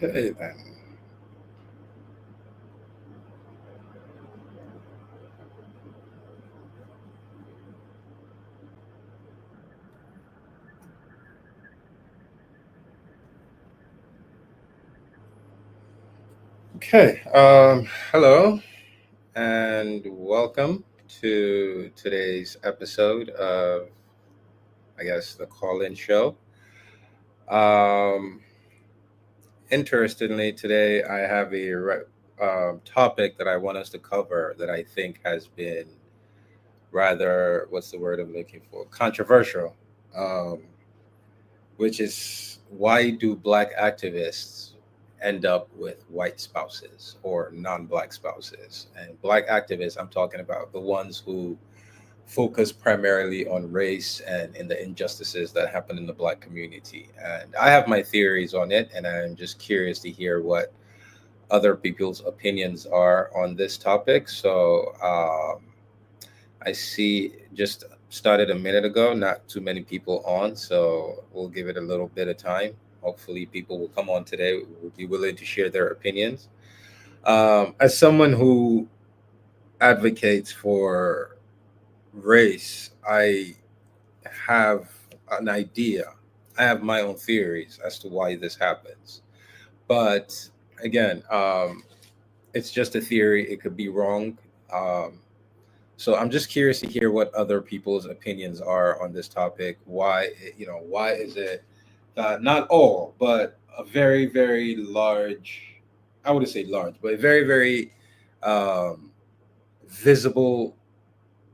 Okay, then. Okay. Hello and welcome to today's episode of, I guess, the call-in show. Um, Interestingly, today I have a topic that I want us to cover that I think has been rather, what's the word I'm looking for? Controversial. Um, which is why do black activists end up with white spouses or non-black spouses? And black activists, I'm talking about the ones who focus primarily on race and in the injustices that happen in the black community. And I have my theories on it, and I'm just curious to hear what other people's opinions are on this topic. So I see just started a minute ago, not too many people on, so we'll give it a little bit of time. Hopefully, people will come on today, will be willing to share their opinions. As someone who advocates for race, I have an idea. I have my own theories as to why this happens. But again, it's just a theory, it could be wrong. Um, So I'm just curious to hear what other people's opinions are on this topic. Why is it that not all, but a very, very large, I wouldn't say large, but a very, very um, visible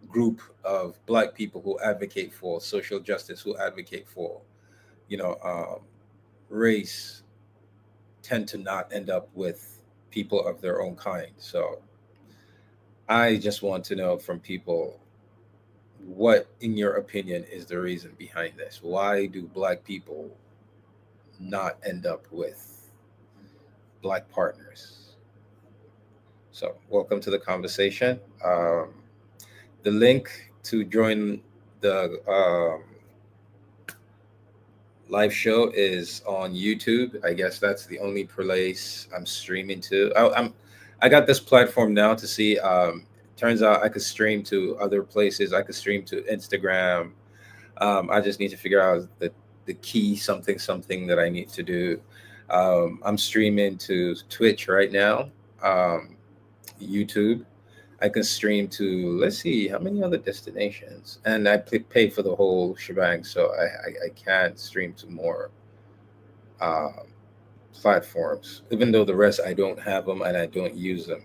group of black people who advocate for social justice, who advocate for, you know, um, race, tend to not end up with people of their own kind. So I just want to know from people, what, in your opinion, is the reason behind this? Why do black people not end up with black partners? So, welcome to the conversation. The link to join the live show is on YouTube. I guess that's the only place I'm streaming to. I got this platform now to see. Turns out I could stream to other places. I could stream to Instagram. I just need to figure out the key something something that I need to do. I'm streaming to Twitch right now, um, YouTube. I can stream to, let's see, how many other destinations, and I pay for the whole shebang, so I can stream to more um, platforms, even though the rest I don't have them and I don't use them.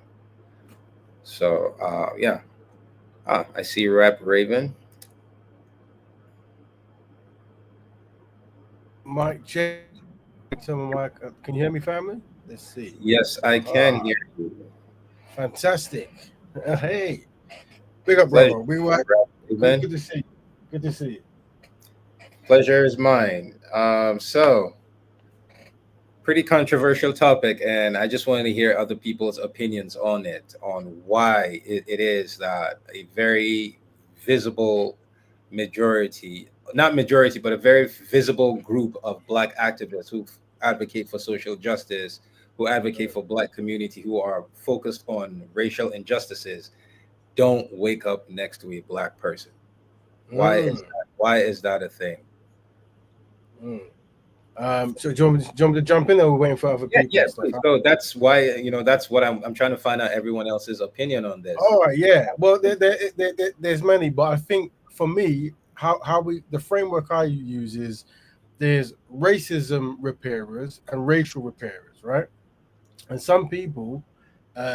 So yeah, I see Rap Raven. Mike, check. Tell me, Mike, can you hear me, family? Let's see. Yes, I can Ah, hear you. fantastic. Hey, big up, Pleasure, brother. We were Rap good. Raven. Good to see you. Good to see you. Pleasure is mine. So pretty controversial topic, and I just wanted to hear other people's opinions on it, on why it is that a very visible majority, not majority, but a very visible group of black activists who advocate for social justice, who advocate for black community, who are focused on racial injustices, don't wake up next to a black person. Why is Mm, that? Why is that a thing? mm. So do you want me to jump in, or we're waiting for other Yeah, people yeah, and stuff? please. So that's why, that's what I'm trying to find out everyone else's opinion on this. All right, yeah. Well, there's many, but I think for me, how we the framework I use is there's racism repairers and racial repairers, right? And some people,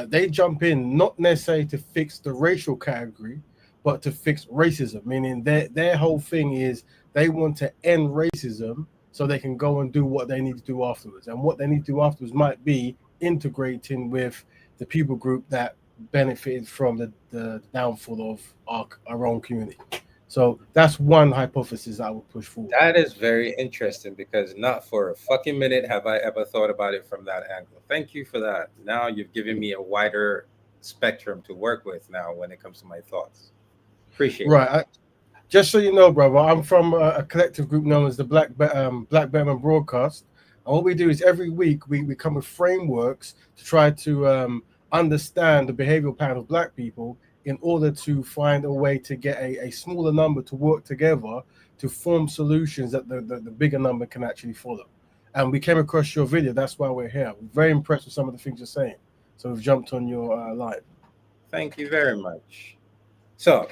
they jump in not necessarily to fix the racial category, but to fix racism. Meaning their whole thing is they want to end racism so they can go and do what they need to do afterwards. And what they need to do afterwards might be integrating with the people group that benefited from the downfall of our own community. So that's one hypothesis I would push forward. That is very interesting because not for a fucking minute have I ever thought about it from that angle. Thank you for that. Now you've given me a wider spectrum to work with now when it comes to my thoughts. Appreciate it. Right. Just so you know, brother, I'm from a collective group known as the Black Betterment Broadcast. And what we do is every week we come with frameworks to try to understand the behavioral pattern of black people in order to find a way to get a smaller number to work together to form solutions that the bigger number can actually follow. And we came across your video. That's why we're here. We're very impressed with some of the things you're saying. So we've jumped on your live. Thank you very much. So,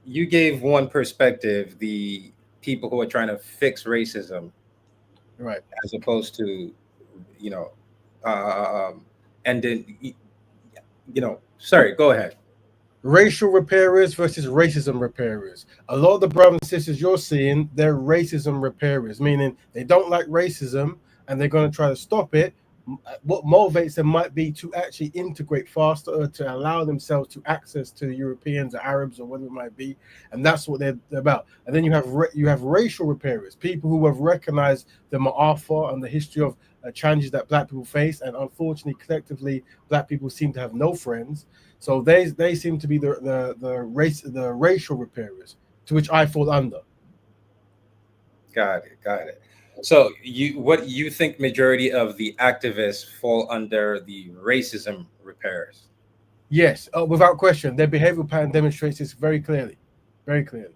you gave one perspective, the people who are trying to fix racism, Right. as opposed to, you know, and then, sorry, go ahead. Racial repairers versus racism repairers. A lot of the brothers and sisters you're seeing, they're racism repairers, meaning they don't like racism and they're going to try to stop it. What motivates them might be to actually integrate faster or to allow themselves to access to the Europeans or Arabs or whatever it might be, and that's what they're about. And then you have racial repairers, people who have recognized the ma'afa and the history of challenges that black people face, and unfortunately, collectively, black people seem to have no friends. So they seem to be the racial repairers, to which I fall under. Got it. Got it. So, what you think majority of the activists fall under the racism repairs? Yes, without question, their behavioral pattern demonstrates this very clearly, very clearly.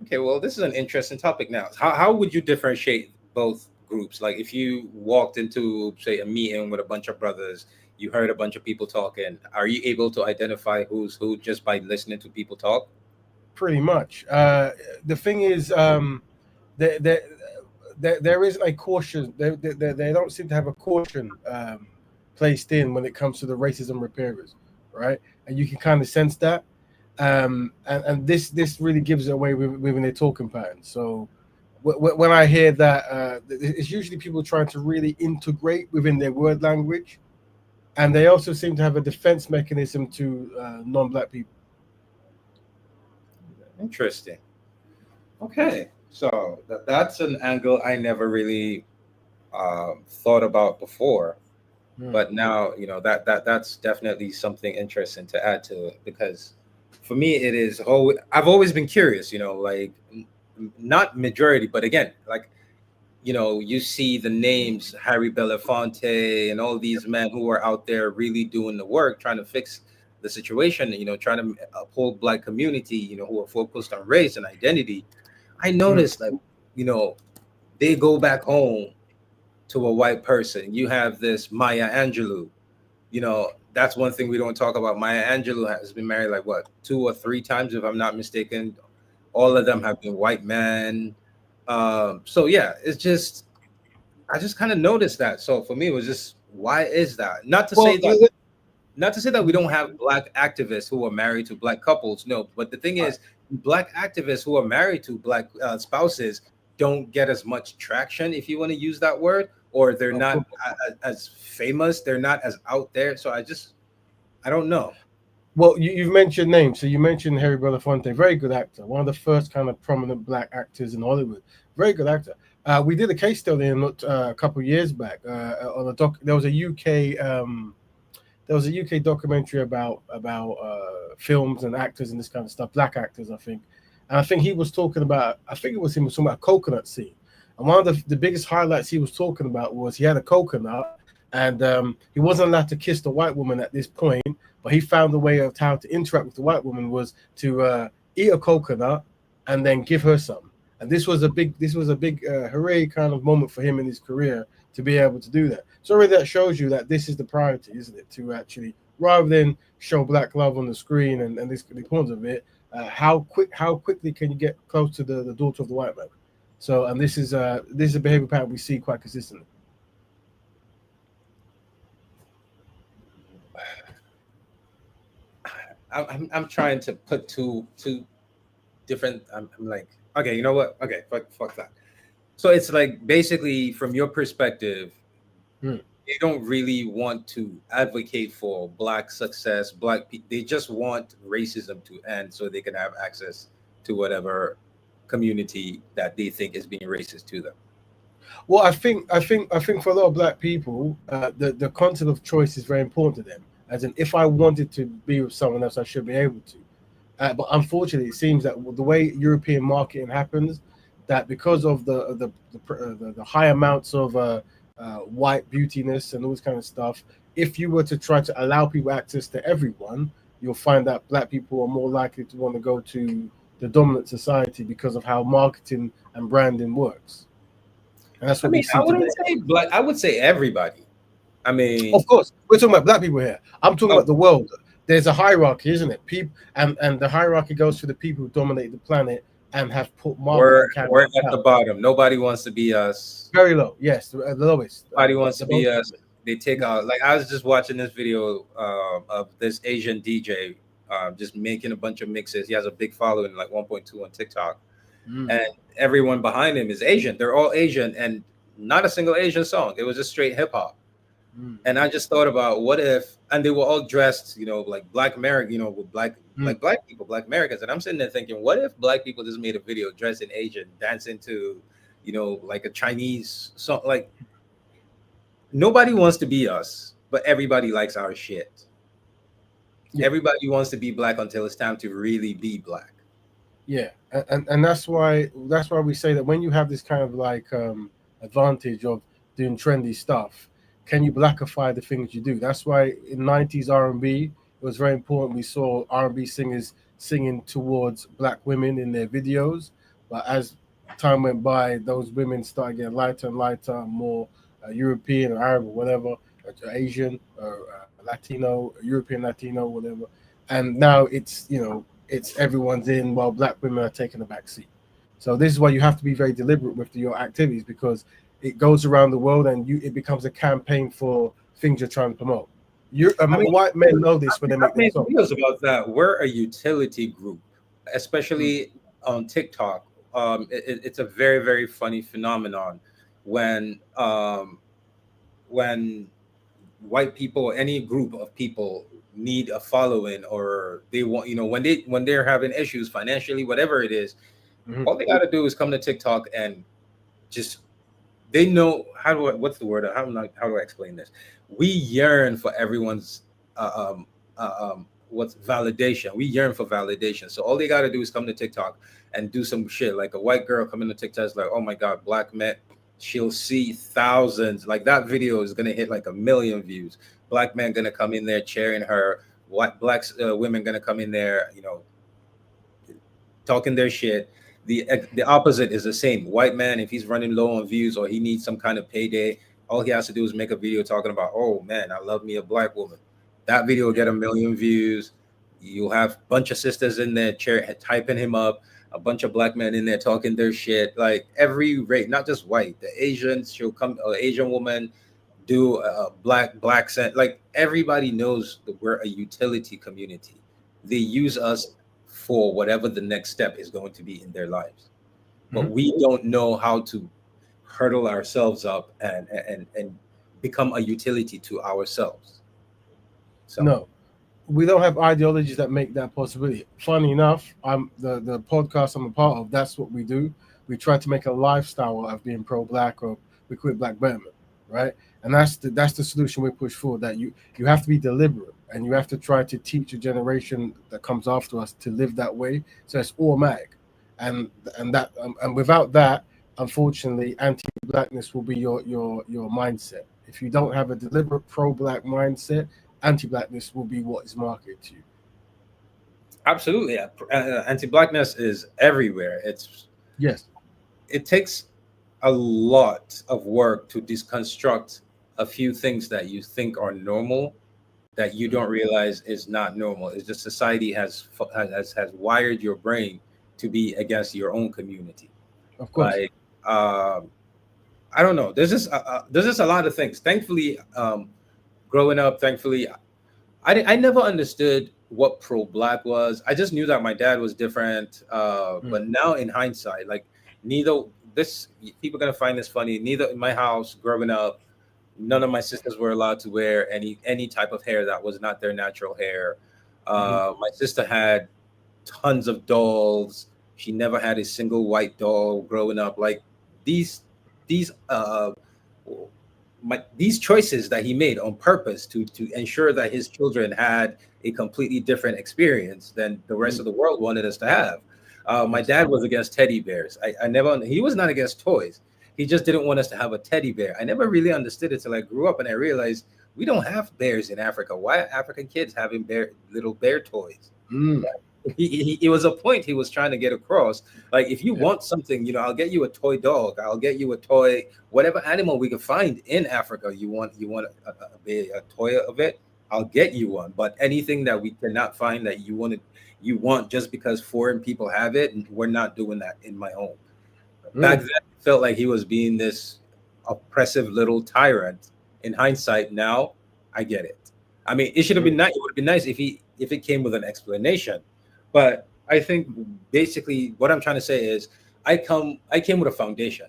Okay, well, this is an interesting topic now. How would you differentiate both groups? Like, if you walked into, say, a meeting with a bunch of brothers, you heard a bunch of people talking, are you able to identify who's who just by listening to people talk? Pretty much. The thing is, there, there, there isn't a caution. They don't seem to have a caution placed in when it comes to the racism repairers, right? And you can kind of sense that. And this really gives it away within their talking pattern. So when I hear that, it's usually people trying to really integrate within their word language, and they also seem to have a defense mechanism to non-black people. Interesting. Okay, so that's an angle I never really thought about before, Hmm. but now that's definitely something interesting to add to it, because for me it is, oh, I've always been curious, like, not majority, but again, like, you see the names Harry Belafonte and all these men who are out there really doing the work, trying to fix the situation, trying to uphold black community, who are focused on race and identity. I Hmm. noticed, like, you know, they go back home to a white person. You have this Maya Angelou. That's one thing we don't talk about. Maya Angelou has been married like what, 2 or 3 times, if I'm not mistaken. All of them have been white men. So yeah, it's just, I just kind of noticed that. So for me, it was just, why is that? Well, Not to say that we don't have black activists who are married to black couples. No, but the thing is, black activists who are married to black spouses don't get as much traction, if you want to use that word, or they're of not course. as famous. They're not as out there. So I don't know. Well, you've mentioned names. So you mentioned Harry Belafonte, very good actor, one of the first kind of prominent black actors in Hollywood. Very good actor. We did a case study a couple of years back on a doc. There was a UK documentary about films and actors and this kind of stuff, black actors, I think. And I think he was talking about, I think it was him was talking about a coconut scene. And one of the biggest highlights he was talking about was he had a coconut, and he wasn't allowed to kiss the white woman at this point, but he found a way of how to interact with the white woman was to eat a coconut and then give her some. And this was a big hooray kind of moment for him in his career to be able to do that. So really that shows you that this is the priority, isn't it? To actually, rather than show black love on the screen and this the importance of it, how quickly can you get close to the daughter of the white man? So, and this is a behavior pattern we see quite consistently. I'm trying to put two different. I'm like, okay, you know what? Okay, fuck that. So it's like, basically, from your perspective, Hmm. they don't really want to advocate for black success, black people. They just want racism to end so they can have access to whatever community that they think is being racist to them. Well, I think for a lot of black people, the concept of choice is very important to them. As in, if I wanted to be with someone else, I should be able to. But unfortunately, it seems that the way European marketing happens, that because of the high amounts of white beautiness and all this kind of stuff. If you were to try to allow people access to everyone, you'll find that black people are more likely to want to go to the dominant society because of how marketing and branding works. And that's I what we mean, I see today. wouldn't say black. I would say everybody. I mean, Of course, we're talking about black people here. I'm talking oh, about the world. There's a hierarchy, isn't it? People, and the hierarchy goes to the people who dominate the planet and have put we're marketing we're campaigns at the out. bottom. Nobody wants to be us. Very low, yes, the lowest, Nobody wants the to be most. us. They take out. Like I was just watching this video of this Asian DJ just making a bunch of mixes. He has a big following, like 1.2 on TikTok, Mm, and everyone behind him is Asian. They're all Asian, and not a single Asian song. It was just straight hip hop. mm, And I just thought about what if, and they were all dressed, like Black American, with black, mm. like Black people, Black Americans. And I'm sitting there thinking, what if Black people just made a video dressed in Asian, dancing to, like a Chinese song? Like nobody wants to be us, but everybody likes our shit. Yeah, Everybody wants to be Black until it's time to really be Black. yeah, and that's why we say that when you have this kind of like advantage of doing trendy stuff, can you blackify the things you do? That's why in '90s R&B it was very important. We saw R&B singers singing towards black women in their videos, but as time went by, those women started getting lighter and lighter, more European or Arab or whatever, Asian or Latino, European Latino, whatever. And now it's everyone's in while black women are taking a back seat. So this is why you have to be very deliberate with your activities because it goes around the world and it becomes a campaign for things you're trying to promote. I mean, White men know this when they I've make their made songs. videos about that. We're a utility group, Mm, especially on TikTok. It's a very, very funny phenomenon when when white people, any group of people need a following, or they want, when they're having issues financially, whatever it is, mhm. all they got to do is come to TikTok and just they know what's the word? How do I explain this? We yearn for everyone's what's validation. We yearn for validation. So all they got to do is come to TikTok and do some shit. Like a white girl coming to TikTok is like, oh my god, black men. She'll see thousands. Like that video is gonna hit like 1 million views. Black men gonna come in there cheering her. White black women gonna come in there, talking their shit. The opposite is the same. White man, if he's running low on views or he needs some kind of payday, all he has to do is make a video talking about, oh man, I love me a black woman. That video will get 1 million views. You'll have a bunch of sisters in there typing him up, a bunch of black men in there talking their shit. Like every rate, not just white, the Asians, she'll come, Asian woman do a black scent. Like everybody knows that we're a utility community. They use us for whatever the next step is going to be in their lives, but Mhm. we don't know how to hurdle ourselves up and become a utility to ourselves. So No, we don't have ideologies that make that possibility. Funny enough, I'm the podcast I'm a part of. That's what we do. We try to make a lifestyle of being pro-black, or we call it black betterment, right? And that's the solution we push forward. That you have to be deliberate and you have to try to teach a generation that comes after us to live that way. So it's automatic, and and without that, unfortunately, anti-blackness will be your mindset. If you don't have a deliberate pro-black mindset, anti-blackness will be what is marketed to you. absolutely, anti-blackness is everywhere. Yes. It takes a lot of work to deconstruct a few things that you think are normal that you don't Mhm. realize is not normal. It's just society has wired your brain to be against your own community. Of course. Like I don't know. There's just a lot of things. Thankfully, growing up, thankfully, I never understood what pro black was. I just knew that my dad was different. Mm. But now in hindsight, like neither this people are gonna find this funny. Neither in my house growing up, none of my sisters were allowed to wear any type of hair that was not their natural hair. Mhm. My sister had tons of dolls. She never had a single white doll growing up. Like these these these choices that he made on purpose to ensure that his children had a completely different experience than the rest Mhm. of the world wanted us to have. My Yes. dad was against teddy bears. I never he was not against toys. He just didn't want us to have a teddy bear. I never really understood it till I grew up and I realized we don't have bears in Africa. Why are African kids having little bear toys? Mm. It was a point he was trying to get across. Like, if you Yeah. want something, I'll get you a toy dog. I'll get you a toy, whatever animal we can find in Africa. You want a toy of it. I'll get you one. But anything that we cannot find that you want just because foreign people have it, we're not doing that in my home. Back then, it felt like he was being this oppressive little tyrant. In hindsight, now I get it. I mean, it should have been nice. It would have been nice if it came with an explanation. But I think basically what I'm trying to say is I came with a foundation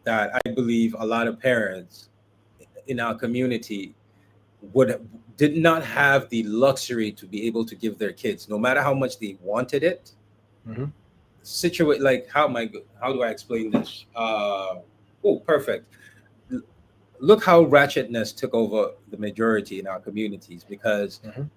that I believe a lot of parents in our community would did not have the luxury to be able to give their kids, no matter how much they wanted it. Mhm. Situate like how do I explain this? Oh, perfect. L- Look how ratchetness took over the majority in our communities because Mhm.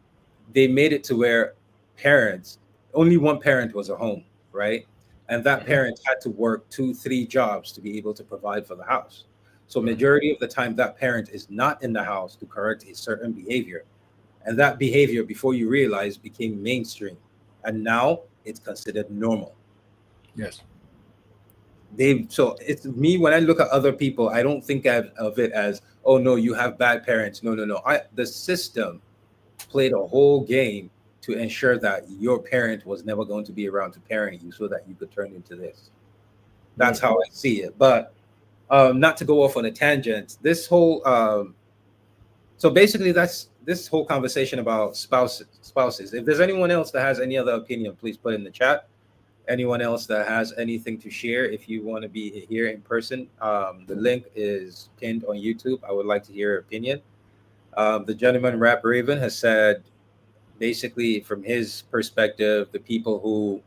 they made it to where parents only one parent was at home, right? And that Mhm. parent had to work 2 3 jobs to be able to provide for the house. So Mhm. majority of the time that parent is not in the house to correct a certain behavior, and that behavior, before you realize, became mainstream, and now it's considered normal. Yes. So it's me when I look at other people, I don't think of it as, oh no, you have bad parents. No, no, no. The system played a whole game to ensure that your parent was never going to be around to parent you so that you could turn into this. That's Mm. how I see it. But not to go off on a tangent, so basically that's this whole conversation about spouses. If there's anyone else that has any other opinion, please put in the chat. Anyone else that has anything to share, if you want to be here in person, the link is pinned on YouTube. I would like to hear your opinion. The gentleman Rap Raven has said, basically, from his perspective, the people who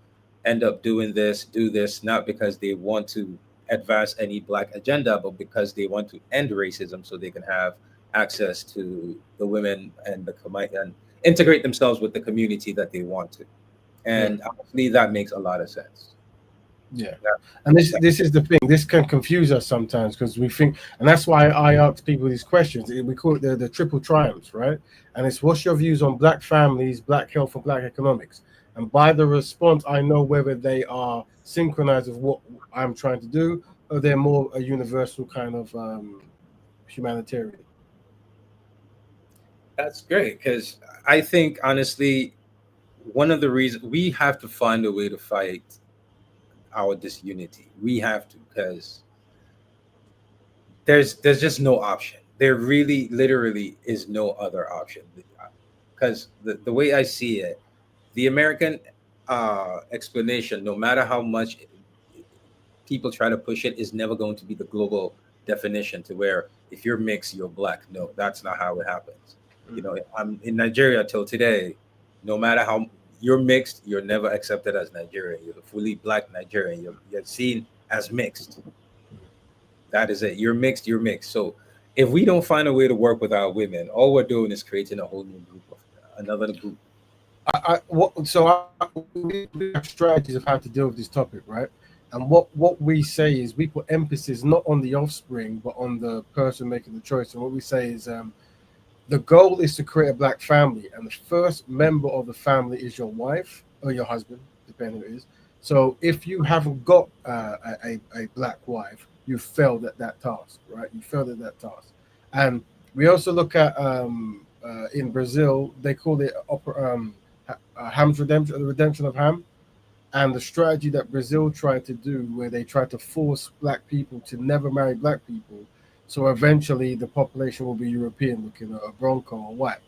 end up doing this do this not because they want to advance any black agenda, but because they want to end racism so they can have access to the women and and integrate themselves with the community that they want to. Yeah. And honestly, that makes a lot of sense. Yeah. That, And this that- this is the thing. This can confuse us sometimes because we think, and that's why I ask people these questions. We call it the triple triumphs, right? And it's what's your views on black families, black health, and black economics? And by the response, I know whether they are synchronized with what I'm trying to do, or they're more a universal kind of humanitarian. that's great because I think honestly, one of the reasons we have to find a way to fight our disunity. We have to because there's just no option. There really literally is no other option because the way I see it, the American explanation, no matter how much people try to push it, is never going to be the global definition to where if you're mixed you're black. No, that's not how it happens. I'm in Nigeria till today. No matter how you're mixed, you're never accepted as Nigerian. You're a fully black Nigerian. You're seen as mixed. That is it. You're mixed. You're mixed. So if we don't find a way to work with our women, all we're doing is creating a whole new group of another group. We have strategies of how to deal with this topic, right? And what we say is we put emphasis not on the offspring but on the person making the choice. And what we say is the goal is to create a black family, and the first member of the family is your wife or your husband, depending who it is. So if you haven't got a black wife, you failed at that task, right? You failed at that task. And we also look at in Brazil, they call it Ham's redemption, the redemption of Ham, and the strategy that Brazil tried to do, where they tried to force black people to never marry black people, so eventually the population will be European looking, a Bronco or white.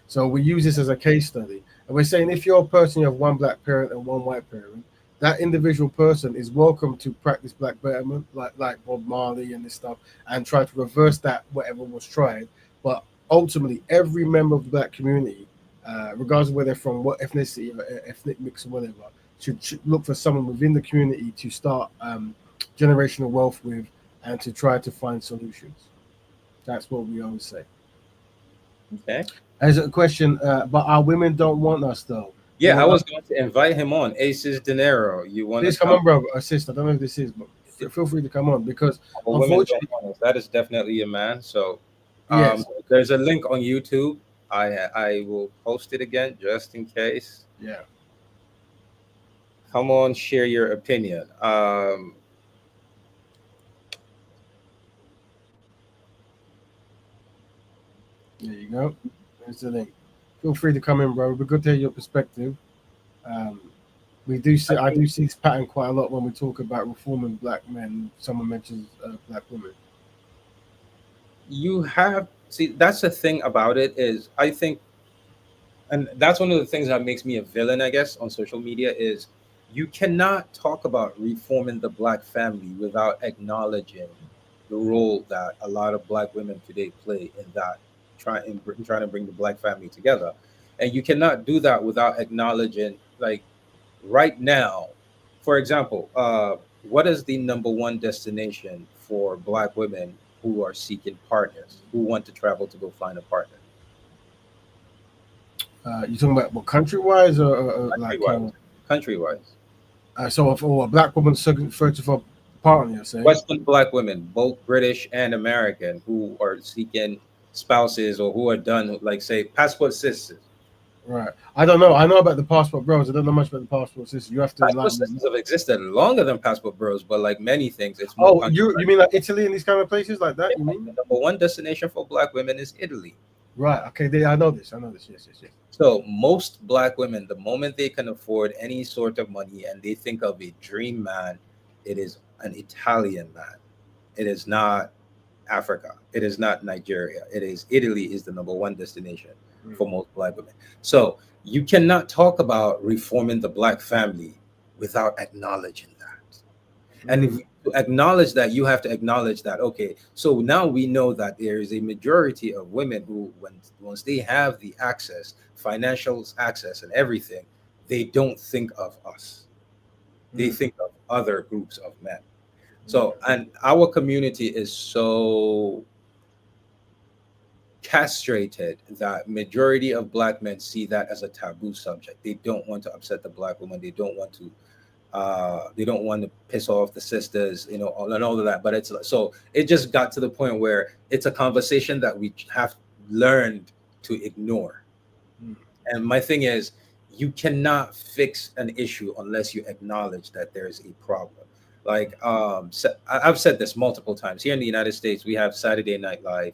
So we use this as a case study, and we're saying if you're a person, you have one black parent and one white parent, that individual person is welcome to practice black betterment, like Bob Marley and this stuff, and try to reverse that whatever was tried. But ultimately, every member of the black community, regardless of where they're from, what ethnicity, or ethnic mix, or whatever, should look for someone within the community to start generational wealth with and to try to find solutions. That's what we always say. Okay. As a question, but our women don't want us though. They Yeah, I want us. was going to invite him on. Aces Dinero. You want to Please come come? on, brother or sister. I don't know if this is, but feel free to come on, because Well, women don't unfortunately, want us. That is definitely a man. So yes, there's a link on YouTube. I will post it again just in case. yeah, Come on, share your opinion. there you go. There's the link. Feel free to come in, bro. It'd be good to hear your perspective. Um, we do see, I I think do see this pattern quite a lot when we talk about reforming black men. Someone mentions black women. you have see that's the thing about it is I think, and that's one of the things that makes me a villain, I guess, on social media is you cannot talk about reforming the black family without acknowledging the role that a lot of black women today play in that trying to bring the black family together, and you cannot do that without acknowledging, like, right now, for example, what is the number one destination for black women who are seeking partners, who want to travel to go find a partner? You talking about what, country wise, or like Countrywide. Countrywide. so if a black woman searching for a partner, you're saying? Western black women, both British and American, who are seeking spouses or who are done, like, say, passport sisters. Right. I don't know. I know about the passport bros. I don't know much about the passport system. You have to Passport enlighten me. sisters have existed longer than passport bros, but like many things, it's more Oh, country. you mean like Italy and these kind of places like that? You The mean? number one destination for black women is Italy. Right. Okay. I know this. I know this. Yes. Yes. Yes. So most black women, the moment they can afford any sort of money and they think of a dream man, it is an Italian man. It is not Africa. It is not Nigeria. It is Italy is the number one destination for most black women. So you cannot talk about reforming the black family without acknowledging that. And if Mm. you acknowledge that, you have to acknowledge that, okay, so now we know that there is a majority of women who, once they have the access, financial access and everything, they don't think of us. They Mm. think of other groups of men. Mm. So, and our community is so castrated that majority of black men see that as a taboo subject. They don't want to upset the black woman. They don't want to piss off the sisters, and all of that. But it's so it just got to the point where it's a conversation that we have learned to ignore. Mm. And my thing is, you cannot fix an issue unless you acknowledge that there's a problem. Like, I've said this multiple times. Here in the United States, we have Saturday Night Live.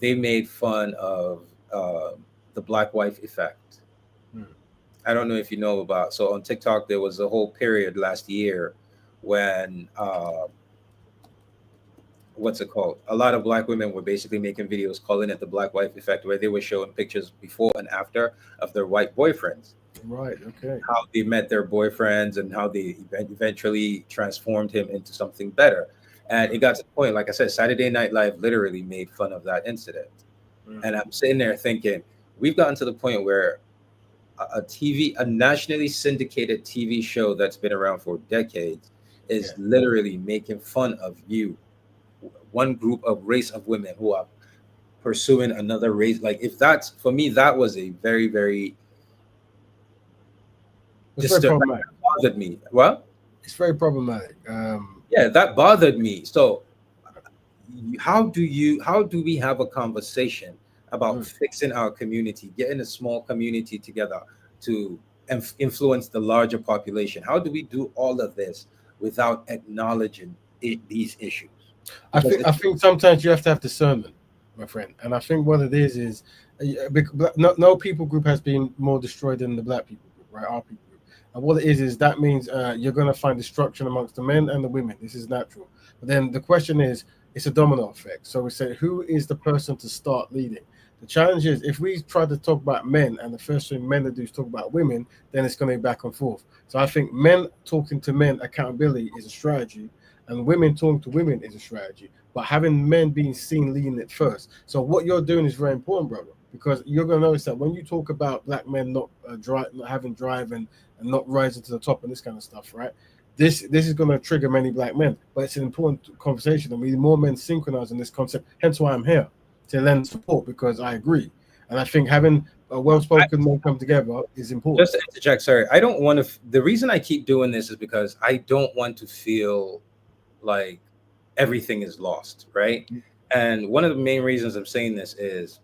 They made fun of the black wife effect. Mm. I don't know if you know about. So on TikTok, there was a whole period last year when what's it called? A lot of black women were basically making videos calling it the black wife effect, where they were showing pictures before and after of their white boyfriends, Right. Okay. how they met their boyfriends, and how they eventually transformed him into something better. And it got to the point, like I said, Saturday Night Live literally made fun of that incident. Mm. And I'm sitting there thinking, we've gotten to the point where a nationally syndicated TV show that's been around for decades is Yeah. literally making fun of you, one group of race of women who are pursuing another race. Like, if that's, for me, that was a very, very It's very like, problematic. bothered me. Well, It's very problematic. yeah, that bothered me. So how do we have a conversation about Mm. fixing our community, getting a small community together to influence the larger population? How do we do all of this without acknowledging these issues? Because I think sometimes you have to have discernment, my friend. And I think what it is no people group has been more destroyed than the black people group, right? Our people group. And what it is that means you're going to find destruction amongst the men and the women. This is natural. But then the question is, it's a domino effect. So we say, who is the person to start leading? The challenge is, if we try to talk about men and the first thing men to do is talk about women, then it's going to be back and forth. So I think men talking to men, accountability is a strategy, and women talking to women is a strategy. But having men being seen leading it first. So what you're doing is very important, brother, because you're going to notice that when you talk about black men not not having drive and not rising to the top and this kind of stuff, right? This is going to trigger many black men, but it's an important conversation, and we need more men synchronizing this concept. Hence why I'm here, to lend support, because I agree, and I think having a well-spoken men come together is important. just to interject, sorry, I don't want to. The reason I keep doing this is because I don't want to feel like everything is lost, right? And one of the main reasons I'm saying this is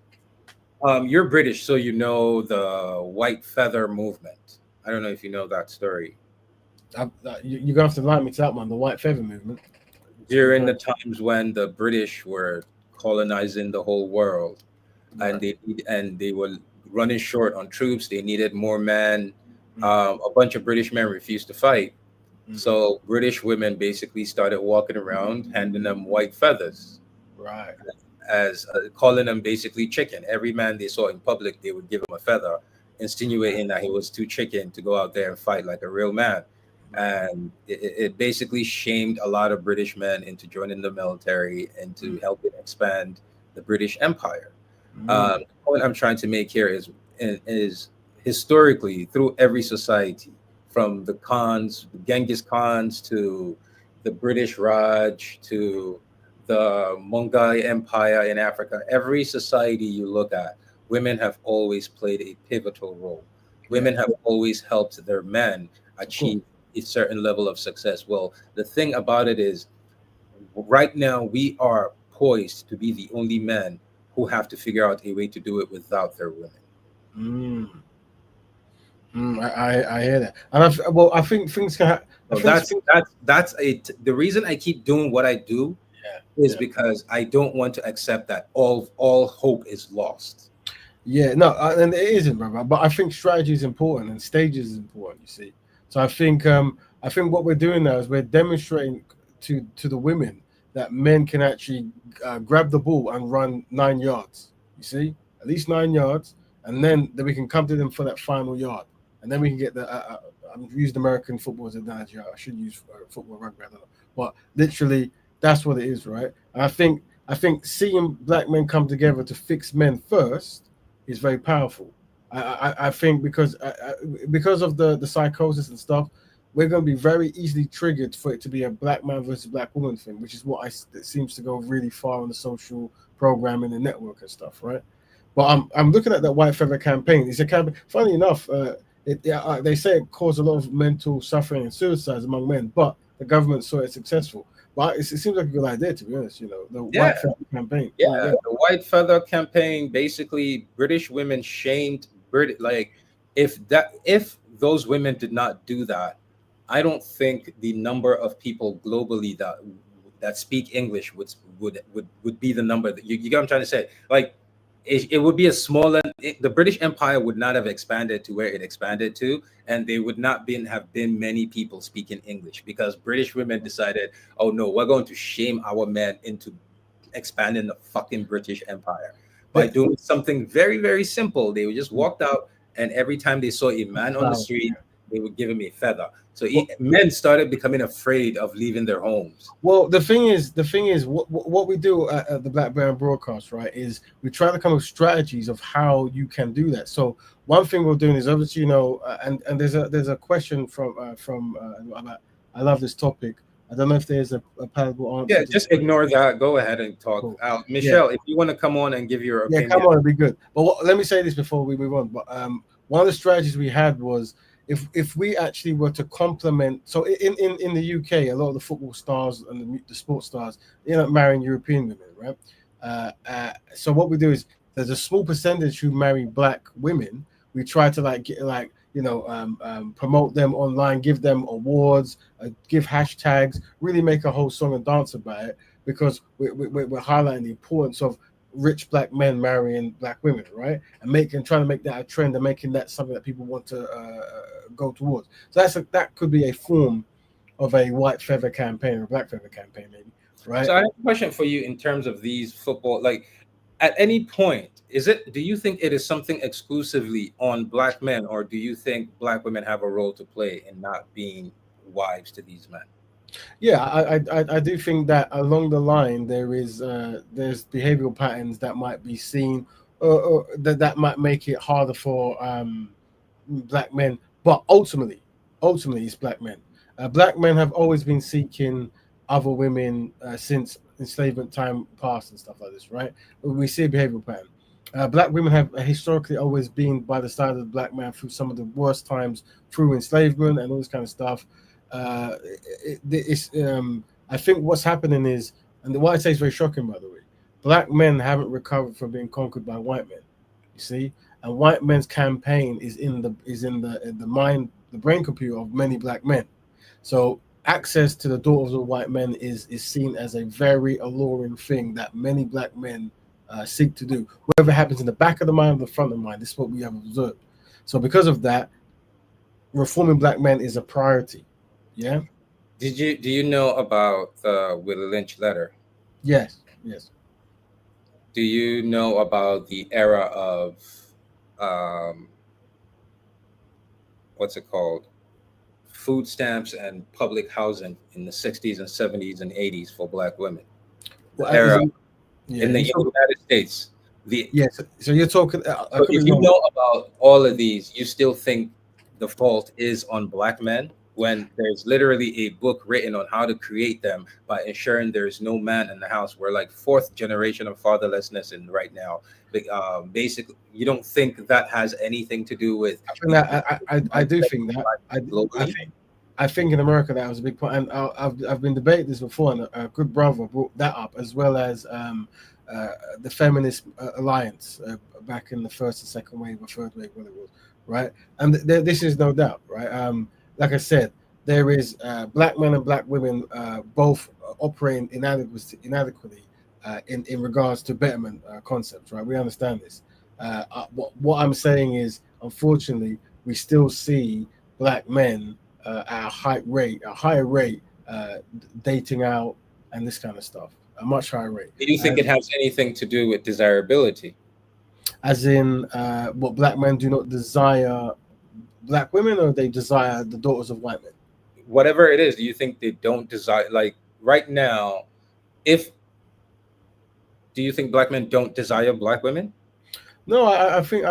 you're British, so you know the white feather movement. I don't know if you know that story. You're gonna have to light me to that one. The white feather movement. During the times when the British were colonizing the whole world, Right. and they were running short on troops, they needed more men. Mm, A bunch of British men refused to fight, mm. so British women basically started walking around handing them white feathers, Right. as calling them basically chicken. Every man they saw in public, they would give him a feather, insinuating that he was too chicken to go out there and fight like a real man. Right. And it basically shamed a lot of British men into joining the military and to Mm, helping expand the British Empire. mm. The point I'm trying to make here is historically through every society, from the Khans, Genghis Khans, to the British Raj, to the Mongol Empire in Africa, every society you look at, women have always played a pivotal role. Yeah. Women have always helped their men Of course. achieve a certain level of success. Well, the thing about it is, right now we are poised to be the only men who have to figure out a way to do it without their women. Mm, I hear that, and well, I think things can. I So think the reason I keep doing what I do yeah, is because I don't want to accept that all hope is lost. yeah. No, and it isn't, brother. But I think strategy is important and stages is important. You see, so I think what we're doing now is we're demonstrating to the women that men can actually grab the ball and run 9 yards. You see, at least 9 yards, and then we can come to them for that final yard, and then we can get the. I'm used American football as an analogy. I should use football rugby. I don't know, but literally that's what it is, right? And I think seeing black men come together to fix men first is very powerful. I think because of the psychosis and stuff, we're going to be very easily triggered for it to be a black man versus black woman thing, which is what it seems to go really far on the social programming and network and stuff, right? But I'm looking at that white feather campaign. It's a campaign. Funny enough, they say it caused a lot of mental suffering and suicides among men, but the government saw it successful. But it seems like a good idea, to be honest. You know, the Yeah, white feather campaign. yeah. Yeah, The white feather campaign, basically British women shamed Brit like if those women did not do that, I don't think the number of people globally that speak English would be the number that you get what I'm trying to say. Like it would be a smaller the British Empire would not have expanded to where it expanded to, and there would not have been many people speaking English because British women decided, oh no, we're going to shame our men into expanding the fucking British Empire by yeah. doing something very, very simple. They would just walked out, and every time they saw a man on the Flowers, street, yeah. they would give him a feather. So Well, men started becoming afraid of leaving their homes. well, the thing is, what we do at the Black Bear broadcast, right, is we try to come up with strategies of how you can do that. So one thing we're doing is obviously, and there's a question I love this topic. I don't know if there's a palatable Yeah, answer to this just question. ignore that. Go ahead and talk. Cool. Yeah, Michelle, if you want to come on and give your yeah, come opinion. on, it'd be good. But let me say this before we move on. But one of the strategies we had was if we actually were to complement. So in the UK, a lot of the football stars and the sports stars, they're not marrying European women, right? So what we do is there's a small percentage who marry black women. We try to promote them online, give them awards, give hashtags, really make a whole song and dance about it because we're highlighting the importance of rich black men marrying black women, right? And trying to make that a trend and making that something that people want to go towards. So that could be a form of a white feather campaign or a black feather campaign, maybe, right? So I have a question for you in terms of these football. Like, at any point, do you think it is something exclusively on black men, or do you think black women have a role to play in not being wives to these men? Yeah, I do think that along the line there's behavioral patterns that might be seen, or that might make it harder for black men. But ultimately, it's black men. Black men have always been seeking other women since enslavement time past and stuff like this, right? We see a behavioral pattern. Black women have historically always been by the side of the black man through some of the worst times, through enslavement and all this kind of stuff. It's I think what's happening is, and what I say is very shocking, by the way, black men haven't recovered from being conquered by white men. You see, and white men's campaign is in the mind, the brain computer of many black men. So access to the daughters of white men is seen as a very alluring thing that many black men seek to do. Whether it happens in the back of the mind or the front of the mind, this is what we have observed. So because of that, reforming black men is a priority. Yeah. Do you know about the Willie Lynch letter? Yes. Yes. Do you know about the era of um, what's it called? Food stamps and public housing in the 60s and 70s and 80s for black women. The Well, is era it, yeah. in the You talk, United States. The yes. So you're talking. I So could be if you wrong. know about all of these, you still think the fault is on black men when there's literally a book written on how to create them by ensuring there's no man in the house. We're like fourth generation of fatherlessness in right now. Basically, you don't think that has anything to do with I think the that I do mindset think that I globally? think I think in America that was a big point, and I've been debating this before, and a good brother brought that up as well as uh, the feminist alliance back in the first and second wave or third wave, whatever it was, right? And this is no doubt, right? Like I said, there is black men and black women both operating inadequately in regards to betterment concepts, right? We understand this. What I'm saying is, unfortunately, we still see black men at a higher rate, dating out and this kind of stuff, a much higher rate. Do you think it And has anything to do with desirability? as in, what black men do not desire black women, or they desire the daughters of white men. Whatever it is, do you think they don't desire, like right now, if do you think black men don't desire black women? No, I think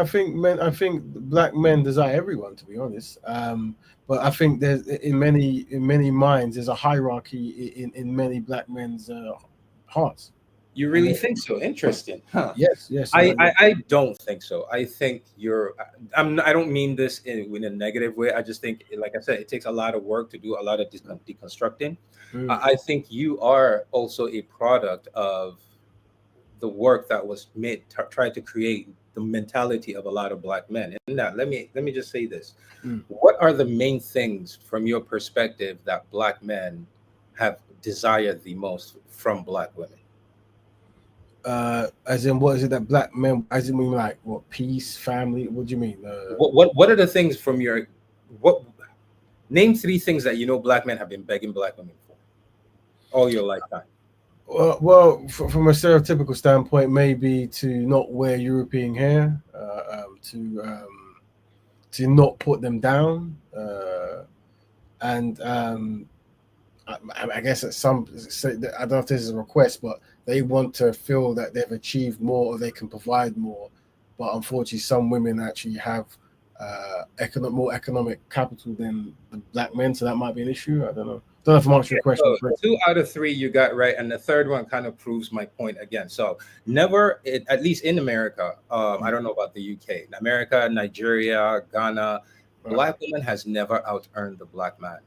black men desire everyone, to be honest. But I think there's in many minds there's a hierarchy in many black men's hearts. You And really think so? Interesting, huh? yes, yes, I don't think so. I think you're. I don't mean this in a negative way. I just think, like I said, it takes a lot of work to do a lot of deconstructing. mm, I think you are also a product of the work that was made, tried to create the mentality of a lot of black men. And that, let me just say this: mm. what are the main things from your perspective that black men have desired the most from black women? As in, what is it that black men? As in, we mean like what, peace, family? What do you mean? What are the things from your what name three things that you know black men have been begging black women for all your lifetime? From a stereotypical standpoint, maybe to not wear European hair, to not put them down, and I guess at some, I don't know if this is a request, but they want to feel that they've achieved more or they can provide more. But unfortunately, some women actually have more economic capital than the black men, so that might be an issue. I don't know. Don't know if I'm answering your question So correctly. two out of three you got right, and the third one kind of proves my point again. So never, at least in America, I don't know about the UK, in America, Nigeria, Ghana, Right, black woman has never out earned the black man,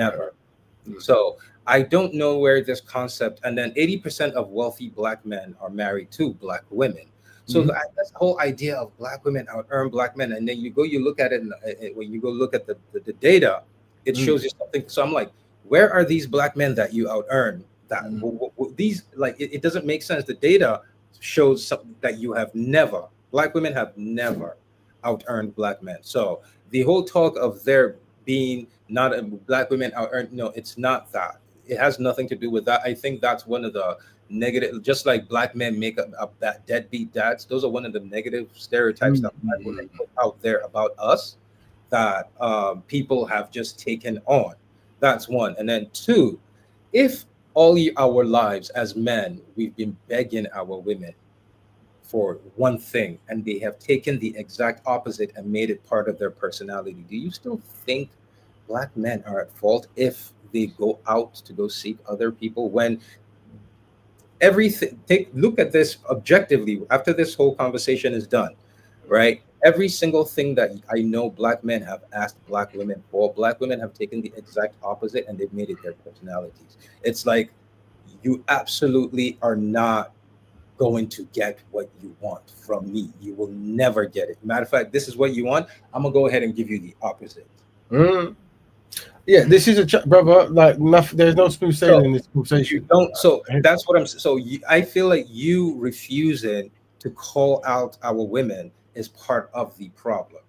right. never. Mm, So I don't know where this concept, and then 80% of wealthy black men are married to black women. So mhm, that's the whole idea of black women out earn black men, and then you look at it, and when you go look at the data, it mm, shows you something. So I'm like, where are these black men that you out earn? That mm, these, like, it doesn't make sense. The data shows something that you have never, black women have never out earned black men. So the whole talk of there being not a black women out earned, no, it's not that. It has nothing to do with that. I think that's one of the negative, just like black men make up that deadbeat dads. Those are one of the negative stereotypes mm, that black women mm, put out there about us, that people have just taken on. That's one. And then two, if our lives as men we've been begging our women for one thing and they have taken the exact opposite and made it part of their personality, do you still think black men are at fault if they go out to go seek other people when everything, take look at this objectively after this whole conversation is done, right? Every single thing that I know black men have asked black women for, black women have taken the exact opposite and they've made it their personalities. It's like you absolutely are not going to get what you want from me. You will never get it. Matter of fact, this is what you want. I'm gonna go ahead and give you the opposite. Mm. Yeah, this is a brother. Like nothing. There's no smooth sailing So in this you conversation. don't. So that's what I'm. So I feel like you refusing to call out our women is part of the problem.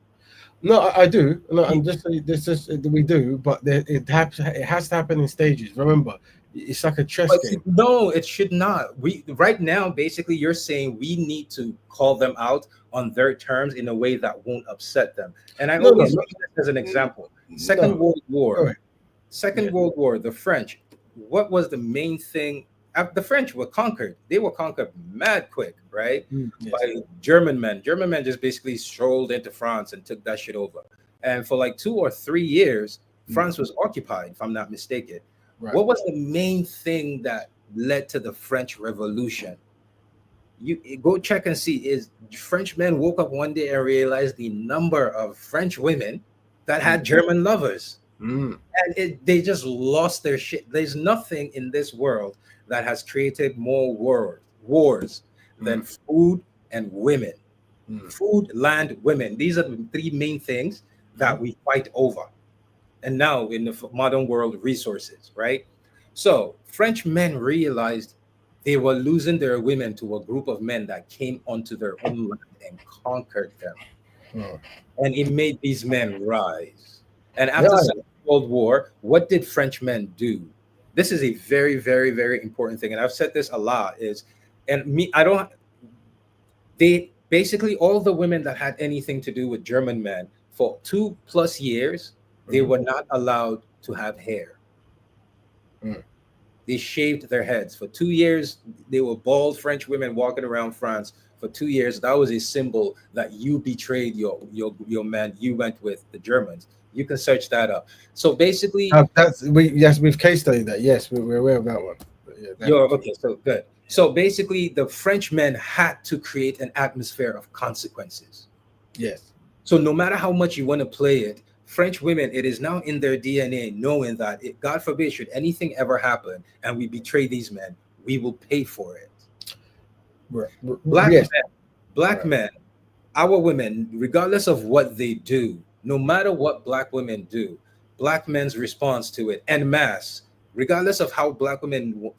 No, I do. No, You, I'm just saying this is we do, but it has to happen in stages. Remember, it's like a chess but see, game. no, it should not. We right now, basically, you're saying we need to call them out on their terms in a way that won't upset them. And I No, no, always no, use this as an example. Second no. World Go War. ahead. Yeah. Second World War, the French, what was the main thing? The French were conquered. They were conquered mad quick, right? Yes. By German men. German men just basically strolled into France and took that shit over. And for like 2 or 3 years, Mm, France was occupied, if I'm not mistaken. right. What was the main thing that led to the French Revolution? You go check and see. Is French men woke up one day and realized the number of French women that Mm, had German lovers, mm, and they just lost their shit. There's nothing in this world that has created more wars than mm, food and women. mm, Food, land, women. These are the three main things that mm, we fight over. And now in the modern world, resources, right? So French men realized they were losing their women to a group of men that came onto their own land and conquered them, mm. and it made these men rise. And after Yeah. Second World War, what did French men do? This is a very, very, very important thing, and I've said this a lot. Is and me, I don't. They basically all the women that had anything to do with German men for 2+ years, they Mhm, were not allowed to have hair. mm. They shaved their heads for 2 years. They were bald French women walking around France for 2 years. That was a symbol that you betrayed your man. You went with the Germans. You can search that up. So basically, That's we yes we've case studied that. Yes, we're aware of that one. But yeah, you're definitely. okay. So good. Yeah. So basically, the French men had to create an atmosphere of consequences. Yes. So no matter how much you want to play it, French women, it is now in their DNA, knowing that God forbid, should anything ever happen and we betray these men, we will pay for it. Right. Black Yes. men, black Right. men, our women, regardless of what they do, no matter what black women do, black men's response to it en masse, regardless of how black women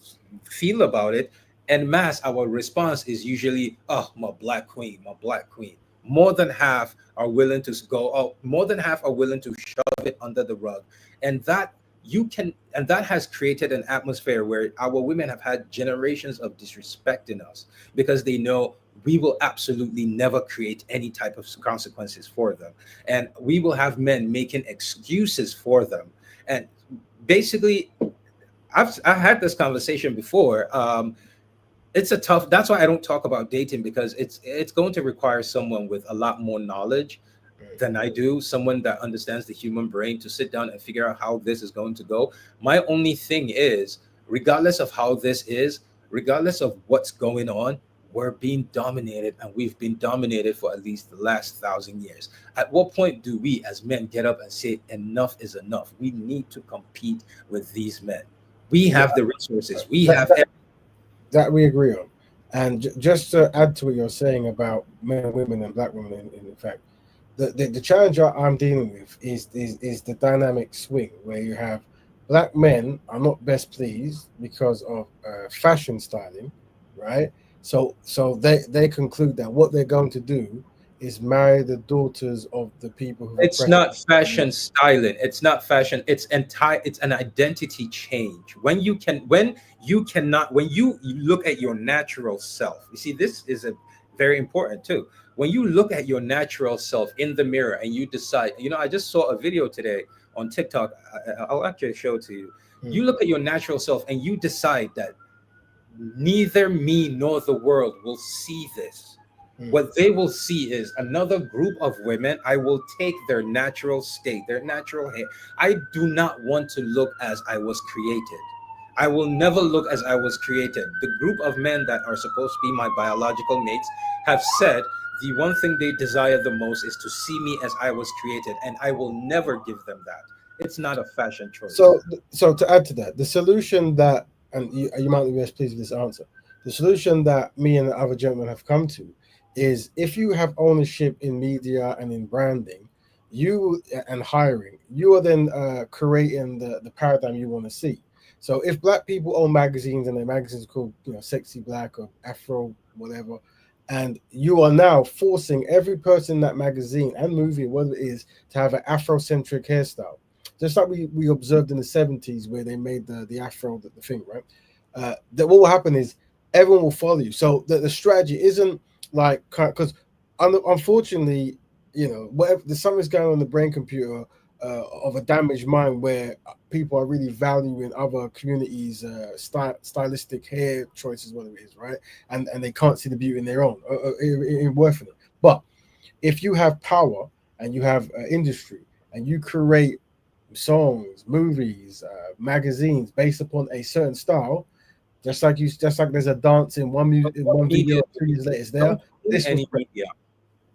feel about it, en masse, our response is usually, oh, my black queen, my black queen. More than half are willing to go, oh, more than half are willing to shove it under the rug. And that has created an atmosphere where our women have had generations of disrespecting us because they know we will absolutely never create any type of consequences for them, and we will have men making excuses for them. And basically, I had this conversation before. It's a tough. That's why I don't talk about dating, because it's going to require someone with a lot more knowledge than I do, someone that understands the human brain to sit down and figure out how this is going to go. My only thing is, regardless of how this is, regardless of what's going on, we're being dominated, and we've been dominated for at least the last 1,000 years. At what point do we as men get up and say, enough is enough? We need to compete with these men. We Yeah. have the resources, we That, have that, that we agree on. And just to add to what you're saying about men and women and black women, in fact, the challenge I'm dealing with is the dynamic swing where you have black men are not best pleased because of fashion styling, right? So they conclude that what they're going to do is marry the daughters of the people who It's oppress not them. fashion styling. It's not fashion. It's an identity change. When you look at your natural self. You see, this is a very important too. When you look at your natural self in the mirror and you decide, I just saw a video today on TikTok. I'll actually show it to you. Mm, You look at your natural self and you decide that neither me nor the world will see this. mm, What they will see is another group of women. I will take their natural state, their natural hair. I do not want to look as I was created. I will never look as I was created. The group of men that are supposed to be my biological mates have said the one thing they desire the most is to see me as I was created, and I will never give them that. It's not a fashion choice. So to add to that, the solution that, and you might be best pleased with this answer, the solution that me and the other gentlemen have come to is if you have ownership in media and in branding, you and hiring, you are then creating the paradigm you want to see. So if black people own magazines and their magazines are called, Sexy Black or Afro, whatever, and you are now forcing every person in that magazine and movie, whatever it is, to have an Afrocentric hairstyle, just like we observed in the 70s where they made the afro the thing, right? That what will happen is everyone will follow you. So the strategy isn't like, because unfortunately, whatever, there's something's going on in the brain computer of a damaged mind where people are really valuing other communities stylistic hair choices, whatever it is, right? And they can't see the beauty in their own in worth in it. But if you have power and you have industry and you create songs, movies, magazines based upon a certain style. Just like there's a dance in one music in one Media, video, 3 years later it's we there. don't own This was any media.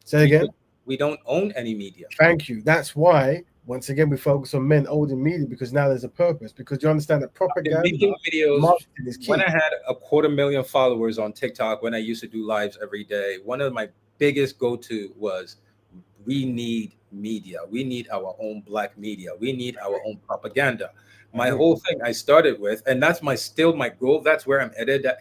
say it We again. don't, we don't own any media. Thank you. That's why once again we focus on men owning media because now there's a purpose. Because you understand that Been propaganda, making videos marketing is when key. I had 250,000 followers on TikTok, when I used to do lives every day. One of my biggest go-to was, we need media. We need our own black media. We need our own propaganda. My Agree. whole thing I started with, and that's my goal. That's where I'm headed at.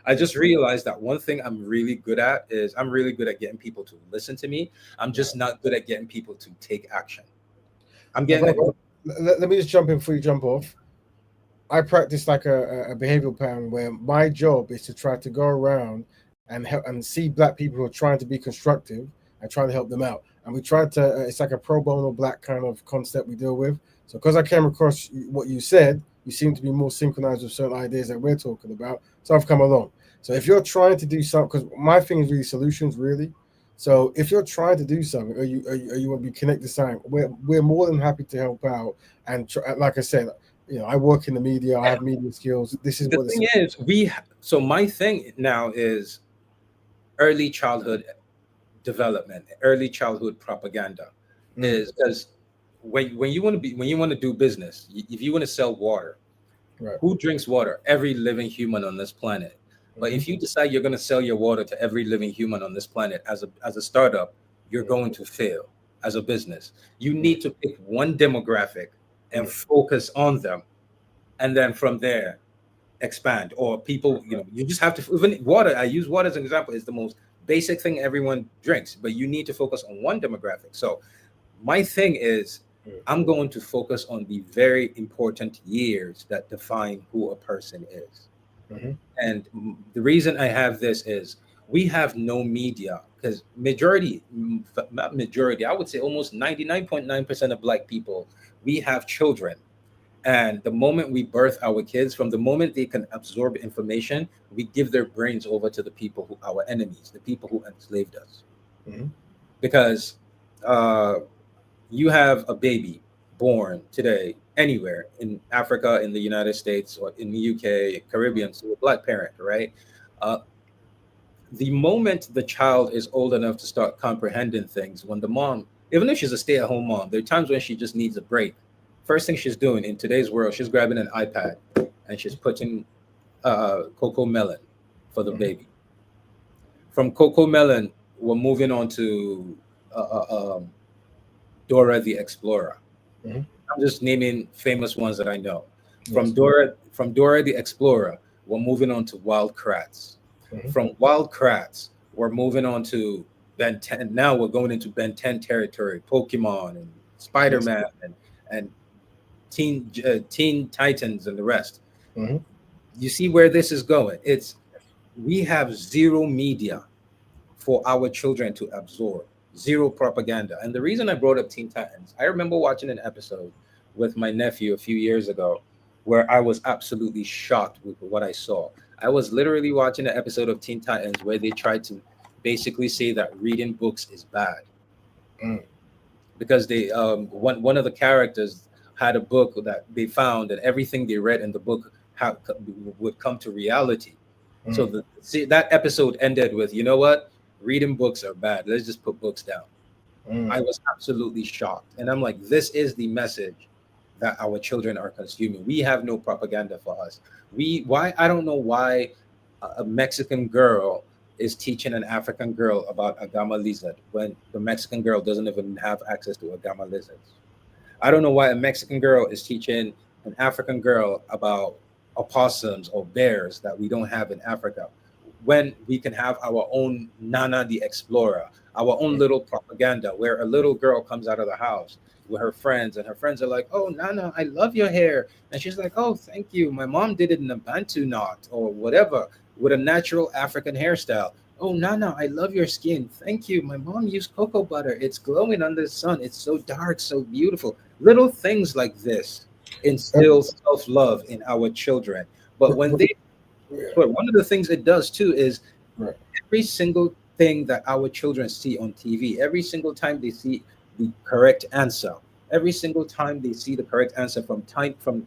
I Yeah. just realized that one thing I'm really good at is I'm really good at getting people to listen to me. I'm Yeah. just not good at getting people to take action. I'm Now, getting brother, it. let me just jump in before you jump off. I practice like a behavioral pattern where my job is to try to go around and help and see black people who are trying to be constructive and trying to help them out. And we try to, it's like a pro bono black kind of concept we deal with. So because I came across what you said, you seem to be more synchronized with certain ideas that we're talking about. So I've come along. So if you're trying to do something, because my thing is really solutions, really. So if you're trying to do something, or you want to be connected to something, we're more than happy to help out. And like I said, I work in the media. I have media skills. This is The what thing is, so my thing now is early childhood development, early childhood propaganda, Mm, is because when you want to do business, if you want to sell water, right. who drinks water? Every living human on this planet. But Hmm. if you decide you're going to sell your water to every living human on this planet as a startup, you're going to fail as a business. You Mm, need to pick one demographic and mm, focus on them, and then from there expand. Or people, you just have to, even water, I use water as an example, is the most basic thing everyone drinks, but you need to focus on one demographic. So my thing is, mm, I'm going to focus on the very important years that define who a person is. mhm, And the reason I have this is, we have no media because not majority, I would say almost 99.9% of black people, we have children. And the moment we birth our kids, from the moment they can absorb information, we give their brains over to the people who, our enemies, the people who enslaved us. mhm, Because uh, you have a baby born today anywhere in Africa, in the United States, or in the UK, Caribbean, to a black parent, right? Uh, the moment the child is old enough to start comprehending things, when the mom, even if she's a stay-at-home mom, there are times when she just needs a break. First thing she's doing in today's world, she's grabbing an iPad and she's putting Coco Melon for the mhm, baby. From Coco Melon, we're moving on to Dora the Explorer. mhm. I'm just naming famous ones that I know. Yes. From Dora the Explorer, we're moving on to Wild Kratts. Mhm, From Wild Kratts, we're moving on to Ben 10. Now we're going into Ben 10 territory, Pokemon and Spider yes. Man and Teen Titans and the rest. Mhm, You see where this is going? It's, we have zero media for our children to absorb, zero propaganda. And the reason I brought up Teen Titans, I remember watching an episode with my nephew a few years ago where I was absolutely shocked with what I saw. I was literally watching an episode of Teen Titans where they tried to basically say that reading books is bad, mm, because they one of the characters had a book that they found, and everything they read in the book would come to reality. So mm, that episode ended with, you know what? reading books are bad. Let's just put books down. I was absolutely shocked. And I'm like, this is the message that our children are consuming. We have no propaganda for us. Why, I don't know why a Mexican girl is teaching an African girl about a gamma lizard when the Mexican girl doesn't even have access to a gamma lizard. I don't know why a Mexican girl is teaching an African girl about opossums or bears that we don't have in Africa when we can have our own Nana the Explorer, our own little propaganda where a little girl comes out of the house with her friends and her friends are like, "Oh, Nana, I love your hair." And she's like, "Oh, thank you. My mom did it in a Bantu knot or whatever with a natural African hairstyle. Oh, Nana, I love your skin. Thank you. My mom used cocoa butter. It's glowing under the sun. It's so dark, so beautiful." Little things like this instill self-love in our children. But when they, but one of the things it does too is every single thing that our children see on TV, every single time they see the correct answer, every single time they see the correct answer from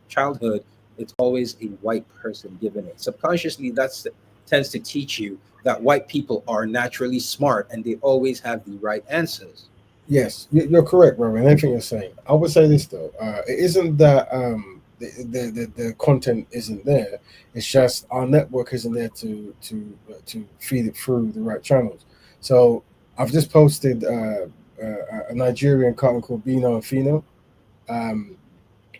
childhood, it's always a white person giving it. Subconsciously, that's tends to teach you that white people are naturally smart and they always have the right answers. Yes, you're correct, bro, and everything you're saying. I would say this though, it isn't that the content isn't there. It's just our network isn't there to feed it through the right channels. So I've just posted a Nigerian cartoon called Bino and Fino. Um,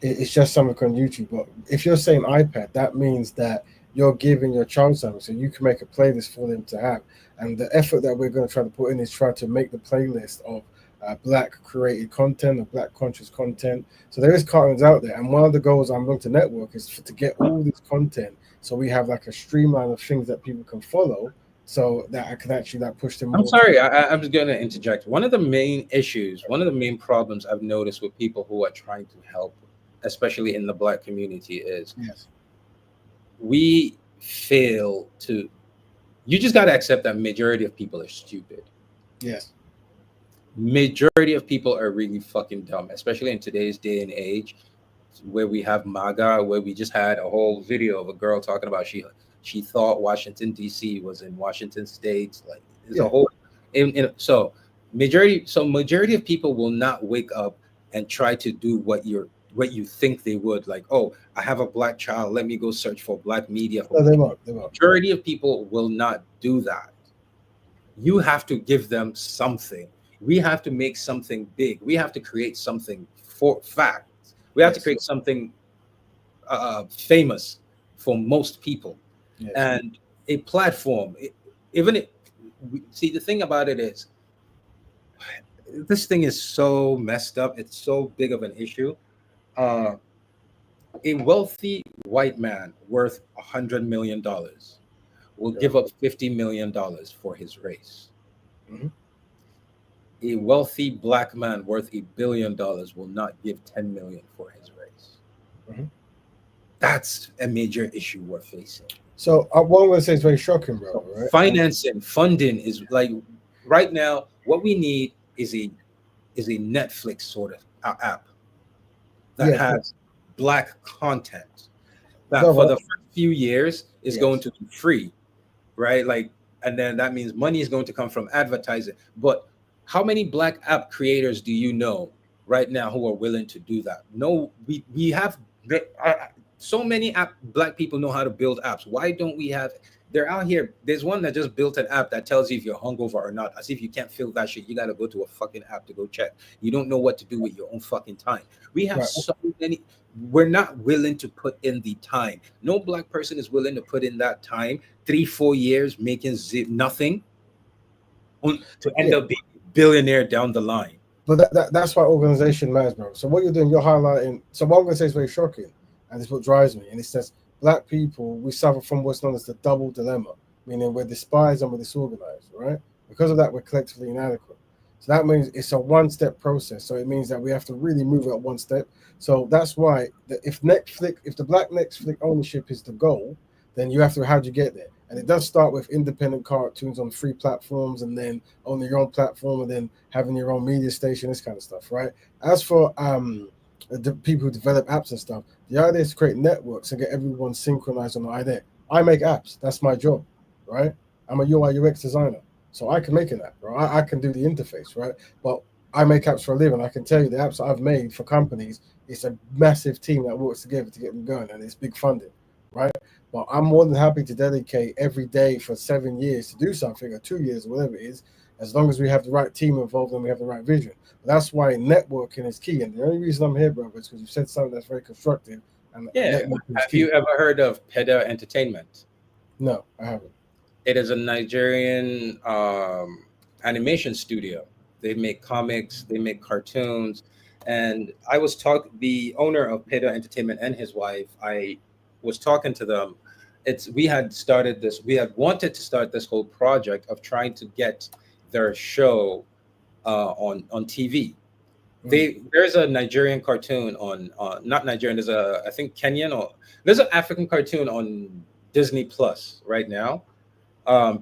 it's just something on YouTube. But if you're saying iPad, that means that you're giving your child something, so you can make a playlist for them to have. And the effort that we're going to try to put in is try to make the playlist of black created content or black conscious content. So there is cartoons out there, and one of the goals I'm going to network is to get all this content, so we have like a streamline of things that people can follow, so that I can actually like push them I'm more. sorry, I'm just going to interject. One of the main issues, one of the main problems I've noticed with people who are trying to help, especially in the black community, is Yes. we fail to. You just got to accept that majority of people are stupid. Yes. Majority of people are really fucking dumb, especially in today's day and age, where we have MAGA, where we just had a whole video of a girl talking about she thought Washington D.C. was in Washington State. Like there's a Yeah. whole, so majority of people will not wake up and try to do what you think they would. Like, oh, I have a black child, let me go search for black media for No, my they kid. won't. They won't. Majority of people will not do that. You have to give them something. We have to make something big. We have to create something for facts. We have to Yes. create something famous for most people, Yes. and a platform. Even it, see, the thing about it is, this thing is so messed up. It's so big of an issue. Uh, a wealthy white man worth $100 million will Yeah. give up $50 million for his race. Mhm. A wealthy black man worth $1 billion will not give 10 million for his race. Mhm. That's a major issue we're facing. So what I'm going to say is very shocking, bro. So Right? financing, funding is like right now. What we need is a Netflix sort of app that Yeah. has black content that No, for but the first few years is going yes. to be free, right? Like, and then that means money is going to come from advertising. But how many black app creators do you know right now who are willing to do that? No, we have so many app black people know how to build apps. Why don't we have? They're out here. There's one that just built an app that tells you if you're hungover or not. As if you can't feel that shit, you got to go to a fucking app to go check. You don't know what to do with your own fucking time. We have Right. so many. We're not willing to put in the time. No black person is willing to put in that time, 3 4 years making nothing, to end Yeah. up being a billionaire down the line. But that's why organization matters, bro. So what you're doing, you're highlighting. So what I'm going to say is very shocking, and it's what drives me. And it says black people, we suffer from what's known as the double dilemma, meaning we're despised and we're disorganized, right? Because of that, we're collectively inadequate. So that means it's a one-step process. So it means that we have to really move at one step. So that's why if the black Netflix ownership is the goal, then you have to, how do you get there? And it does start with independent cartoons on free platforms, and then on your own platform, and then having your own media station, this kind of stuff, right? As for the people who develop apps and stuff, the idea is to create networks and get everyone synchronized on the idea. I make apps. That's my job, right? I'm a UI UX designer. So I can make an app, right? I can do the interface, right? But I make apps for a living. I can tell you the apps that I've made for companies, it's a massive team that works together to get them going, and it's big funding, right? But I'm more than happy to dedicate every day for 7 years to do something, or 2 years, or whatever it is, as long as we have the right team involved and we have the right vision. That's why networking is key. And the only reason I'm here, brother, is because you said something that's very constructive, and Yeah. networking is Have you key. ever heard of Peda Entertainment? No, I haven't. It is a Nigerian animation studio. They make comics, they make cartoons, and I was talking. The owner of Peda Entertainment and his wife, I was talking to them. It's we had started this. We had wanted to start this whole project of trying to get their show on TV. Mm, There's a Nigerian cartoon on not Nigerian. There's a I think Kenyan or there's an African cartoon on Disney Plus right now.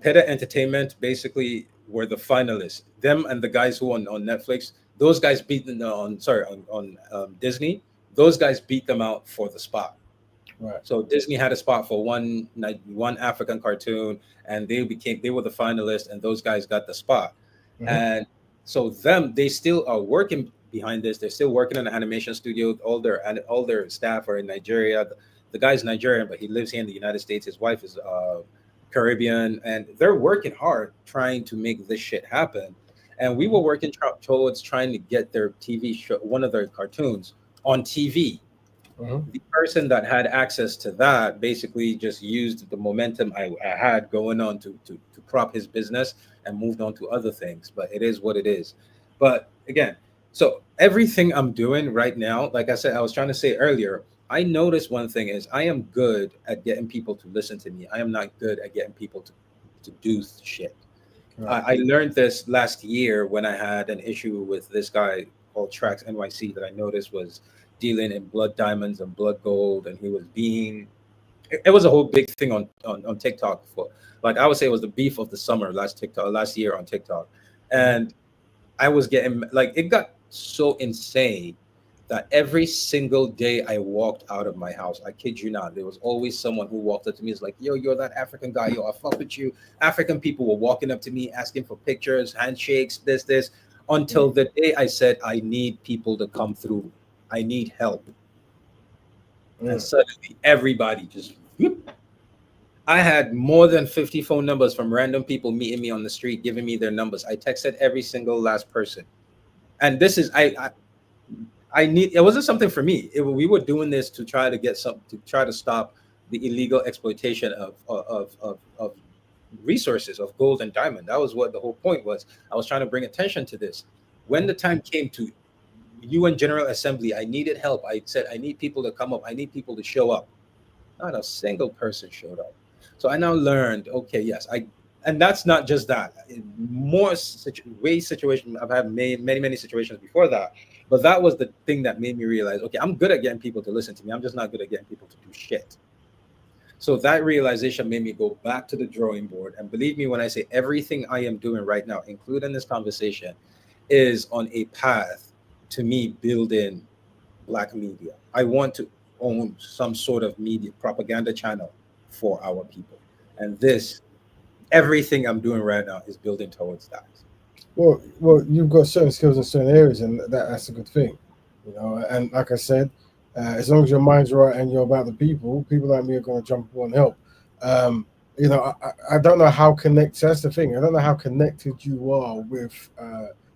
Peta Entertainment basically were the finalists. Them and the guys who on Netflix, those guys beat them on sorry on Disney. Those guys beat them out for the spot. right. So Disney had a spot for one African cartoon, and they were the finalists, and those guys got the spot. Hmm. And so they still are working behind this. They're still working in an animation studio. All their staff are in Nigeria. The guy's Nigerian, but he lives here in the United States. His wife is Caribbean, and they're working hard trying to make this shit happen. And we were working towards trying to get their TV show, one of their cartoons, on TV. Hmm. The person that had access to that basically just used the momentum I had going on to prop his business and moved on to other things. But it is what it is. But again, so everything I'm doing right now, like I said, I was trying to say earlier, I noticed one thing is I am good at getting people to listen to me. I am not good at getting people to do shit. Right. I learned this last year when I had an issue with this guy called Trax NYC that I noticed was dealing in blood diamonds and blood gold, and he was being. It was a whole big thing on TikTok for like I would say it was the beef of the summer last year on TikTok, Hmm. and I was getting like it got so insane that every single day I walked out of my house, I kid you not, there was always someone who walked up to me. It's like, yo, you're that African guy. Yo, I fuck with you. African people were walking up to me asking for pictures, handshakes, this, until Mm, the day I said, I need people to come through. I need help. And mm. suddenly everybody just whoop. I had more than 50 phone numbers from random people meeting me on the street, giving me their numbers. I texted every single last person. And this is I need it wasn't something for me. We were doing this to try to get some to try to stop the illegal exploitation of resources of gold and diamond. That was what the whole point was. I was trying to bring attention to this. When the time came to UN General Assembly, I needed help. I said I need people to come up. I need people to show up. Not a single person showed up. So I now learned, okay, yes, and that's not just that. Way situation. I've had many situations before that, but that was the thing that made me realize, okay, I'm good at getting people to listen to me. I'm just not good at getting people to do shit. So that realization made me go back to the drawing board. And believe me when I say everything I am doing right now, including this conversation, is on a path to me building black media. I want to own some sort of media propaganda channel for our people. And everything I'm doing right now is building towards that. Well, you've got certain skills in certain areas, and that's a good thing, you know. And like I said, as long as your mind's right and you're about the people, people like me are going to jump on and help. Um, I don't know how connected. That's the thing. I don't know how connected you are with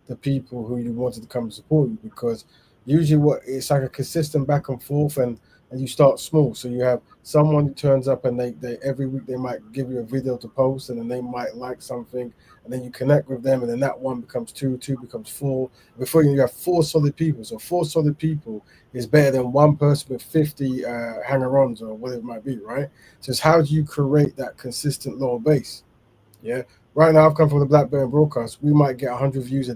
the people who you wanted to come and support you, because usually what it's like a consistent back and forth, and you start small. So you have someone who turns up, and they every week they might give you a video to post, and then they might like something, and then you connect with them, and then that one becomes two, two becomes four. Before you have four solid people. So four solid people is better than one person with 50 hanger-ons or whatever it might be, right? So it's how do you create that consistent lower base? Yeah. Right now, I've come from the Blackburn broadcast. We might get 100 views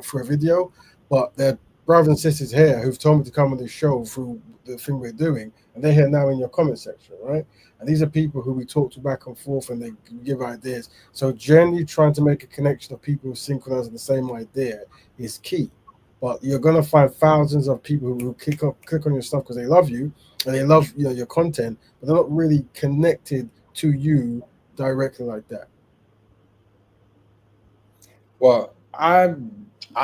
for a video, but they're brothers and sisters here who've told me to come on this show through the thing we're doing, and they're here now in your comment section, right? And these are people who we talk to back and forth, and they give ideas. So generally, trying to make a connection of people who synchronize the same idea is key. But you're gonna find thousands of people who click on your stuff because they love you and they love your content, but they're not really connected to you directly like that. Well, I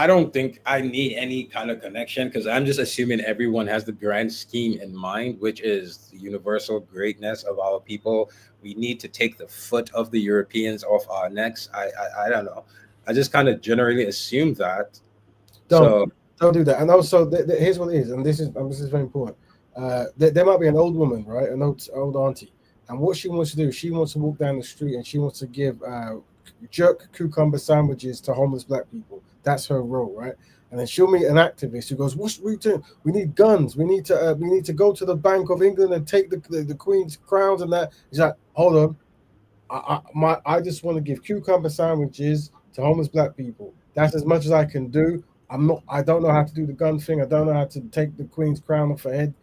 don't think I need any kind of connection because I'm just assuming everyone has the grand scheme in mind, which is the universal greatness of our people. We need to take the foot of the Europeans off our necks. I don't know. I just kind of generally assume that. Don't So don't do that. And also, here's what it is, and this is very important. There might be an old woman, right, an old auntie, and what she wants to do, she wants to walk down the street and she wants to give jerk cucumber sandwiches to homeless black people. That's her role, right? And then she'll meet an activist who goes, "What's we doing? We need guns. We need to go to the Bank of England and take the Queen's crowns and that." He's like, "Hold on, I just want to give cucumber sandwiches to homeless black people. That's as much as I can do. I don't know how to do the gun thing. I don't know how to take the Queen's crown off her head.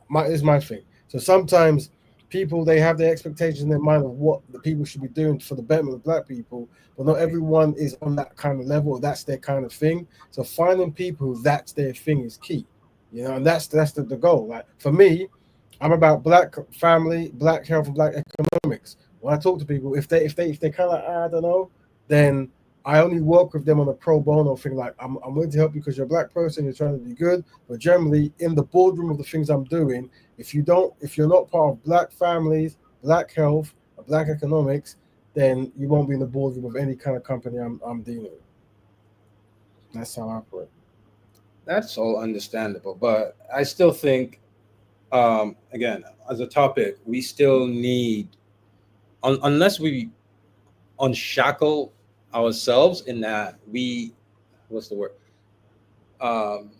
My is my thing." So sometimes people, they have their expectations in their mind of what the people should be doing for the betterment of black people, but not everyone is on that kind of level. Or that's their kind of thing. So finding people who that's their thing is key, and that's the goal. Like for me, I'm about black family, black health, and black economics. When I talk to people, if they kind of I don't know, then I only work with them on a pro bono thing. Like I'm willing to help you because you're a black person, you're trying to be good. But generally, in the boardroom of the things I'm doing, if you're not part of black families, black health, or black economics, then you won't be in the boardroom of any kind of company I'm dealing with. That's how I operate. that's all understandable, but I still think, again, as a topic, we still need, unless we unshackle ourselves in that we, what's the word? Um,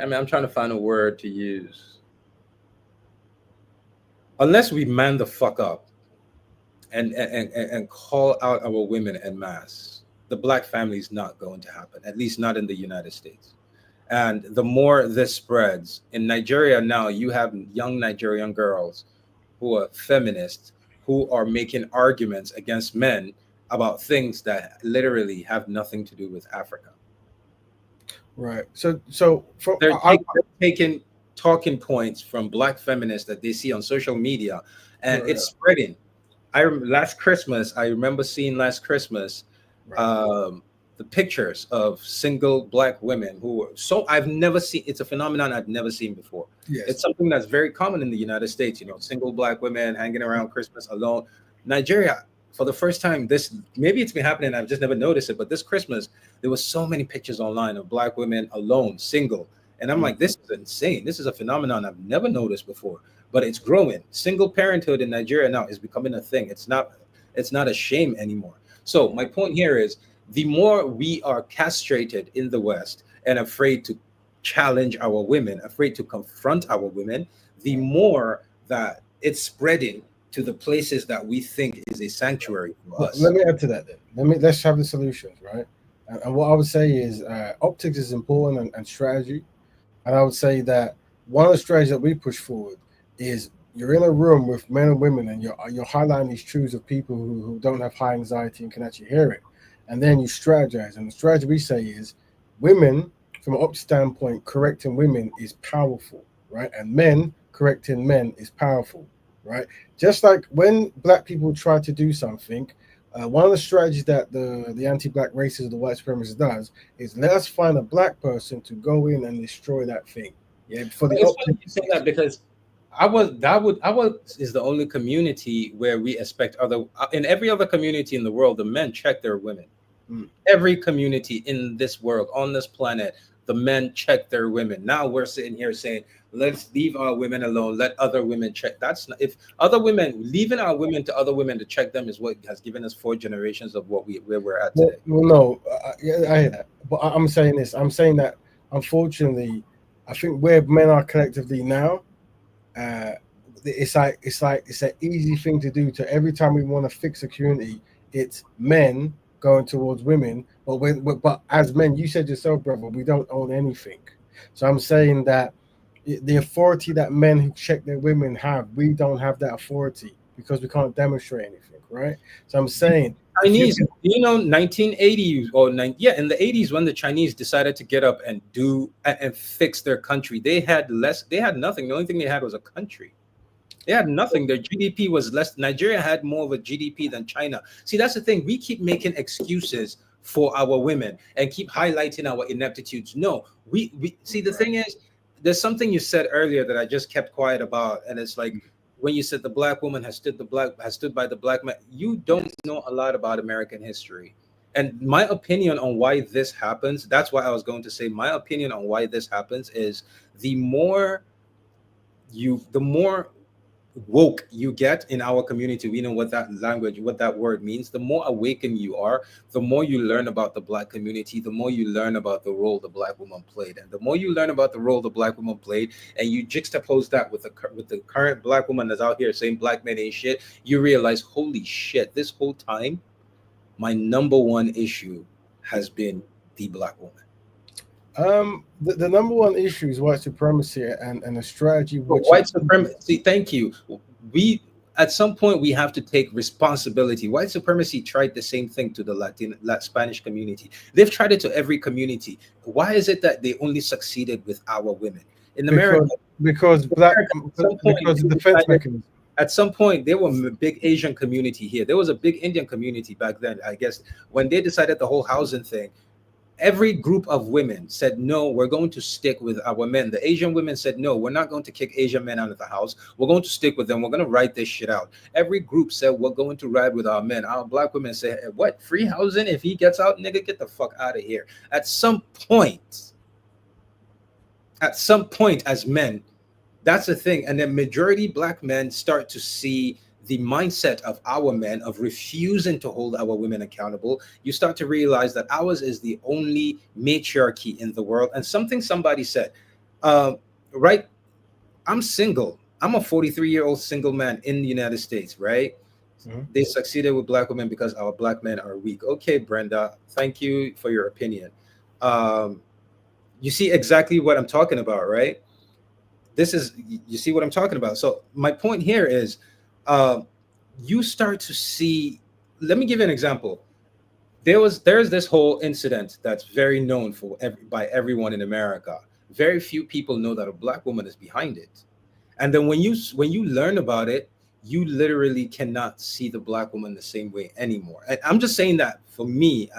I mean, I'm trying to find a word to use. Unless we man the fuck up and call out our women en masse, the black family is not going to happen, at least not in the United States. And the more this spreads, in Nigeria now, you have young Nigerian girls who are feminists who are making arguments against men about things that literally have nothing to do with Africa. Right. So for They're taking talking points from black feminists that they see on social media, and right, it's spreading. Last Christmas, I remember seeing last Christmas, right. um, the pictures of single black women who were so I've never seen. It's a phenomenon I've never seen before. Yes. It's something that's very common in the United States. Single black women hanging around Christmas alone. Nigeria, for the first time, this maybe it's been happening. I've just never noticed it, but this Christmas there was so many pictures online of black women alone, single, and I'm Mm. like, this is insane. This is a phenomenon I've never noticed before, but it's growing. Single parenthood in Nigeria now is becoming a thing. It's not a shame anymore. So my point here is the more we are castrated in the West and afraid to challenge our women, afraid to confront our women, the more that it's spreading to the places that we think is a sanctuary for Let us. me add to that then. Let's have the solutions, right? And what I would say is optics is important and strategy. And I would say that one of the strategies that we push forward is you're in a room with men and women and you're highlighting these truths of people who don't have high anxiety and can actually hear it. And then you strategize. And the strategy we say is women, from an optic standpoint, correcting women is powerful, right? And men correcting men is powerful, right? Just like when black people try to do something, one of the strategies that the anti-black racism, the white supremacist does is let us find a black person to go in and destroy that thing. Yeah, for the It's funny optic. you say that because I was is the only community where we expect other in every other community in the world the men check their women. Mm. Every community in this world on this planet, the men check their women. Now we're sitting here saying let's leave our women alone, let other women check. That's not, if other women leaving our women to other women to check them is what has given us four generations of where we're at today. Well, no, yeah, I hear that, but I'm saying this. I'm saying that unfortunately, I think where men are collectively now, uh, it's an easy thing to do. To every time we want to fix a community, it's men going towards women. But as men, you said yourself, brother, we don't own anything. So I'm saying that the authority that men who check their women have, we don't have that authority because we can't demonstrate anything, right? So I'm saying if you Chinese, can, 1980s or yeah, in the 80s when the Chinese decided to get up and do and fix their country, they had nothing. The only thing they had was a country. They had nothing. Their GDP was less. Nigeria had more of a GDP than China. See, that's the thing. We keep making excuses for our women and keep highlighting our ineptitudes. No, we see, the thing is, there's something you said earlier that I just kept quiet about, and it's like when you said the black woman has stood by the black man. You don't know a lot about American history. And my opinion on why this happens, that's why I was going to say my opinion on why this happens is the more the more woke you get in our community, we know what that language, what that word means. The more awakened you are, the more you learn about the black community, the more you learn about the role the black woman played. And the more you learn about the role the black woman played, and you juxtapose that with the current black woman that's out here saying black men ain't shit, you realize, holy shit, this whole time my number one issue has been the black woman. The number one issue is white supremacy and a strategy which White supremacy, thank you. We, at some point, we have to take responsibility. White supremacy tried the same thing to the Spanish community. They've tried it to every community. Why is it that they only succeeded with our women in America? Because of the defense mechanism. At some point, there was a big Asian community here. There was a big Indian community back then. I guess when they decided the whole housing thing, every group of women said, no, we're going to stick with our men. The Asian women said, no, we're not going to kick Asian men out of the house. We're going to stick with them. We're going to write this shit out. Every group said, we're going to ride with our men. Our black women said, what? Free housing? If he gets out, nigga, get the fuck out of here. At some point, as men, that's the thing. And then majority black men start to see the mindset of our men of refusing to hold our women accountable. You start to realize that ours is the only matriarchy in the world. And somebody said, right? I'm single. I'm a 43-year-old single man in the United States, right? Mm-hmm. They succeeded with black women because our black men are weak. Okay, Brenda, thank you for your opinion. You see exactly what I'm talking about, right? You see what I'm talking about. So my point here is, you start to see, let me give you an example. There's this whole incident that's very known by everyone in America. Very few people know that a black woman is behind it. And then when you learn about it, you literally cannot see the black woman the same way anymore. And I'm just saying that for me,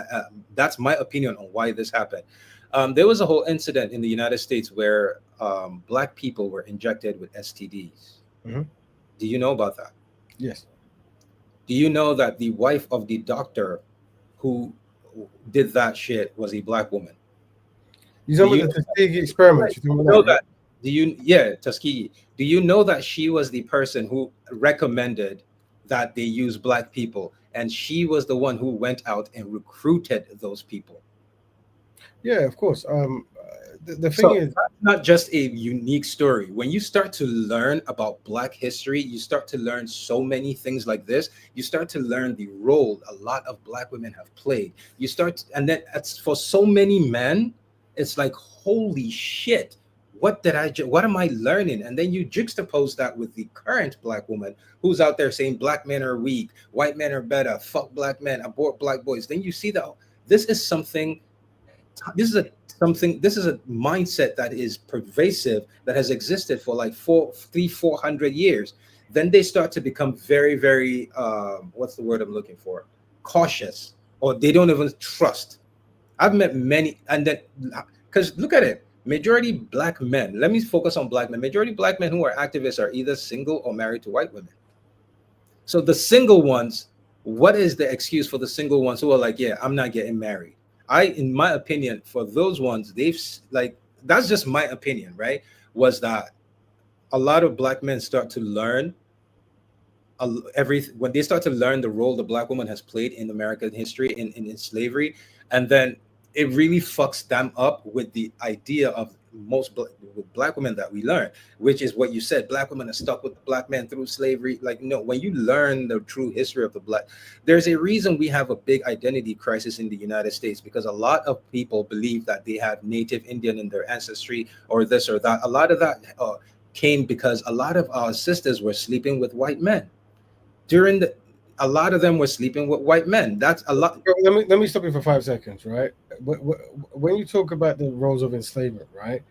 that's my opinion on why this happened. There was a whole incident in the United States where black people were injected with STDs. Mm-hmm. Do you know about that? Yes. Do you know that the wife of the doctor who did that shit was a black woman? You talking about the Tuskegee experiment? Tuskegee. Do you know that she was the person who recommended that they use black people, and she was the one who went out and recruited those people? Yeah, of course. The thing is, that's not just a unique story. When you start to learn about black history, you start to learn so many things like this. You start to learn the role a lot of black women have played. And then for so many men, it's like, holy shit, what am I learning? And then you juxtapose that with the current black woman who's out there saying black men are weak, white men are better, fuck black men, abort black boys. Then you see that this is a mindset that is pervasive, that has existed for like 400 years. Then they start to become very, very what's the word I'm looking for? Cautious, or they don't even trust. I've met many, and then because look at it, majority black men. Let me focus on black men. Majority black men who are activists are either single or married to white women. So the single ones, what is the excuse for the single ones who are like, yeah, I'm not getting married? In my opinion, for those ones, that's just my opinion, right? Was that a lot of black men start to learn when they start to learn the role the black woman has played in American history in slavery, and then it really fucks them up with the idea of most black women that we learn, which is what you said. Black women are stuck with the black men through slavery. Like, no, when you learn the true history of the black, there's a reason we have a big identity crisis in the United States, because a lot of people believe that they have native Indian in their ancestry or this or that. A lot of that came because a lot of our sisters were sleeping with white men. A lot of them were sleeping with white men. That's a lot. Let me stop you for 5 seconds, right? When you talk about the roles of enslavement, right?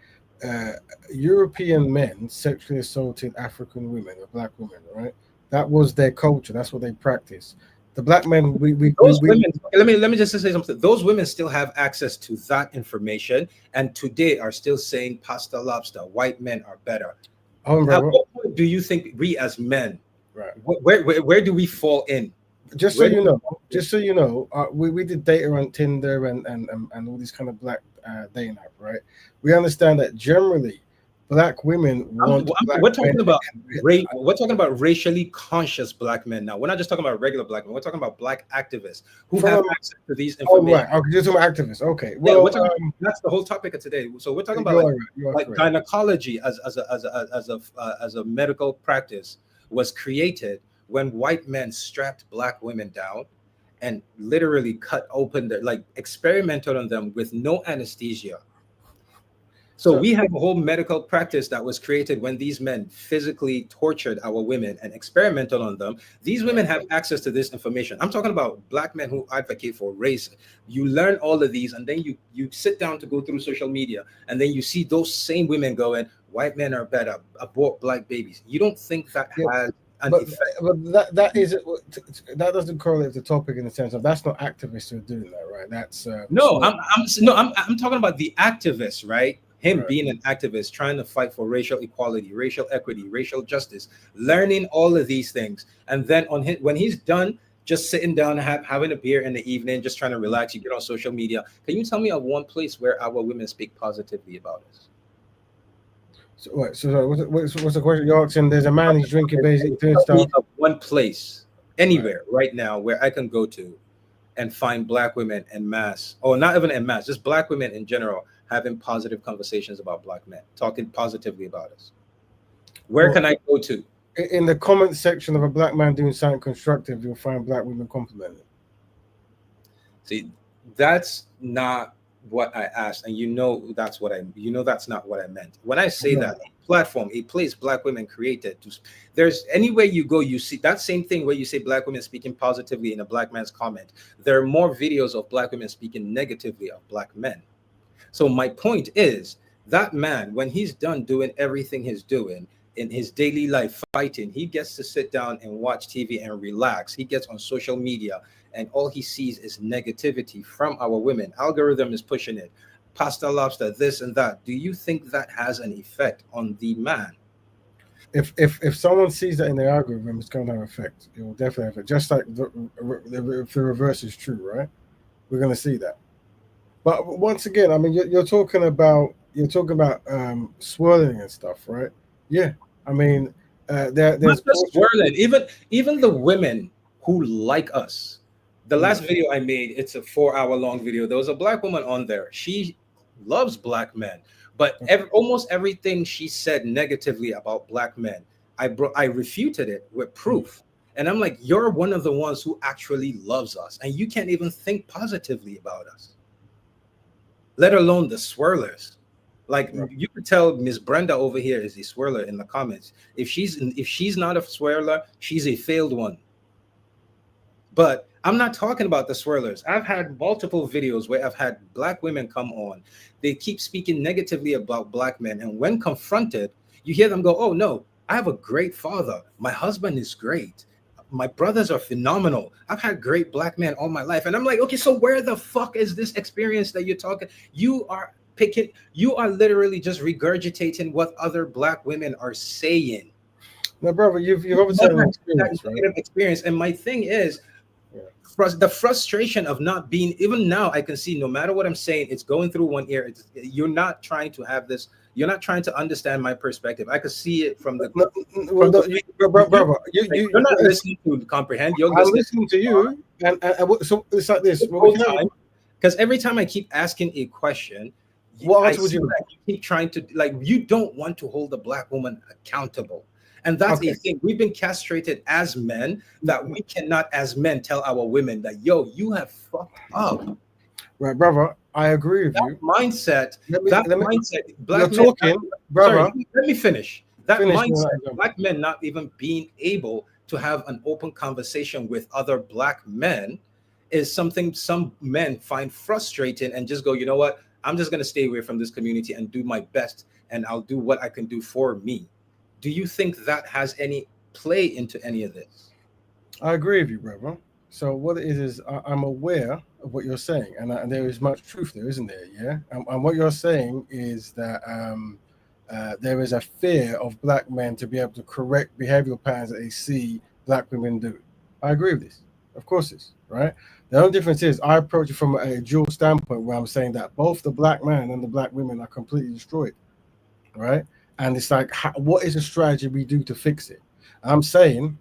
European men sexually assaulted African women or black women, right? That was their culture. That's what they practiced. The black men, Those women, let me just say something. Those women still have access to that information, and today are still saying pasta lobster. White men are better. hold on, At brother. what point do you think we as men, Right. where do we fall in? Just so Where do you we know, fall in? just so you know, we did data on Tinder and all these kind of black dating app, right? We understand that generally, black women want black We're men. talking about we're talking about racially conscious black men now. We're not just talking about regular black men. We're talking about black activists who From have a, access to these oh information. right, okay, just some activists. Okay, Yeah, well, that's the whole topic of today. So we're talking about you are right, you are like correct. gynecology as a medical practice was created when white men strapped black women down and literally cut open their, like, experimented on them with no anesthesia. So So we have a whole medical practice that was created when these men physically tortured our women and experimented on them. These women have access to this information. I'm talking about black men who advocate for race. You learn all of these, and then you sit down to go through social media, and then you see those same women going, "White men are better. Abort black babies." You don't think that yeah, has an but effect? that is that doesn't correlate the topic in the sense of that's not activists who are doing that, right? That's No, small, I'm talking about the activist, right? Him right? being an activist, trying to fight for racial equality, racial equity, racial justice, learning all of these things, and then when he's done, just sitting down and having a beer in the evening, just trying to relax. You get on social media. Can you tell me of one place where our women speak positively about us? So, what, so what's the question you're asking? There's a man he's drinking, Can basically you doing tell me stuff, of one place, right? anywhere, right now, where I can go to and find black women en masse, or not even en masse, just black women in general, having positive conversations about black men, talking positively about us? Where Well, can I go to? in the comment section of a black man doing something constructive, you'll find black women complimenting. See, that's not what I asked, and that's not what I meant. When I say No, that, a platform, a place black women created to, there's anywhere you go, you see that same thing where you say black women speaking positively in a black man's comment. There are more videos of black women speaking negatively of black men. So my point is that man, when he's done doing everything he's doing in his daily life fighting, he gets to sit down and watch TV and relax. He gets on social media and all he sees is negativity from our women. Algorithm is pushing it. Pasta lobster, this and that. Do you think that has an effect on the man? if someone sees that in their algorithm, it's going to have effect. It will definitely have effect. Just like if the reverse is true, right? We're going to see that. But once again, I mean, you're talking about swirling and stuff, right? Yeah, I mean, there's Not just portrait. swirling, even the women who like us. The Mm, last video I made, it's a 4 hour long video. There was a black woman on there. She loves black men, but okay. almost everything she said negatively about black men, I refuted it with Mm, proof. And I'm like, you're one of the ones who actually loves us, and you can't even think positively about us, let alone the swirlers. Like, right. you could tell Miss Brenda over here is a swirler in the comments. If she's not a swirler, she's a failed one. But I'm not talking about the swirlers. I've had multiple videos where I've had black women come on. They keep speaking negatively about black men, and when confronted, you hear them go, "Oh no, I have a great father. My husband is great. My brothers are phenomenal. I've had great black men all my life." And I'm like, okay, so where the fuck is this experience that you're talking? You are literally just regurgitating what other black women are saying. Now, brother, you've You obviously had never an had that experience, right? negative experience. And my thing is, Yeah. the frustration of not being, even now I can see, no matter what I'm saying, it's going through one ear. You're not trying to have this, you're not trying to understand my perspective. I could see it from the No, well, from the no, way you brother, you're not listening to comprehend, you're I'm listening listening to you, so it's like this. the Well, we whole can have. time. Because every time I keep asking a question, What I answer would see you that like? you keep trying to, like, you don't want to hold a black woman accountable. And that's a Okay, thing. We've been castrated as men that we cannot, as men, tell our women that, yo, you have fucked up. right, brother. I agree with That you. mindset, Let me, that let me. mindset, You're black men, talking, sorry, brother. let me finish. That Finish me. mindset, black men not even being able to have an open conversation with other black men is something some men find frustrating and just go, you know what? I'm just going to stay away from this community and do my best, and I'll do what I can do for me. Do you think that has any play into any of this? I agree with you, brother. So what it is I'm aware of what you're saying, and there is much truth there, isn't there? Yeah, and what you're saying is that there is a fear of black men to be able to correct behavioral patterns that they see black women do. I agree with this. Of course, it's right. The only difference is I approach it from a dual standpoint, where I'm saying that both the black man and the black women are completely destroyed, right? And it's like, what is a strategy we do to fix it? I'm saying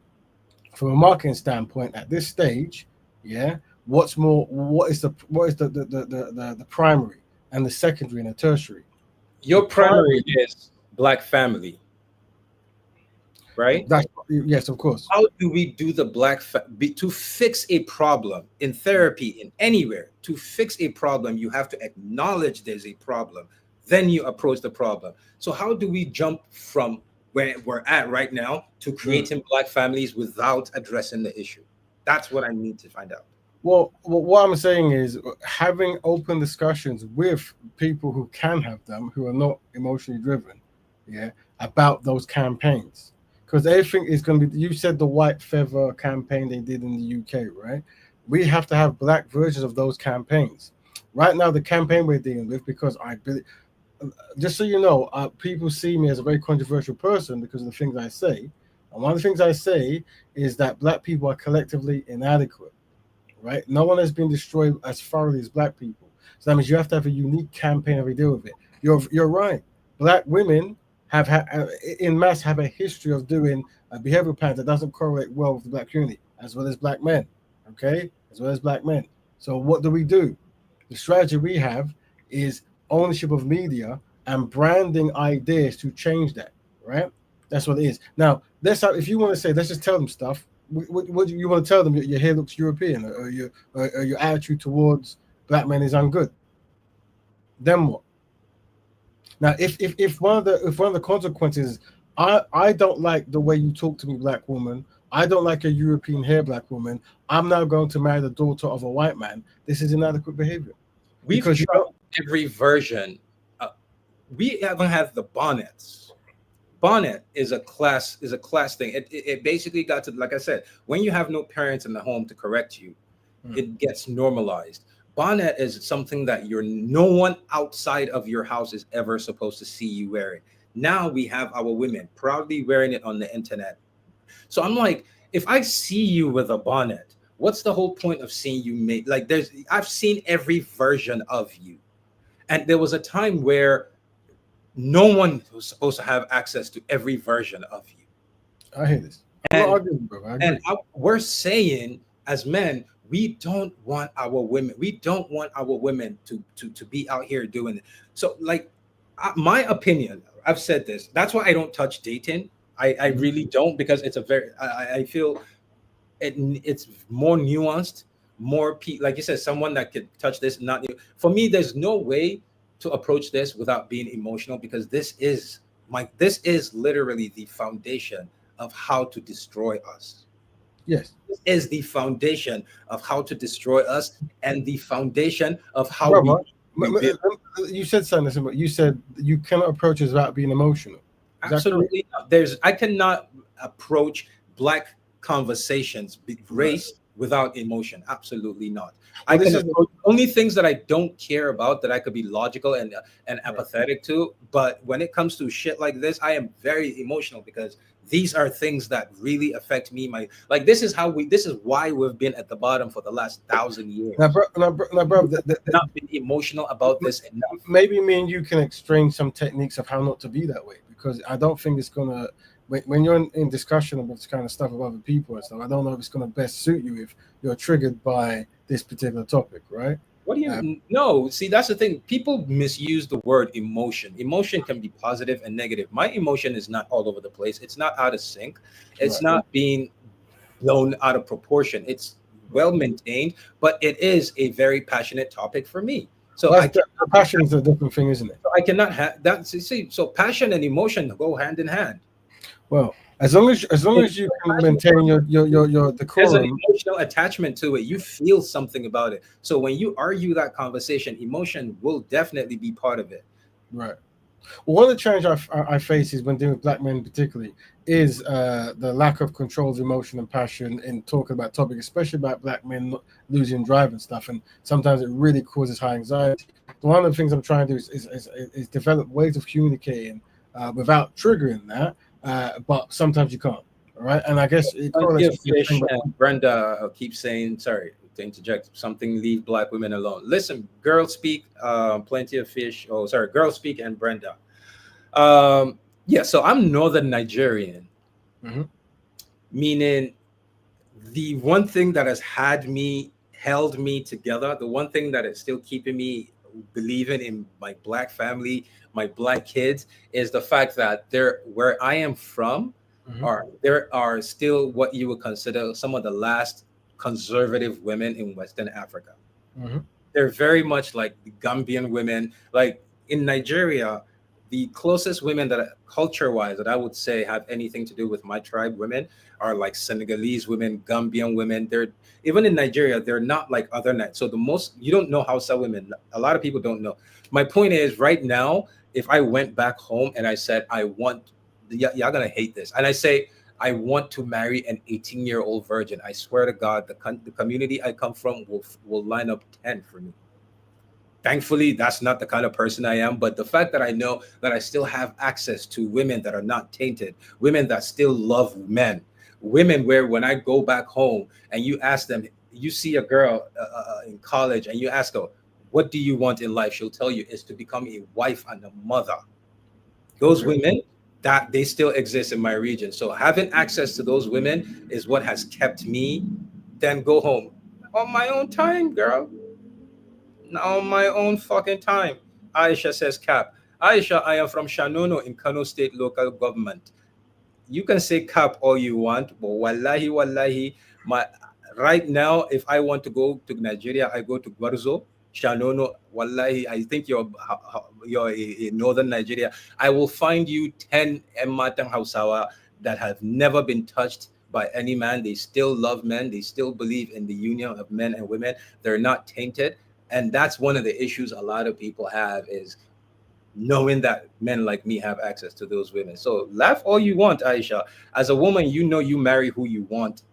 from a marketing standpoint at this stage, yeah, what's more, what is the primary and the secondary and the tertiary? The Your primary primary, is black family, right? that's yes, of course. How do we do the to fix a problem in therapy, in anywhere? To fix a problem, you have to acknowledge there's a problem, then you approach the problem. So how do we jump from where we're at right now to Mm. creating black families without addressing the issue? That's what I need to find out. Well, what I'm saying is having open discussions with people who can have them, who are not emotionally driven, yeah, about those campaigns. Because everything is going to be, you said the white feather campaign they did in the UK, right? We have to have black versions of those campaigns. Right now, the campaign we're dealing with, because I believe, just so you know, people see me as a very controversial person because of the things I say. And one of the things I say is that black people are collectively inadequate, right? No one has been destroyed as thoroughly as black people. So that means you have to have a unique campaign every deal with it. You're right. Black women in mass have a history of doing a behavioral pattern that doesn't correlate well with the black community, as well as black men. Okay, as well as black men. So what do? The strategy we have is ownership of media and branding ideas to change that. Right. That's what it is. Now, let's if you want to say, let's just tell them stuff. What do you want to tell them? Your hair looks European, or your attitude towards black men is ungood. Then what? Now, if one of the consequences, I don't like the way you talk to me, black woman. I don't like a European hair, black woman. I'm now going to marry the daughter of a white man. This is inadequate behavior We've because you tried don't. every version. Uh, we haven't had the bonnets. Bonnet is a class thing. It basically got to, like I said, when you have no parents in the home to correct you, Mm. it gets normalized. Bonnet is something that no one outside of your house is ever supposed to see you wearing. Now we have our women proudly wearing it on the internet. So I'm like, if I see you with a bonnet, what's the whole point of seeing you make, like, I've seen every version of you. And there was a time where no one was supposed to have access to every version of you. I hear this. I'm not And arguing, bro. I agree. we're saying as men, we don't want our women to be out here doing it. So, like, my opinion, I've said this. That's why I don't touch dating. I Mhm. really don't, because it's a very I feel it's more nuanced, like you said, someone that could touch this. Not for me. There's no way to approach this without being emotional, because this is literally the foundation of how to destroy us. Yes, This is the foundation of how to destroy us, and the foundation of how brother. we build. You said something similar. You said you cannot approach it without being emotional. Is that correct? Absolutely not. I cannot approach black conversations, Right. race, without emotion. Absolutely not. I Well, this can is approach only things that I don't care about, that I could be logical and right. apathetic to. But when it comes to shit like this, I am very emotional, because these are things that really affect me. This is why we've been at the bottom for the last 1,000 years. Now, bro, Not been emotional about this enough. maybe me and you can exchange some techniques of how not to be that way, because I don't think it's gonna. When you're in discussion about this kind of stuff with other people and stuff, I don't know if it's gonna best suit you if you're triggered by this particular topic, right? What do Um, you no? See, that's the thing. People misuse the word emotion. Emotion can be positive and negative. My emotion is not all over the place. It's not out of sync. It's right. not being blown out of proportion. It's well maintained, but it is a very passionate topic for me. So Well, passion is a different thing, isn't it? I cannot have that. See, so passion and emotion go hand in hand. Well, as long as you can maintain your There's an decorum, emotional attachment to it. You feel something about it. So when you argue that conversation, emotion will definitely be part of it. right? One of the challenges I face is when dealing with black men, particularly, is the lack of control of emotion and passion in talking about topics, especially about black men losing drive and stuff. And sometimes it really causes high anxiety. So one of the things I'm trying to do is develop ways of communicating without triggering that, but sometimes you can't. All right, and I guess it Plenty correlates of with your fish thing. and Brenda keeps saying, sorry to interject something, leave black women alone. Listen, girls speak, plenty of fish. Oh, sorry, girls speak and Brenda. Yeah, so I'm Northern Nigerian, Mhm. meaning the one thing that has had me held me together, the one thing that is still keeping me believing in my black family, my black kids, is the fact that there where I am from Mhm. are there are still what you would consider some of the last conservative women in Western Africa. Mhm. They're very much like the Gambian women. Like in Nigeria, the closest women that culture wise that I would say have anything to do with my tribe women are like Senegalese women, Gambian women. They're even in Nigeria, they're not like other nights. So the most you don't know Hausa women. A lot of people don't know. My point is right now, if I went back home and I said I want y'all gonna hate this, and I say I want to marry an 18-year-old virgin. I swear to God, the community I come from will line up 10 for me. Thankfully, that's not the kind of person I am. But the fact that I know that I still have access to women that are not tainted, women that still love men, women where when I go back home and you ask them, you see a girl in college and you ask her, what do you want in life? She'll tell you is to become a wife and a mother. Those Okay. women that they still exist in my region. So having access to those women is what has kept me. Then go home on my own time, girl. On my own fucking time. Aisha says, Cap. Aisha, I am from Shanono in Kano State local government. You can say Cap all you want, but wallahi, wallahi, my right now, if I want to go to Nigeria, I go to Gwarzo, Shanono. Wallahi, I think you're in northern Nigeria. I will find you 10 Emmatang Hausawa that have never been touched by any man. They still love men. They still believe in the union of men and women. They're not tainted. And that's one of the issues a lot of people have is knowing that men like me have access to those women. So laugh all you want, Aisha. As a woman, you know you marry who you want,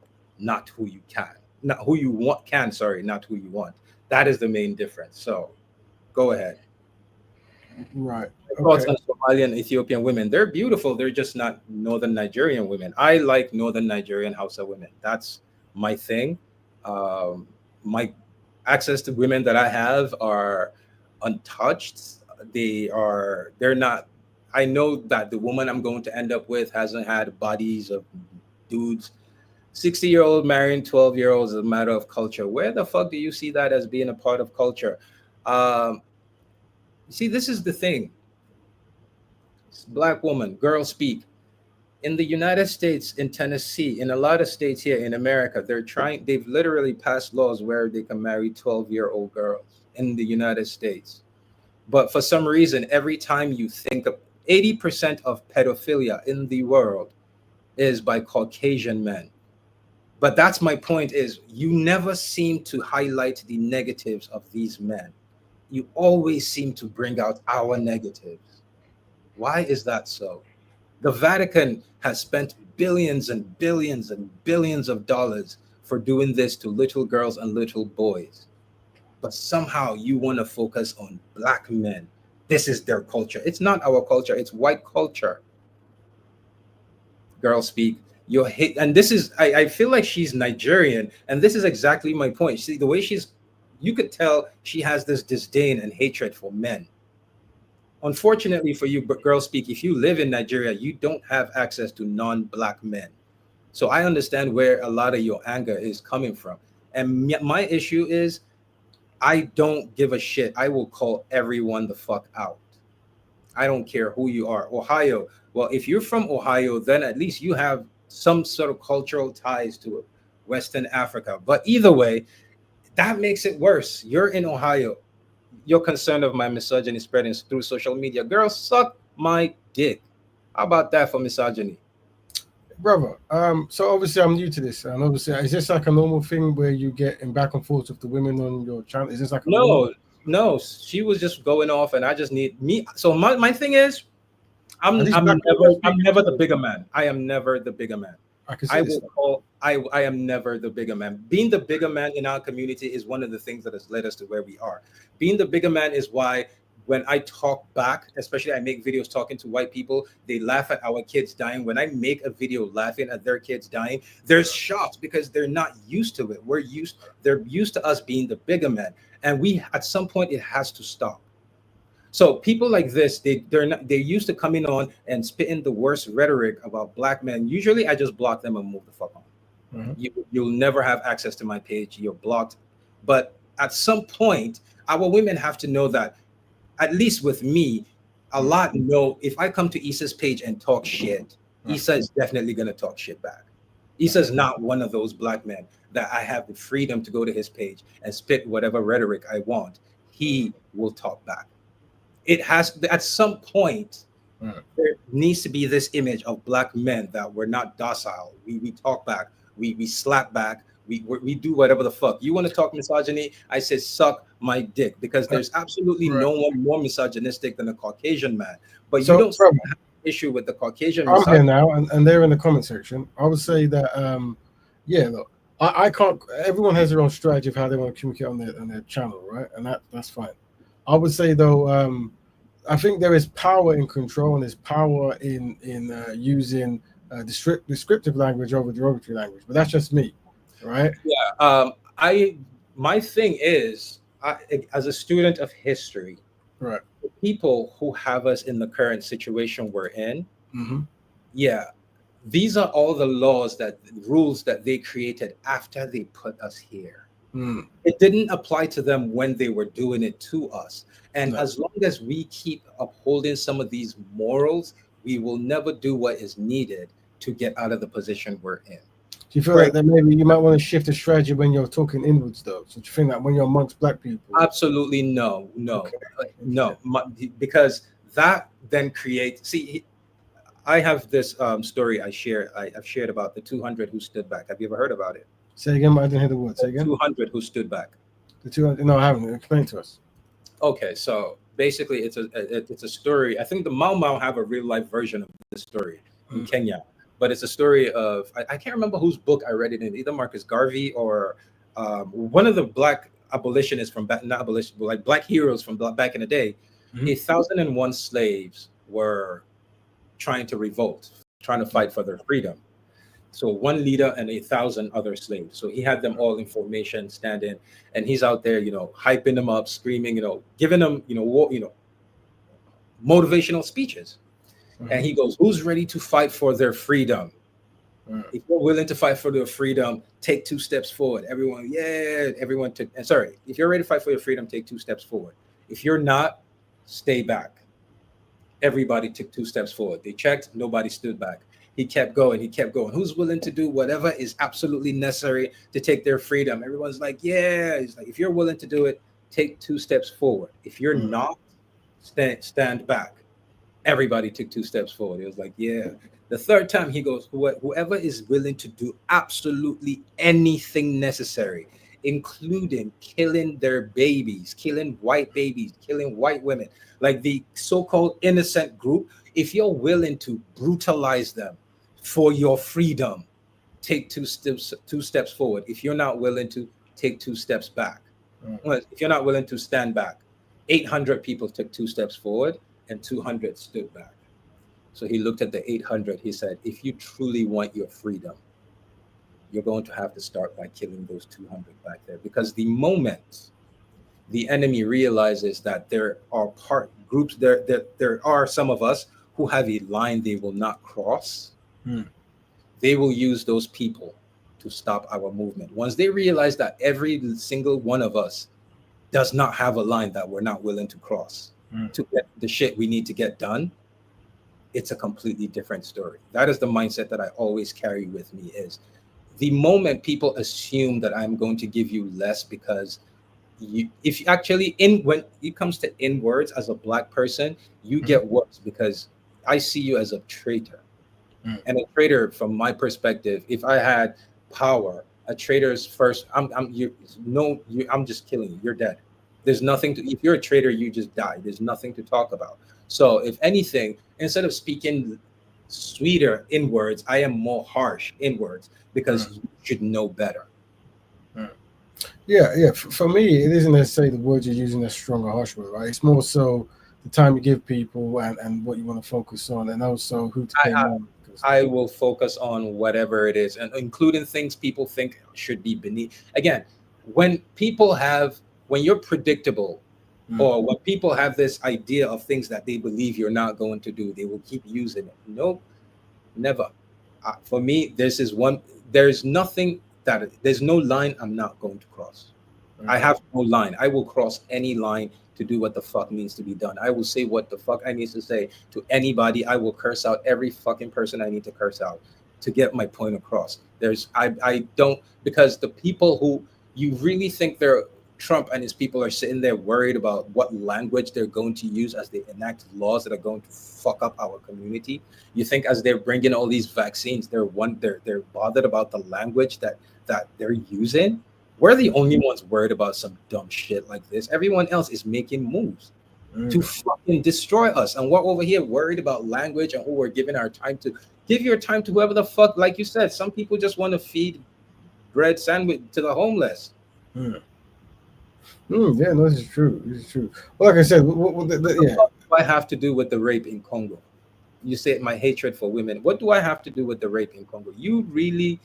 not who you can. Not who you want can, sorry, not who you want. That is the main difference. So go ahead. Right. Thoughts Okay. on Somali and Ethiopian women? They're beautiful. They're just not Northern Nigerian women. I like Northern Nigerian Hausa women. That's my thing. My access to women that I have are untouched. They're not. I know that the woman I'm going to end up with hasn't had bodies of dudes. 60-year-old marrying 12-year-olds is a matter of culture. Where the fuck do you see that as being a part of culture? Um, see, this is the thing. Black woman, girl speak. In the United States, in Tennessee, in a lot of states here in America, they've literally passed laws where they can marry 12-year-old girls in the United States. But for some reason, every time you think of 80% of pedophilia in the world is by Caucasian men. But that's my point is you never seem to highlight the negatives of these men. You always seem to bring out our negatives. Why is that so? The Vatican has spent billions and billions and billions of dollars for doing this to little girls and little boys. But somehow you want to focus on black men. This is their culture. It's not our culture, it's white culture. Girl speak. You're hate, and this is I feel like she's Nigerian, and this is exactly my point. See, the way you could tell she has this disdain and hatred for men. Unfortunately for you, but girl speak, if you live in Nigeria, you don't have access to non-black men. So I understand where a lot of your anger is coming from. And my issue is I don't give a shit. I will call everyone the fuck out. I don't care who you are. Ohio. Well, if you're from Ohio, then at least you have some sort of cultural ties to Western Africa. But either way, that makes it worse. You're in Ohio. You're concerned of my misogyny spreading through social media. Girl, suck my dick. How about that for misogyny? Brother, so obviously I'm new to this, and obviously is this like a normal thing where you get in back and forth with the women on your channel? Is this like a normal? No, No, she was just going off, and I just need me. So my thing is, Are these black women I'm speaking never to the you? bigger man. I am never the bigger man. I can I see this. will call I am never the bigger man. Being the bigger man in our community is one of the things that has led us to where we are. Being the bigger man is why when I talk back, especially I make videos talking to white people, they laugh at our kids dying. When I make a video laughing at their kids dying, they're shocked because they're not used to it. They're used to us being the bigger man. And we at some point it has to stop. So people like this, they're used to coming on and spitting the worst rhetoric about black men. Usually, I just block them and move the fuck on. Mhm. You'll never have access to my page. You're blocked. But at some point, our women have to know that, at least with me, a lot know if I come to Issa's page and talk shit, Issa is definitely gonna talk shit back. Issa's not one of those black men that I have the freedom to go to his page and spit whatever rhetoric I want. He will talk back. It has at some point there needs to be this image of black men that we're not docile. We talk back, we slap back, we do whatever the fuck. You want to talk misogyny? I say suck my dick, because there's absolutely Right. no one more misogynistic than a Caucasian man. But you So, don't bro, have an issue with the Caucasian I'm here misogyny. now, and they're in the comment section. I would say that, yeah, look, I can't. Everyone has their own strategy of how they want to communicate on their channel, right? And that's fine. I would say though, I think there is power in control, and there's power in using descriptive language over derogatory language. But that's just me, right? Yeah. I My thing is, as a student of history, Right. the people who have us in the current situation we're in, Mm-hmm. yeah, these are all the rules that they created after they put us here. Mm. It didn't apply to them when they were doing it to us. And No. as long as we keep upholding some of these morals, we will never do what is needed to get out of the position we're in. Do you feel Right. like that maybe you might want to shift the strategy when you're talking inwards, though? So do you think that when you're amongst black people? Absolutely no, no, Okay. no, because that then creates. See, I have this story I've shared about the 200 who stood back. Have you ever heard about it? Say again. I didn't hear the word. Say again. 200 who stood back. The 200. No, I haven't. Explain to us. Okay, so basically, it's a story. I think the Mau Mau have a real life version of this story in Kenya, but it's a story of I can't remember whose book I read it in, either Marcus Garvey or one of the black abolitionists from back, not abolition, but like black heroes from back in the day. 1,001 slaves were trying to revolt, trying to fight for their freedom. So one leader and 1,000 other slaves. So he had them all in formation, standing, and he's out there, hyping them up, screaming, giving them, motivational speeches. And he goes, "Who's ready to fight for their freedom? If you're willing to fight for their freedom, take 2 steps forward." Everyone, yeah, everyone took. And sorry, if you're ready to fight for your freedom, take 2 steps forward. If you're not, stay back. Everybody took 2 steps forward. They checked, nobody stood back. He kept going. He kept going. Who's willing to do whatever is absolutely necessary to take their freedom? Everyone's like, yeah. He's like, if you're willing to do it, take 2 steps forward. If you're not, stand back. Everybody took 2 steps forward. It was like, yeah. The third time he goes, whoever is willing to do absolutely anything necessary, including killing their babies, killing white babies, killing white women, like the so-called innocent group, if you're willing to brutalize them for your freedom, take 2 steps forward. If you're not willing to, take 2 steps back. Well, if you're not willing to stand back, 800 people took 2 steps forward and 200 stood back. So he looked at the 800. He said, if you truly want your freedom, you're going to have to start by killing those 200 back there. Because the moment the enemy realizes that there are groups, there are some of us who have a line they will not cross, they will use those people to stop our movement. Once they realize that every single one of us does not have a line that we're not willing to cross to get the shit we need to get done, it's a completely different story. That is the mindset that I always carry with me, is the moment people assume that I'm going to give you less because if you actually, when it comes to inwards as a black person, you get worse, because I see you as a traitor. And a traitor, from my perspective, if I had power, a traitor's first, I'm just killing you. You're dead. There's nothing to, if you're a traitor, you just die. There's nothing to talk about. So if anything, instead of speaking sweeter in words, I am more harsh in words because you should know better. Yeah. For me, it isn't necessarily the words you're using that's strong or harsh with, right? It's more so the time you give people and what you want to focus on, and also who to pay more. I will focus on whatever it is, and including things people think should be beneath. Again, when people have, when you're predictable, or when people have this idea of things that they believe you're not going to do, they will keep using it. Nope, never. For me, there's nothing there's no line I'm not going to cross. I have no line. I will cross any line to do what the fuck needs to be done. I will say what the fuck I need to say to anybody. I will curse out every fucking person I need to curse out to get my point across. I don't, because the people who you really think they're Trump and his people are sitting there worried about what language they're going to use as they enact laws that are going to fuck up our community. You think as they're bringing all these vaccines, they're bothered about the language that they're using? We're the only ones worried about some dumb shit like this. Everyone else is making moves to fucking destroy us. And we're over here worried about language and who we're giving our time to. Give your time to whoever the fuck, like you said, some people just want to feed bread sandwich to the homeless. Yeah, no, this is true. This is true. Well, like I said, What do I have to do with the rape in Congo? You say my hatred for women. What do I have to do with the rape in Congo? You really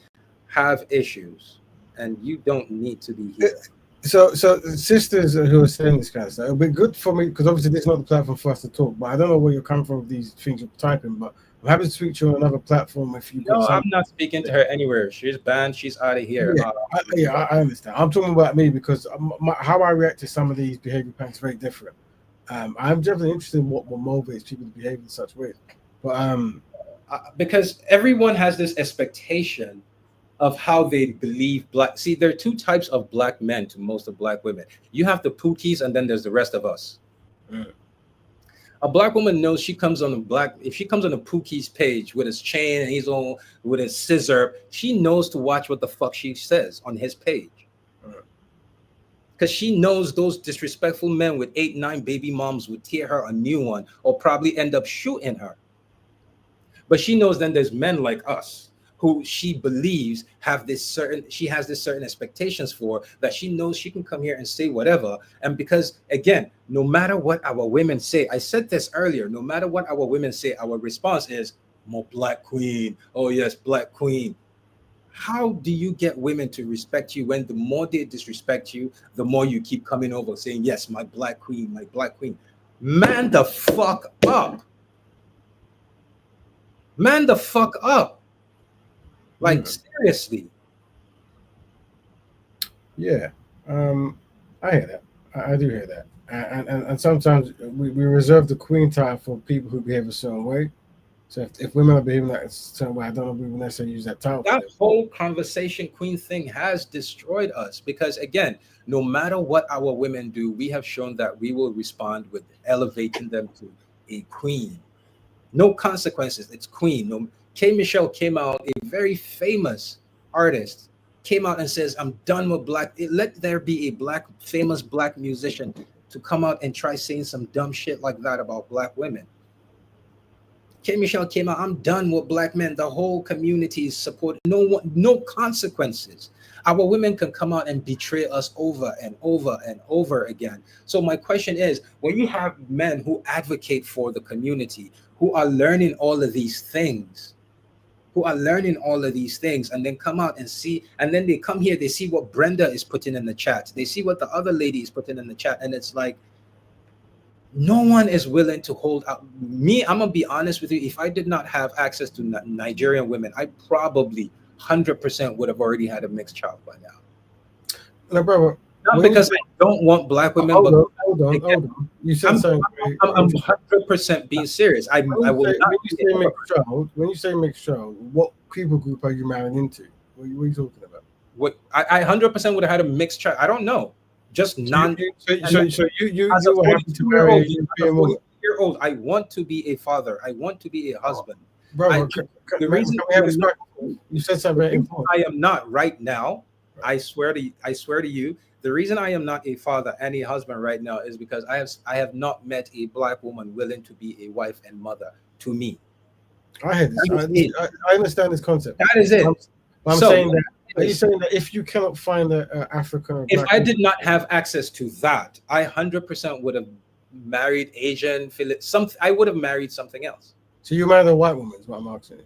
have issues, and you don't need to be here. So sisters who are saying this kind of stuff, it'll be good for me because obviously this is not the platform for us to talk. But I don't know where you're coming from with these things you're typing. But I'm happy to speak to you on another platform if you. No, I'm not speaking to her anywhere. She's banned. She's out of here. I understand. I'm talking about me because how I react to some of these behavior patterns is very different. I'm definitely interested in what motivates people to behave in such ways. But because everyone has this expectation of how they believe black. See, there are two types of black men to most of black women. You have the pookies, and then there's the rest of us. A black woman knows she comes on if she comes on a pookie's page with his chain and he's on with his scissor, she knows to watch what the fuck she says on his page. Because she knows those disrespectful men with 8, 9 baby moms would tear her a new one or probably end up shooting her. But she knows then there's men like us who she believes she has this certain expectations for, that she knows she can come here and say whatever. And because, again, no matter what our women say, I said this earlier, no matter what our women say, our response is, more black queen. Oh yes, black queen. How do you get women to respect you when the more they disrespect you, the more you keep coming over saying, yes, my black queen, my black queen? Man the fuck up. Man the fuck up. Like, seriously. Yeah. I hear that. I do hear that. And sometimes we reserve the queen title for people who behave a certain way. So if women are behaving that a certain way, I don't know if we would necessarily use that title. That whole conversation queen thing has destroyed us because, again, no matter what our women do, we have shown that we will respond with elevating them to a queen. No consequences. It's queen. K. Michelle came out, a very famous artist, came out and says, I'm done with black. Let there be a famous black musician to come out and try saying some dumb shit like that about black women. K. Michelle came out, I'm done with black men. The whole community is supporting. No consequences. Our women can come out and betray us over and over and over again. So my question is, when you have men who advocate for the community, who are learning all of these things, and then come out and see, and then they come here, they see what Brenda is putting in the chat, they see what the other lady is putting in the chat, and it's like, no one is willing to hold out. Me, I'm gonna be honest with you, if I did not have access to Nigerian women, I probably 100% would have already had a mixed child by now. No, brother. Not because I don't want black women, hold on. You said something. I'm 100% being serious. I will not. When you say mixed child, what people group are you marrying into? What are you talking about? What I 100% would have had a mixed child. I don't know. Just non. So you were happy to marry a European woman. Year-old. I want to be a father. I want to be a husband. Bro, the reason you said something very important. I am not right now. I swear to you The reason I am not a father and a husband right now is because I have not met a black woman willing to be a wife and mother to me. I hear this. That is it. I understand this concept. That is I'm, it. I'm So saying that. Are you saying that if you cannot find a African or if black I woman, did not have access to that, I 100% would have married Asian, I would have married something else. so you marry a white woman? Is what I'm asking.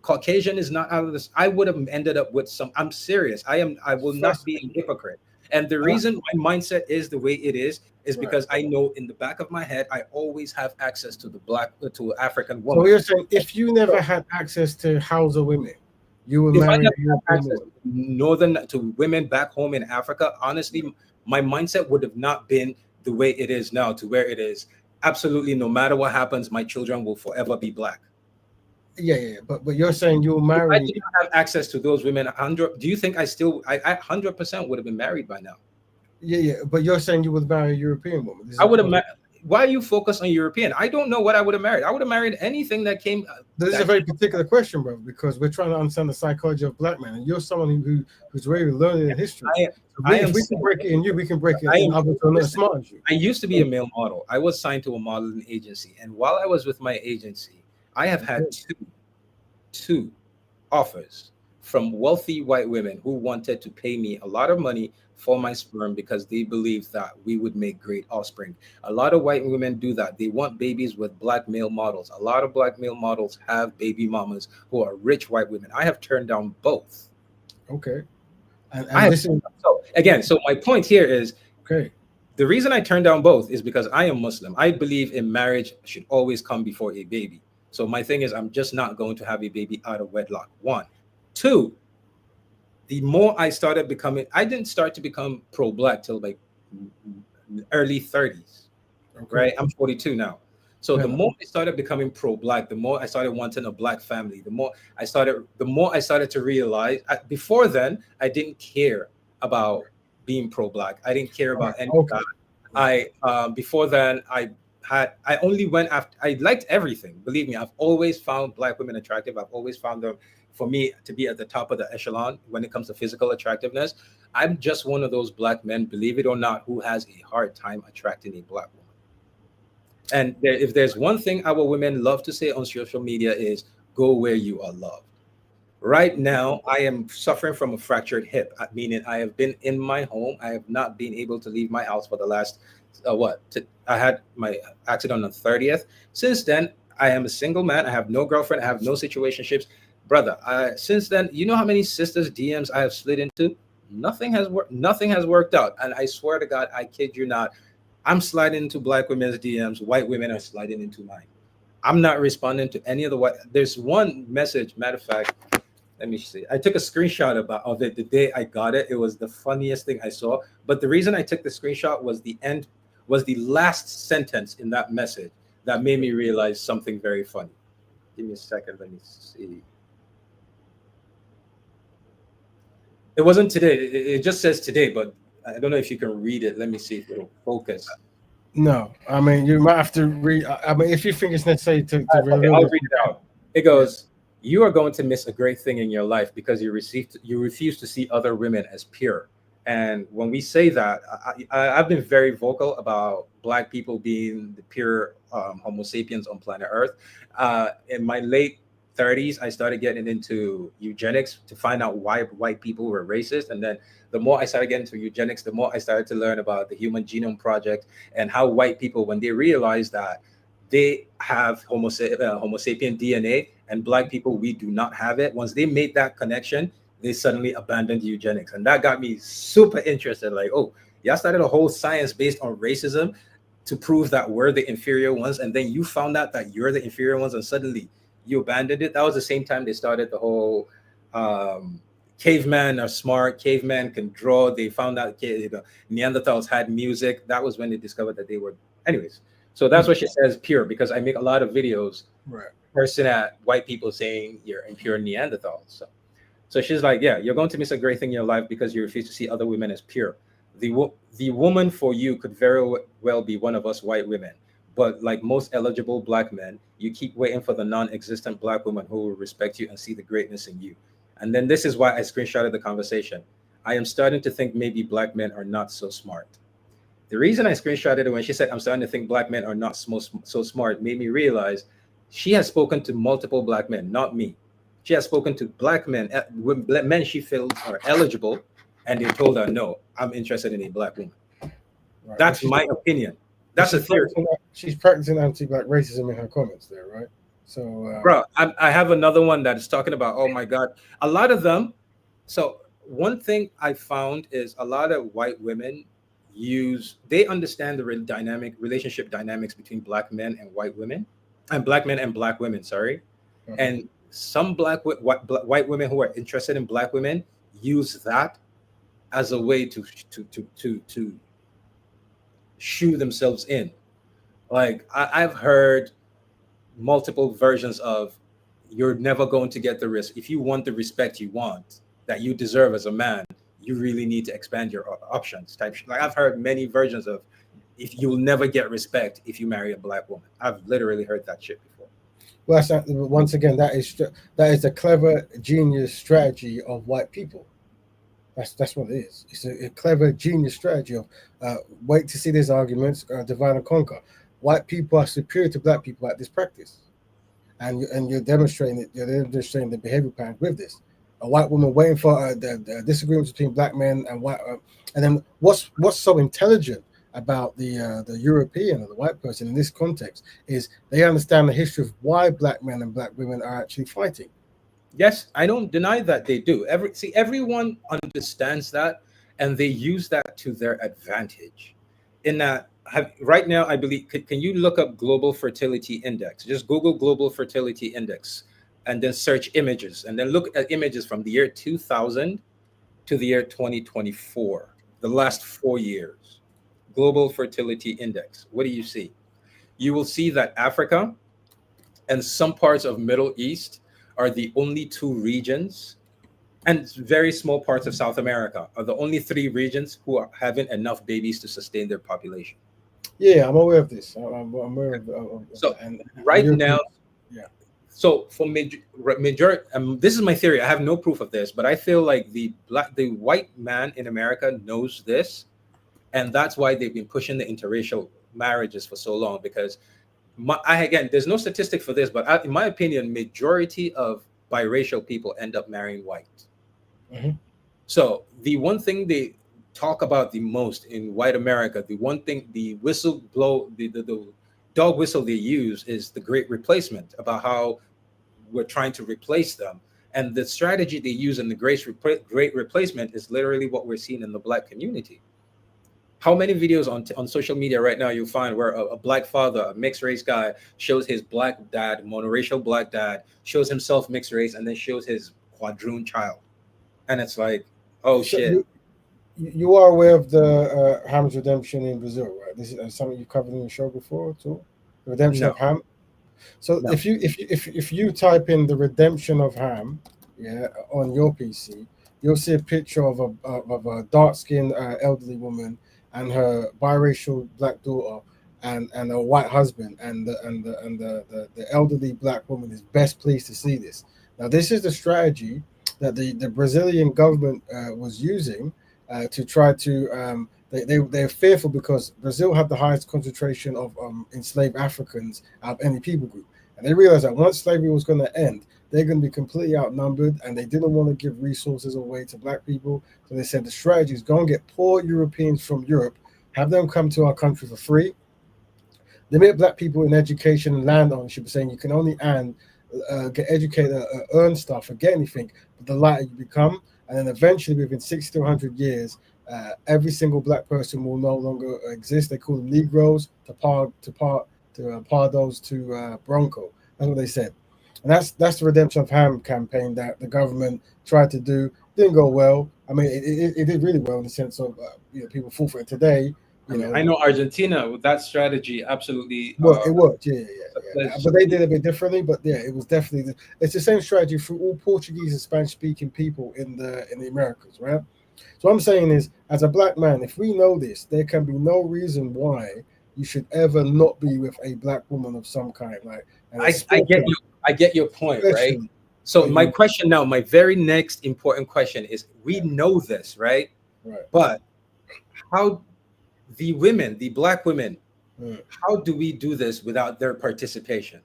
Caucasian is not out of this. I would have ended up with some. I'm serious. I will not be a hypocrite. And the Uh, reason my mindset is the way it is right. because I know in the back of my head I always have access to the black to African So woman. you're saying if you never So had access to Hausa women, you would if I marry a never had European access woman? to women back home in Africa, honestly, my mindset would have not been the way it is now to where it is. Absolutely, no matter what happens, my children will forever be black. Yeah, yeah. But you're saying you'll If I marry. did not have access to those women, 100, do you think I 100% would have been married by now? Yeah, yeah. But you're saying you would marry a European woman. This I is would have. what. Why are you focused on European? I don't know what I would have married. I would have married anything that came. This is a That very came particular question, bro, because we're trying to understand the psychology of black men, and you're someone who's very learned in history. I So I if am. we can break it in you, we can break it I in am. others who are not as Listen, smart as you. I used to be a male model. I was signed to a modeling agency, and while I was with my agency, I have had Okay. two offers from wealthy white women who wanted to pay me a lot of money for my sperm because they believed that we would make great offspring. A lot of white women do that. They want babies with black male models. A lot of black male models have baby mamas who are rich white women. I have turned down both. Okay. I And have this is so again, so my point here is okay. the reason I turned down both is because I am Muslim. I believe in marriage should always come before a baby. So my thing is I'm just not going to have a baby out of wedlock. One. Two, the more I started becoming, I didn't start to become pro black till like early 30s, Okay. right? I'm 42 now. So Yeah. the more I started becoming pro black, the more I started wanting a black family, the more I started to realize before then, I didn't care about being pro black. I didn't care All right. about any of Okay. that. Right. Before then, I only went after, I liked everything. Believe me, I've always found black women attractive. I've always found them, for me, to be at the top of the echelon when it comes to physical attractiveness. I'm just one of those black men, believe it or not, who has a hard time attracting a black woman. And if there's one thing our women love to say on social media is go where you are loved. Right now, I am suffering from a fractured hip, meaning I have been in my home. I have not been able to leave my house for the last, I had my accident on the 30th. Since then, I am a single man. I have no girlfriend. I have no situationships. Brother, since then, you know how many sisters' DMs I have slid into? Nothing has worked. Nothing has worked out. And I swear to God, I kid you not. I'm sliding into black women's DMs. White women are sliding into mine. I'm not responding to any of the white. There's one message, matter of fact, let me see. I took a screenshot of it the day I got it. It was the funniest thing I saw. But the reason I took the screenshot was the last sentence in that message that made me realize something very funny. Give me a second. Let me see. It wasn't today. It just says today, but I don't know if you can read it. Let me see if it'll focus. No, I mean you might have to read. I mean, if you think it's necessary to Okay, reveal I'll this, read it out. It yeah. goes, "You are going to miss a great thing in your life because you refuse to see other women as pure." And when we say that, I've been very vocal about Black people being the pure Homo sapiens on planet Earth. In my late 30s, I started getting into eugenics to find out why white people were racist. And then the more I started getting into eugenics, the more I started to learn about the Human Genome Project and how white people, when they realized that they have Homo sapien DNA, and Black people, we do not have it. Once they made that connection, they suddenly abandoned eugenics. And that got me super interested. Like, oh, y'all started a whole science based on racism to prove that we're the inferior ones. And then you found out that you're the inferior ones, and suddenly you abandoned it. That was the same time they started the whole cavemen are smart, cavemen can draw. They found out Neanderthals had music. That was when they discovered that they were, anyways. So that's what she says, pure, because I make a lot of videos Right. cursing at white people saying you're impure Neanderthals. So she's like, yeah, you're going to miss a great thing in your life because you refuse to see other women as pure. The woman for you could very well be one of us white women. But like most eligible Black men, you keep waiting for the non-existent Black woman who will respect you and see the greatness in you. And then this is why I screenshotted the conversation. I am starting to think maybe black men are not so smart. The reason I screenshotted it when she said, I'm starting to think black men are not so smart, made me realize she has spoken to multiple black men, not me. She has spoken to black men, men she feels are eligible, and they told her, no, I'm interested in a black woman. Right. That's my opinion. That's a theory. She's practicing anti-black racism in her comments there, right? So, Bro, I have another one that is talking about, oh my God, a lot of them. So, one thing I found is a lot of white women they understand the relationship dynamics between black men and white women, and black men and black women, sorry. And some white women who are interested in black women use that as a way to shoe themselves in. Like I've heard multiple versions of, you're never going to get the risk. If you want the respect you want, that you deserve as a man, you really need to expand your options type shit. Like I've heard many versions of, if you'll never get respect if you marry a black woman. I've literally heard that shit before. Well, once again, that is a clever, genius strategy of white people. That's what it is. It's a clever, genius strategy of wait to see these arguments, divide and conquer. White people are superior to black people at this practice, and you're demonstrating it. You're demonstrating the behavior pattern with this. A white woman waiting for the disagreements between black men and white, and then what's so intelligent about the European or the white person in this context is they understand the history of why black men and black women are actually fighting. Yes, I don't deny that they do. Everyone understands that, and they use that to their advantage. In that, right now, I believe, can you look up global fertility index? Just Google global fertility index, and then search images, and then look at images from the year 2000 to the year 2024, the last 4 years. Global fertility index. What do you see? You will see that Africa and some parts of Middle East are the only two regions, and very small parts of South America are the only three regions who are having enough babies to sustain their population. Yeah, I'm aware of this. I'm aware of so right now, yeah. So for majority, this is my theory. I have no proof of this, but I feel like the white man in America knows this, and that's why they've been pushing the interracial marriages for so long. Because again, there's no statistic for this, but in my opinion, majority of biracial people end up marrying white. Mm-hmm. So the one thing they talk about the most in white America, the one thing, the dog whistle they use is the great replacement, about how we're trying to replace them. And the strategy they use in the great replacement is literally what we're seeing in the black community. How many videos on social media right now you'll find where a black father, a mixed race guy, shows his black dad, monoracial black dad, shows himself mixed race, and then shows his quadroon child. And it's like, oh, so shit. You are aware of the Ham's redemption in Brazil, right? This is something you covered in the show before too. The redemption of Ham. So no. if you type in the redemption of Ham, yeah, on your PC, you'll see a picture of a dark-skinned elderly woman and her biracial black daughter and a white husband, and the elderly black woman is best pleased to see this. Now, this is the strategy that the Brazilian government was using to try to. They're fearful because Brazil had the highest concentration of enslaved Africans out of any people group, and they realized that once slavery was going to end, they're going to be completely outnumbered, and they didn't want to give resources away to black people. So they said the strategy is go and get poor Europeans from Europe, have them come to our country for free, limit black people in education and land ownership, saying you can only get educated, earn stuff, or get anything, but the lighter you become. And then eventually, within 60 to 100 years, every single black person will no longer exist. They call them Negroes, to Pardos, to Bronco. That's what they said. And that's the Redemption of Ham campaign that the government tried to do. Didn't go well. I mean, it did really well in the sense of people fall for it today. I know Argentina with that strategy absolutely. Well, it worked, yeah. But they did it a bit differently. But yeah, it was definitely it's the same strategy for all Portuguese and Spanish-speaking people in the Americas, right? So what I'm saying is, as a black man, if we know this, there can be no reason why you should ever not be with a black woman of some kind. Like, I get your point, right? So my question now, my very next important question is: we know this, right? Right. But how the women, the black women, Mm. how do we do this without their participation?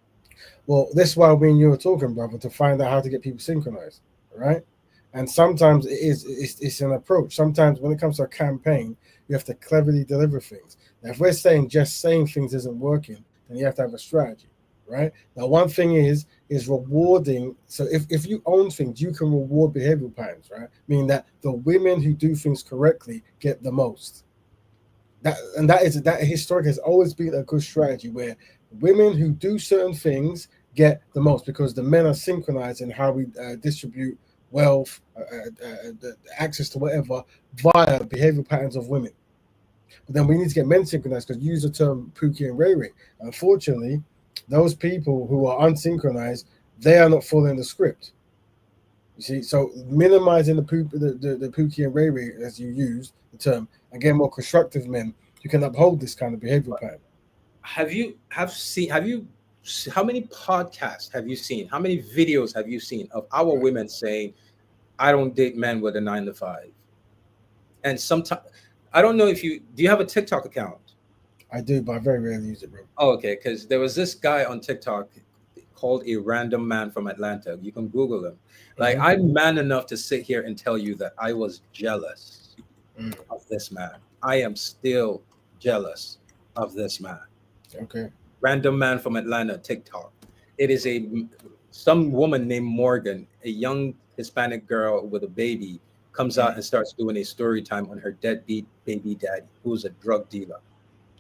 Well, that's why me and you were talking, brother, to find out how to get people synchronized, right? And sometimes it's an approach. Sometimes when it comes to a campaign, you have to cleverly deliver things. Now, if we're saying just saying things isn't working, then you have to have a strategy, right? Now, one thing is rewarding. So if you own things, you can reward behavioral patterns, right? Meaning that the women who do things correctly get the most. That historic has always been a good strategy where women who do certain things get the most because the men are synchronized in how we distribute wealth, access to whatever via behavioral patterns of women. But then we need to get men synchronized because you use the term Pookie and Ray Ray. Unfortunately, those people who are unsynchronized, they are not following the script. You see, so minimizing the Pookie and Ray Ray as you use the term, and get more constructive men who can uphold this kind of behavioral pattern. Have you how many podcasts have you seen? How many videos have you seen of our women saying, I don't date men with a 9 to 5? And sometimes I don't know if you do you have a TikTok account? I do, but I very rarely use it, bro. Oh, okay, because there was this guy on TikTok called a random man from Atlanta. You can Google him. Like, Mhm. I'm man enough to sit here and tell you that I was jealous Mm. of this man. I am still jealous of this man. Okay. Random man from Atlanta, TikTok. It is some woman named Morgan, a young Hispanic girl with a baby, comes out and starts doing a story time on her deadbeat baby daddy, who's a drug dealer,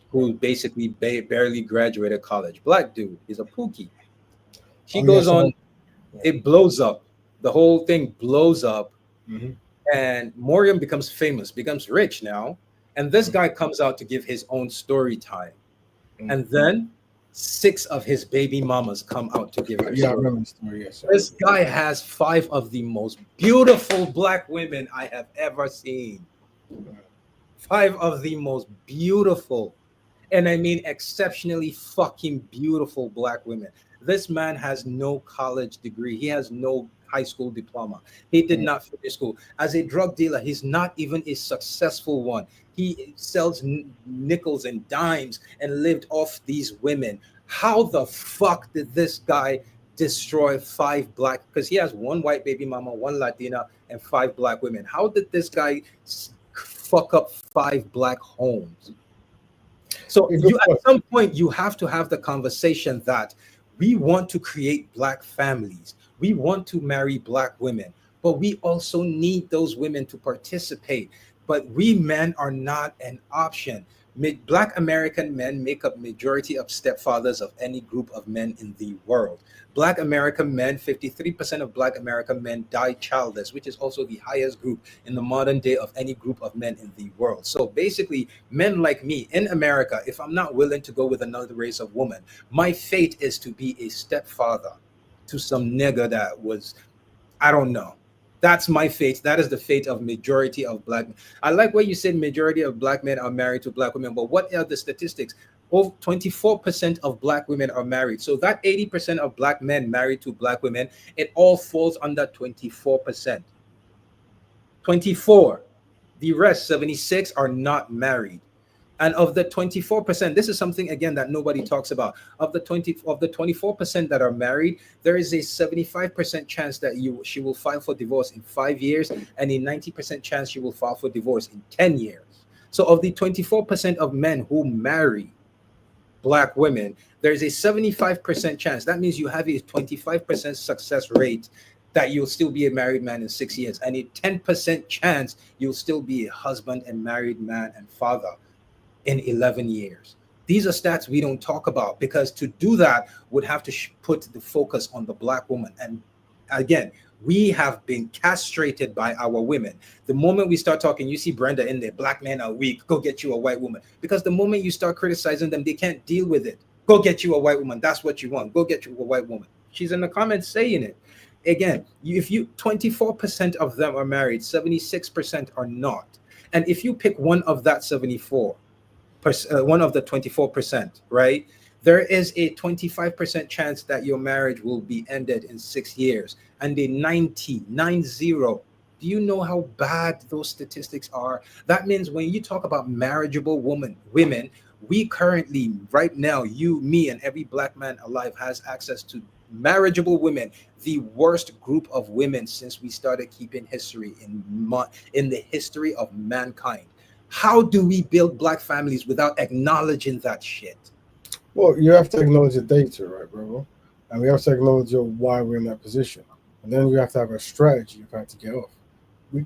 who basically barely graduated college. Black dude, he's a pookie. She Oh yeah, goes so on, it blows up. The whole thing blows up, mm-hmm. and Morgan becomes famous, becomes rich now. And this guy comes out to give his own story time. And then 6 of his baby mamas come out to give their Yeah, I story. remember the story. Yes, This guy has 5 of the most beautiful black women I have ever seen. 5 of the most beautiful, and I mean exceptionally fucking beautiful black women. This man has no college degree. He has no high school diploma. He did not finish school. As a drug dealer, he's not even a successful one. He sells nickels and dimes and lived off these women. How the fuck did this guy destroy 5 black? Because he has 1 white baby mama, 1 Latina, and 5 black women. How did this guy fuck up 5 black homes? So you, at some point, you have to have the conversation that we want to create black families. We want to marry black women, but we also need those women to participate. But we men are not an option. Black American men make up majority of stepfathers of any group of men in the world. Black American men, 53% of Black American men die childless, which is also the highest group in the modern day of any group of men in the world. So basically, men like me in America, if I'm not willing to go with another race of woman, my fate is to be a stepfather to some nigga that was, I don't know. That's my fate. That is the fate of majority of black men. I like what you said majority of black men are married to black women, but what are the statistics? Over 24% of black women are married. So that 80% of black men married to black women, it all falls under 24%. 24. The rest, 76, are not married. And of the 24%, this is something again that nobody talks about. Of the 24% that are married, there is a 75% chance that she will file for divorce in 5 years, and a 90% chance she will file for divorce in 10 years. So of the 24% of men who marry black women, there's a 75% chance. That means you have a 25% success rate that you'll still be a married man in 6 years, and a 10% chance you'll still be a husband and married man and father in 11 years. These are stats we don't talk about, because to do that would have to put the focus on the black woman. And again, we have been castrated by our women. The moment we start talking, you see Brenda in there, black men are weak, go get you a white woman. Because the moment you start criticizing them, they can't deal with it. Go get you a white woman. That's what you want. Go get you a white woman. She's in the comments saying it. Again, if you 24% of them are married, 76% are not. And if you pick one of that 74, one of the 24%, right? There is a 25% chance that your marriage will be ended in 6 years, and a 90. Do you know how bad those statistics are? That means when you talk about marriageable women, we currently, right now, you, me, and every black man alive has access to marriageable women, the worst group of women since we started keeping history in the history of mankind. How do we build black families without acknowledging that shit? Well, you have to acknowledge the data, right, bro? And we have to acknowledge why we're in that position. And then we have to have a strategy of how to get off.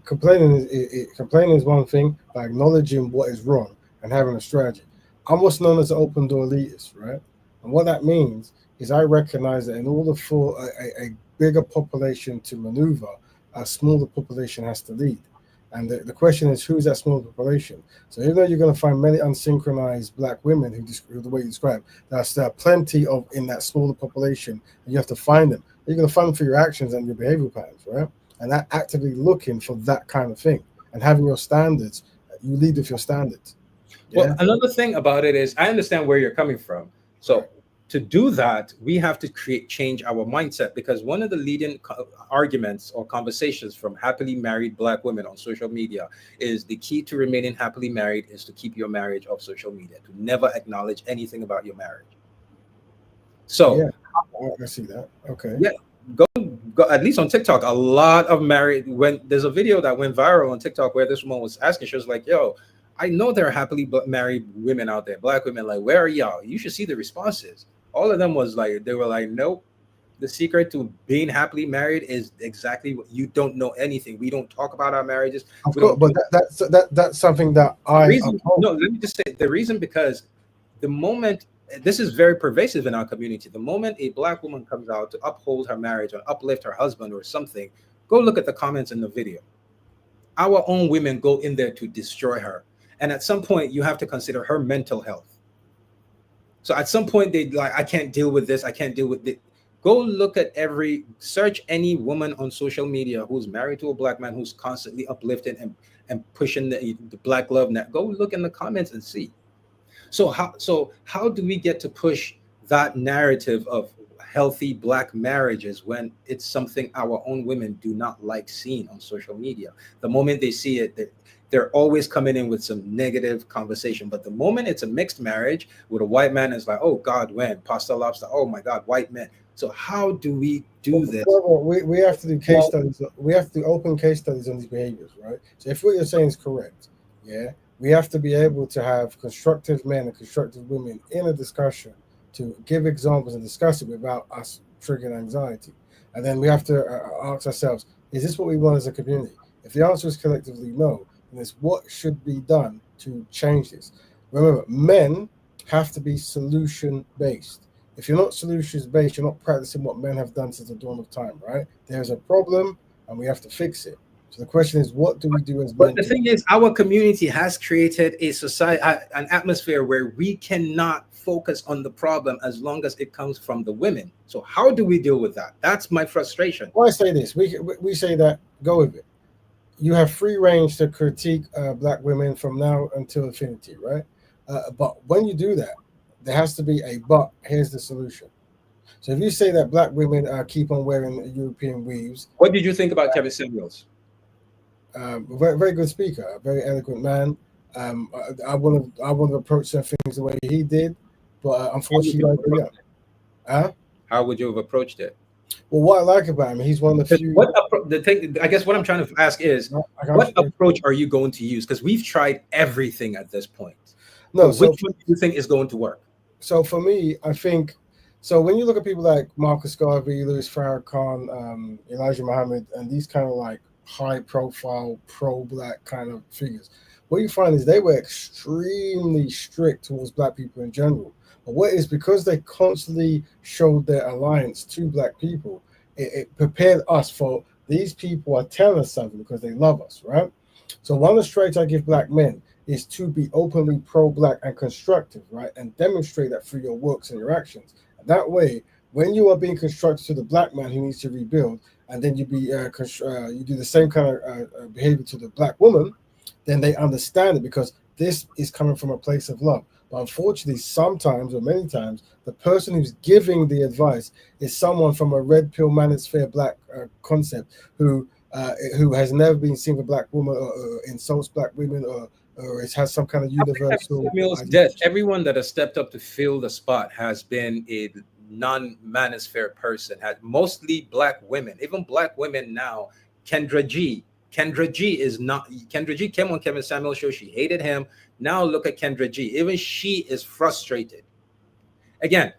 Complaining is one thing, by acknowledging what is wrong and having a strategy. I'm what's known as an open door elitist, right? And what that means is I recognize that in order for a bigger population to maneuver, a smaller population has to lead. And the question is, who's that smaller population? So even though you're going to find many unsynchronized black women who the way you describe, there are plenty of in that smaller population, and you have to find them. You're going to find them through your actions and your behavioral patterns, right? And that actively looking for that kind of thing and having your standards, you lead with your standards. Well, Yeah. another thing about it is I understand where you're coming from. Right. So to do that, we have to change our mindset, because one of the leading arguments or conversations from happily married black women on social media is the key to remaining happily married is to keep your marriage off social media, to never acknowledge anything about your marriage. So Yeah. I see that. Okay. yeah, go, go at least on TikTok. A lot of married, when there's a video that went viral on TikTok where this woman was asking, she was like, "Yo, I know there are happily married women out there, black women. Like, where are y'all? You should see the responses." All of them was like, they were like, "Nope. The secret to being happily married is exactly what you don't know anything. We don't talk about our marriages. Of We course, don't but do that's something that the I reason." uphold. No, let me just say the reason, because the moment, this is very pervasive in our community, the moment a black woman comes out to uphold her marriage or uplift her husband or something, go look at the comments in the video. Our own women go in there to destroy her, and at some point you have to consider her mental health. So at some point they like, I can't deal with this, I can't deal with it. Go look at search any woman on social media who's married to a black man who's constantly uplifting and pushing the black love net. Go look in the comments and see. So how do we get to push that narrative of healthy black marriages when it's something our own women do not like seeing on social media? The moment they see it, they're always coming in with some negative conversation. But the moment it's a mixed marriage with a white man, it's like, oh God, when pasta lobster, oh my God, white men. So how do we do this? Well, we have to do case Well, studies. We have to open case studies on these behaviors, right? So if what you're saying is correct, yeah, we have to be able to have constructive men and constructive women in a discussion to give examples and discuss it without us triggering anxiety. And then we have to ask ourselves, is this what we want as a community? If the answer is collectively no, then it's what should be done to change this. Remember, men have to be solution based. If you're not solutions based, you're not practicing what men have done since the dawn of time, right? There's a problem and we have to fix it. So the question is, what do we do as but men the thing is, our community has created a society, an atmosphere where we cannot focus on the problem as long as it comes from the women. So how do we deal with that? That's my frustration. Why say this? We say that, go with it. You have free range to critique black women from now until infinity, right? But when you do that, there has to be a but. Here's the solution. So if you say that black women keep on wearing European weaves, What did you think about Kevin Samuels? very very good speaker, a very eloquent man. I want to approach some things the way he did, but How would you unfortunately, have I agree. approached it? How would you have approached it? Well, what I like about him, he's one of the few. The thing, I guess what I'm trying to ask is, I what can't, approach are you going to use? Because we've tried everything at this point. So no, which one do you think is going to work? so for me, I think so. When you look at people like Marcus Garvey, Louis Farrakhan, Elijah Muhammad, and these kind of like high-profile pro-black kind of figures, what you find is they were extremely strict towards black people in general. But what is because they constantly showed their alliance to black people, it prepared us for these people are telling us something because they love us, right? So one of the traits I give black men is to be openly pro-black and constructive, right? And demonstrate that through your works and your actions. And that way, when you are being constructive to the black man who needs to rebuild, and then you do the same kind of behavior to the black woman, then they understand it because this is coming from a place of love. But unfortunately, sometimes or many times, the person who's giving the advice is someone from a red pill manosphere black concept who has never been seen with black women or insults black women or has some kind of universal Samuel's death, ideology. everyone that has stepped up to fill the spot has been a non-manosphere person, had mostly black women, even black women now. Kendra G. Kendra G is not, Kendra G came on Kevin Samuel's show. She hated him. Now look at Kendra G. Even she is frustrated. Again,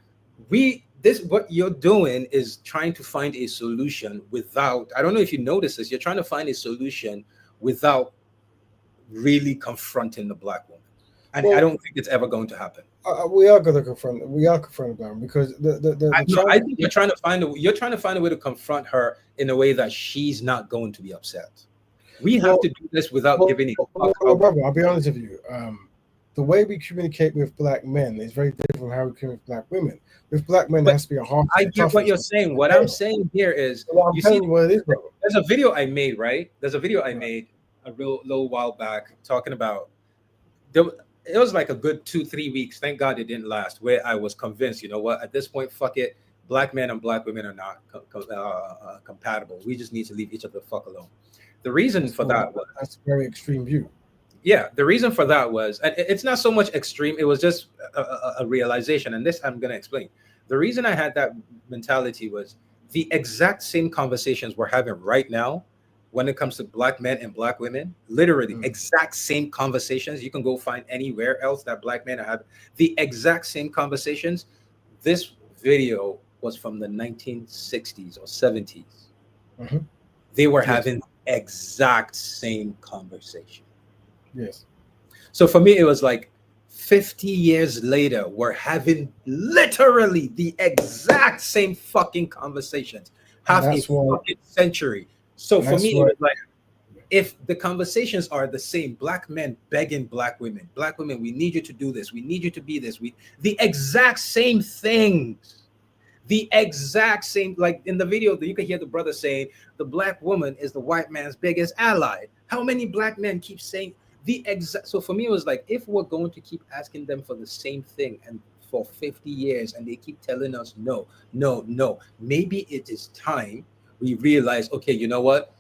this what you're doing is trying to find a solution without, I don't know if you notice this, you're trying to find a solution without really confronting the black woman. And I Well, don't think it's ever going to happen. we are going to confront. We are confronting them because the No, I challenge. think you're trying to find a way to confront her in a way that she's not going to be upset. We have Well, to do this without giving a fuck. brother, I'll be honest with you. The way we communicate with black men is very different from how we communicate with black women. With black men, there But has to be a heart. I get what you're saying. What I'm saying here is, Well, I'm you see, telling you what it is, brother. there's a video I made, right? There's a video I made a real little while back talking about, there, it was like a good 2-3 weeks. Thank God it didn't last. Where I was convinced, you know what? At this point, fuck it. Black men and black women are not compatible. We just need to leave each other the fuck alone. The reason for that was, That's a very extreme view. yeah, the reason for that was, and it's not so much extreme. It was just a realization, and this I'm gonna explain. The reason I had that mentality was the exact same conversations we're having right now when it comes to black men and black women. Literally, exact same conversations. You can go find anywhere else that black men are having the exact same conversations. This video was from the 1960s or 70s. Mm-hmm. They were having exact same conversation. Yes. So for me, it was like 50 years later, we're having literally the exact same fucking conversations, half a fucking century. So for me, it was like, if the conversations are the same, black men begging black women, we need you to do this, we need you to be this, the exact same things. The exact same, like in the video, you can hear the brother saying the black woman is the white man's biggest ally. How many black men keep saying the exact? So for me, it was like, if we're going to keep asking them for the same thing and for 50 years and they keep telling us no, no, no, maybe it is time we realize, okay, you know what?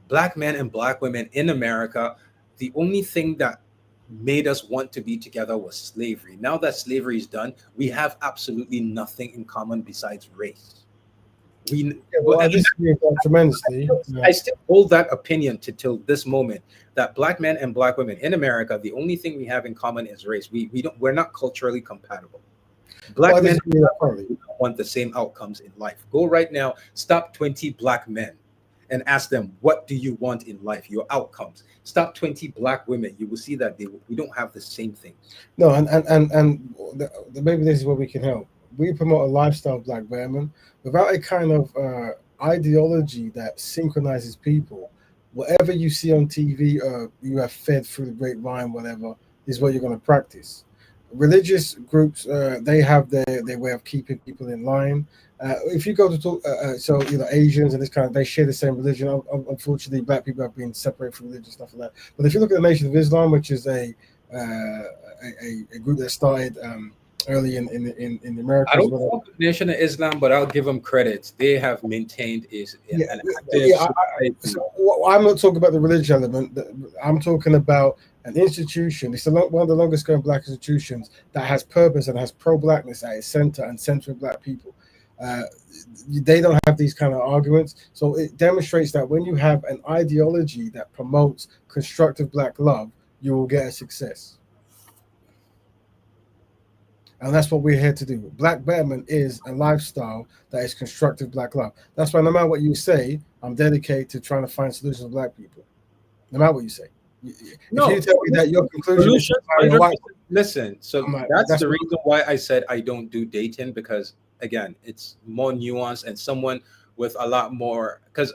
Black men and black women in America, the only thing that made us want to be together was slavery. Now that slavery is done, we have absolutely nothing in common besides race. I disagree with that tremendously. I still hold that opinion till this moment, that black men and black women in America, the only thing we have in common is race. We're not culturally compatible. Black men don't want the same outcomes in life. Go right now, stop 20 black men and ask them, what do you want in life, your outcomes? Stop 20 black women, you will see that we don't have the same thing. No, maybe this is where we can help. We promote a lifestyle of black bearman without a kind of ideology that synchronizes people. Whatever you see on TV, you have fed through the grapevine, whatever, is what you're going to practice. Religious groups, they have their way of keeping people in line. If you go to talk, so Asians and this kind of, they share the same religion. Unfortunately, black people have been separated from religion, stuff like that. But if you look at the Nation of Islam, which is a group that started early in the Americas. I don't know the Nation of Islam, but I'll give them credit. They have maintained an active. I'm not talking about the religion element. I'm talking about an institution. It's one of the longest going black institutions that has purpose and has pro-blackness at its center and centering black people. They don't have these kind of arguments. So it demonstrates that when you have an ideology that promotes constructive black love, you will get a success. And that's what we're here to do. Black betterment is a lifestyle that is constructive black love. That's why no matter what you say, I'm dedicated to trying to find solutions for black people. No matter what you say. If you tell me that your conclusion is listen, so that's the reason why I said I don't do dating, because again, it's more nuanced and someone with a lot more, because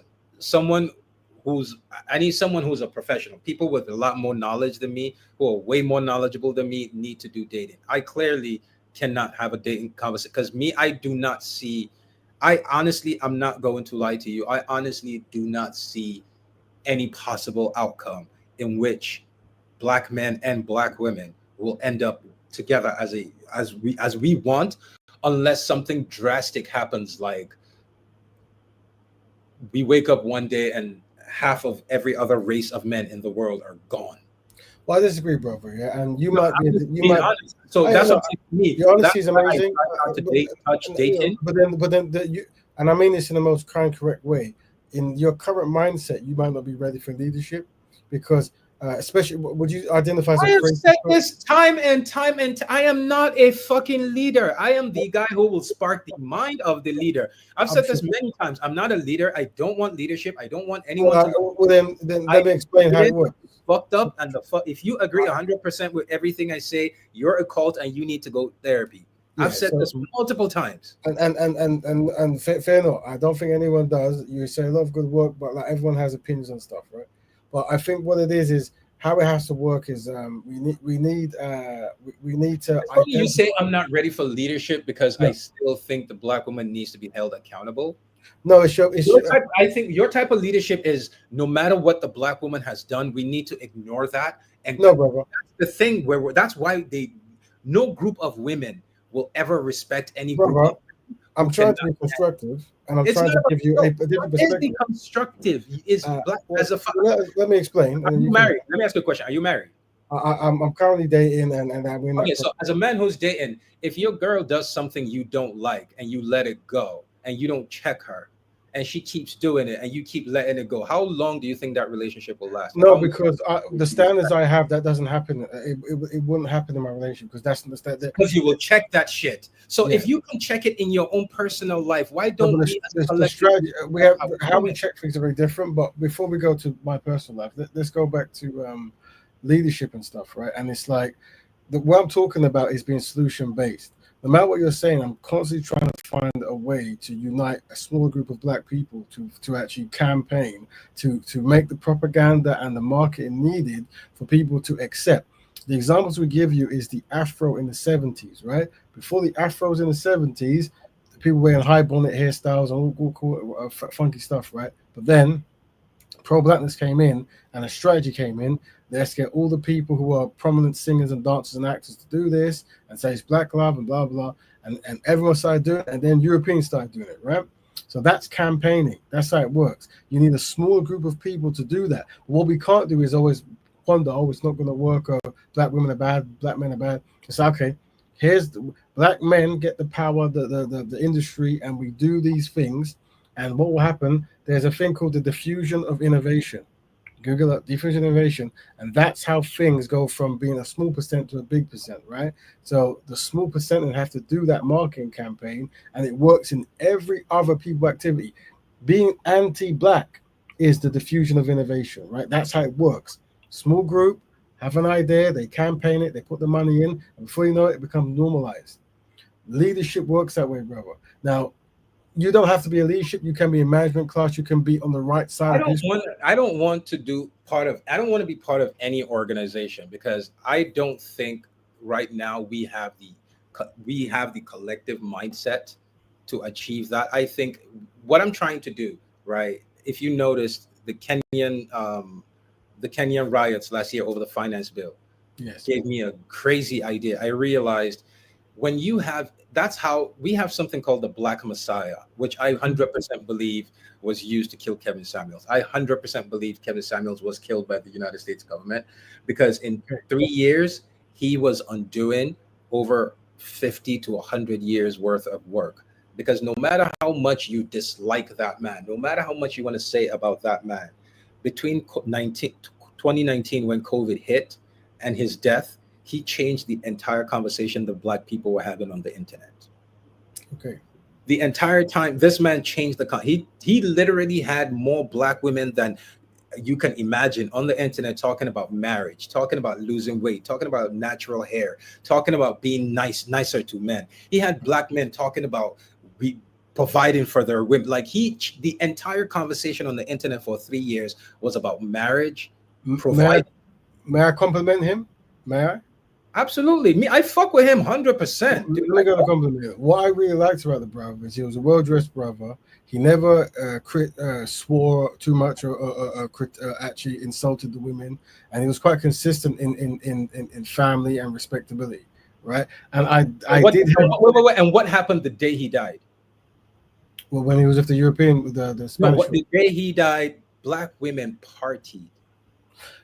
I need someone who's a professional. People with a lot more knowledge than me, who are way more knowledgeable than me, need to do dating. I clearly cannot have a dating conversation because I'm not going to lie to you. I honestly do not see any possible outcome in which black men and black women will end up together as we want, unless something drastic happens, like we wake up one day and half of every other race of men in the world are gone. Well, I disagree, brother. Yeah, and you No, might be. I'm just You being might. honest. So I that's know what I'm saying to me. your honesty That's is why I amazing. try not to touch dating. And I mean this in the most kind, correct way. In your current mindset, you might not be ready for leadership because, especially, would you identify as a I have crazy said person? this time and time and I am not a fucking leader. I am the guy who will spark the mind of the leader. I've I'm said sure. this many times. I'm not a leader. I don't want leadership. I don't want Well, anyone to. then I let me explain how it it works. fucked up and if you agree 100% with everything I say, you're a cult and you need to go therapy. I've Yeah. said So this multiple times. and fair enough. I don't think anyone does. You say a lot of good work, but like everyone has opinions on stuff, right? But I think what it is how it has to work is we need to It's funny you say identify. I'm not ready for leadership because Yeah. I still think the black woman needs to be held accountable. No, it's I think your type of leadership is no matter what the black woman has done, we need to ignore that. And no, brother. that's the thing that's why no group of women will ever respect any group Brother, of I'm who trying cannot. to be constructive, and I'm It's trying not to about give you no, a different what is the perspective. constructive? Is black Well, as a let me explain, are and then you you can. married? Let me ask you a question. Are you married? I'm currently dating, and we're not. Okay, so as a man who's dating, if your girl does something you don't like and you let it go and you don't check her and she keeps doing it and you keep letting it go, how long do you think that relationship will last? No, How much because the standards I have, that doesn't happen. It wouldn't happen in my relationship because that's the that. because you will check that shit. So Yeah. if you can check it in your own personal life, why No, but don't we as a the collective strategy we check have our how we women? check things are very different. But before we go to my personal life, let's go back to leadership and stuff, right? And it's like what I'm talking about is being solution based. No matter what you're saying, I'm constantly trying to find a way to unite a small group of black people to actually campaign to make the propaganda and the marketing needed for people to accept. The examples we give you is the Afro in the 70s, right? Before the Afros in the 70s, the people wearing high bonnet hairstyles and all cool, funky stuff, right? But then pro blackness came in and a strategy came in. Let's get all the people who are prominent singers and dancers and actors to do this and say it's black love and blah blah. And everyone started doing it, and then Europeans started doing it, right? So that's campaigning. That's how it works. You need a small group of people to do that. What we can't do is always wonder, oh, it's not going to work, or black women are bad, black men are bad. It's okay. Here's the black men get the power, the industry, and we do these things. And what will happen? There's a thing called the diffusion of innovation. Google up diffusion innovation, and that's how things go from being a small percent to a big percent, right? So the small percent have to do that marketing campaign, and it works in every other people activity. Being anti-black is the diffusion of innovation, right? That's how it works. Small group have an idea, they campaign it, they put the money in, and before you know it, it becomes normalized. Leadership works that way, brother. Now, you don't have to be a leadership. You can be a management class. You can be on the right side of history. I don't want to do part of I don't want to be part of any organization because I don't think right now we have the collective mindset to achieve that. I think what I'm trying to do, right? If you noticed the Kenyan riots last year over the finance bill, Yes. gave me a crazy idea. I realized when you have that's how we have something called the Black Messiah, which I 100% believe was used to kill Kevin Samuels. I 100% believe Kevin Samuels was killed by the United States government because in 3 years he was undoing over 50 to 100 years worth of work. Because no matter how much you dislike that man, no matter how much you want to say about that man, between 2019 when COVID hit and his death, he changed the entire conversation that black people were having on the internet. Okay. The entire time, this man changed he literally had more black women than you can imagine on the internet talking about marriage, talking about losing weight, talking about natural hair, talking about being nicer to men. He had black men talking about providing for their women. Like the entire conversation on the internet for 3 years was about marriage, providing. May I compliment him? May I? Absolutely. Me, I fuck with him 100%. Let me go to compliment him. What I really liked about the brother is he was a well-dressed brother. He never swore too much or actually insulted the women, and he was quite consistent in family and respectability. right? And I What, did have wait. And what happened the day he died? well, when he was with the European, the No, Spanish what one. the day he died, black women partied.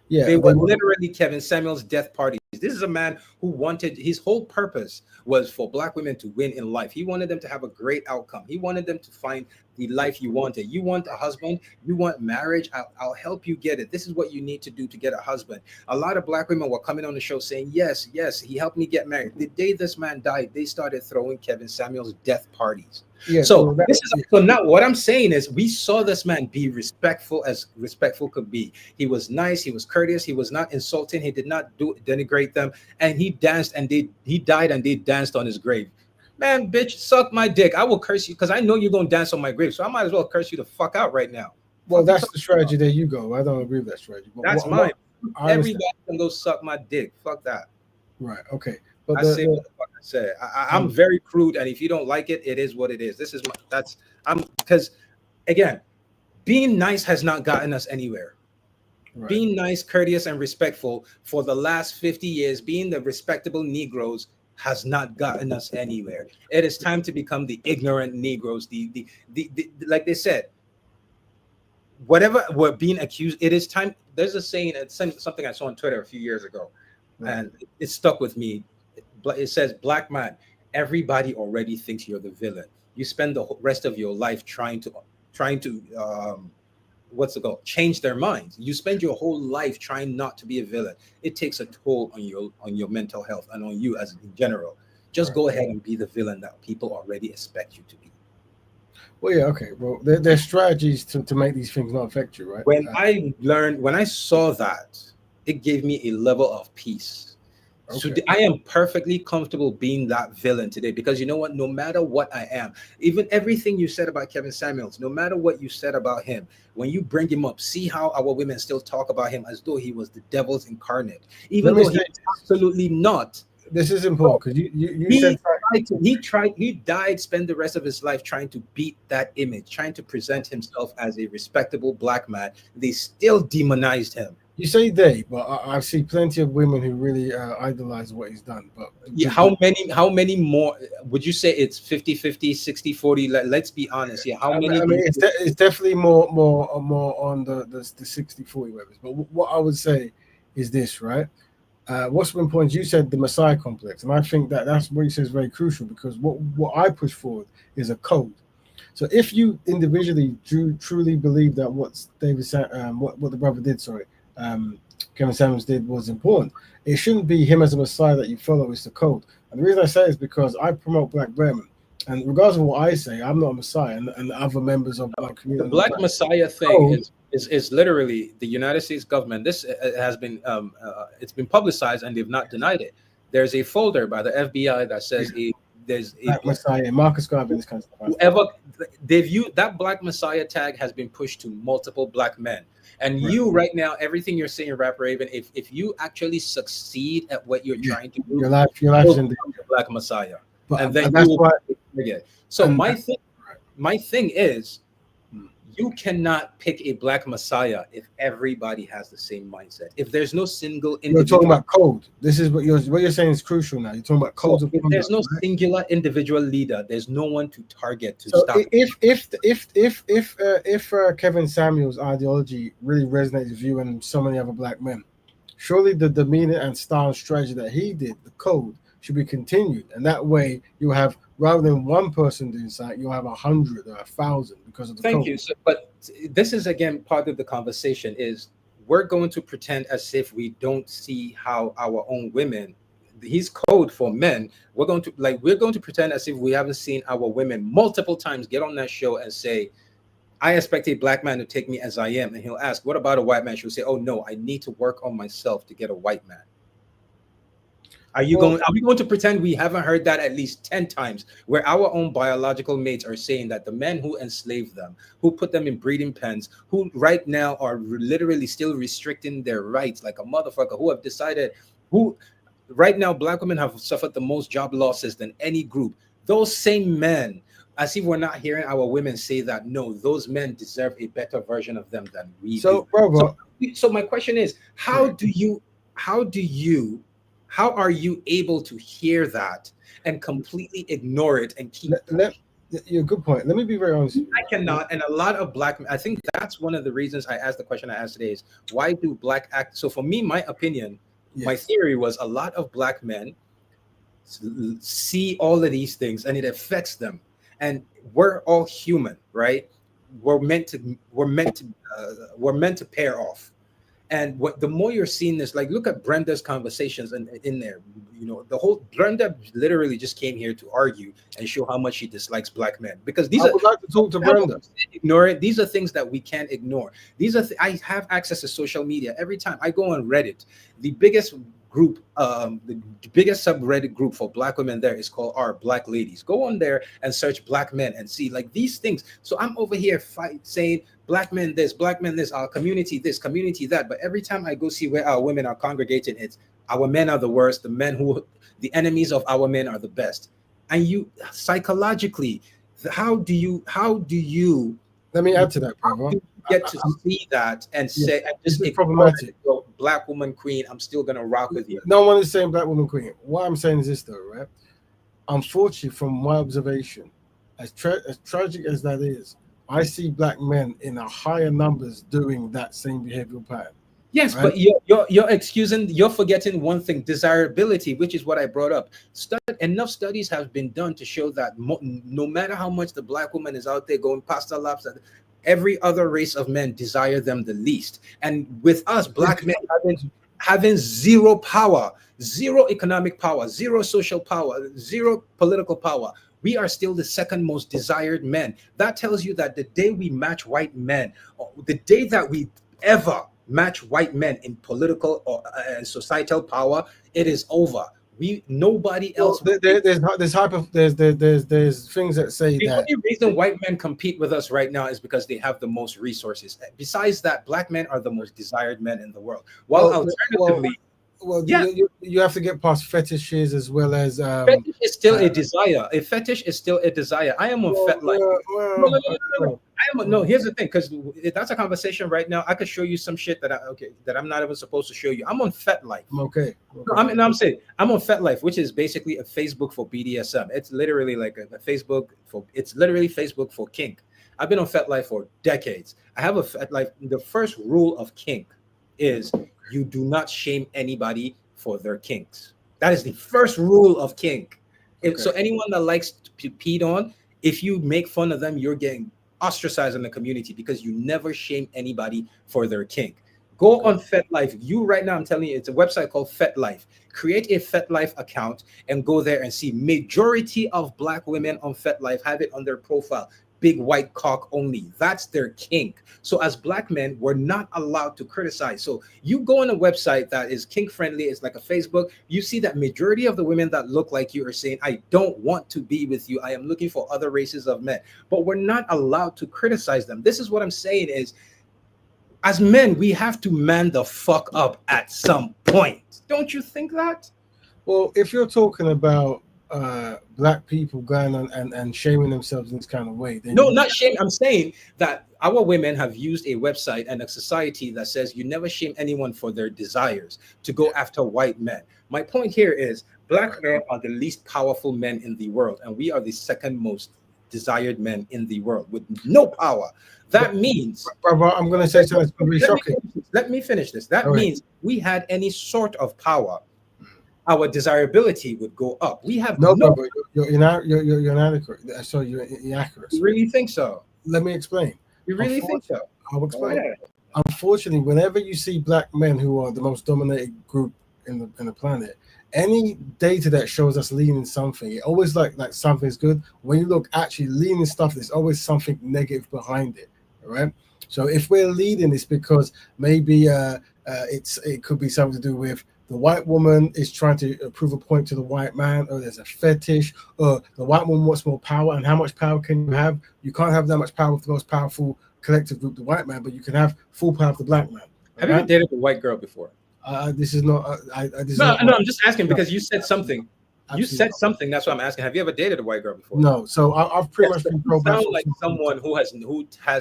Yeah, They they were were. literally Kevin Samuel's death parties. This is a man who wanted, his whole purpose was for black women to win in life. He wanted them to have a great outcome. He wanted them to find the life you wanted. You want a husband, you want marriage, I'll help you get it. This is what you need to do to get a husband. A lot of black women were coming on the show saying, yes, yes, he helped me get married. The day this man died, they started throwing Kevin Samuel's death parties. Yeah, So well, that, this is so now what I'm saying is we saw this man be respectful as respectful could be. He was nice, he was courteous, he was not insulting, he did not denigrate them, and he danced and he died and they danced on his grave. Man, bitch, suck my dick. I will curse you because I know you're gonna dance on my grave. So I might as well curse you the fuck out right now. well, Fuck you that's talking the strategy. about? There you go. I don't agree with that strategy. But That's mine. I understand. Everybody can go suck my dick. Fuck that. Right. Okay. But I say what the fuck I say. I'm very crude, and if you don't like it, it is what it is. This is my that's I'm because again, being nice has not gotten us anywhere. right. Being nice, courteous, and respectful for the last 50 years, being the respectable Negroes has not gotten us anywhere. It is time to become the ignorant Negroes. The like they said, whatever we're being accused, it is time. There's a saying, it's something I saw on Twitter a few years ago, Right. and it stuck with me. It says, "Black man, everybody already thinks you're the villain. You spend the rest of your life trying to what's it called? Change their minds. You spend your whole life trying not to be a villain. It takes a toll on your mental health and on you as in general. Just Right. go ahead and be the villain that people already expect you to be." Well, yeah. Okay. Well, there's strategies to make these things not affect you, right? When I saw that, it gave me a level of peace. So Okay. I am perfectly comfortable being that villain today because you know what? No matter what I am, even everything you said about Kevin Samuels, no matter what you said about him, when you bring him up, see how our women still talk about him as though he was the devil's incarnate, Let even me though say he's absolutely not. this is important because you He said he died, spent the rest of his life trying to beat that image, trying to present himself as a respectable black man. They still demonized him. you say they, but I see plenty of women who really idolize what he's done. But Yeah, how many more would you say it's 50-50, 60-40? Let's be honest. Yeah, how many I do mean, you it's definitely more on the 60-40 weapons. But what I would say is this, right? What's been points? You said the Messiah complex, and I think that's what you said is very crucial because what I push forward is a code. So if you individually truly believe that what the brother did, um, Kevin Samuels did was important, it shouldn't be him as a Messiah that you follow. It's the code. And the reason I say it is because I promote Black Bremen, and regardless of what I say, I'm not a Messiah, and other members of my the community. Black Messiah thing Code, is literally the United States government. This has been it's been publicized and they've not denied it. There's a folder by the FBI that says there's a Black Messiah, Marcus Garvey, this kind of stuff. whoever they've used that Black Messiah tag has been pushed to multiple black men. And Right. you right now, everything you're saying, Rap Raven, if you actually succeed at what you're trying to do, Your life you'll is in become the Black Messiah, but and then that's you why. will forget. So And my thing is, Hmm. you cannot pick a Black Messiah if everybody has the same mindset. If there's no single You're talking individual, about code. This is what you're saying is crucial now. You're talking about so codes of if there's conduct, no right? singular individual leader, there's no one to target to So stop. if Kevin Samuel's ideology really resonates with you and so many other black men, surely the demeanor and style and strategy that he did, the code, should be continued, and that way you have rather than one person doing something, you'll have 100 or 1,000 because of the Thank code. you. So, but this is again part of the conversation is we're going to pretend as if we don't see how our own women, his code for men, we're going to pretend as if we haven't seen our women multiple times get on that show and say, I expect a black man to take me as I am. And he'll ask, what about a white man? She'll say, oh no, I need to work on myself to get a white man. Are we going to pretend we haven't heard that at least 10 times where our own biological mates are saying that the men who enslaved them, who put them in breeding pens, who right now are literally still restricting their rights like a motherfucker, who have decided who right now black women have suffered the most job losses than any group. Those same men, as if we're not hearing our women say that no, those men deserve a better version of them than we So, do. brother, So my question is, how do you How are you able to hear that and completely ignore it and keep You're a good point. Let me be very honest with you. I cannot, and a lot of black men, I think that's one of the reasons I asked the question I asked today is why do black act? So for me, my opinion, my Yes. theory was a lot of black men see all of these things and it affects them. And we're all human, right? We're meant to pair off. And what the more you're seeing this, like look at Brenda's conversations and in there, the whole Brenda literally just came here to argue and show how much she dislikes black men because these I are would like to talk to Brenda. ignore it. These are things that we can't ignore. These are I have access to social media every time I go on Reddit. The biggest group, the biggest subreddit group for black women there is called our Black Ladies. Go on there and search black men and see like these things. So I'm over here saying black men this, black men this, our community this, community that. But every time I go see where our women are congregating, it's our men are the worst. The enemies of our men are the best. And you psychologically, how do you Let me add to that, brother. get to see that and say and just This is problematic. Black woman queen, I'm still gonna rock with you. No one is saying black woman queen. What I'm saying is this, though, right? Unfortunately, from my observation, as tragic as that is, I see black men in a higher numbers doing that same behavioral pattern. Yes, right? but you're forgetting one thing: desirability, which is what I brought up. Enough studies have been done to show that no matter how much the black woman is out there going pasta laps, every other race of men desire them the least. And with us, black men having zero power, zero economic power, zero social power, zero political power, we are still the second most desired men. That tells you that the day we match white men, or the day that we ever match white men in political or societal power, it is over. Nobody else. There's things that say The that only reason white men compete with us right now is because they have the most resources. Besides that, black men are the most desired men in the world. While alternatively, you have to get past fetishes as well as fetish is still a desire. A fetish is still a desire. I am on FetLife. No, here's the thing, because that's a conversation right now. I could show you some shit that I'm not even supposed to show you. I'm on FetLife. Okay. I'm saying I'm on FetLife, which is basically a Facebook for BDSM. It's literally like a Facebook for kink. I've been on FetLife for decades. I have a FetLife. The first rule of kink is you do not shame anybody for their kinks. That is the first rule of kink. Okay. So anyone that likes to pee on, if you make fun of them, you're getting ostracized in the community because you never shame anybody for their kink. Go on FetLife. Right now, I'm telling you, it's a website called FetLife. Create a FetLife account and go there and see. Majority of black women on FetLife have it on their profile. Big white cock only. That's their kink. So as black men, we're not allowed to criticize. So you go on a website that is kink friendly, it's like a Facebook, you see that majority of the women that look like you are saying, I don't want to be with you. I am looking for other races of men. But we're not allowed to criticize them. This is what I'm saying is, as men, we have to man the fuck up at some point. Don't you think that? Well, if you're talking about black people going on and shaming themselves in this kind of way, no, not shame. I'm saying that our women have used a website and a society that says you never shame anyone for their desires to go after white men. My point here is black men are the least powerful men in the world, and we are the second most desired men in the world with no power. That means, brother, I'm going to say something that's going to be shocking. Let me finish this. That means we had any sort of power, our desirability would go up. We have no. Brother, you're inaccurate. So you're inaccurate. You really think so? Let me explain. You really think so? I'll explain. Unfortunately, whenever you see black men who are the most dominated group in the planet, any data that shows us leaning something, it always like something's good. When you look actually leaning stuff, there's always something negative behind it. All right. So if we're leading, it's because maybe it could be something to do with the white woman is trying to prove a point to the white man, or there's a fetish, or the white woman wants more power. And how much power can you have? You can't have that much power with the most powerful collective group, the white man, but you can have full power of the black man. Have you ever dated a white girl before? This is not. No, I'm just asking because you said something. You said something. That's why I'm asking. Have you ever dated a white girl before? No. So I've pretty much been You sound like someone who has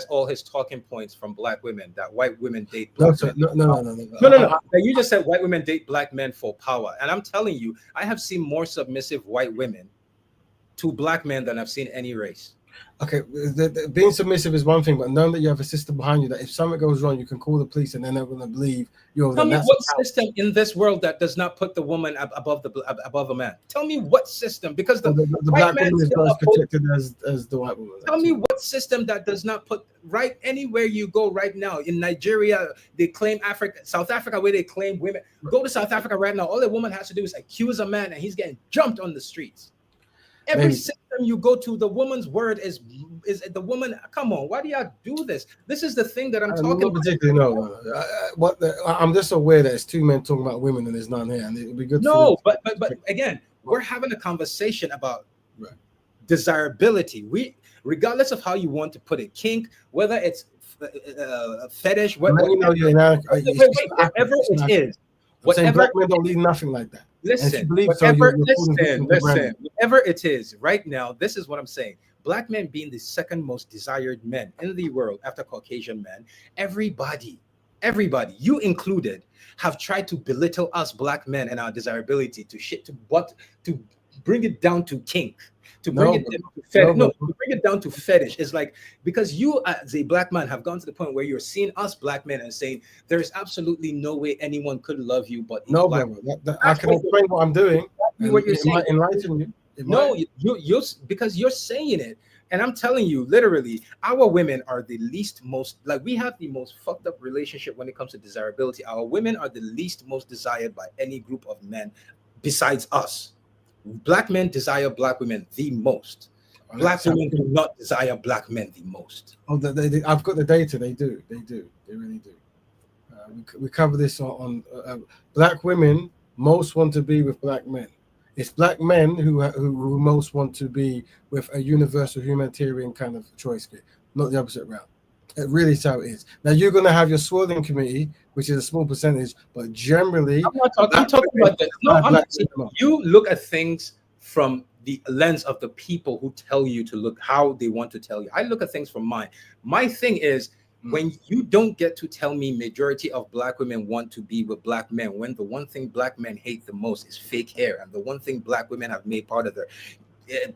all his talking points from black women. That white women date black men. No. You just said white women date black men for power, and I'm telling you, I have seen more submissive white women to black men than I've seen any race. Okay, being submissive is one thing, but knowing that you have a system behind you that if something goes wrong, you can call the police and they're not going to believe you. Tell me what system in this world that does not put the woman above a man. Tell me what system, because the black woman is not as protected as the white woman. Tell me what system that does not put right anywhere you go right now. In Nigeria, they claim South Africa, where they claim women. Go to South Africa right now. All a woman has to do is accuse a man, and he's getting jumped on the streets. Every system you go to, the woman's word is the woman. Come on, why do y'all do this? This is the thing that I'm talking about. I'm just aware that it's two men talking about women and there's none here, and it'd be good. No, but again, we're having a conversation about desirability. Regardless of how you want to put it, kink, whether it's fetish, whatever it is. Black men don't need nothing like that. Listen, whatever it is right now, this is what I'm saying. Black men being the second most desired men in the world after Caucasian men, everybody, you included, have tried to belittle us black men and our desirability to bring it down to kink. To bring it down to fetish. It's like, because you as a black man have gone to the point where you're seeing us black men and saying there's absolutely no way anyone could love you but no, I can explain what I'm doing. What you're saying might enlighten you. No, you because you're saying it, and I'm telling you, literally, our women are the most, like, we have the most fucked up relationship when it comes to desirability. Our women are the least most desired by any group of men besides us. Black men desire black women the most. Black women do not desire black men the most. Oh, I've got the data. They do. They really do. We cover this on black women most want to be with black men. It's black men who most want to be with a universal humanitarian kind of choice fit, not the opposite route. It really is how it is. Now you're going to have your swirling committee, which is a small percentage, but generally, I'm talking about this. No, you look at things from the lens of the people who tell you to look how they want to tell you. I look at things from mine. My thing is, when you don't get to tell me majority of black women want to be with black men, when the one thing black men hate the most is fake hair, and the one thing black women have made part of their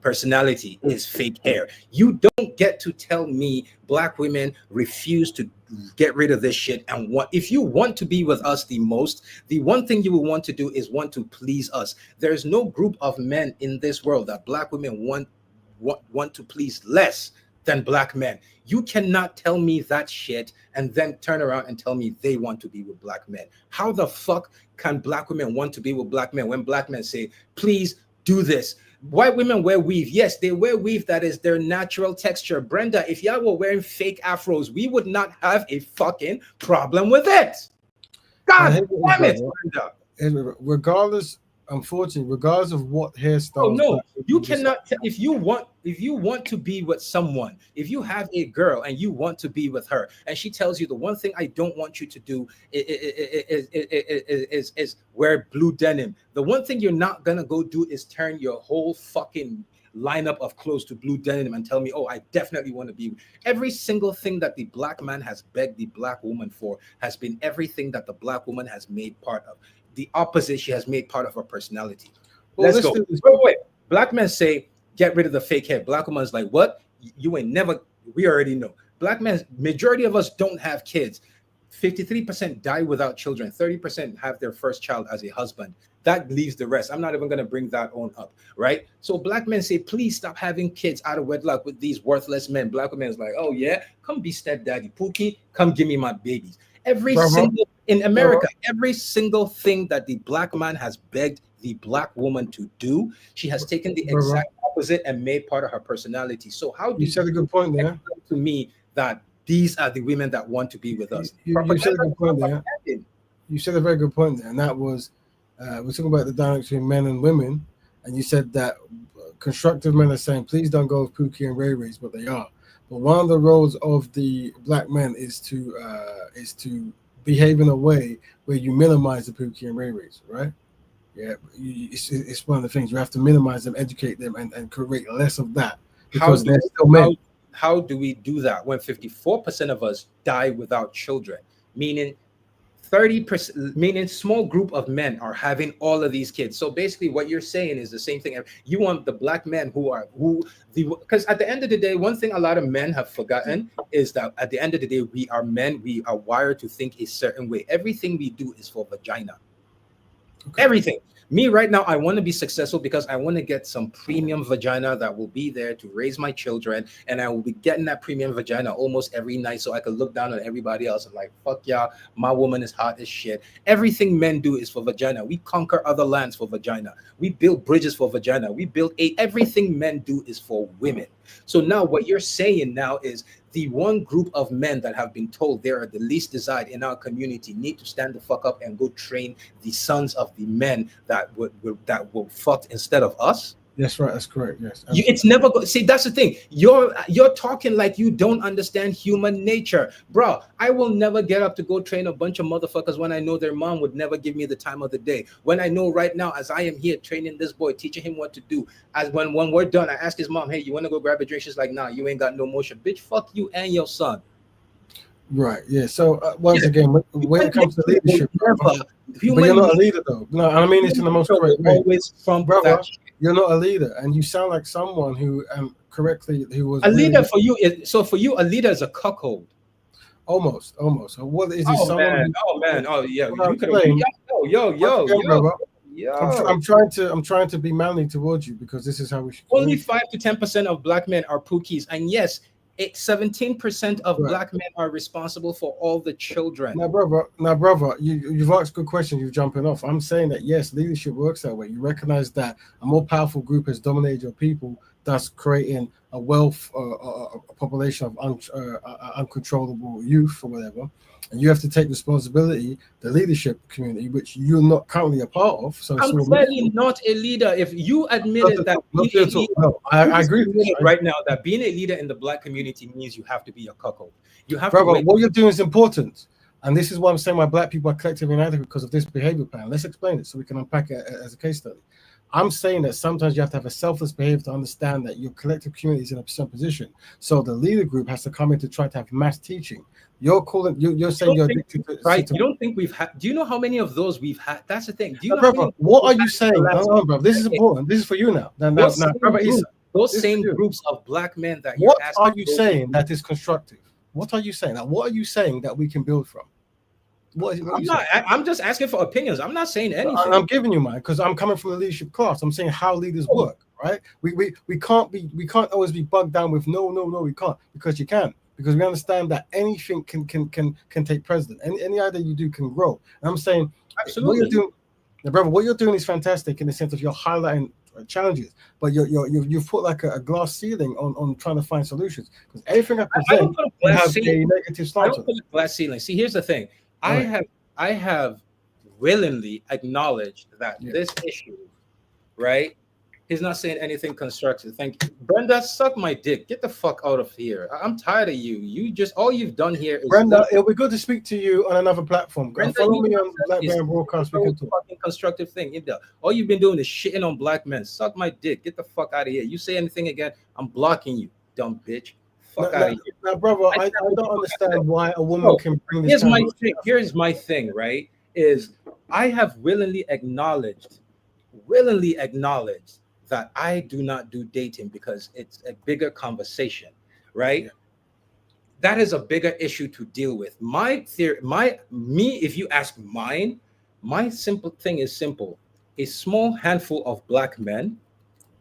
personality is fake hair. You don't get to tell me black women refuse to get rid of this shit, and if you want to be with us the most, the one thing you will want to do is want to please us. There's no group of men in this world that black women want to please less than black men. You cannot tell me that shit and then turn around and tell me they want to be with black men. How the fuck can black women want to be with black men when black men say, please do this? White women wear weave. Yes, they wear weave that is their natural texture. Brenda, if y'all were wearing fake afros, we would not have a fucking problem with it. God damn it, Brenda. Unfortunately, regardless of what hairstyle. Oh no, you cannot. If you want to be with someone, if you have a girl and you want to be with her, and she tells you the one thing I don't want you to do is wear blue denim. The one thing you're not gonna go do is turn your whole fucking lineup of clothes to blue denim and tell me, oh, I definitely want to be. Every single thing that the black man has begged the black woman for has been everything that the black woman has made part of. The opposite, she has made part of her personality. Let's go. Wait. Black men say, get rid of the fake hair. Black woman's like, what? You ain't never, we already know. Black men, majority of us don't have kids. 53% die without children. 30% have their first child as a husband. That leaves the rest. I'm not even going to bring that on up, right? So black men say, please stop having kids out of wedlock with these worthless men. Black women is like, oh yeah, come be stepdaddy. Pookie, come give me my babies. In America, every single thing that the black man has begged the black woman to do, she has taken the exact opposite and made part of her personality. So how do you said a good point there to me that these are the women that want to be with us? You said a good point there. You said a very good point there, and that was we're talking about the dynamic between men and women, and you said that constructive men are saying, please don't go with Pookie and Ray Rays, but they are. But one of the roles of the black men is to behave in a way where you minimize the Pookie and Ray Rays, right? Yeah, it's one of the things you have to minimize them, educate them, and create less of that How because do they're still men. how do we do that when 54% of us die without children? Meaning 30%, meaning small group of men are having all of these kids. So basically what you're saying is the same thing. You want the black men who the because at the end of the day, one thing a lot of men have forgotten is that at the end of the day, we are men, we are wired to think a certain way. Everything we do is for vagina. Okay. Everything. Me right now, I want to be successful because I want to get some premium vagina that will be there to raise my children, and I will be getting that premium vagina almost every night, so I can look down on everybody else and like, fuck y'all, my woman is hot as shit. Everything men do is for vagina. We conquer other lands for vagina. We build bridges for vagina. We build everything men do is for women. So now what you're saying now is the one group of men that have been told they are the least desired in our community need to stand the fuck up and go train the sons of the men that will fuck instead of us. That's right. That's correct. Yes, It's absolutely. never see. That's the thing. You're talking like you don't understand human nature, bro. I will never get up to go train a bunch of motherfuckers when I know their mom would never give me the time of the day. When I know right now, as I am here training this boy, teaching him what to do. As when we're done, I ask his mom, "Hey, you want to go grab a drink?" She's like, "Nah, you ain't got no motion, bitch. Fuck you and your son." Right. Yeah. So once Yeah, again, when it human comes to nature will leadership, brother, never. but you're Human not a nature, leader though. No, and I mean this in human the most nature will correct way, always trump brother. that shit. You're not a leader, and you sound like someone who correctly who was A leader really for you is so for you. A leader is a cuckold. almost. So what is Oh someone man, who? oh man, oh yeah, What I'm you could have. saying, once again, Yo, brother, yo. I'm trying to be manly towards you because this is how we should Only communicate. 5 to 10% of black men are pookies, and yes, 17% of Right. black men are responsible for all the children. Now, brother, you've asked good questions. You're jumping off. I'm saying that yes, leadership works that way. You recognize that a more powerful group has dominated your people, thus creating a wealth, a population of uncontrollable youth or whatever. And you have to take responsibility, the leadership community, which you're not currently a part of. So it's I'm all clearly mutual. not a leader. If you Not admitted at that all. being Not a at all. leader, No, you I just agree with this. admitted right now that being a leader in the black community means you have to be a cuckold. You have to Brother, wake what you're doing is important. And this is why I'm saying why black people are collectively inadequate because of this behavior pattern. Let's explain it so we can unpack it as a case study. I'm saying that sometimes you have to have a selfless behavior to understand that your collective community is in a certain position. So the leader group has to come in to try to have mass teaching. You're You saying don't you're think, addicted right? to You don't think we've had? Do you know how many of those we've had? That's the thing. Do you now, know how many brother, of those what we've are had you in the saying? last Hold on, brother. This is decade? important. This is for you now. Those same Brother Issa, groups, those this is for same you. groups of black men that you're What asking are to you go teach saying me. that is constructive? What are you saying? Now, what are you saying that we can build from? What are I'm you not. saying? I'm just asking for opinions. I'm not saying I'm anything. giving you mine because I'm coming from the leadership class. I'm saying how leaders work, right? We can't always be bugged down with no we can't because you can because we understand that anything can take precedent. Any idea you do can grow. And I'm saying what you're Absolutely. doing, now, brother, what you're doing is fantastic in the sense of you're highlighting challenges, but you've put like a glass ceiling on trying to find solutions because everything I I don't present put a you glass have ceiling. a negative I slant don't on put it. a glass ceiling. See, here's the thing. All I right. have. I have willingly acknowledged that Yeah. this issue, right? He's not saying anything constructive. Thank you. Brenda, suck my dick. Get the fuck out of here. I'm tired of you. You just all you've done here is Brenda, literally it'll be good to speak to you on another platform. Brenda, Follow you me on yourself Black is Bear Broadcast. We no can talk. fucking constructive thing either. All you've been doing is shitting on black men. Suck my dick. Get the fuck out of here. You say anything again, I'm blocking you, dumb bitch. Now, Fuck out now, of here. now, brother, I I said what the don't fuck I said. understand why a woman So can bring this here's kind of my bullshit thing. up. Here's my thing, right? Is I have willingly acknowledged that I do not do dating because it's a bigger conversation, Yeah, right? That is a bigger issue to deal with. My theory, if you ask mine, my simple thing is simple. A small handful of black men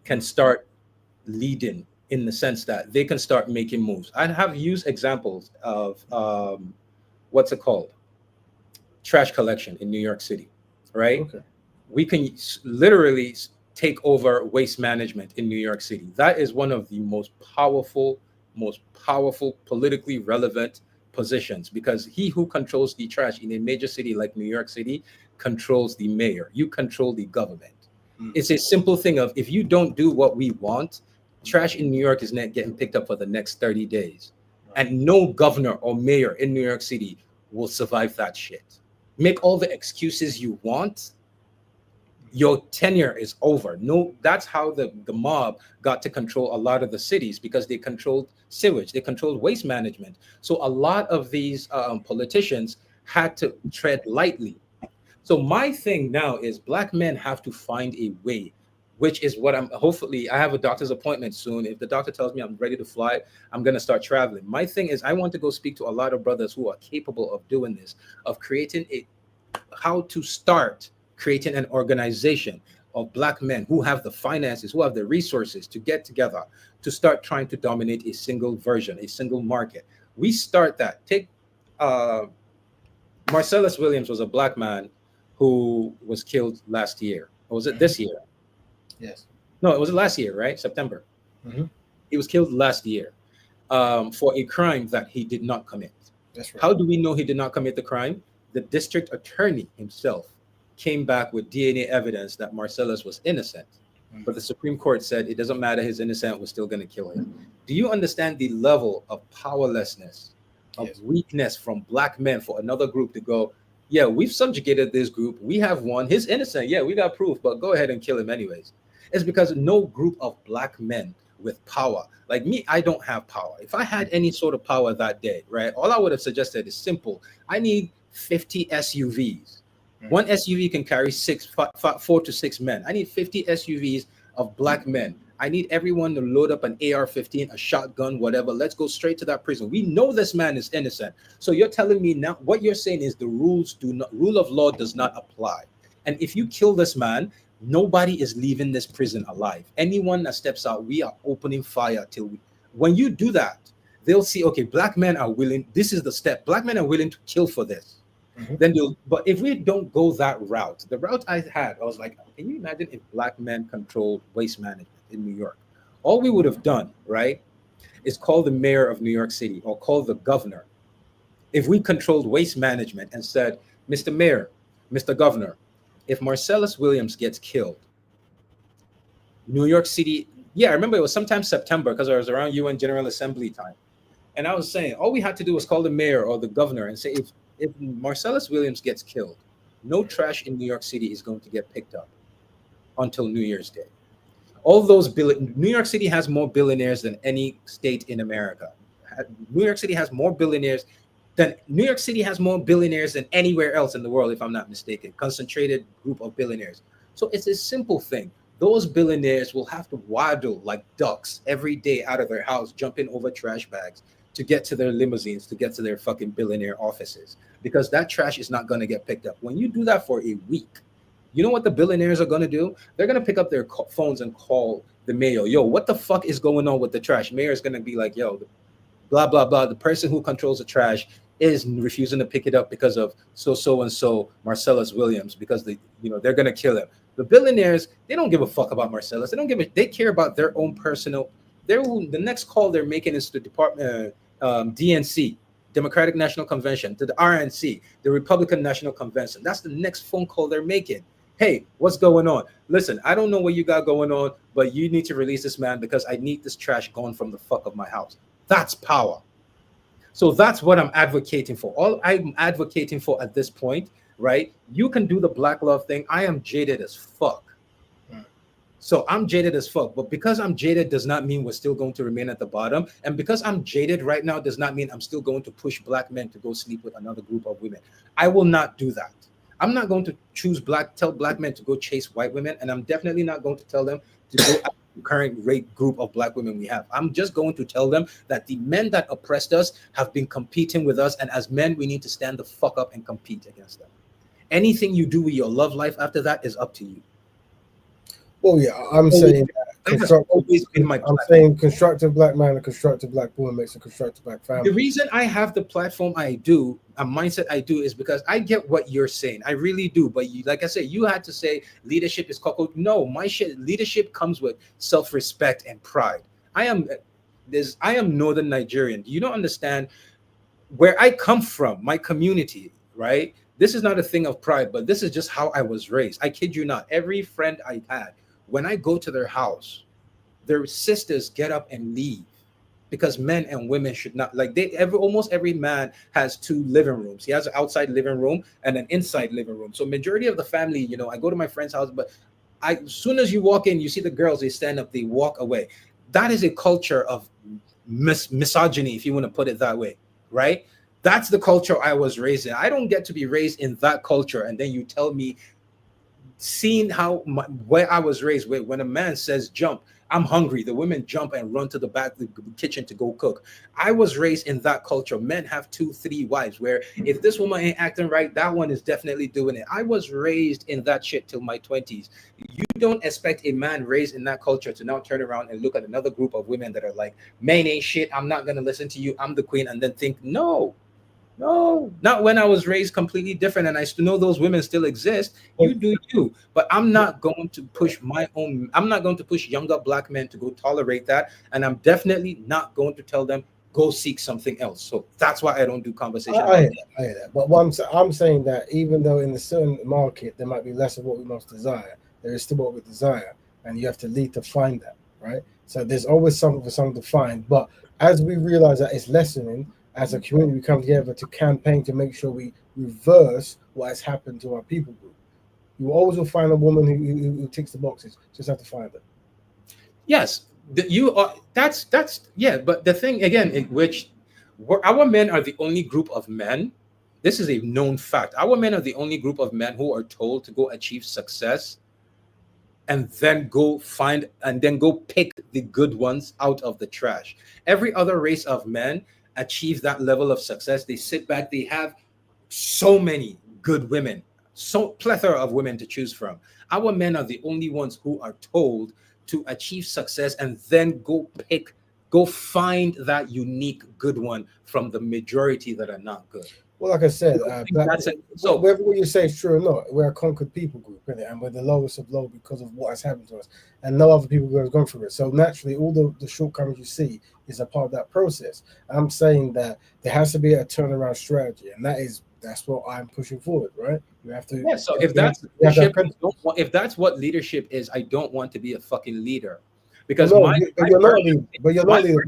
can start leading in the sense that they can start making moves. I have used examples of what's it called? Trash collection in New York City, right? okay. We can literally take over waste management in New York City. That is one of the most powerful, politically relevant positions because he who controls the trash in a major city like New York City controls the mayor. You control the government. Mm, It's a simple thing of if you don't do what we want, trash in New York is not getting picked up for the next 30 days. right. And no governor or mayor in New York City will survive that shit. Make all the excuses you want, your tenure is over. No, that's how the mob got to control a lot of the cities, because they controlled sewage, they controlled waste management. So a lot of these politicians had to tread lightly. So my thing now is black men have to find a way, which is what I'm hopefully. I have a doctor's appointment soon. If the doctor tells me I'm ready to fly, I'm gonna start traveling. My thing is I want to go speak to a lot of brothers who are capable of doing this, of creating a how to start creating an organization of black men who have the finances, who have the resources to get together to start trying to dominate a single version, a single market. We start that. Take uh, Marcellus Williams was a black man who was killed last year. Or was it Mhm. this year? Yes. No, it was last year, right? September. Hmm. He was killed last year for a crime that he did not commit. That's right. How do we know he did not commit the crime? The district attorney himself came back with DNA evidence that Marcellus was innocent. But the Mhm. Supreme Court said it doesn't matter, his innocent, was still going to kill him. Do you understand the level of powerlessness, of Yes. weakness from black men for another group to go, yeah, we've subjugated this group. We have one. He's innocent. Yeah, we got proof, but go ahead and kill him anyways. It's because no group of black men with power, like me, I don't have power. If I had any sort of power that day, right, all I would have suggested is simple. I need 50 SUVs. Mhm. One SUV can carry 4 to 6 men. I need 50 SUVs of black men. I need everyone to load up an AR-15, a shotgun, whatever. Let's go straight to that prison. We know this man is innocent. So you're telling me now what you're saying is the rule of law does not apply. And if you kill this man, nobody is leaving this prison alive. Anyone that steps out, we are opening fire till we. When you do that, they'll see, okay, black men are willing. This is the step. Black men are willing to kill for this. Mhm. Then they'll. But if we don't go that route, the route I had, I was like, can you imagine if black men controlled waste management in New York? All we would have done, right, is call the mayor of New York City or call the governor. If we controlled waste management and said, Mr. Mayor, Mr. Governor, if Marcellus Williams gets killed, New York City, yeah, I remember it was sometime September because I was around UN General Assembly time. And I was saying, all we had to do was call the mayor or the governor and say, if Marcellus Williams gets killed, no trash in New York City is going to get picked up until New Year's Day. All those New York City has more billionaires than any state in America. New York City has more billionaires New York City has more billionaires than anywhere else in the world, if I'm not mistaken. Concentrated group of billionaires. So it's a simple thing. Those billionaires will have to waddle like ducks every day out of their house, jumping over trash bags to get to their limousines, to get to their fucking billionaire offices, because that trash is not going to get picked up. When you do that for a week, you know what the billionaires are going to do? They're going to pick up their phones and call the mayor. Yo, what the fuck is going on with the trash? Mayor is going to be like, yo, blah blah blah. The person who controls the trash is refusing to pick it up because of so and so Marcellus Williams, because they're gonna kill him. The billionaires, they don't give a fuck about Marcellus. They don't give a they care about their own personal. The next call they're making is to Department DNC, Democratic National Convention, to the RNC, the Republican National Convention. That's the next phone call they're making. Hey, what's going on? Listen, I don't know what you got going on, but you need to release this man because I need this trash gone from the fuck of my house. That's power. So that's what I'm advocating for. All I'm advocating for at this point, right? You can do the black love thing. I am jaded as fuck. Mm. So I'm jaded as fuck. But because I'm jaded does not mean we're still going to remain at the bottom. And because I'm jaded right now does not mean I'm still going to push black men to go sleep with another group of women. I will not do that. I'm not going to tell black men to go chase white women. And I'm definitely not going to tell them to go after the current rate group of black women we have. I'm just going to tell them that the men that oppressed us have been competing with us. And as men, we need to stand the fuck up and compete against them. Anything you do with your love life after that is up to you. Well, yeah, I'm saying that That has always been my I'm platform. saying constructive black man and constructive black woman makes a constructive black The family. reason I have the platform I do, a mindset I do, is because I get what you're saying. I really do. But like I said, you had to say leadership is cocoa. No, my shit. Leadership comes with self-respect and pride. I am Northern Nigerian. You don't understand where I come from, my community, right? This is not a thing of pride, but this is just how I was raised. I kid you not. Every friend I had, when I go to their house, their sisters get up and leave because men and women should not, like, almost every man has two living rooms. He has an outside living room and an inside living room. So majority of the family, I go to my friend's house, but as soon as you walk in, you see the girls, they stand up, they walk away. That is a culture of misogyny, if you want to put it that way, right? That's the culture I was raised in. I don't get to be raised in that culture, and then you tell me, seeing where I was raised with, when a man says jump, I'm hungry, the women jump and run to the back of the kitchen to go cook. I was raised in that culture. Men have 2-3 wives, where if this woman ain't acting right, that one is definitely doing it. I was raised in that shit till my 20s. You don't expect a man raised in that culture to now turn around and look at another group of women that are like, men ain't shit, I'm not gonna listen to you, I'm the queen, and then think, no, not when I was raised completely different, and I still know those women still exist. You do you, but I'm not going to push I'm not going to push younger black men to go tolerate that, and I'm definitely not going to tell them go seek something else. So that's why I don't do conversation. I hear that. But I'm saying that even though in a certain market there might be less of what we most desire, there is still what we desire, and you have to lead to find that, right? So there's always something for someone to find. But as we realize that it's lessening, as a community, we come together to campaign to make sure we reverse what has happened to our people group. You always will find a woman who ticks the boxes. Just have to find her. Yes, you are. That's yeah. But the thing again, in which our men are the only group of men. This is a known fact. Our men are the only group of men who are told to go achieve success, and then go pick the good ones out of the trash. Every other race of men achieve that level of success. They sit back, they have so many good women, so plethora of women to choose from. Our men are the only ones who are told to achieve success and then go find that unique good one from the majority that are not good. Well, like I said, so whether what you say is true or not, we're a conquered people group, really, and we're the lowest of low because of what has happened to us, and no other people have gone through it. So naturally, all the shortcomings you see is a part of that process. I'm saying that there has to be a turnaround strategy, and that's what I'm pushing forward, right? You have to. Yeah. So if that's leadership, if that's what leadership is, I don't want to be a fucking leader, because you're not a leader. But you're not a leader.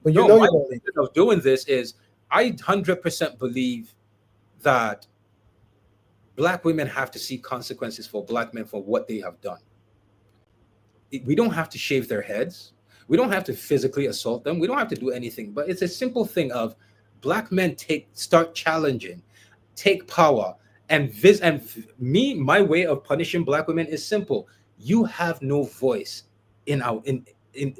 But you know you're not a leader. Of doing this is, I 100% believe that black women have to see consequences for black men for what they have done. We don't have to shave their heads. We don't have to physically assault them. We don't have to do anything. But it's a simple thing of black men start challenging, take power, and my way of punishing black women is simple. You have no voice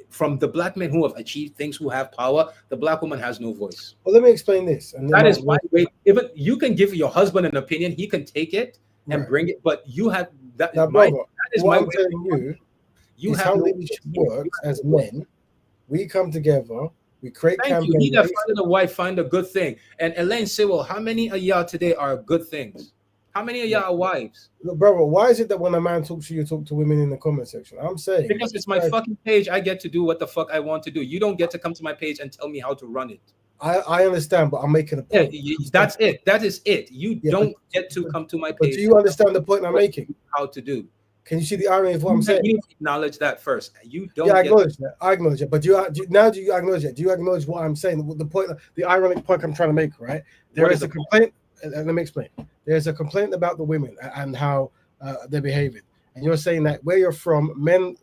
from the black men who have achieved things, who have power. The black woman has no voice. Well, let me explain this. And that is my way. Even you can give your husband an opinion, he can take it and bring it, but you have that. Now, brother, that is what I'm telling you have how leadership works as men. We come together, we create campaigns. You need to find a wife, find a good thing. And Elaine Sewell, how many of y'all today are good things? How many of y'all are wives? Look, brother, why is it that when a man talks to you, talk to women in the comment section? I'm saying because it's my fucking page. I get to do what the fuck I want to do. You don't get to come to my page and tell me how to run it. I understand, but I'm making a point. Yeah, that's it. That is it. You don't get to come to my page. But do you understand the point I'm making? How to do? Can you see the irony of what I'm saying? You need to acknowledge that first. You don't. Yeah, I acknowledge that. I acknowledge it. But do you acknowledge it? Do you acknowledge what I'm saying? The point, the ironic point I'm trying to make, right? There is a complaint. Let me explain. There's a complaint about the women and how they're behaving, and you're saying that where you're from, men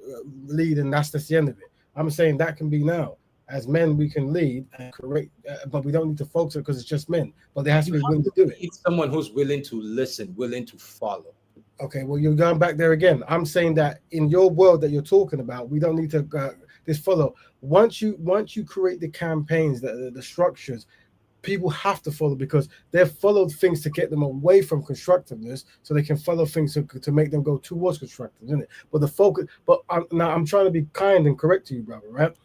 lead, and that's the end of it. I'm saying that can be now. As men, we can lead and correct, but we don't need to focus it because it's just men. But there has to be willing to do it. Need someone who's willing to listen, willing to follow. Okay, well, you're going back there again. I'm saying that in your world that you're talking about, we don't need to just follow. Once you create the campaigns, the structures, people have to follow because they've followed things to get them away from constructiveness, so they can follow things to make them go towards constructive, isn't it? But the focus. But now I'm trying to be kind and correct to you, brother. Right?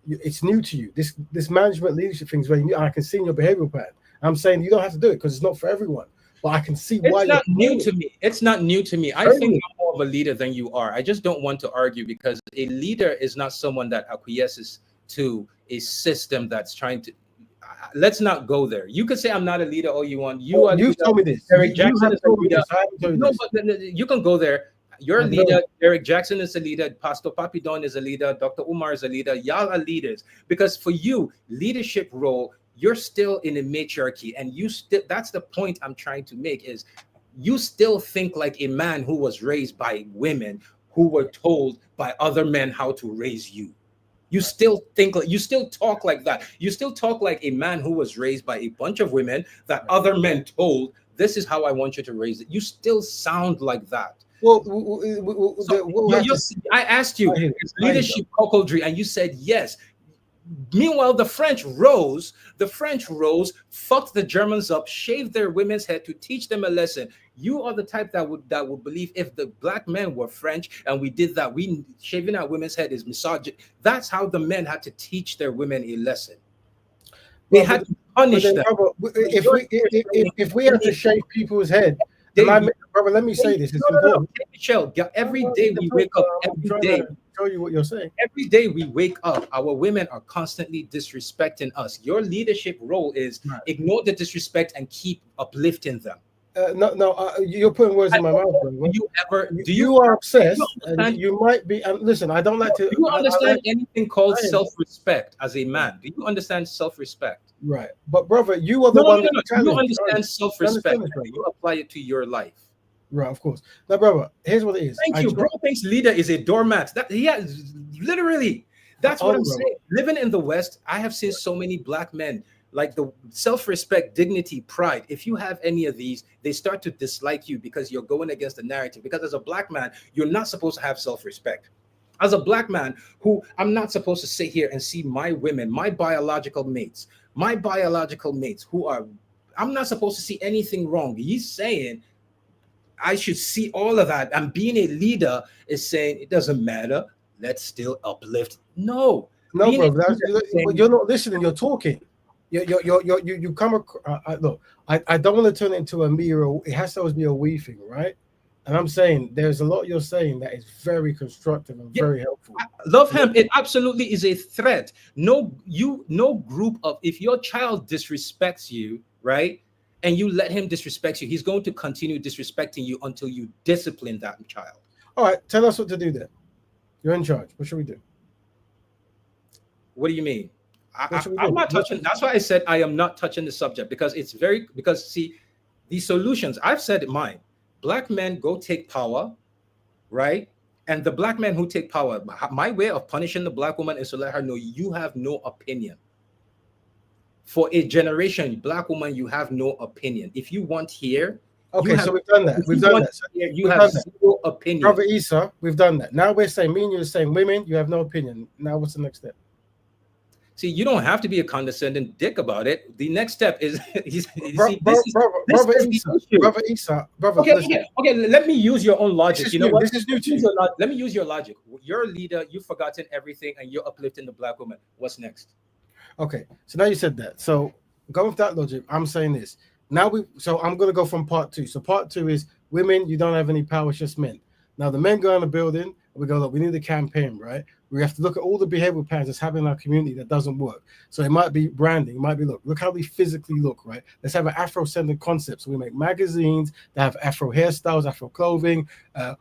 It's new to you. This management leadership thing is very new. I can see in your behavioral pattern. I'm saying you don't have to do it because it's not for everyone. But I can see why. It's not new to me. It's not new to me. I think you're more of a leader than you are. I just don't want to argue because a leader is not someone that acquiesces to a system that's trying to. Let's not go there. You could say I'm not a leader all you want. You've told me this. Eric Jackson is a leader. No, but you can go there. Your I know. leader, Eric Jackson, is a leader. Pastor Papi Don is a leader. Dr. Umar is a leader. Y'all are leaders because for you, leadership role, you're still in a matriarchy, and you still. That's the point I'm trying to make. Is you still think like a man who was raised by women who were told by other men how to raise you. You Right. still think like you still talk like that. You still talk like a man who was raised by a bunch of women that Right. other men told, this is how I want you to raise it. You still sound like that. Well, So we'll have to. I asked you, I hear you. is I hear you. leadership cuckoldry, and you said yes. Meanwhile, the French rose, fucked the Germans up, shaved their women's head to teach them a lesson. You are the type that would believe if the black men were French and we did that, we shaving our women's head is misogyny. That's how the men had to teach their women a lesson. They Well, had to but punish then, them. brother, if we have to shave people's head, and They, brother, let me say this. It's no, no, no. important. Hey, Michelle, every Well, day the we point, wake up, I'm trying to show you what you're saying. every day we wake up, our women are constantly disrespecting us. Your leadership role is Right. ignore the disrespect and keep uplifting them. No, you're putting words in my mouth, brother. Do you ever do You are you obsessed, and understand you might be. And listen, I don't like to. do you I understand like. anything called I am self-respect as a man? Do you understand self-respect? right, but brother, you are No, the no, no, one no, that no. Do you challenged. understand You understand self-respect? this, right? You apply it to your life. Right, of course. Now, brother, here's what it is. Thank you. Bro thinks leader is a doormat. That yeah, literally. That's what Hold I'm on, brother. saying. Living in the West, I have seen so many black men like the self-respect, dignity, pride. If you have any of these, they start to dislike you because you're going against the narrative. Because as a black man, you're not supposed to have self-respect. As a black man, who I'm not supposed to sit here and see my women, my biological mates who are, I'm not supposed to see anything wrong. He's saying I should see all of that. And being a leader is saying it doesn't matter. Let's still uplift. No, No, being a bro, leader is but saying, you're not listening. You're talking. You come across. Look, I don't want to turn it into a me or it has to always be a we thing, right? And I'm saying there's a lot you're saying that is very constructive and yeah, very helpful. love him. It absolutely is a threat. No group of if your child disrespects you, right, and you let him disrespect you, he's going to continue disrespecting you until you discipline that child. All right, tell us what to do then. You're in charge. What should we do? What do you mean? What should we I'm do? not touching. That's why I said I am not touching the subject because it's very because see the solutions. I've said it mine. Black men go take power, right? And the black men who take power, my way of punishing the black woman is to let her know you have no opinion. For a generation, black woman, you have no opinion. If you want here, you Okay, have. so we've done that. If We've you done want that. So here, you we've have done that. zero opinion. Brother Issa, we've done that. Now we're saying, me and you're saying, women, you have no opinion. Now what's the next step? See, you don't have to be a condescending dick about it. The next step is, you see, Brother this is Issa, the issue. brother Issa, brother, Okay, listen. okay. Let me use your own logic. This is You know new. what? This is new to you. Let me use your logic. You're a leader. You've forgotten everything, and you're uplifting the black woman. What's next? Okay, so now you said that. So going with that logic, I'm saying this. So I'm gonna go from part two. So part two is women, you don't have any power, it's just men. Now the men go in the building, and we go, look, we need a campaign, right? We have to look at all the behavioral patterns that's happening in our community that doesn't work. So it might be branding, it might be look how we physically look, right? Let's have an Afro-centered concept. So we make magazines that have Afro hairstyles, Afro clothing.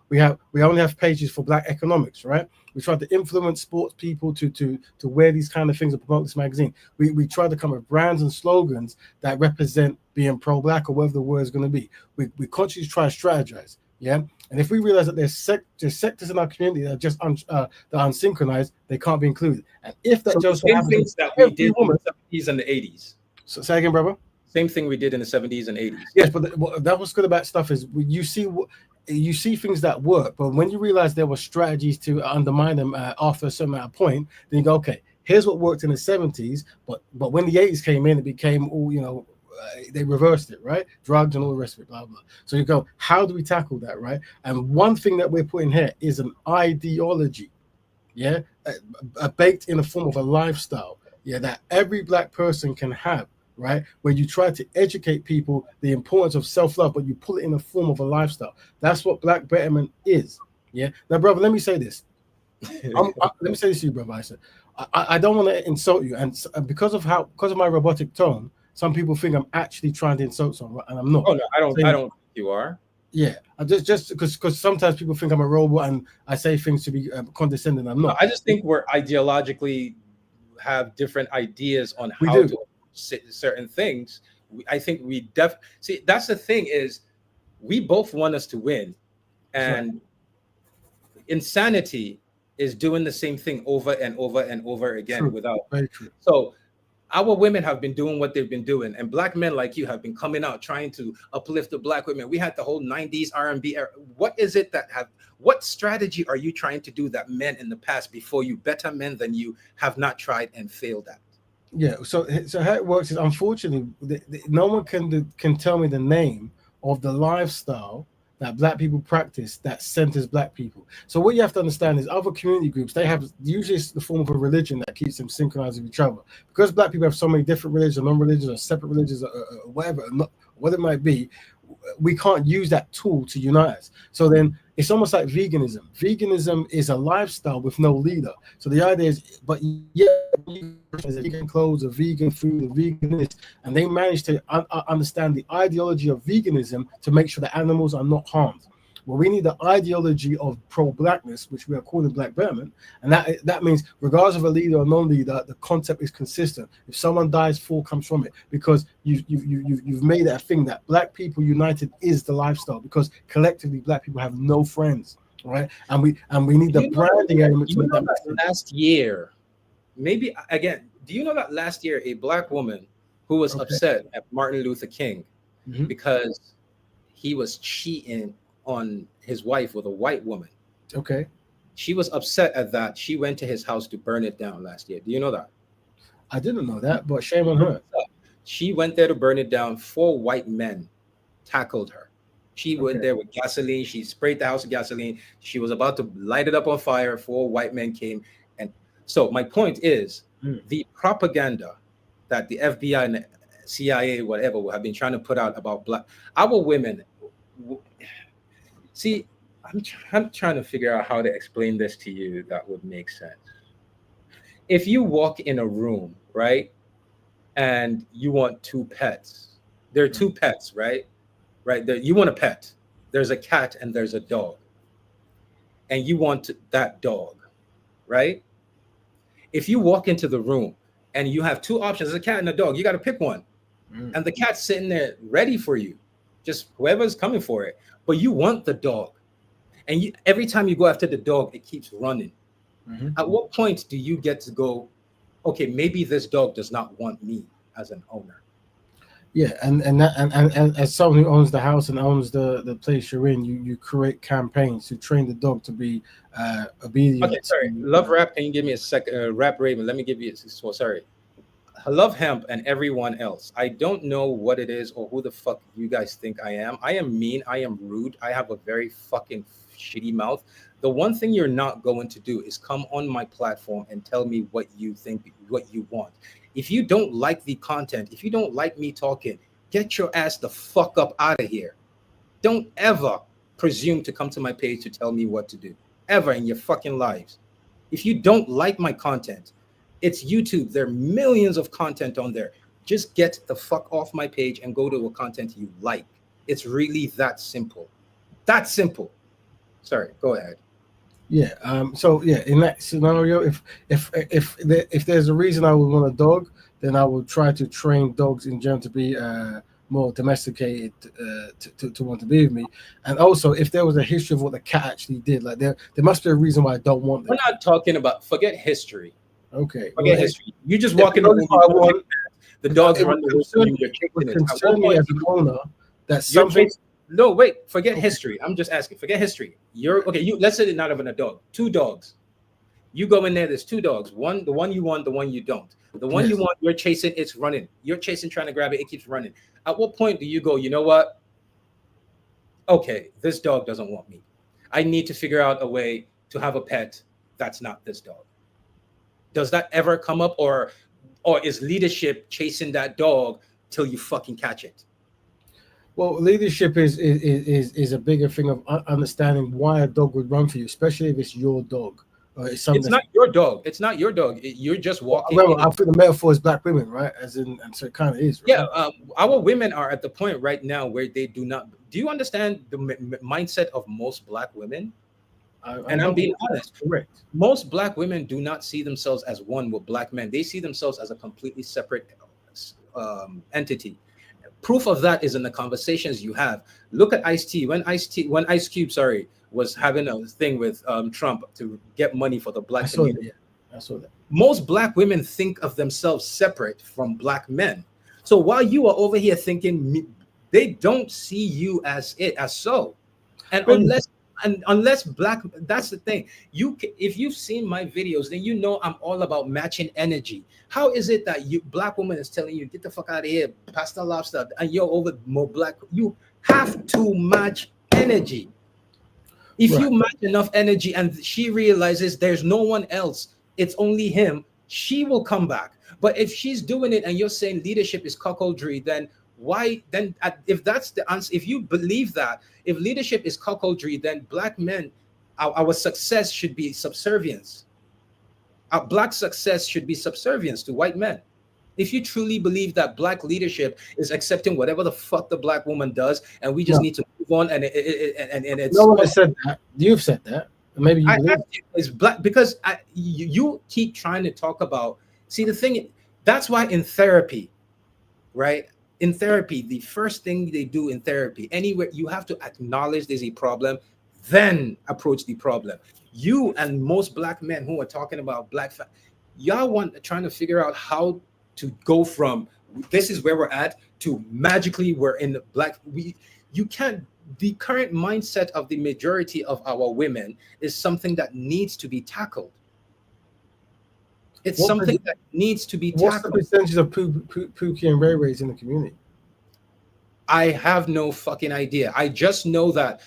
We only have pages for Black economics, right? We try to influence sports people to wear these kind of things and promote this magazine. We try to come up with brands and slogans that represent being pro-Black or whatever the word is going to be. We consciously try to strategize. Yeah, and if we realize that there's sectors in our community that are just that are unsynchronized, they can't be included. And if that So the just same happens, things that we did in the 70s and the 80s. So say again, brother. Same thing we did in the 70s and 80s. Yes, but that was good about stuff is you see things that work, but when you realize there were strategies to undermine them after a certain amount of point, then you go, okay, here's what worked in the 70s, but when the 80s came in, it became all they reversed it, right? Drugs and all the rest of it, blah blah. So you go, how do we tackle that, right? And one thing that we're putting here is an ideology, yeah, baked in the form of a lifestyle, yeah, that every Black person can have, right? Where you try to educate people the importance of self-love, but you pull it in the form of a lifestyle. That's what Black betterment is. Yeah. Now, brother, let me say this. Let me say this to you, brother. I said, I don't want to insult you, and because of my robotic tone, some people think I'm actually trying to insult someone, and I'm not. Oh no, I don't think you are. Yeah, I just because sometimes people think I'm a robot and I say things to be condescending. I'm No, not. I just think we're ideologically have different ideas on We how do. to certain things. I think we see that's the thing is we both want us to win, That's right. and insanity is doing the same thing over and over and over again True. without. Very true. So our women have been doing what they've been doing, and black men like you have been coming out trying to uplift the black women. We had the whole 90s R&B era. What is it that have what strategy are you trying to do that men in the past before you, better men than you, have not tried and failed at? Yeah. So how it works is, unfortunately, no one can tell me the name of the lifestyle that black people practice that centers black people. So what you have to understand is, other community groups, they have usually it's the form of a religion that keeps them synchronized with each other. Because black people have so many different religions, non-religions, or separate religions, or whatever, what it might be, we can't use that tool to unite us. So then it's almost like veganism. Veganism is a lifestyle with no leader. So the idea is, but yeah, there's vegan clothes, a vegan food, a vegan this, and they manage to understand the ideology of veganism to make sure that animals are not harmed. Well, we need the ideology of pro-blackness, which we are calling black betterment, and that means, regardless of a leader or non-leader, the concept is consistent. If someone dies, fall comes from it, because you've made it a thing that black people united is the lifestyle, because collectively black people have no friends, right? And we need the branding element to make that. Last year, maybe again, do you know that last year a black woman who was upset at Martin Luther King because he was cheating on his wife with a white woman? Okay. She was upset at that. She went to his house to burn it down last year. Do you know that? I didn't know that, but shame on her. She went there to burn it down. 4 white men tackled her. She went there with gasoline. She sprayed the house with gasoline. She was about to light it up on fire. 4 white men came. And so my point is, the propaganda that the FBI and the CIA, whatever, have been trying to put out about our women. See, I'm trying to figure out how to explain this to you that would make sense. If you walk in a room, right, and you want 2 pets, there are 2 pets, right? Right there, you want a pet. There's a cat and there's a dog, and you want that dog, right? If you walk into the room and you have 2 options, a cat and a dog, you got to pick one, and the cat's sitting there ready for you, just whoever's coming for it. But you want the dog, and every time you go after the dog, it keeps running. At what point do you get to go, okay, maybe this dog does not want me as an owner? Yeah, and as someone who owns the house and owns the place you're in, you create campaigns to train the dog to be obedient. Okay, sorry. Love Rap, can you give me a second? Rap Raven, let me give you. So sorry. I love Hemp and everyone else. I don't know what it is or who the fuck you guys think I am. I am mean. I am rude. I have a very fucking shitty mouth. The one thing you're not going to do is come on my platform and tell me what you think, what you want. If you don't like the content, if you don't like me talking, get your ass the fuck up out of here. Don't ever presume to come to my page to tell me what to do, ever in your fucking lives. If you don't like my content, it's YouTube. There are millions of content on there. Just get the fuck off my page and go to a content you like. It's really that simple. That simple. Sorry, go ahead. Yeah. So yeah, in that scenario, if there's a reason I would want a dog, then I would try to train dogs in general to be more domesticated, to want to be with me. And also, if there was a history of what the cat actually did, like there must be a reason why I don't want them. We're not talking about, forget history. Okay. Forget history. You just walk in the room, the dogs run the room, you're chasing it. Concern me as an owner that something. No, wait, forget history. I'm just asking. Forget history. You're okay. Let's say it's not even a dog. 2 dogs. You go in there. There's 2 dogs. The one you want, the one you don't. The one you want, you're chasing. It's running. You're chasing, trying to grab it. It keeps running. At what point do you go, you know what? Okay, this dog doesn't want me. I need to figure out a way to have a pet that's not this dog. Does that ever come up, or is leadership chasing that dog till you fucking catch it? Well, leadership is a bigger thing of understanding why a dog would run for you, especially if it's your dog, Or it's something It's not your dog. It's not your dog. You're just walking well, in. I think the metaphor is black women, right? As in, and so it kind of is, right? Yeah, our women are at the point right now where they do not. Do you understand the mindset of most black women? I And I'm don't being think that's honest. correct. Most black women do not see themselves as one with black men. They see themselves as a completely separate entity. Proof of that is in the conversations you have. Look at when Ice Cube, sorry, was having a thing with Trump to get money for the I black saw that. community. Yeah, I saw that. Most black women think of themselves separate from black men. So while you are over here thinking, they don't see you as it as so. And Maybe. unless black, that's the thing. If you've seen my videos, then you know I'm all about matching energy. How is it that you black woman is telling you get the fuck out of here, pasta lobster, and you're over more black? You have to match energy. If Right. you match enough energy and she realizes there's no one else, it's only him, she will come back. But if she's doing it and you're saying leadership is cuckoldry, then why then if that's the answer, if you believe that, if leadership is cuckoldry, then black men, our success should be subservience. Our black success should be subservience to white men. If you truly believe that black leadership is accepting whatever the fuck the black woman does, and we just No, need to move on, and no it's one has said that. You've said that. Maybe you I believe have it. to, is black because you keep trying to talk about. See, the thing that's why in therapy, right? In therapy, the first thing they do in therapy, anywhere you have to acknowledge there's a problem, then approach the problem. You and most black men who are talking about y'all want trying to figure out how to go from this is where we're at to magically we're in the black. You can't. The current mindset of the majority of our women is something that needs to be tackled. It's What something that needs to be what's the tackled. percentage of Pookie and Ray Rays in the community? I have no fucking idea. I just know that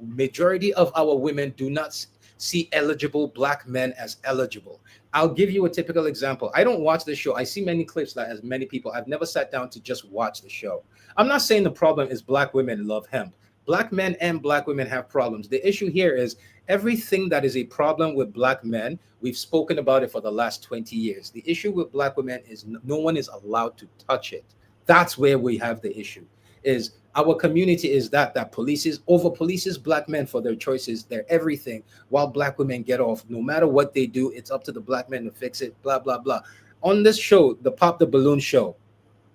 majority of our women do not see eligible black men as eligible. I'll give you a typical example. I don't watch the show. I see many clips like as many people. I've never sat down to just watch the show. I'm not saying the problem is black women love hemp. Black men and black women have problems. The issue here is everything that is a problem with black men, we've spoken about it for the last 20 years. The issue with black women is no one is allowed to touch it. That's where we have the issue. Is our community is that polices black men for their choices, their everything, while black women get off. No matter what they do, it's up to the black men to fix it. Blah blah blah. On this show, the Pop the Balloon show,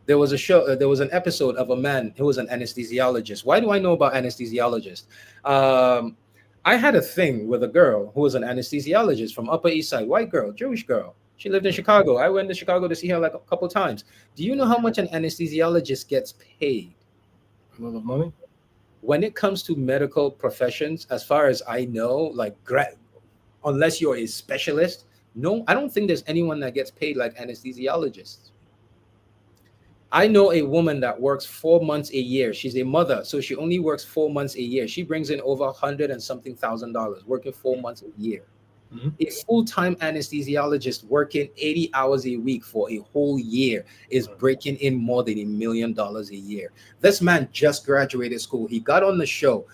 there was an episode of a man who was an anesthesiologist. Why do I know about anesthesiologists? Um, I had a thing with a girl who was an anesthesiologist from Upper East Side, white girl, Jewish girl. She lived in Chicago. I went to Chicago to see her like a couple times. Do you know how much an anesthesiologist gets paid? A lot of money. When it comes to medical professions, as far as I know, like unless you're a specialist, no, I don't think there's anyone that gets paid like anesthesiologists. I know a woman that works 4 months a year. She's a mother, so she only works 4 months a year. She brings in over 100 and something $1,000 working 4 months a year. Mm-hmm. A full-time anesthesiologist working 80 hours a week for a whole year is breaking in more than $1 million a year. This man just graduated school. He got on the show.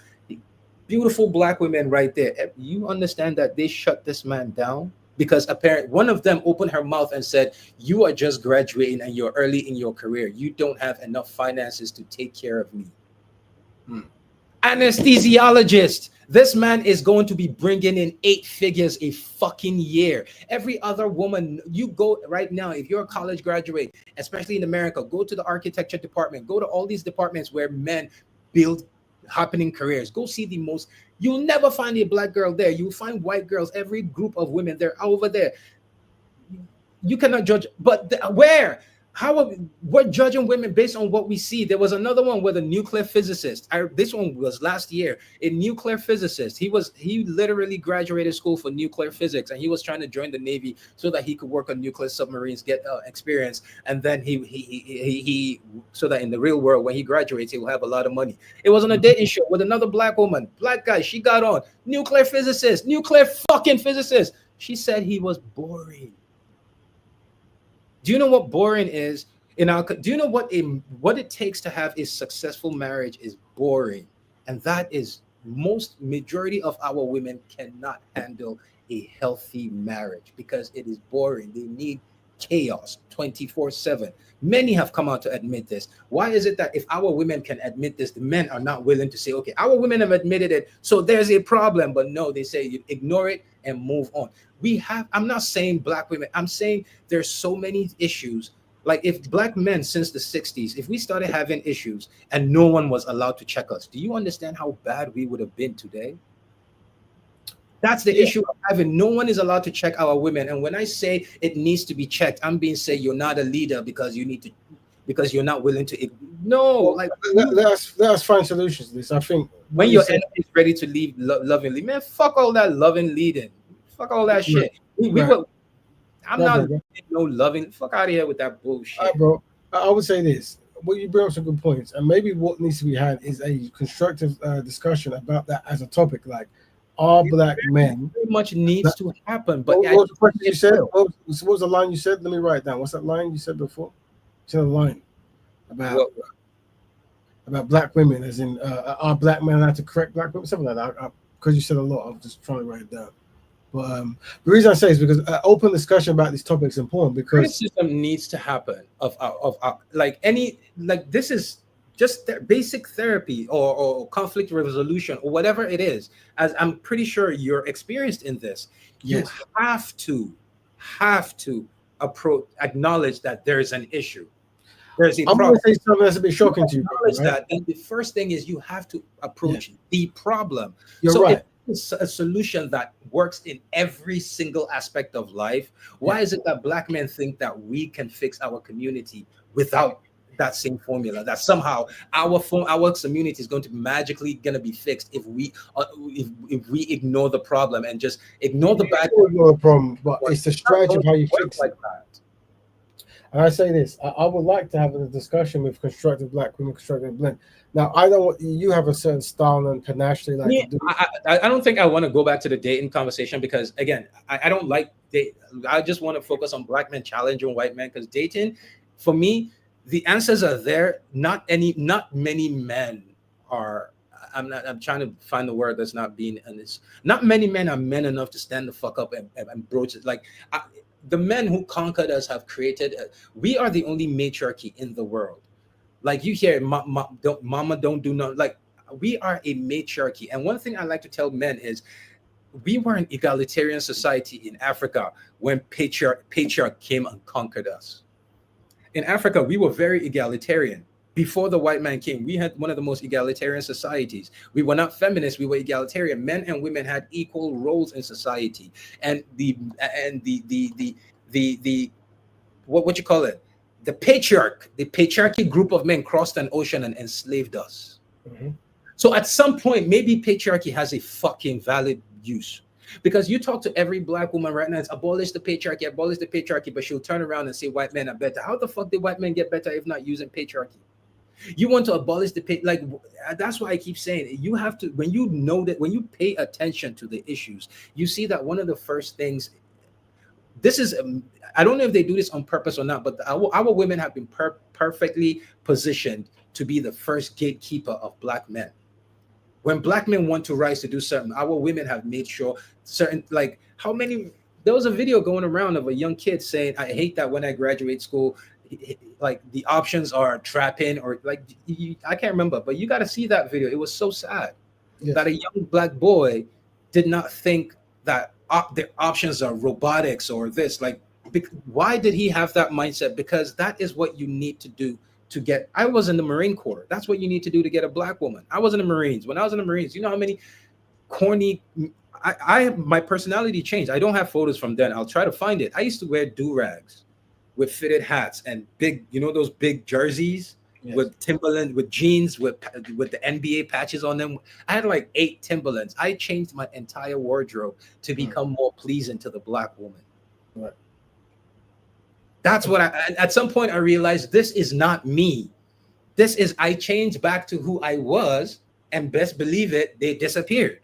Beautiful black women right there. You understand that they shut this man down? Because apparently one of them opened her mouth and said, you are just graduating and you're early in your career. You don't have enough finances to take care of me. Anesthesiologist. This man is going to be bringing in 8 figures a fucking year. Every other woman, you go right now, if you're a college graduate, especially in America, go to the architecture department, go to all these departments where men build happening careers. Go see the most. You'll never find a black girl there. You'll find white girls. Every group of women, they're over there. You cannot judge, but where? We're judging women based on what we see. There was another one with a nuclear physicist. This one was last year. A nuclear physicist. He literally graduated school for nuclear physics, and he was trying to join the Navy so that he could work on nuclear submarines, get experience, and then he so that in the real world when he graduates he will have a lot of money. It was on a dating show with another black woman, black guy. She got on nuclear physicist, nuclear fucking physicist. She said he was boring. Do you know what boring is? Do you know what it takes to have a successful marriage is boring, and that is most majority of our women cannot handle a healthy marriage because it is boring. They need chaos 24/7. Many have come out to admit this. Why is it that if our women can admit this, the men are not willing to say, okay, our women have admitted it, so there's a problem? But no, they say you ignore it and move on. I'm not saying black women, I'm saying there's so many issues. Like if black men since the 60s, if we started having issues and no one was allowed to check us, do you understand how bad we would have been today? That's the Yeah. issue of having no one is allowed to check our women. And when I say it needs to be checked, I'm being said you're not a leader because you need to, because you're not willing to. No, Well, like let us find solutions to this. I think when what you your said, enemy is ready to leave lovingly, man, fuck all that loving leading, fuck all that right, shit. We right. were. I'm Right, not bro, bro. no loving. Fuck out of here with that All right, bullshit. bro. I would say this. Well, you bring up some good points, and maybe what needs to be had is a constructive discussion about that as a topic. Like, are It black men? very much needs Black, to happen, but what was the question you it said? will. What was the line you said? Let me write it down. What's that line you said before? You said a line about Well, black women, as in are black men allowed to correct black women? Something like that. Because you said a lot, I'm just trying to write it down. But the reason I say is because open discussion about this topic is important because criticism needs to happen of like any like this is just basic therapy or conflict resolution or whatever it is. As I'm pretty sure you're experienced in this, you yes, have to have to approach acknowledge that there is an issue, there's a I'm going problem. to say something that's a bit shocking to you, Acknowledge brother, right? that, and the first thing is you have to Yeah, approach the problem. you're So if right. it's a solution that works in every single aspect of life, Yeah. why is it that black men think that we can fix our community without that same formula, that somehow our community is going to magically gonna be fixed if we ignore the problem and just ignore the bad Sure, not a problem, but it's the it's not strategy going of to how you work fix like it. that. And I say this: I would like to have a discussion with constructive black women, constructive blend. Now, I don't want you have a certain style and panache they like to Me, do. I don't think I want to go back to the dating conversation because again, I don't like date. I just want to focus on black men challenging white men because dating, for me, the answers are there. Not many men are. I'm trying to find the word that's not being honest. Not many men are men enough to stand the fuck up and broach it. Like I, the men who conquered us have created. We are the only matriarchy in the world. Like you hear, mama don't do nothing. Like we are a matriarchy. And one thing I like to tell men is we were an egalitarian society in Africa when patriarch came and conquered us. In Africa, we were very egalitarian. Before the white man came, we had one of the most egalitarian societies. We were not feminists, we were egalitarian. Men and women had equal roles in society. And the what you call it? The patriarchy group of men crossed an ocean and enslaved us. Mhm. So at some point, maybe patriarchy has a fucking valid use. Because you talk to every black woman right now, it's abolish the patriarchy, but she'll turn around and say white men are better. How the fuck did white men get better if not using patriarchy? You want to abolish the like that's why I keep saying it. You have to when you know that when you pay attention to the issues, you see that one of the first things this is I don't know if they do this on purpose or not, but our women have been perfectly positioned to be the first gatekeeper of black men. When black men want to rise to do something, our women have made sure certain like how many there was a video going around of a young kid saying, I hate that when I graduate school, like the options are trapping or like I can't remember, but you got to see that video. It was so sad that Yes. a young black boy did not think that the options are robotics or this. Like, why did he have that mindset? Because that is what you need to do to get. I was in the Marine Corps. That's what you need to do to get a black woman. I was in the Marines. When I was in the Marines, you know how many corny. My personality changed. I don't have photos from then. I'll try to find it. I used to wear do rags with fitted hats and big, those big jerseys Yes. with Timberland, with jeans, with the NBA patches on them. I had like 8 Timberlands. I changed my entire wardrobe to become more pleasing to the black woman. Right. That's what at some point I realized this is not me. I changed back to who I was, and best believe it, they disappeared.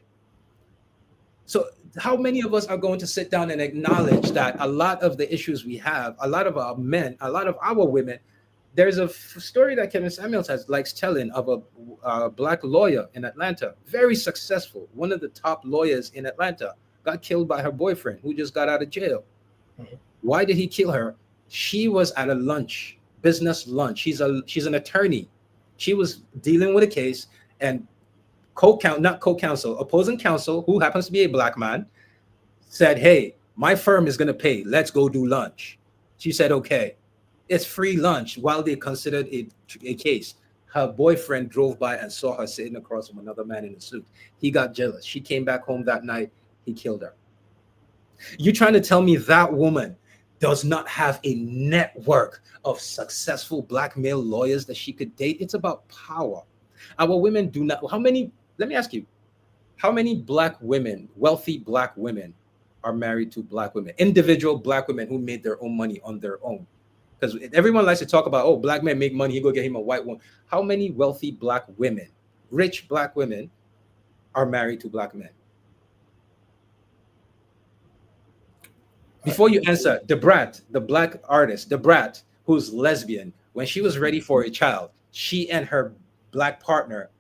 So how many of us are going to sit down and acknowledge that a lot of the issues we have, a lot of our men, a lot of our women There's a story that Kevin Samuels has likes telling of a black lawyer in Atlanta, very successful, one of the top lawyers in Atlanta, got killed by her boyfriend who just got out of jail. Mhm. Why did he kill her? She was at a lunch, business lunch. She's an attorney. She was dealing with a case, and not co-counsel, opposing counsel, who happens to be a black man, said, "Hey, my firm is gonna pay. Let's go do lunch." She said, "Okay." It's free lunch while they considered a case. Her boyfriend drove by and saw her sitting across from another man in a suit. He got jealous. She came back home that night. He killed her. You trying to tell me that woman does not have a network of successful black male lawyers that she could date? It's about power. Our women do not. How many? Let me ask you. How many black women, wealthy black women, are married to black women? Individual black women who made their own money on their own. Because everyone likes to talk about, oh, black men make money, he go get him a white one. How many wealthy black women, rich black women, are married to black men? Before you answer, the Brat, the black artist, the Brat, who's lesbian, when she was ready for a child, she and her black partner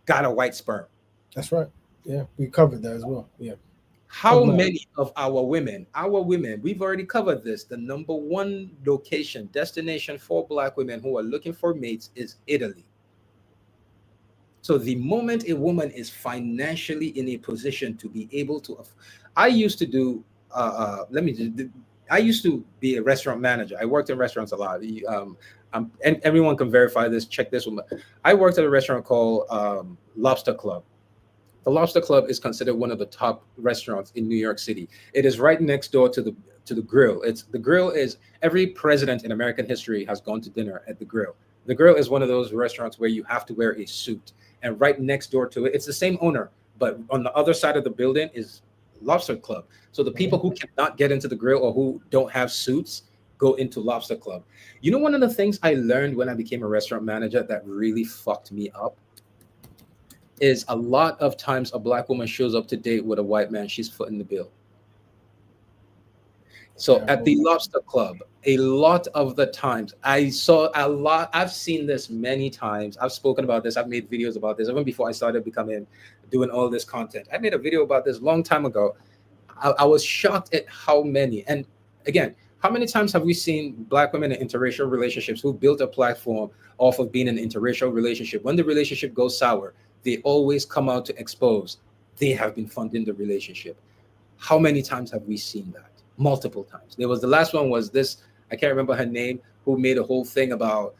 got a white sperm. That's right. Yeah, we covered that as well. Yeah. How many of our women, we've already covered this. The number one location, destination for black women who are looking for mates is Italy. So the moment a woman is financially in a position to be able to, I used to do, I used to be a restaurant manager. I worked in restaurants a lot. And everyone can verify this. Check this one. I worked at a restaurant called Lobster Club. The Lobster Club is considered one of the top restaurants in New York City. It is right next door to the Grill. The Grill is, every president in American history has gone to dinner at the Grill. The Grill is one of those restaurants where you have to wear a suit. And right next door to it, it's the same owner, but on the other side of the building is Lobster Club. So the people who cannot get into the Grill or who don't have suits go into Lobster Club. You know, one of the things I learned when I became a restaurant manager that really fucked me up is a lot of times a black woman shows up to date with a white man, she's footing the bill. So at the Lobster Club, a lot of the times I've seen this many times. I've spoken about this. I've made videos about this even before I started doing all this content. I made a video about this a long time ago. I was shocked at how many, and again, how many times have we seen black women in interracial relationships who built a platform off of being in an interracial relationship? When the relationship goes sour, they always come out to expose they have been funding the relationship. How many times have we seen that? Multiple times. There was the last one was this, I can't remember her name, who made a whole thing about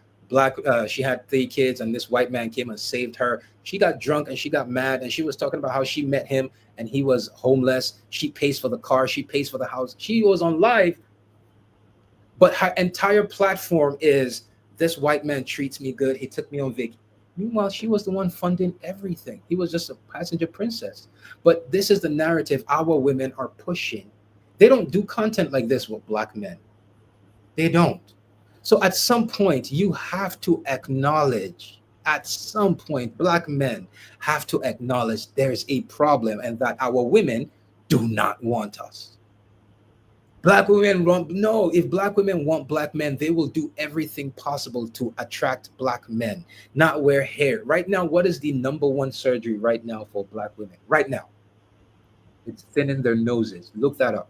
she had 3 kids and this white man came and saved her. She got drunk and she got mad and she was talking about how she met him and he was homeless. She pays for the car, she pays for the house. She was on live, but her entire platform is this white man treats me good. He took me on vacation. Meanwhile, she was the one funding everything. He was just a passenger princess. But this is the narrative our women are pushing. They don't do content like this with black men. They don't. So at some point, you have to acknowledge, at some point, black men have to acknowledge there's a problem and that our women do not want us. Black women if black women want black men, they will do everything possible to attract black men, not wear hair. Right now, what is the number one surgery right now for black women? Right now, it's thinning their noses. Look that up.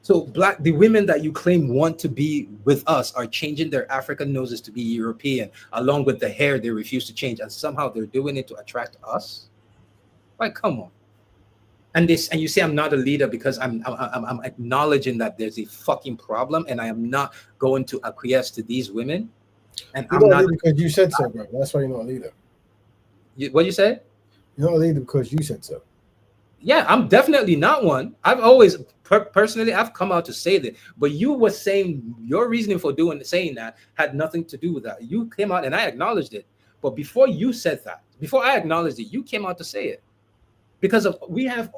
So the women that you claim want to be with us are changing their African noses to be European, along with the hair they refuse to change, and somehow they're doing it to attract us. Like, come on. And you say I'm not a leader because I'm acknowledging that there's a fucking problem, and I am not going to acquiesce to these women. And you're I'm not not a leader because you said so, bro. That's why you're not a leader. What you say? You're not a leader because you said so. Yeah, I'm definitely not one. I've always personally I've come out to say that, but you were saying your reasoning for saying that had nothing to do with that. You came out and I acknowledged it, but before you said that, before I acknowledged it, you came out to say it. Because we have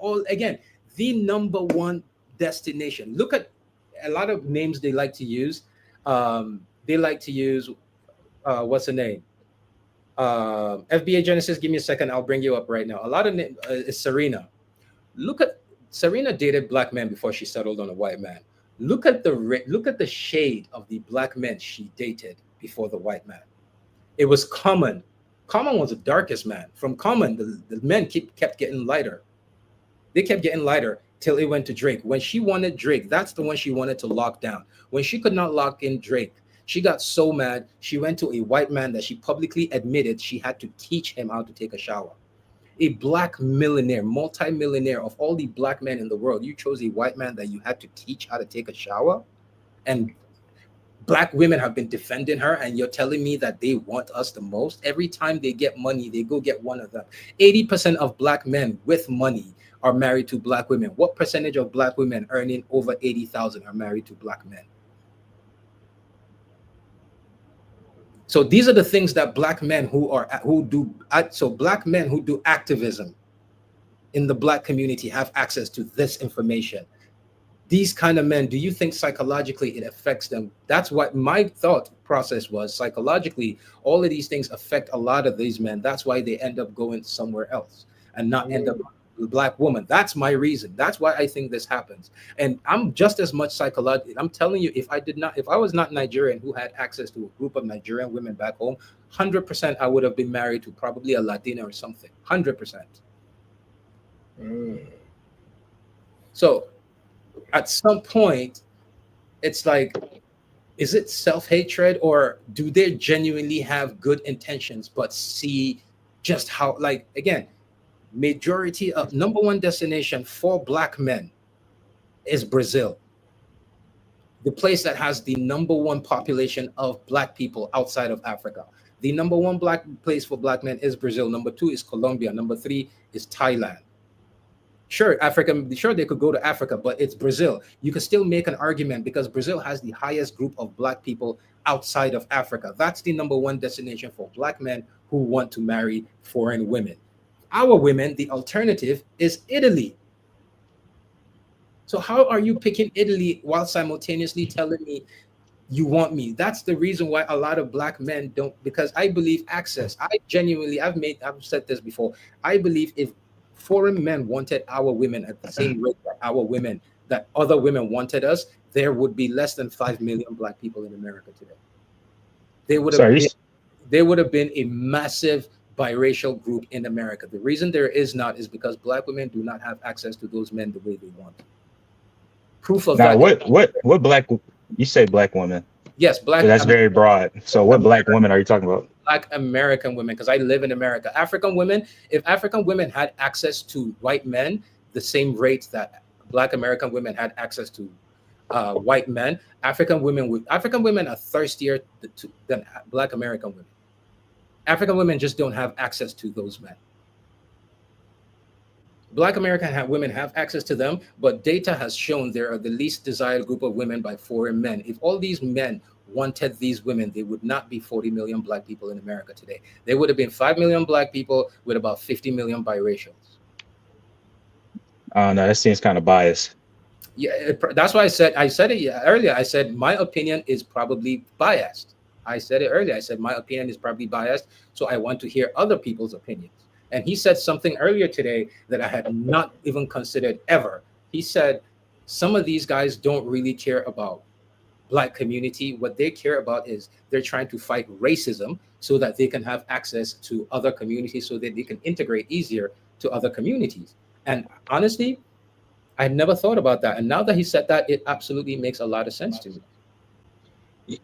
the number one destination. Look at a lot of names they like to use. They like to use what's the name? FBA Genesis. Give me a second. I'll bring you up right now. A lot of is Serena. Look at Serena dated black men before she settled on a white man. Look at the shade of the black men she dated before the white man. It was Common. Common was the darkest man. From Common, the men kept getting lighter. They kept getting lighter till it went to Drake. When she wanted Drake, that's the one she wanted to lock down. When she could not lock in Drake, she got so mad, she went to a white man that she publicly admitted she had to teach him how to take a shower. A black millionaire, multi-millionaire, of all the black men in the world, you chose a white man that you had to teach how to take a shower? And black women have been defending her, and you're telling me that they want us the most? Every time they get money, they go get one of them. 80% of black men with money are married to black women. What percentage of black women earning over 80,000 are married to black men? So these are the things that black men black men who do activism in the black community have access to this information. These kind of men, do you think psychologically it affects them? That's what my thought process was. Psychologically, all of these things affect a lot of these men. That's why they end up going somewhere else and not end up with a black woman. That's my reason. That's why I think this happens. And I'm just as much psychological. I'm telling you, if I was not Nigerian who had access to a group of Nigerian women back home, 100% I would have been married to probably a Latina or something. 100%. So at some point, it's like, is it self-hatred, or do they genuinely have good intentions but see just how, like, again, majority of number one destination for black men is Brazil, the place that has the number one population of black people outside of Africa. The number one black place for black men is Brazil. Number two is Colombia. Number three is Thailand. Sure, they could go to Africa, but it's Brazil. You could still make an argument because Brazil has the highest group of black people outside of Africa. That's the number one destination for black men who want to marry foreign women. Our women, the alternative is Italy. So how are you picking Italy while simultaneously telling me you want me? That's the reason why a lot of black men don't, because I believe access. I've said this before. I believe if foreign men wanted our women at the same rate that other women wanted us, there would be less than 5 million black people in America today. There would have been a massive biracial group in America. The reason there is not is because black women do not have access to those men the way they want. Proof of now, that. what black, you say black women? Yes, black. That's very broad. So what black women are you talking about? Black American women, because I live in America. African women, if African women had access to white men the same rate that black American women had access to white men, African women are thirstier than black American women. African women just don't have access to those men. Black American women have access to them, but data has shown they are the least desired group of women by foreign men. If all these men wanted these women, they would not be 40 million black people in America today. They would have been 5 million black people with about 50 million biracials. No, that seems kind of biased. Yeah, that's why I said it earlier. I said my opinion is probably biased. I said it earlier. I said my opinion is probably biased, so I want to hear other people's opinions. And he said something earlier today that I had not even considered ever. He said some of these guys don't really care about black community. What they care about is they're trying to fight racism so that they can have access to other communities, so that they can integrate easier to other communities. And honestly, I never thought about that. And now that he said that, it absolutely makes a lot of sense to me.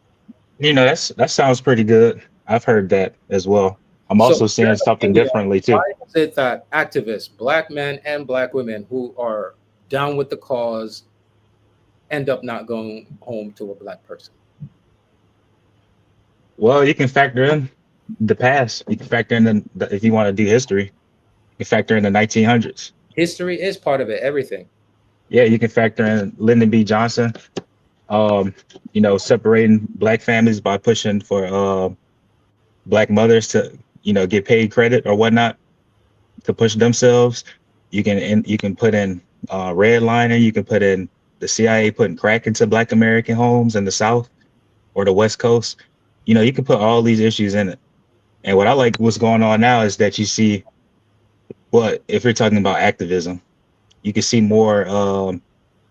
You know, that sounds pretty good. I've heard that as well. I'm also seeing something differently too. Why is it that activists, black men and black women who are down with the cause, end up not going home to a black person? Well, you can factor in the past. You can factor in if you want to do history, you can factor in the 1900s. History is part of it, everything. Yeah, you can factor in Lyndon B. Johnson, separating black families by pushing for black mothers to, get paid credit or whatnot to push themselves. You can put in redlining. You can put in the CIA putting crack into black American homes in the South or the West Coast. You can put all these issues in it. And what I like what's going on now is that you see, if you're talking about activism, you can see more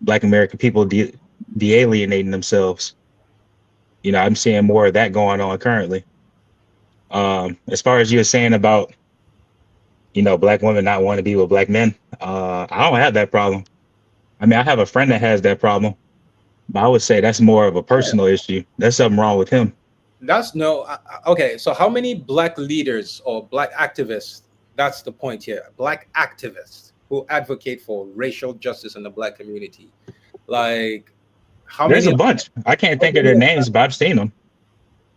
black American people de-alienating themselves, I'm seeing more of that going on currently. As far as you were saying about, black women not wanting to be with black men, I don't have that problem. I mean, I have a friend that has that problem, but I would say that's more of a personal issue. There's something wrong with him. That's no okay. So how many black leaders or black activists? That's the point here. Black activists who advocate for racial justice in the black community. Like how There's many? a bunch. I can't think of their names, but I've seen them.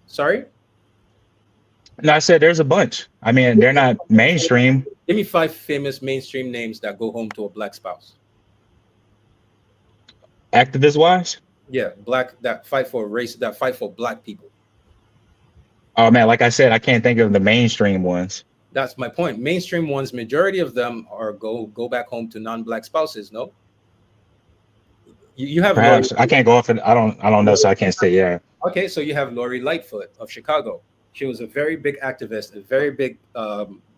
Sorry, No, I said there's a bunch. I mean, they're not mainstream. give me 5 famous mainstream names that go home to a black spouse. Activist wise. Yeah, black that fight for race, that fight for black people. Oh man, like I said, I can't think of the mainstream ones. That's my point. Mainstream ones, majority of them are go back home to non-black spouses. No, you have Perhaps I can't go off it. I don't know, so I can't say yeah. Okay, so you have Lori Lightfoot of Chicago. She was a very big activist, a very big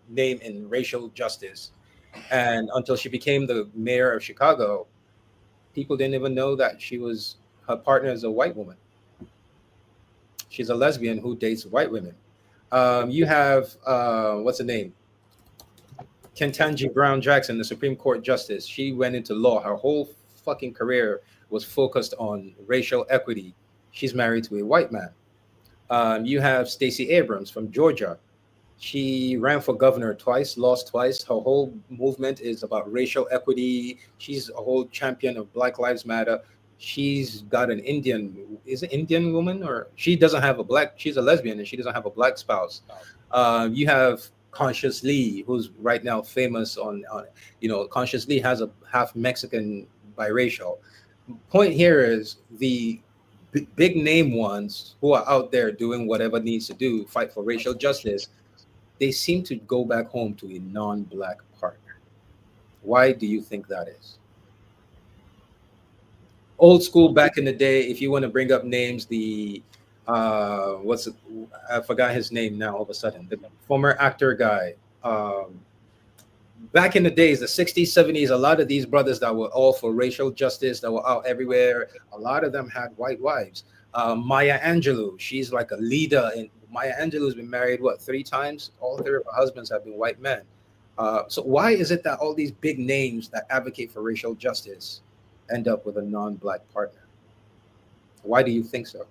name in racial justice, and until she became the mayor of Chicago, people didn't even know that her partner is a white woman. She's a lesbian who dates white women. You have what's the name? Ketanji Brown Jackson, the Supreme Court justice. She went into law. Her whole fucking career was focused on racial equity. She's married to a white man. You have Stacey Abrams from Georgia. She ran for governor twice, lost twice. Her whole movement is about racial equity. She's a whole champion of Black Lives Matter. She's got an Indian woman, or she doesn't have she's a lesbian and she doesn't have a black spouse. You have Conscious Lee, who's right now famous on Conscious Lee has a half Mexican biracial. Point here is the big name ones who are out there doing whatever needs to do, fight for racial justice. They seem to go back home to a non-black partner. Why do you think that is? Old school back in the day, if you want to bring up names, I forgot his name now all of a sudden, the former actor guy. Back in the days, the 60s, 70s, a lot of these brothers that were all for racial justice, that were out everywhere, a lot of them had white wives. Maya Angelou, she's like a leader. And Maya Angelou's been married, 3 times? All 3 of her husbands have been white men. So why is it that all these big names that advocate for racial justice end up with a non-black partner? Why do you think so?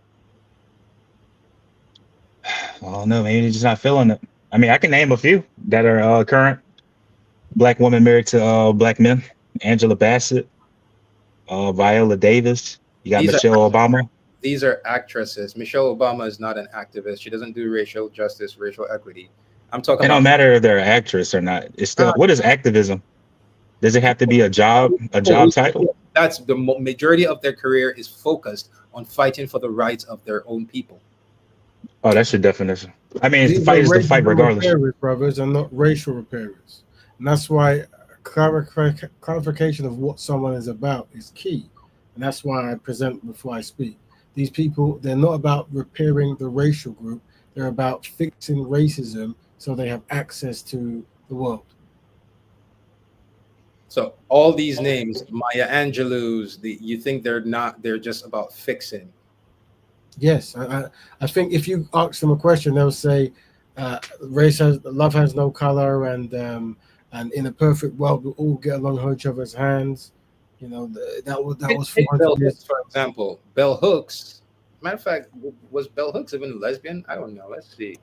I don't know. Maybe they're just not feeling it. I mean, I can name a few that are current black women married to black men. Angela Bassett, Viola Davis. You got Michelle Obama. These are actresses. Michelle Obama is not an activist. She doesn't do racial justice, racial equity. I'm talking. It don't matter if they're an actress or not. It's still what is activism? Does it have to be a job title? That's the majority of their career is focused on fighting for the rights of their own people. Oh, that's your definition. I mean, the fight is the fight regardless. Brothers are not racial repairers, and that's why clarification of what someone is about is key, and that's why I present before I speak. These people, they're not about repairing the racial group; they're about fixing racism so they have access to the world. So all these names, Maya Angelou's, you think they're just about fixing? Yes, I think if you ask them a question, they'll say, love has no color, and in a perfect world, we'll all get along, hold each other's hands. That was 400 years. For example, Bell Hooks. Matter of fact, was Bell Hooks even a lesbian? I don't know. Let's see.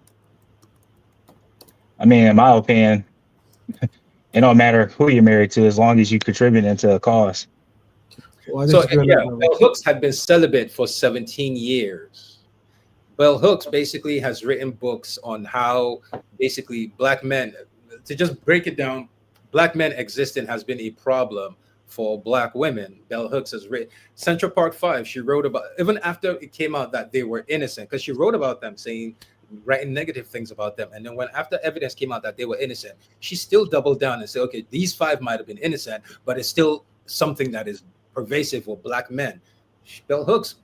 I mean, in my opinion, it don't matter who you're married to as long as you contribute into a cause. Well, Bell Hooks had been celibate for 17 years. Bell Hooks basically has written books on how basically black men, to just break it down, black men existing has been a problem for black women. Bell Hooks has written Central Park 5. She wrote about, even after it came out that they were innocent, because she wrote about them writing negative things about them. And then when after evidence came out that they were innocent, she still doubled down and said, okay, these 5 might have been innocent, but it's still something that is pervasive for black men. Bell Hooks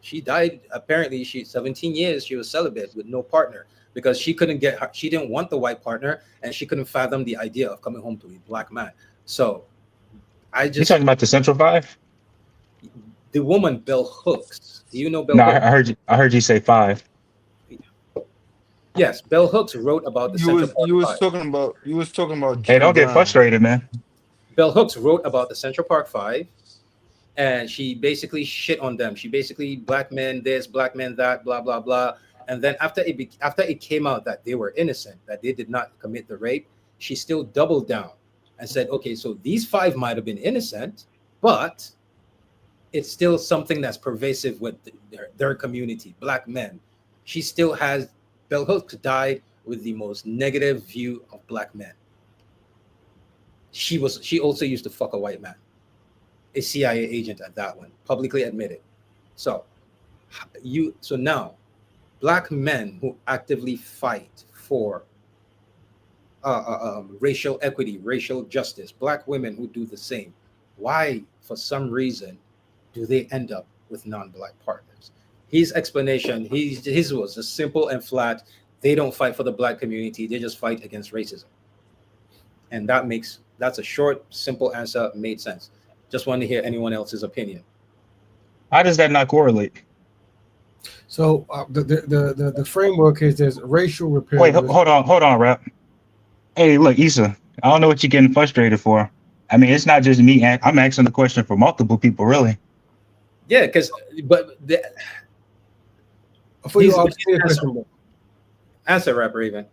she died, apparently 17 years she was celibate with no partner because she didn't want the white partner and she couldn't fathom the idea of coming home to a black man. So you're talking about the Central 5? the woman Bell Hooks. Do you know Bell No, Hooks? I heard you say 5. Yes, Bell Hooks wrote about the Central Park Five. You was talking about Hey, Jim don't get Brown. frustrated, man. Bell Hooks wrote about the Central Park Five, and she basically shit on them. She basically black men this, black men that, blah blah blah. And then after it came out that they were innocent, that they did not commit the rape, she still doubled down and said, okay, so these 5 might have been innocent, but it's still something that's pervasive with their community, black men. She still has Bell Hooks died with the most negative view of black men. She also used to fuck a white man, a CIA agent at that one, publicly admitted. So now black men who actively fight for racial equity, racial justice, black women who do the same, why for some reason do they end up with non-black partners? His explanation, his was just simple and flat. They don't fight for the black community, they just fight against racism. And that's a short, simple answer, made sense. Just want to hear anyone else's opinion. How does that not correlate? So the framework is there's racial repair. Wait, hold on, Rap. Hey, look, Issa, I don't know what you're getting frustrated for. I mean, it's not just me. I'm asking the question for multiple people, really. Yeah, Before you ask me a question, answer, Rap Raven.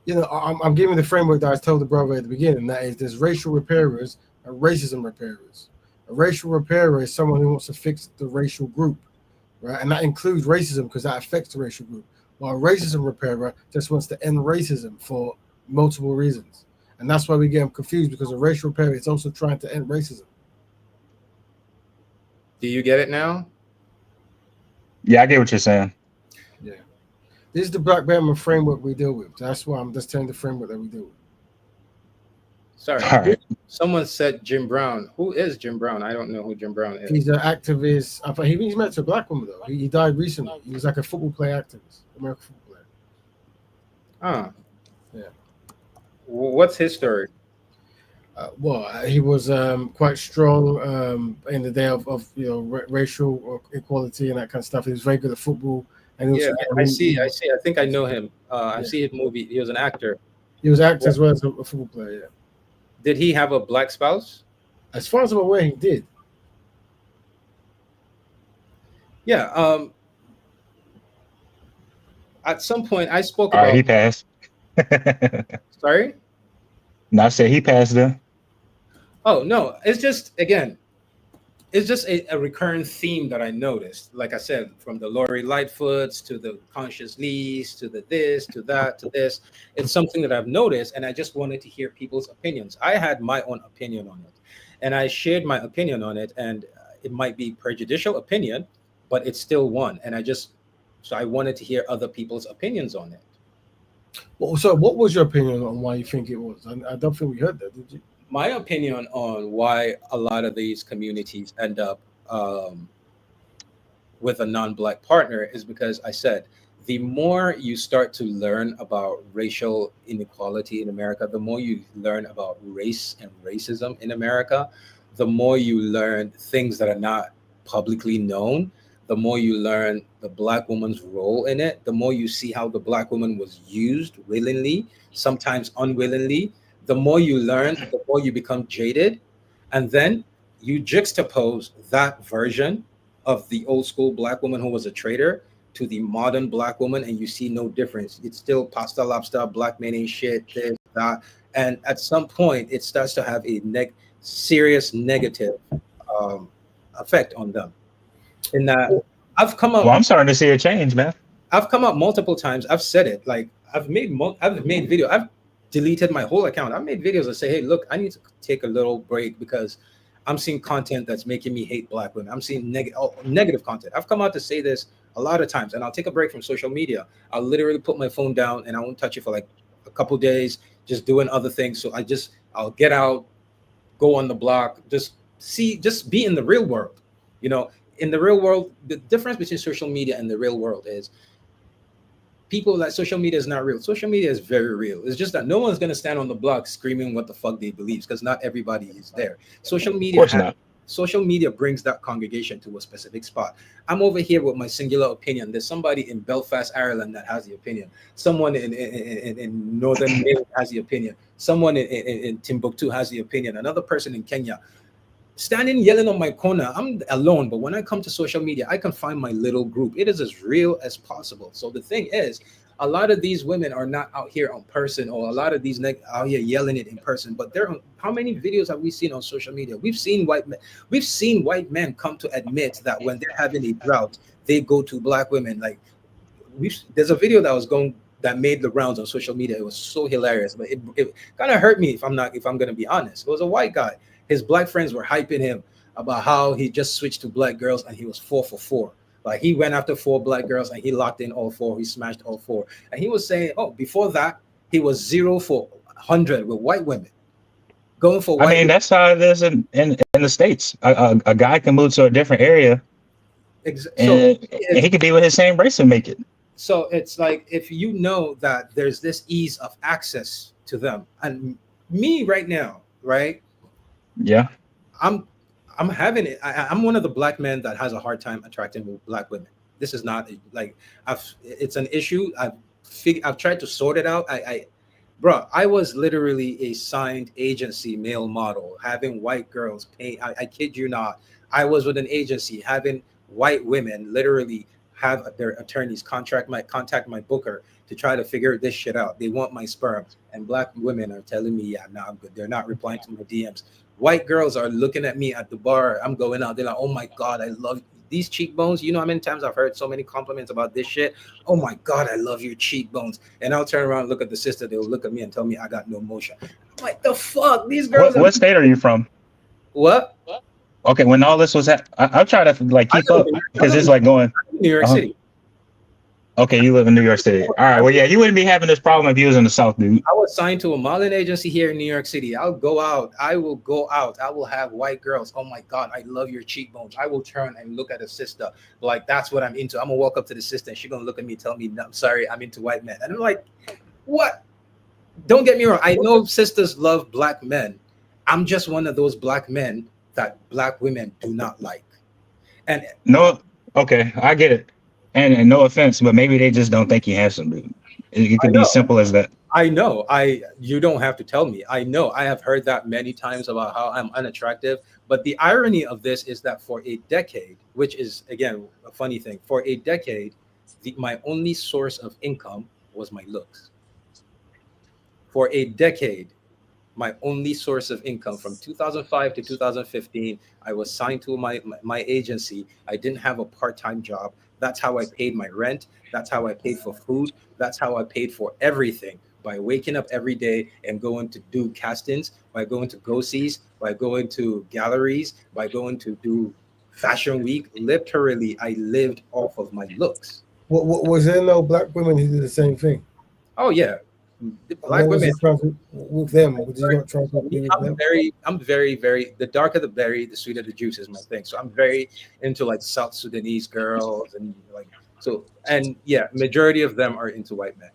you know, I'm giving the framework that I told the brother at the beginning. That is, there's racial repairers and racism repairers. A racial repairer is someone who wants to fix the racial group, right? And that includes racism because that affects the racial group. While a racism repairer just wants to end racism for multiple reasons. And that's why we get them confused, because a racial repairer is also trying to end racism. Do you get it now? Yeah, I get what you're saying. Yeah. This is the Black Batman framework we deal with. That's why I'm just telling the framework that we deal with. Sorry. All right. Someone said Jim Brown. Who is Jim Brown? I don't know who Jim Brown is. He's an activist. I thought he's married to a black woman, though. He died recently. He was like a football player activist, American football player. Ah. Yeah. What's his story? He was quite strong in the day of racial equality and that kind of stuff. He was very good at football. And Yeah, I see. I think I know him. I see his movie. He was an actor. He was acting as well as a football player. Yeah. Did he have a black spouse? As far as I'm aware, he did. Yeah. At some point, I spoke All about. right, he passed. Sorry. No, I said he passed them. Oh no! It's just a recurrent theme that I noticed. Like I said, from the Lori Lightfoots to the Conscious Lees to the this to that to this, it's something that I've noticed, and I just wanted to hear people's opinions. I had my own opinion on it, and I shared my opinion on it, and it might be prejudicial opinion, but it's still one. And I wanted to hear other people's opinions on it. Well, so what was your opinion on why you think it was? I don't think we heard that, did you? My opinion on why a lot of these communities end up with a non-black partner is because I said the more you start to learn about racial inequality in America, the more you learn about race and racism in America, the more you learn things that are not publicly known, the more you learn the black woman's role in it, the more you see how the black woman was used willingly, sometimes unwillingly. The more you learn, the more you become jaded. And then you juxtapose that version of the old school black woman who was a traitor to the modern black woman, and you see no difference. It's still pasta lobster, black men ain't shit, this, that. And at some point, it starts to have a serious negative effect on them. In that, I've come up. Well, I'm starting to see a change, man. I've come up multiple times. I've said it. Like I've made video. I've deleted my whole account. I made videos that say, hey, look, I need to take a little break because I'm seeing content that's making me hate black women. I'm seeing negative content. I've come out to say this a lot of times, and I'll take a break from social media. I'll literally put my phone down and I won't touch it for like a couple days, just doing other things. So I'll get out, go on the block, just be in the real world. You know, in the real world, the difference between social media and the real world is people like social media is not real. Social media is very real. It's just that no one's going to stand on the block screaming what the fuck they believe because not everybody is there. Social media, social media brings that congregation to a specific spot. I'm over here with my singular opinion. There's somebody in Belfast, Ireland that has the opinion. Someone in Northern Wales has the opinion. Someone in Timbuktu has the opinion. Another person in Kenya. Standing yelling on my corner, I'm alone. But when I come to social media, I can find my little group. It is as real as possible. So the thing is, a lot of these women are not out here on person, or a lot of these out here yelling it in person. But they're how many videos have we seen on social media? We've seen white men come to admit that when they're having a drought, they go to black women. Like there's a video that made the rounds on social media. It was so hilarious, but it kind of hurt me if I'm gonna be honest. It was a white guy. His black friends were hyping him about how he just switched to black girls and he was 4 for 4. Like he went after 4 black girls and he locked in all 4. He smashed all 4. And he was saying, oh, before that, he was 0 for 100 with white women. Going for white women. That's how it is in the States. A guy can move to a different area and he could be with his same race and make it. So it's like, if you know that there's this ease of access to them, and me right now, right? Yeah, I'm having it. I'm one of the black men that has a hard time attracting black women. This is not like it's an issue. I've tried to sort it out. Bro, I was literally a signed agency male model, having white girls pay. I kid you not. I was with an agency having white women literally have their attorneys contact my booker to try to figure this shit out. They want my sperm, and black women are telling me, yeah, no, I'm good. They're not replying to my DMs. White girls are looking at me at the bar. I'm going out. They're like, oh my God, I love these cheekbones. You know how many times I've heard so many compliments about this shit? Oh my God, I love your cheekbones. And I'll turn around and look at the sister. They'll look at me and tell me I got no motion. I'm like, the fuck? These girls. What state are you from? What? Okay, when all this was I'll try to like keep up because it's like going New York City. Okay, you live in New York City. All right. Well, yeah, you wouldn't be having this problem if you was in the South, dude. I was signed to a modeling agency here in New York City. I'll go out. I will go out. I will have white girls. Oh my God, I love your cheekbones. I will turn and look at a sister. Like, that's what I'm into. I'm gonna walk up to the sister and she's gonna look at me and tell me, no, I'm sorry, I'm into white men. And I'm like, what? Don't get me wrong. I know sisters love black men. I'm just one of those black men that black women do not like. And no, okay, I get it. And no offense, but maybe they just don't think you're handsome, dude. It could be simple as that. I know. You don't have to tell me. I know. I have heard that many times about how I'm unattractive. But the irony of this is that for a decade, which is, again, a funny thing, for a decade, my only source of income was my looks. For a decade, my only source of income from 2005 to 2015, I was signed to my agency. I didn't have a part-time job. That's how I paid my rent. That's how I paid for food. That's how I paid for everything, by waking up every day and going to do castings, by going to go-sees, by going to galleries, by going to do fashion week. Literally, I lived off of my looks. What was there no black women who did the same thing? Oh yeah, the black women with them. Would you not try to be with them? I'm very, very. The darker the berry, the sweeter the juice is my thing. So I'm very into like South Sudanese girls and like so. And yeah, majority of them are into white men.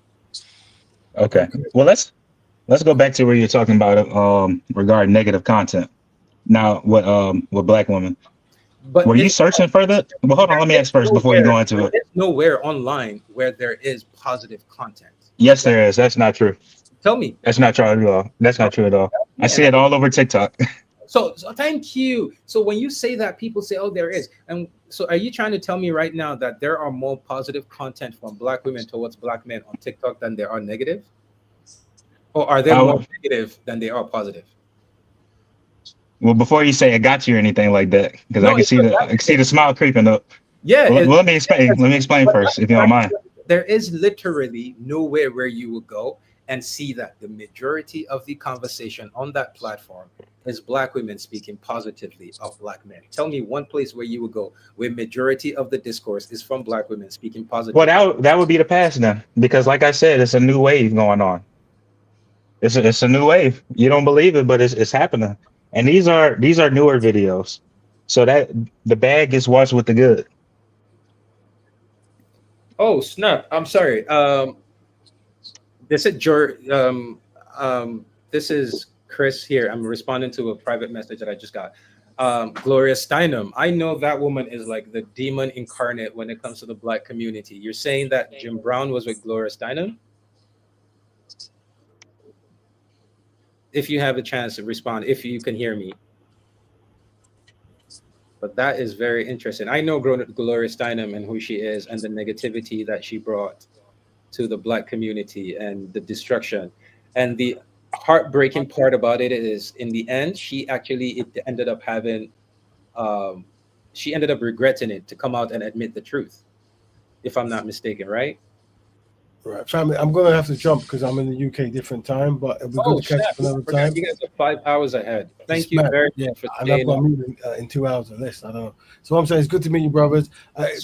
Okay. Well, let's go back to where you're talking about regarding negative content. Now, with black women. But were you searching for that? Well, hold on. Let me ask first before you go into it. There's nowhere online where there is positive content. Yes, there is. That's not true. Tell me. That's not true at all. That's not true at all. I see it all over TikTok. So thank you. So when you say that, people say, oh, there is. And so are you trying to tell me right now that there are more positive content from black women towards black men on TikTok than there are negative? Or are there more negative than they are positive? Well, before you say I got you or anything like that, because I can see the smile creeping up. Yeah. Well, let me explain. Let me explain first, if you don't mind. There is literally nowhere where you will go and see that the majority of the conversation on that platform is black women speaking positively of black men. Tell me one place where you would go where majority of the discourse is from black women speaking positively. Well, that would be the past then, because like I said, it's a new wave going on. It's a new wave. You don't believe it, but it's happening. And these are newer videos, so that the bad gets washed with the good. Oh snap! I'm sorry. This is Chris here. I'm responding to a private message that I just got. Gloria Steinem. I know that woman is like the demon incarnate when it comes to the black community. You're saying that Jim Brown was with Gloria Steinem? If you have a chance to respond, if you can hear me. But that is very interesting. I know Gloria Steinem and who she is and the negativity that she brought to the black community and the destruction. And the heartbreaking part about it is, in the end, it ended up having, um, she ended up regretting it to come out and admit the truth, if I'm not mistaken, right? Right, family. I'm gonna have to jump because I'm in the UK different time, but it'll be good Oh, to catch snap. up another I forgot time. you guys are 5 hours ahead. It's Thank you mad, very yeah. much for And I've staying got a on. meeting in 2 hours or less. I don't know. So I'm saying it's good to meet you, brothers.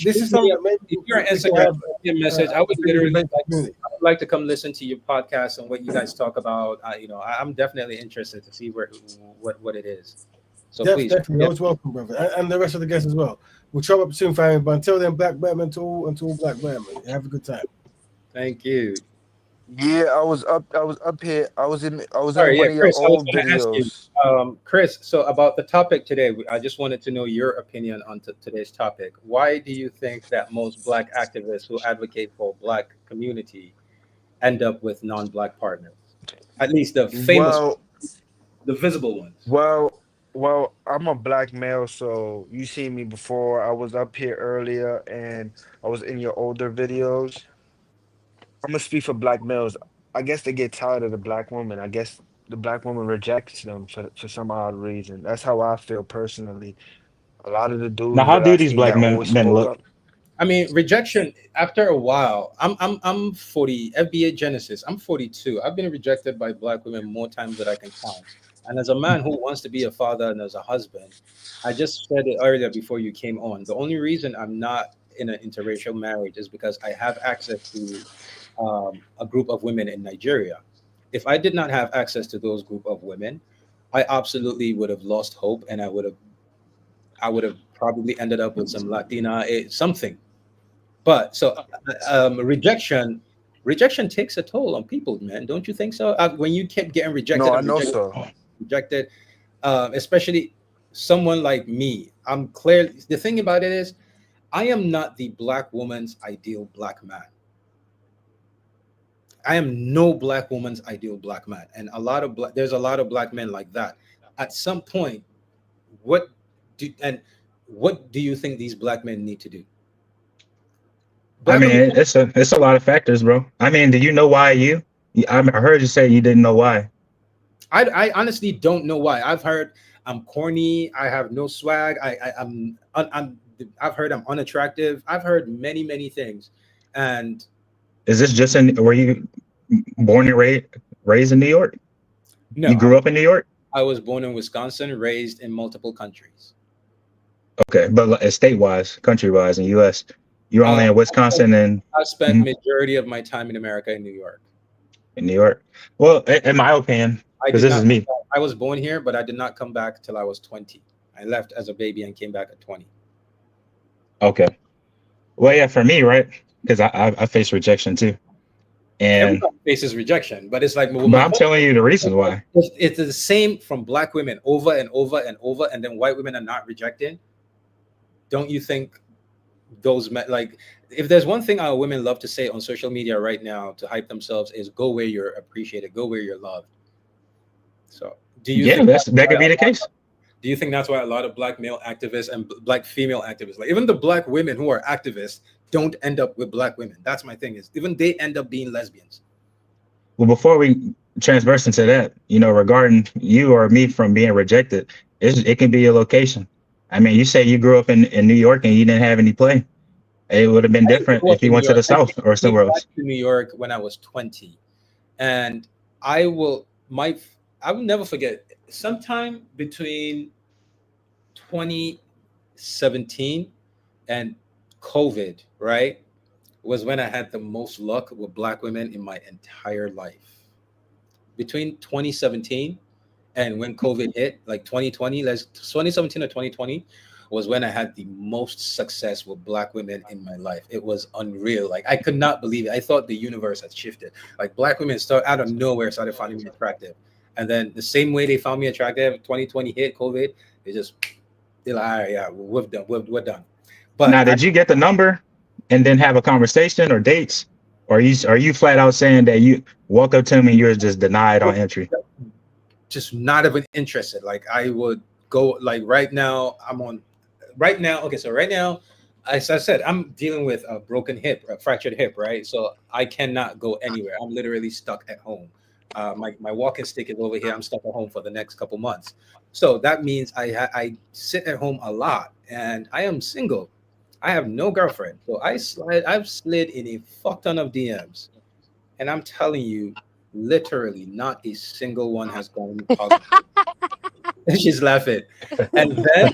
This Shoot is something me that maybe if you're on we can Instagram, have shoot me a message. I would a bigger literally debate like, community. I would like to come listen to your podcast and what you guys talk about. I'm definitely interested to see what it is. So please, Definitely, yeah, always welcome, brother, and the rest of the guests as well. We'll chop up soon, family. But until then, Black Batman to all, until Black Batman. Have a good time. thank you. Yeah, I was up here. I was in Sorry, yeah, one of your Chris, I was old going to ask you, videos. Chris. So about the topic today, I just wanted to know your opinion on today's topic. Why do you think that most black activists who advocate for black community end up with non-black partners? At least the famous, Well, the visible ones. well, I'm a black male, so you seen me before. I was up here earlier and I was in your older videos. I'm gonna speak for black males. I guess they get tired of the black woman. I guess the black woman rejects them for some odd reason. That's how I feel personally. A lot of the Now, dudes how that do I these seen black that men always men spoke look? up. I mean, rejection after a while. I'm 40, FBA Genesis. I'm 42. I've been rejected by black women more times than I can count. And as a man who wants to be a father and as a husband, I just said it earlier before you came on. The only reason I'm not in an interracial marriage is because I have access to a group of women in Nigeria. If I did not have access to those group of women, I absolutely would have lost hope, and I would have probably ended up with some Latina something. But so rejection takes a toll on people, man. Don't you think so? When you kept getting No, rejected I and know rejected, so. rejected, especially someone like me, I'm clear. The thing about it is, I am not the black woman's ideal black man. I am no black woman's ideal black man, and there's a lot of black men like that. At some point, what and what do you think these black men need to do? I Black mean, women, it's a lot of factors, bro. I mean, do you know why you? I heard you say you didn't know why. I honestly don't know why. I've heard I'm corny. I have no swag. I've heard I'm unattractive. I've heard many things, and Is this just in? Were you born and raised in New York? no, You grew up in New York? I was born in Wisconsin, raised in multiple countries. Okay, but state wise, country wise, in U.S., you're only Um, in Wisconsin and I spent mhm, majority of my time in America in New York. in New York. Well, in my opinion, I because did this is not. me. I was born here, but I did not come back till I was 20. I left as a baby and came back at 20. Okay. Well, yeah, for me, right? Because I face rejection too, and Everybody faces rejection, but it's like with but my I'm telling you the reasons why. it's the same from black women over and over and over, and then white women are not rejecting. Don't you think like, if there's one thing our women love to say on social media right now to hype themselves is go where you're appreciated, go where you're loved. So do you Yeah, think that could be the case. do you think that's why a lot of black male activists and black female activists, like even the black women who are activists, don't end up with black women? That's my thing, is even they end up being lesbians. Well, before we transverse into that, regarding you or me from being rejected, it can be a location. I mean, you say you grew up in New York and you didn't have any play. It would have been I didn't different grow up if you in New went to York. the South or Came somewhere back else. to New York when I was 20, and I will my I will never forget. Sometime between 2017 and COVID, right, was when I had the most luck with black women in my entire life. Between 2017 and when COVID hit, like 2020, 2017 or 2020, was when I had the most success with black women in my life. It was unreal. Like, I could not believe it. I thought the universe had shifted. Like, black women out of nowhere started finding me attractive. And then the same way they found me attractive, 2020 hit COVID, they just They're like, all right, yeah, we're done. But Now, did you get the number and then have a conversation or dates? Or are you flat out saying that you walk up to him and you're just denied on entry? just not even interested. Like I would go like right now. I'm on right now. Okay, so right now, as I said, I'm dealing with a broken hip, a fractured hip, right? So I cannot go anywhere. I'm literally stuck at home. My walking stick is over here. I'm stuck at home for the next couple months. So that means I sit at home a lot, and I am single. I have no girlfriend, so I've slid in a fuck ton of DMs, and I'm telling you, literally, not a single one has gone positive. She's laughing, and then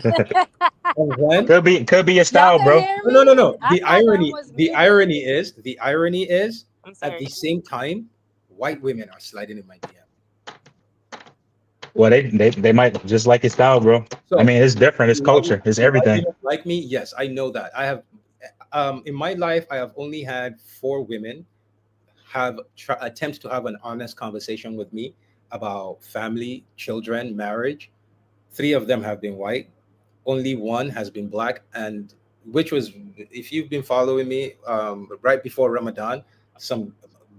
and then Could be a Y'all style, can bro. hear no, no, no, me? no. I thought mine was muted. The irony is, I'm at sorry. the same time, white women are sliding in my DM. Well, they might just like his style, bro. I So mean, it's different. It's white, culture. It's white everything. women like me. Yes, I know that. I have, in my life, I have only had four women have attempts to have an honest conversation with me about family, children, marriage. Three of them have been white. Only one has been black, and which was, if you've been following me, right before Ramadan, some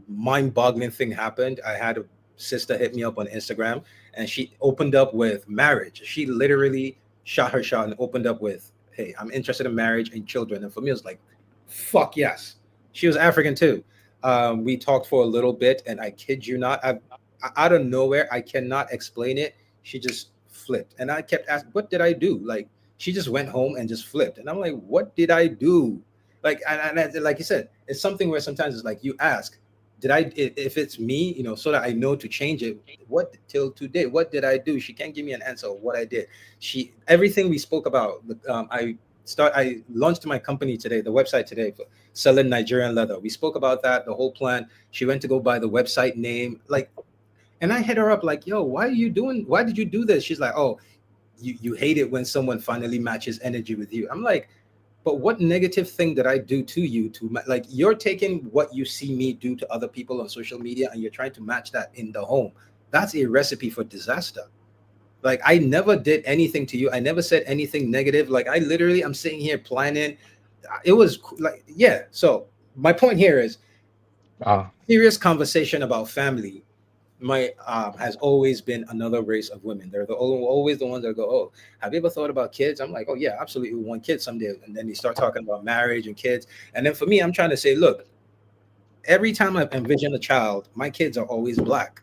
mind-boggling thing happened. I had a sister hit me up on Instagram, and she opened up with marriage. She literally shot her shot and opened up with, "Hey, I'm interested in marriage and children." And for me, it was like, "Fuck yes." She was African too. We talked for a little bit, and I kid you not, out of nowhere, I cannot explain it. She just flipped, and I kept asking, "What did I do?" Like she just went home and just flipped, and I'm like, "What did I do?" Like you said, it's something where sometimes it's like you ask, "Did if it's me, so that I know to change it? What till today? What did I do?" She can't give me an answer of what I did. She everything we spoke about. I launched my company today, the website today for selling Nigerian leather. We spoke about that, the whole plan. She went to go buy the website name, like, and I hit her up like, "Yo, why did you do this?" She's like, "Oh, you hate it when someone finally matches energy with you." I'm like, "But what negative thing did I do to you like you're taking what you see me do to other people on social media and you're trying to match that in the home? That's a recipe for disaster." Like I never did anything to you. I never said anything negative. Like I literally, I'm sitting here planning. It was like, yeah. So my point here is Uh, serious conversation about family. My has always been another race of women. They're always the ones that go, "Oh, have you ever thought about kids?" I'm like, "Oh yeah, absolutely, we want kids someday." And then they start talking about marriage and kids. And then for me, I'm trying to say, look, every time I envision a child, my kids are always black.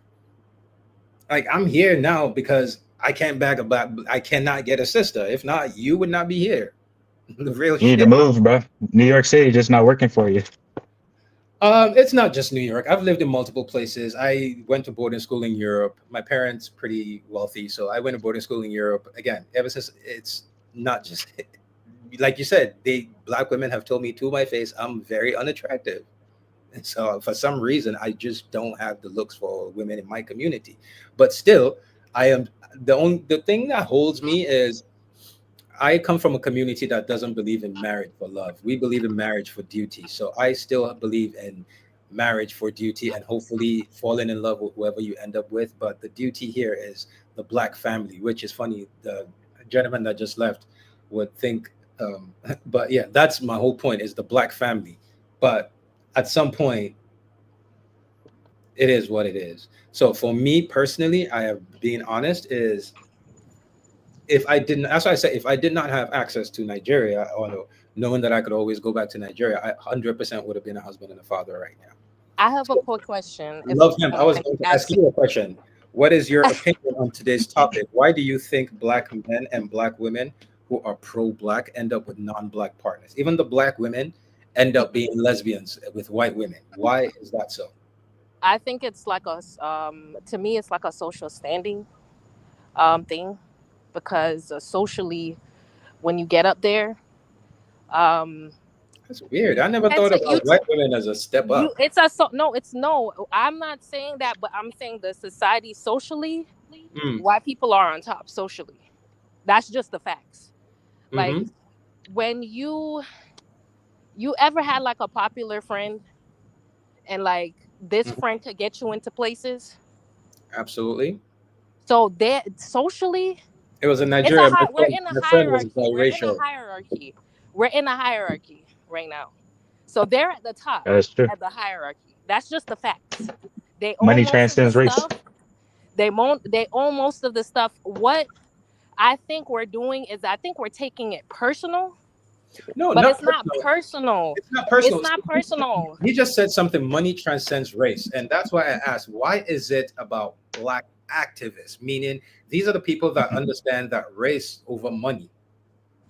Like I'm here now because I can't bag a black. I cannot get a sister. If not, you would not be here. The real you need to shit. move, bro. New York City just not working for you. It's not just New York. I've lived in multiple places. I went to boarding school in Europe. My parents pretty wealthy, so I went to boarding school in Europe. Again, ever since it's not just like you said, they black women have told me to my face I'm very unattractive. And so for some reason I just don't have the looks for women in my community. But still, I am the thing that holds me is I come from a community that doesn't believe in marriage for love. We believe in marriage for duty. So I still believe in marriage for duty and hopefully falling in love with whoever you end up with. But the duty here is the black family, which is funny. The gentleman that just left would think, but yeah, that's my whole point is the black family. But at some point, it is what it is. So for me personally, I have being honest is if I didn't, that's why I say if I did not have access to Nigeria or knowing that I could always go back to Nigeria, I 100% would have been a husband and a father right now. I have a quick question, if Love you him. don't I was mind going to me ask asking. you a question. What is your opinion on today's topic? Why do you think black men and black women who are pro-black end up with non-black partners? Even the black women end up being lesbians with white women. Why is that so? I think it's like to me, it's like a social standing thing, because socially, when you get up there, um, That's weird. I never and thought to you, about white women as a step you, up. it's a so no, it's no. I'm not saying that, but I'm saying the society socially, Mm, white people are on top socially. That's just the facts. Like hmm. when you ever had like a popular friend, and like this Hmm. friend could get you into places. Absolutely. So that socially, It was in It's a Nigeria. we're in a My friend was hierarchy. We're in a biracial. hierarchy. We're in a hierarchy right now. So they're at the top That's true. of the hierarchy. That's just the facts. They own Money most of the transcends race. stuff. They own most of the stuff. What I think we're doing is I think we're taking it personal, No, but not it's not personal. personal. It's not It's personal. not personal. He just said something. Money transcends race, and that's why I asked, why is it about black activists? Meaning, these are the people that understand that race over money,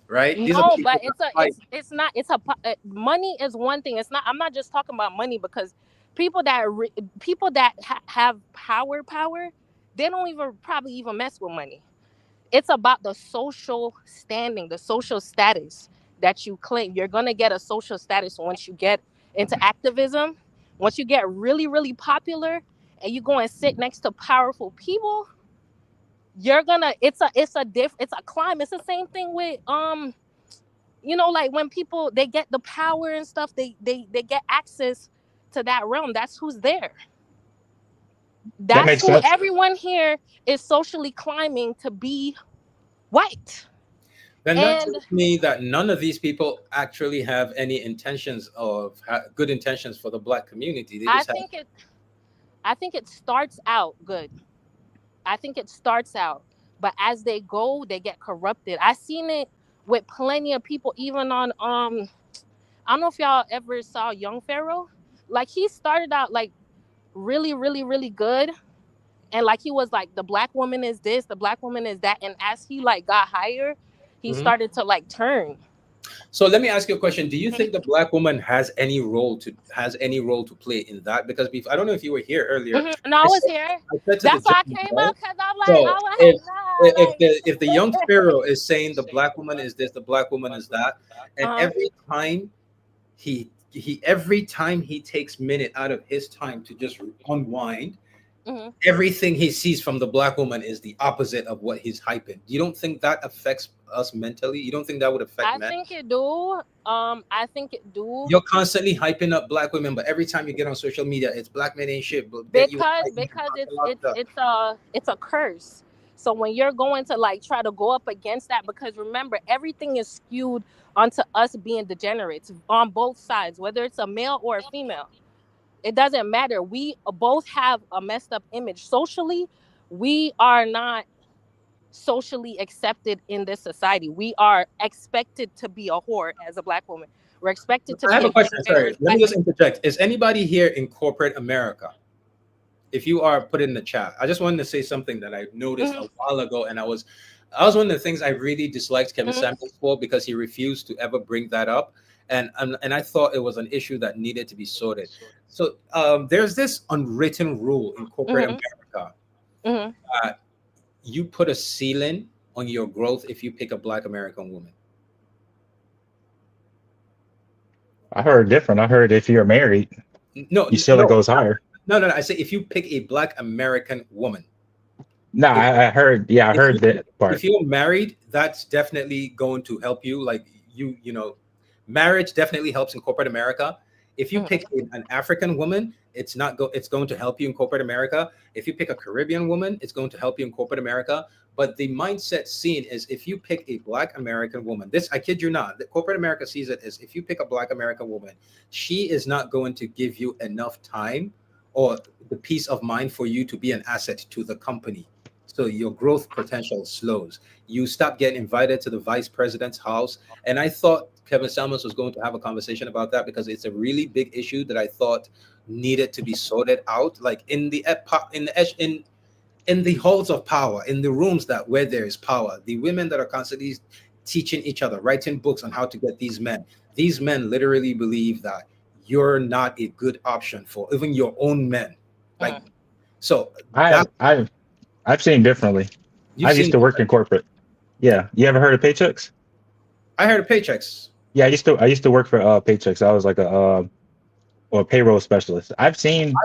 right? These are the No, people but that fight. it's not money is one thing. It's not. I'm not just talking about money because people that have power, they don't even probably even mess with money. It's about the social standing, the social status that you claim. You're gonna get a social status once you get into activism. Once you get really, really popular, and you go and sit next to powerful people, you're gonna. It's a climb. It's the same thing with like when people they get the power and stuff, they get access to that realm. That's who's there. That That's makes who sense. everyone here is socially climbing to be white. Then that And tells me that none of these people actually have any intentions of good intentions for the black community. They I just have. think it I think it starts out good. I think it starts out, but as they go, they get corrupted. I seen it with plenty of people, even on I don't know if y'all ever saw Young Pharaoh. Like he started out like really, really, really good. And like he was like the black woman is this, the black woman is that. And as he like got higher, he Mhm. started to like turn. So let me ask you a question. Do you think the black woman has any role to play in that? Because I don't know if you were here earlier. No, I I was said, here. I said to the That's why I gentleman, came right? up because I'm like, So I was if like, nah, if the young pharaoh is saying the black woman is this, the black woman is that, and uh-huh. every time he takes minute out of his time to just unwind, Mhm. everything he sees from the black woman is the opposite of what he's hyping. You don't think that affects us mentally? You don't think that would affect I men? think it do. I think it do You're constantly hyping up black women, but every time you get on social media, it's black men ain't shit. But bet you because white men it's a curse. So when you're going to like try to go up against that, because remember everything is skewed onto us being degenerates on both sides, whether it's a male or a female. It doesn't matter. We both have a messed up image socially. We are not socially accepted in this society. We are expected to be a whore as a black woman. We're expected to I have be a a question. gangbangers. Sorry, let me just interject. Is anybody here in corporate America? If you are, put it in the chat. I just wanted to say something that I noticed Mhm, a while ago, and I was one of the things I really disliked Kevin mhm, Samuels for, because he refused to ever bring that up, and I thought it was an issue that needed to be sorted. So there's this unwritten rule in corporate mhm, America. mhm. You put a ceiling on your growth if you pick a Black American woman. I heard different. I heard if you're married, No, you still it no, goes higher. no. I say if you pick a Black American woman. No, If I heard. Yeah, I if you heard that if part. you're married, that's definitely going to help you. Like marriage definitely helps in corporate America. If you pick an African woman, it's going to help you in corporate America. If you pick a Caribbean woman, it's going to help you in corporate America. But the mindset seen is if you pick a Black American woman, this, I kid you not, the corporate America sees it as if you pick a Black American woman, she is not going to give you enough time or the peace of mind for you to be an asset to the company. So your growth potential slows. You stop getting invited to the vice president's house. And I thought Kevin Samuels was going to have a conversation about that, because it's a really big issue that I thought needed to be sorted out. Like in the halls of power, in the rooms that where there is power, the women that are constantly teaching each other, writing books on how to get these men. These men literally believe that you're not a good option for even your own men. Like, Mhm. so I that I've seen differently. you've I used seen. to work in corporate. Yeah, you ever heard of paychecks? I heard of paychecks. Yeah, I used to work for paychecks. I was like a or a payroll specialist. I've seen and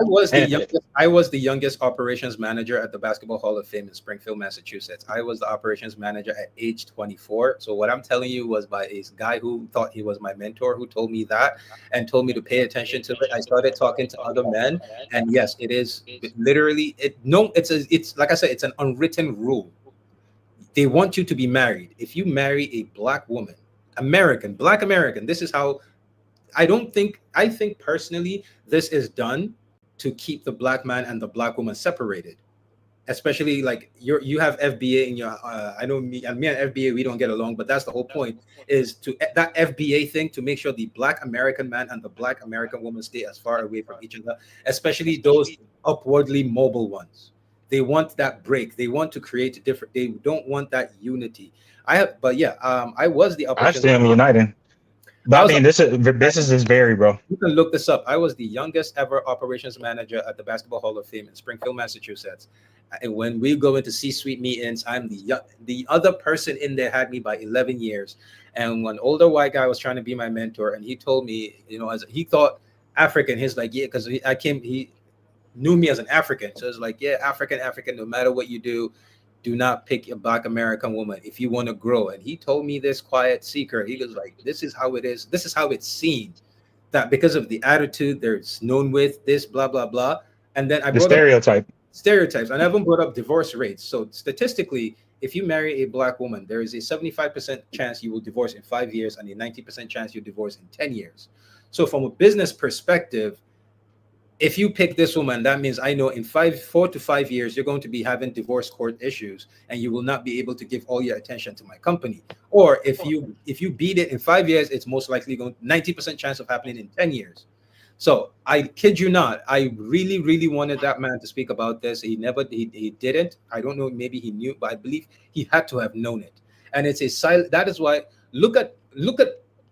I was the youngest operations manager at the Basketball Hall of Fame in Springfield, Massachusetts. I was the operations manager at age 24. So what I'm telling you was by a guy who thought he was my mentor, who told me that and told me to pay attention to it. I started talking to other men, and yes, it is literally it's like I said, it's an unwritten rule. They want you to be married. If you marry a black woman, black American, this is how I think personally this is done to keep the black man and the black woman separated. Especially like you have FBA in your I know me and FBA we don't get along, but that's the whole point, is to that FBA thing, to make sure the black American man and the black American woman stay as far away from each other, especially those upwardly mobile ones. They want that break. They want to create a different, they don't want that unity. But yeah, I was the I opportunity. see them uniting. I But I was mean, this is business is varied, bro. You can look this up. I was the youngest ever operations manager at the Basketball Hall of Fame in Springfield, Massachusetts. And when we go into C-suite meetings, I'm the other person in there had me by 11 years. And one older white guy was trying to be my mentor, and he told me, as he thought African, he's like, yeah, because he knew me as an African. So it's like, yeah, African, no matter what you do not pick a black American woman if you want to grow. And he told me this quiet secret. He was like, this is how it is. This is how it's seen. That because of the attitude they're known with, this, blah, blah, blah. And then I The brought up stereotype. stereotypes. And I haven't brought up divorce rates. So statistically, if you marry a black woman, there is a 75% chance you will divorce in 5 years and a 90% chance you divorce in 10 years. So from a business perspective, if you pick this woman, that means I know in 4 to 5 years, you're going to be having divorce court issues and you will not be able to give all your attention to my company. Or if you beat it in 5 years, it's most likely going 90% chance of happening in 10 years. So I kid you not, I really, really wanted that man to speak about this. He didn't. I don't know, maybe he knew, but I believe he had to have known it. And it's a silent, that is why look at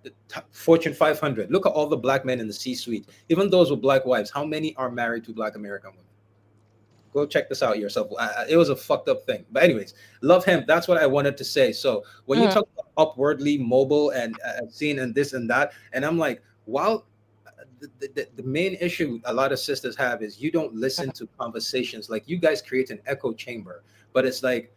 the Fortune 500. Look at all the black men in the C-suite, even those with black wives. How many are married to black American women? Go check this out yourself. It was a fucked up thing. But anyways, love him. That's what I wanted to say. So when you talk about upwardly mobile and seen and this and that, and I'm like, wow, the main issue a lot of sisters have is you don't listen to conversations. Like you guys create an echo chamber, but it's like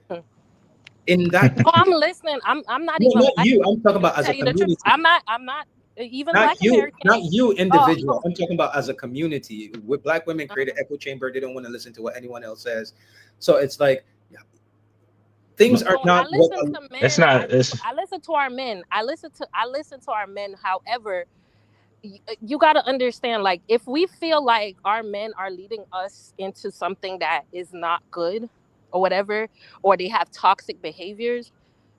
in that. Oh, I'm listening. I'm not No, even. not you. I'm talking about as tell a you the truth. community. I'm not even Not black you, American. not you individual. Oh. I'm talking about as a community. With black women create an echo chamber. They don't want to listen to what anyone else says. So it's like things are not. I listen to men. It's not. I listen to our men. I listen to our men. However, you got to understand, like, if we feel like our men are leading us into something that is not good or whatever, or they have toxic behaviors,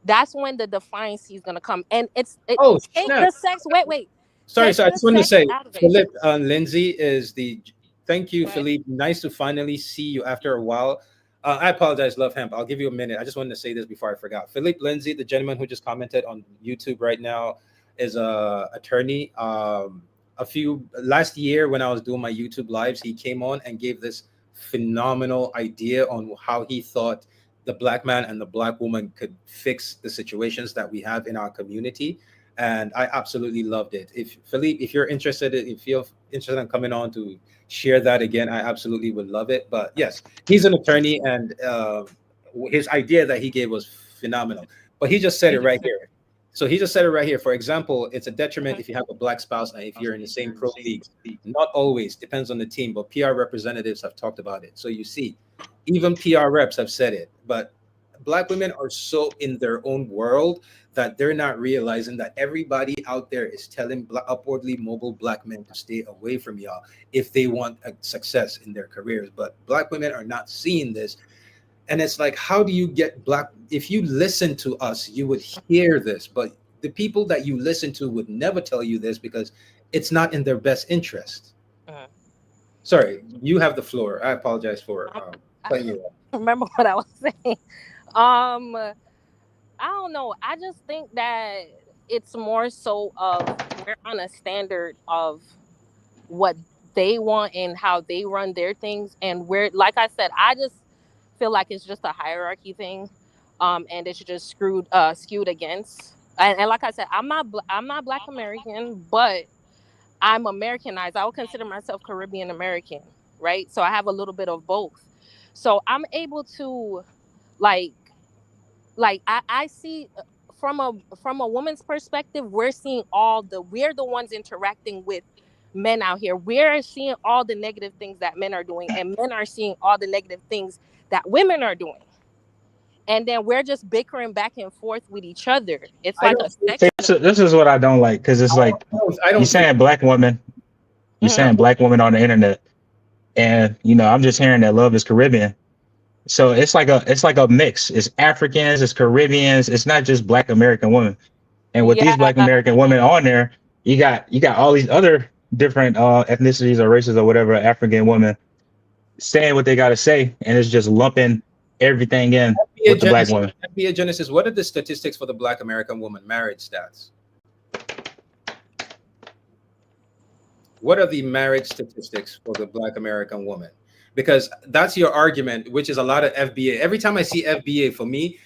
that's when the defiance is going to come. And take the sex. Wait. Sorry. So I just want to say, Philip Lindsay is the. Thank you, Philippe. Nice to finally see you after a while. I apologize, Love Hemp. I'll give you a minute. I just wanted to say this before I forgot. Philippe Lindsay, the gentleman who just commented on YouTube right now, is a attorney. Last year when I was doing my YouTube lives, he came on and gave this phenomenal idea on how he thought the black man and the black woman could fix the situations that we have in our community. And I absolutely loved it. If Philippe, if you're interested, if you feel interested in coming on to share that again, I absolutely would love it. But yes, he's an attorney, and his idea that he gave was phenomenal. But he just said it right here. So he just said it right here. For example, it's a detriment if you have a black spouse and if you're in the same pro league. Not always, depends on the team, but PR representatives have talked about it. So you see, even PR reps have said it. But black women are so in their own world that they're not realizing that everybody out there is telling upwardly mobile black men to stay away from y'all if they want a success in their careers. But black women are not seeing this. And it's like, how do you get black? If you listen to us, you would hear this, but the people that you listen to would never tell you this because it's not in their best interest. Sorry, you have the floor. I apologize for playing you off. Remember what I was saying. I don't know. I just think that it's more so of we're on a standard of what they want and how they run their things, and we're, like I said, I just feel like it's just a hierarchy thing, and it's just skewed against. And like I said, I'm not Black American, but I'm Americanized. I would consider myself Caribbean American, right? So I have a little bit of both. So I'm able to, like I see from a woman's perspective, we're the ones interacting with men out here. We're seeing all the negative things that men are doing, and men are seeing all the negative things that women are doing. and then we're just bickering back and forth with each other. It's I like don't a think- section. See, this is what I don't like, because it's like I don't you think saying black woman, you Mhm. saying black woman on the internet, and I'm just hearing that love is Caribbean. So it's like a mix. It's Africans, it's Caribbeans. It's not just Black American women. And with these Black Yeah. American women on there, you got all these other different ethnicities or races or whatever African women saying what they got to say, and it's just lumping everything in FBA with the black Genesis, woman. FBA Genesis, what are the statistics for the Black American woman marriage stats? What are the marriage statistics for the Black American woman? Because that's your argument, which is a lot of FBA. Every time I see FBA, for me,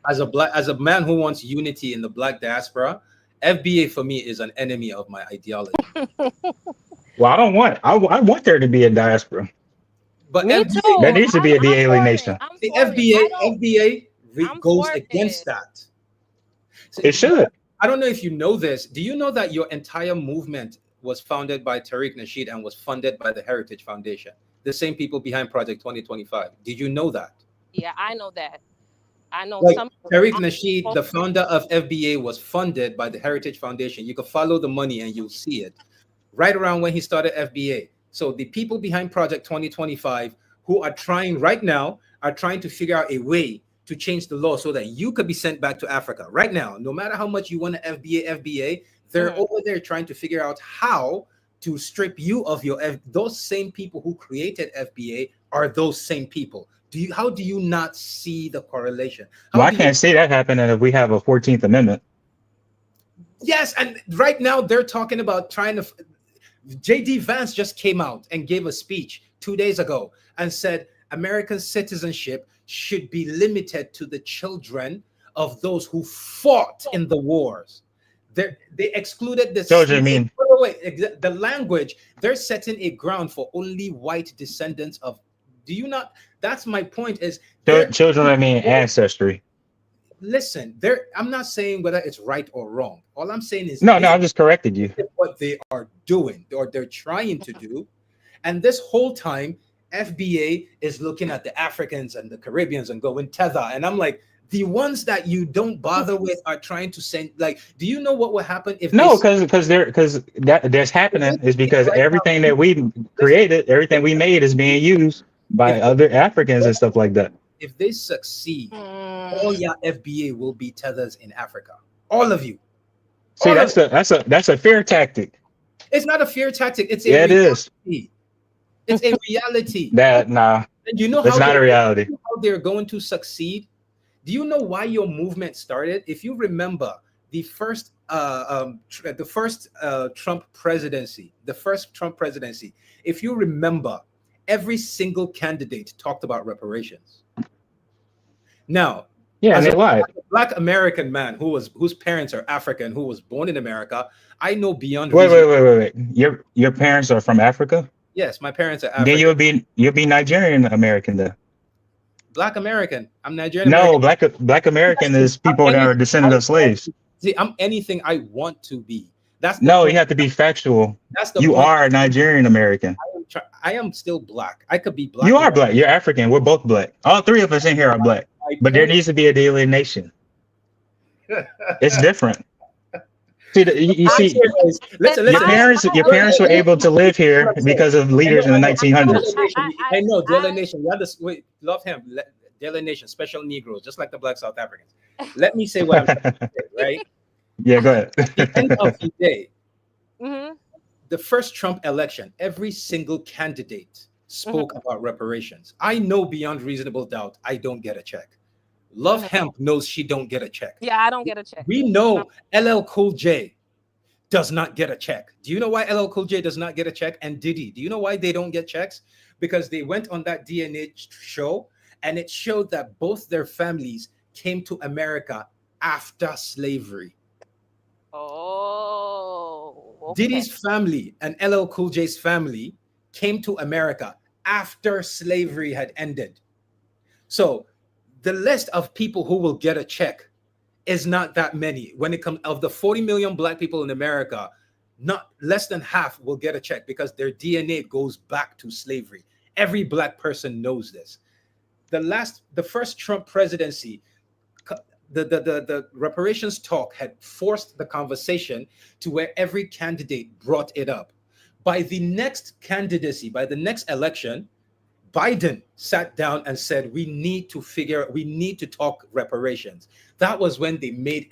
as a man who wants unity in the Black diaspora, FBA for me is an enemy of my ideology. Well, I want there to be a diaspora. But Me FBA, too. There needs to be a I'm for it. de-alienation. I'm see, for it. I don't. FBA I'm goes for against it. that. So, It should. I don't know if you know this. Do you know that your entire movement was founded by Tariq Nasheed and was funded by the Heritage Foundation, the same people behind Project 2025? Did you know that? Yeah, I know that. I know Like some. Tariq Nasheed, the founder of FBA, was funded by the Heritage Foundation. You can follow the money and you'll see it right around when he started FBA. So the people behind Project 2025 who are trying right now are trying to figure out a way to change the law so that you could be sent back to Africa right now. No matter how much you want to FBA, they're over there trying to figure out how to strip you of your those same people who created FBA are those same people. How do you not see the correlation? Well, I can't see that happening if we have a 14th Amendment. Yes, and right now they're talking about trying to. JD Vance just came out and gave a speech 2 days ago and said American citizenship should be limited to the children of those who fought in the wars. They excluded the Children mean the language. They're setting a ground for only white descendants of. Do you not? That's my point. Is children I mean ancestry. Listen, I'm not saying whether it's right or wrong. All I'm saying is no, I just corrected you. What they are doing or they're trying to do. And this whole time, FBA is looking at the Africans and the Caribbeans and going tether. And I'm like, the ones that you don't bother with are trying to send. Like, do you know what will happen if? No, because that's happening is because everything that we created, everything we made is being used by other Africans and stuff like that. If they succeed, all your FBA will be tethers in Africa. All of you. See, that's a fear tactic. It's not a fear tactic. It's it is. It's a reality. And you know it's not a reality. How they're going to succeed. Do you know why your movement started? If you remember the first Trump presidency, if you remember, every single candidate talked about reparations. Now, yeah, and they lied. As a Black American man whose parents are African, who was born in America, I know beyond. Wait. Your parents are from Africa? Yes, my parents are African. Then you'll be Nigerian American then. Black American. I'm Nigerian. No, Black American is people that are descendants of slaves. See, I'm anything I want to be. You have to be factual. You are Nigerian American. I am still Black. I could be Black. You are Black. You're African. We're both Black. All three of us in here are Black. But there needs to be a delineation. It's different. See, you see, listen, your parents were able to live here because of leaders in the 1900s. I know delineation. Love him. Delineation, special Negroes, just like the Black South Africans. Let me say what I'm trying to say, right? Yeah, go ahead. At the end of the day, the first Trump election, every single candidate spoke about reparations. I know beyond reasonable doubt I don't get a check. Love Hemp knows she don't get a check. Yeah, I don't get a check. We know LL Cool J does not get a check. Do you know why LL Cool J does not get a check? And Diddy, do you know why they don't get checks? Because they went on that DNA show and it showed that both their families came to America after slavery. Oh, okay. Diddy's family and LL Cool J's family came to America after slavery had ended. So the list of people who will get a check is not that many. When it comes of the 40 million Black people in America, not less than half will get a check because their DNA goes back to slavery. Every Black person knows this. the first Trump presidency, the reparations talk had forced the conversation to where every candidate brought it up. By the next candidacy, by the next election, Biden sat down and said, we need to talk reparations. That was when they made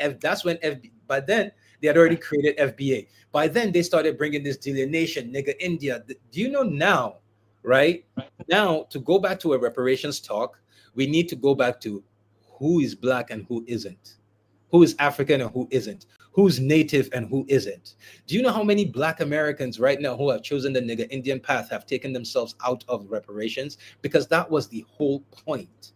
by then they had already created FBA. By then they started bringing this delineation, nigga, India. Do you know now, right? Now, to go back to a reparations talk, we need to go back to who is black and who isn't, who is African and who isn't, who's native and who isn't. Do you know how many black Americans right now who have chosen the nigga Indian path have taken themselves out of reparations? Because that was the whole point.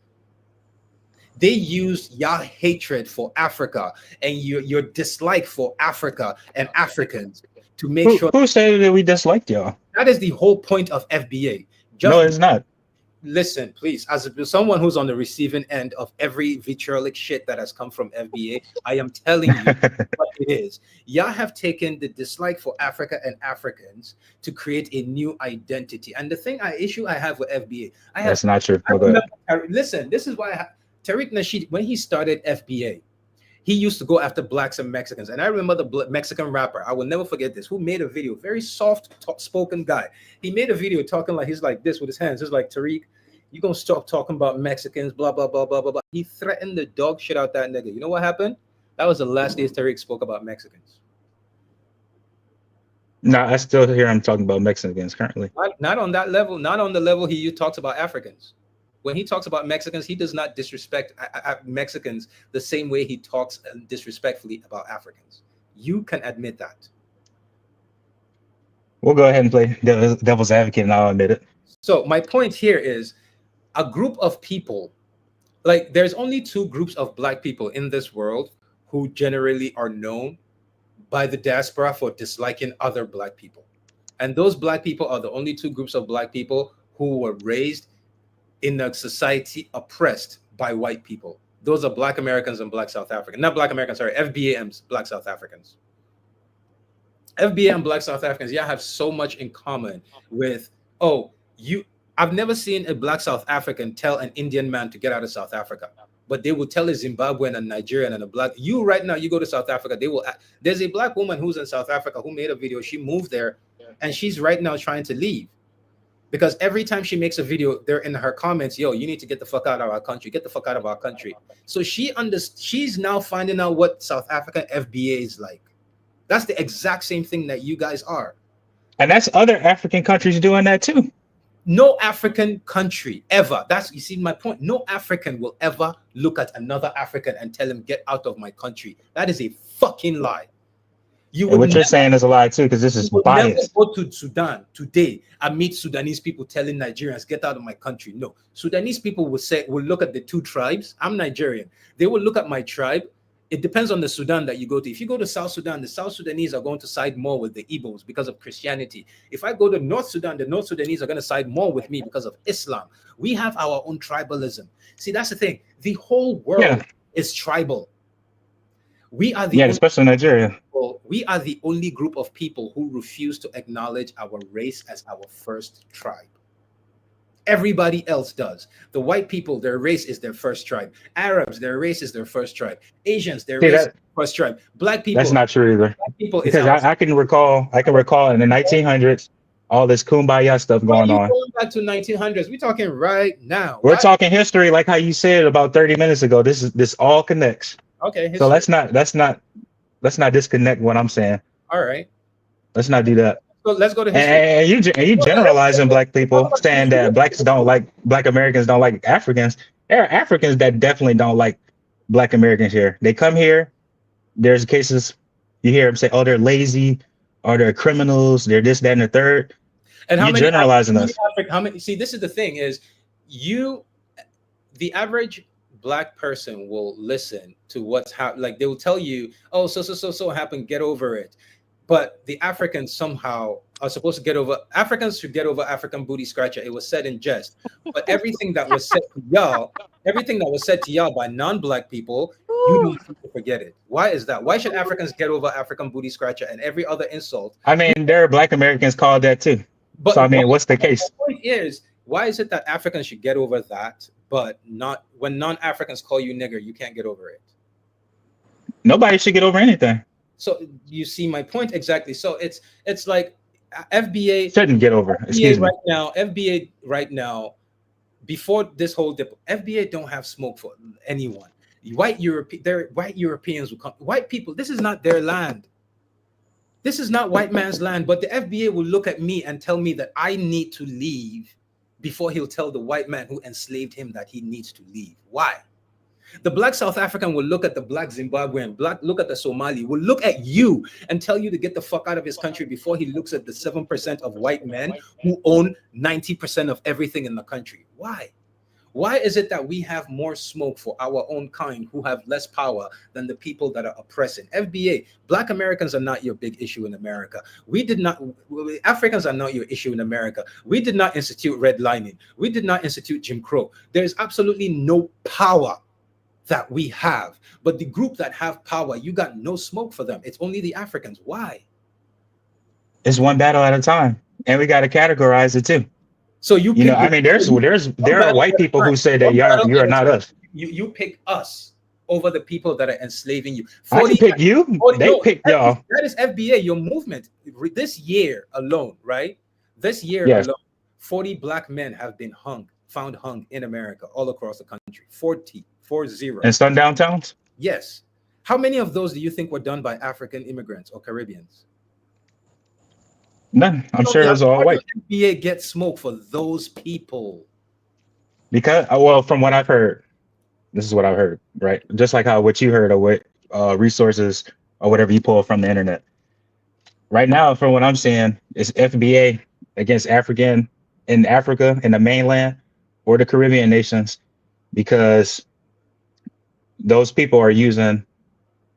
They used your hatred for Africa and your dislike for Africa and Africans to make sure. Who said that we disliked y'all? That is the whole point of FBA. No, it's not. Listen, please, as someone who's on the receiving end of every vitriolic shit that has come from FBA, I am telling you what it is. Y'all have taken the dislike for Africa and Africans to create a new identity. And the issue I have with FBA, that's not true. Listen, this is why Tariq Nasheed, when he started FBA, he used to go after blacks and Mexicans. And I remember the Mexican rapper, I will never forget this, who made a video, very soft-spoken guy. He made a video talking like, he's like this with his hands. He's like, Tariq, you gonna stop talking about Mexicans, blah, blah, blah, blah, blah, blah. He threatened the dog shit out that nigga. You know what happened? That was the last day Tariq spoke about Mexicans. No, I still hear him talking about Mexicans currently. Not on that level, not on the level he talks about Africans. When he talks about Mexicans, he does not disrespect Mexicans the same way he talks disrespectfully about Africans. You can admit that. We'll go ahead and play devil's advocate, and I'll admit it. So my point here is a group of people, like there's only two groups of black people in this world who generally are known by the diaspora for disliking other black people. And those black people are the only two groups of black people who were raised in a society oppressed by white people. Those are black Americans and black South Africans. Not black Americans, sorry, FBA and black South Africans. FBA and black South Africans, yeah, have so much in common with, I've never seen a black South African tell an Indian man to get out of South Africa, but they will tell a Zimbabwean and Nigerian and a black, right now, you go to South Africa, there's a black woman who's in South Africa who made a video, she moved there, and she's right now trying to leave. Because every time she makes a video, they're in her comments, yo, you need to get the fuck out of our country. Get the fuck out of our country. So she's now finding out what South African FBA is like. That's the exact same thing that you guys are. And that's other African countries doing that too. No African country ever. You see my point. No African will ever look at another African and tell him, get out of my country. That is a fucking lie. What you're saying is a lie too, because this is biased. Go to Sudan today and meet Sudanese people telling Nigerians, get out of my country. No, Sudanese people will look at the two tribes. I'm Nigerian. They will look at my tribe. It depends on the Sudan that you go to. If you go to South Sudan, the South Sudanese are going to side more with the Igbos because of Christianity. If I go to North Sudan, the North Sudanese are going to side more with me because of Islam. We have our own tribalism. See, that's the thing. The whole world is tribal. We are especially Nigeria. We are the only group of people who refuse to acknowledge our race as our first tribe. Everybody else does. The white people, their race is their first tribe. Arabs, their race is their first tribe. Asians, their race is their first tribe. Black people. That's not true either. Because I can recall in the 1900s, all this kumbaya stuff going on. Going back to 1900s, we're talking right now. We're talking history, like how you said about 30 minutes ago. This all connects. Okay. History. So let's not disconnect what I'm saying. All right. Let's not do that. So let's go to history. And you generalizing black people, saying that black Americans don't like Africans. There are Africans that definitely don't like black Americans here. They come here. There's cases you hear them say, "Oh, they're lazy, or they're criminals. They're this, that, and the third." And how you're many generalizing us? How many? See, this is the thing: is the average black person will listen to what's happening. Like they will tell you, "Oh, so happened. Get over it." But the Africans somehow are supposed to get over. Africans should get over African booty scratcher. It was said in jest, but everything that was said to y'all by non-black people, you don't have to forget it. Why is that? Why should Africans get over African booty scratcher and every other insult? I mean, there are black Americans called that too. But so I mean, what's the case? The point is, why is it that Africans should get over that, but not when non-Africans call you nigger, you can't get over it. Nobody should get over anything. So you see my point exactly. So it's like FBA Shouldn't get over. Excuse me. FBA right now, before this whole FBA don't have smoke for anyone. White Europeans will come. White people, this is not their land. This is not white man's land. But the FBA will look at me and tell me that I need to leave before he'll tell the white man who enslaved him that he needs to leave. Why? The black South African will look at the black Zimbabwean, look at the Somali, will look at you and tell you to get the fuck out of his country before he looks at the 7% of white men who own 90% of everything in the country. Why? Why is it that we have more smoke for our own kind who have less power than the people that are oppressing? FBA, black Americans are not your big issue in America. Africans are not your issue in America. We did not institute redlining. We did not institute Jim Crow. There is absolutely no power that we have. But the group that have power, you got no smoke for them. It's only the Africans. Why? It's one battle at a time. And we got to categorize it too. So there are white people who say that you're not us. You pick us over the people that are enslaving you. I didn't pick you. They picked y'all. That is FBA, your movement. This year alone, right? This year alone, 40 black men have been found hung in America, all across the country. 40. And sundown towns? Yes. How many of those do you think were done by African immigrants or Caribbeans? None. I'm sure it was all white. FBA get smoke for those people. Because, well, from what I've heard, this is what I've heard, right? Just like what you heard or what resources or whatever you pull from the internet. Right now, from what I'm seeing, it's FBA against African in Africa, in the mainland, or the Caribbean nations, because those people are using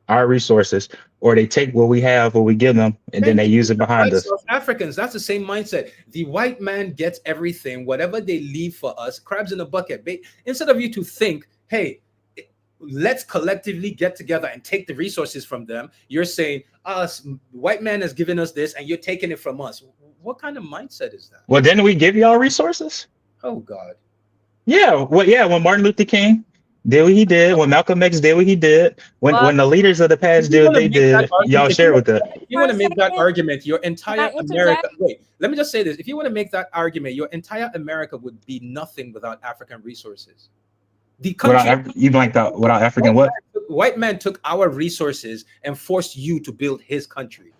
our resources, or they take what we have, what we give them, and then they use it behind us. South Africans, that's the same mindset. The white man gets everything, whatever they leave for us, crabs in a bucket. Instead of you to think, hey, let's collectively get together and take the resources from them, you're saying, us, white man has given us this, and you're taking it from us. What kind of mindset is that? Well, didn't we give y'all resources? Oh, God. Yeah, when Martin Luther King did what he did, when Malcolm X did what he did, when the leaders of the past did what they did, y'all share with that. If you want to make that argument, your entire America, wait, let me just say this. If you want to make that argument, your entire America would be nothing without African resources. The country, you blanked out without African what? White man took our resources and forced you to build his country.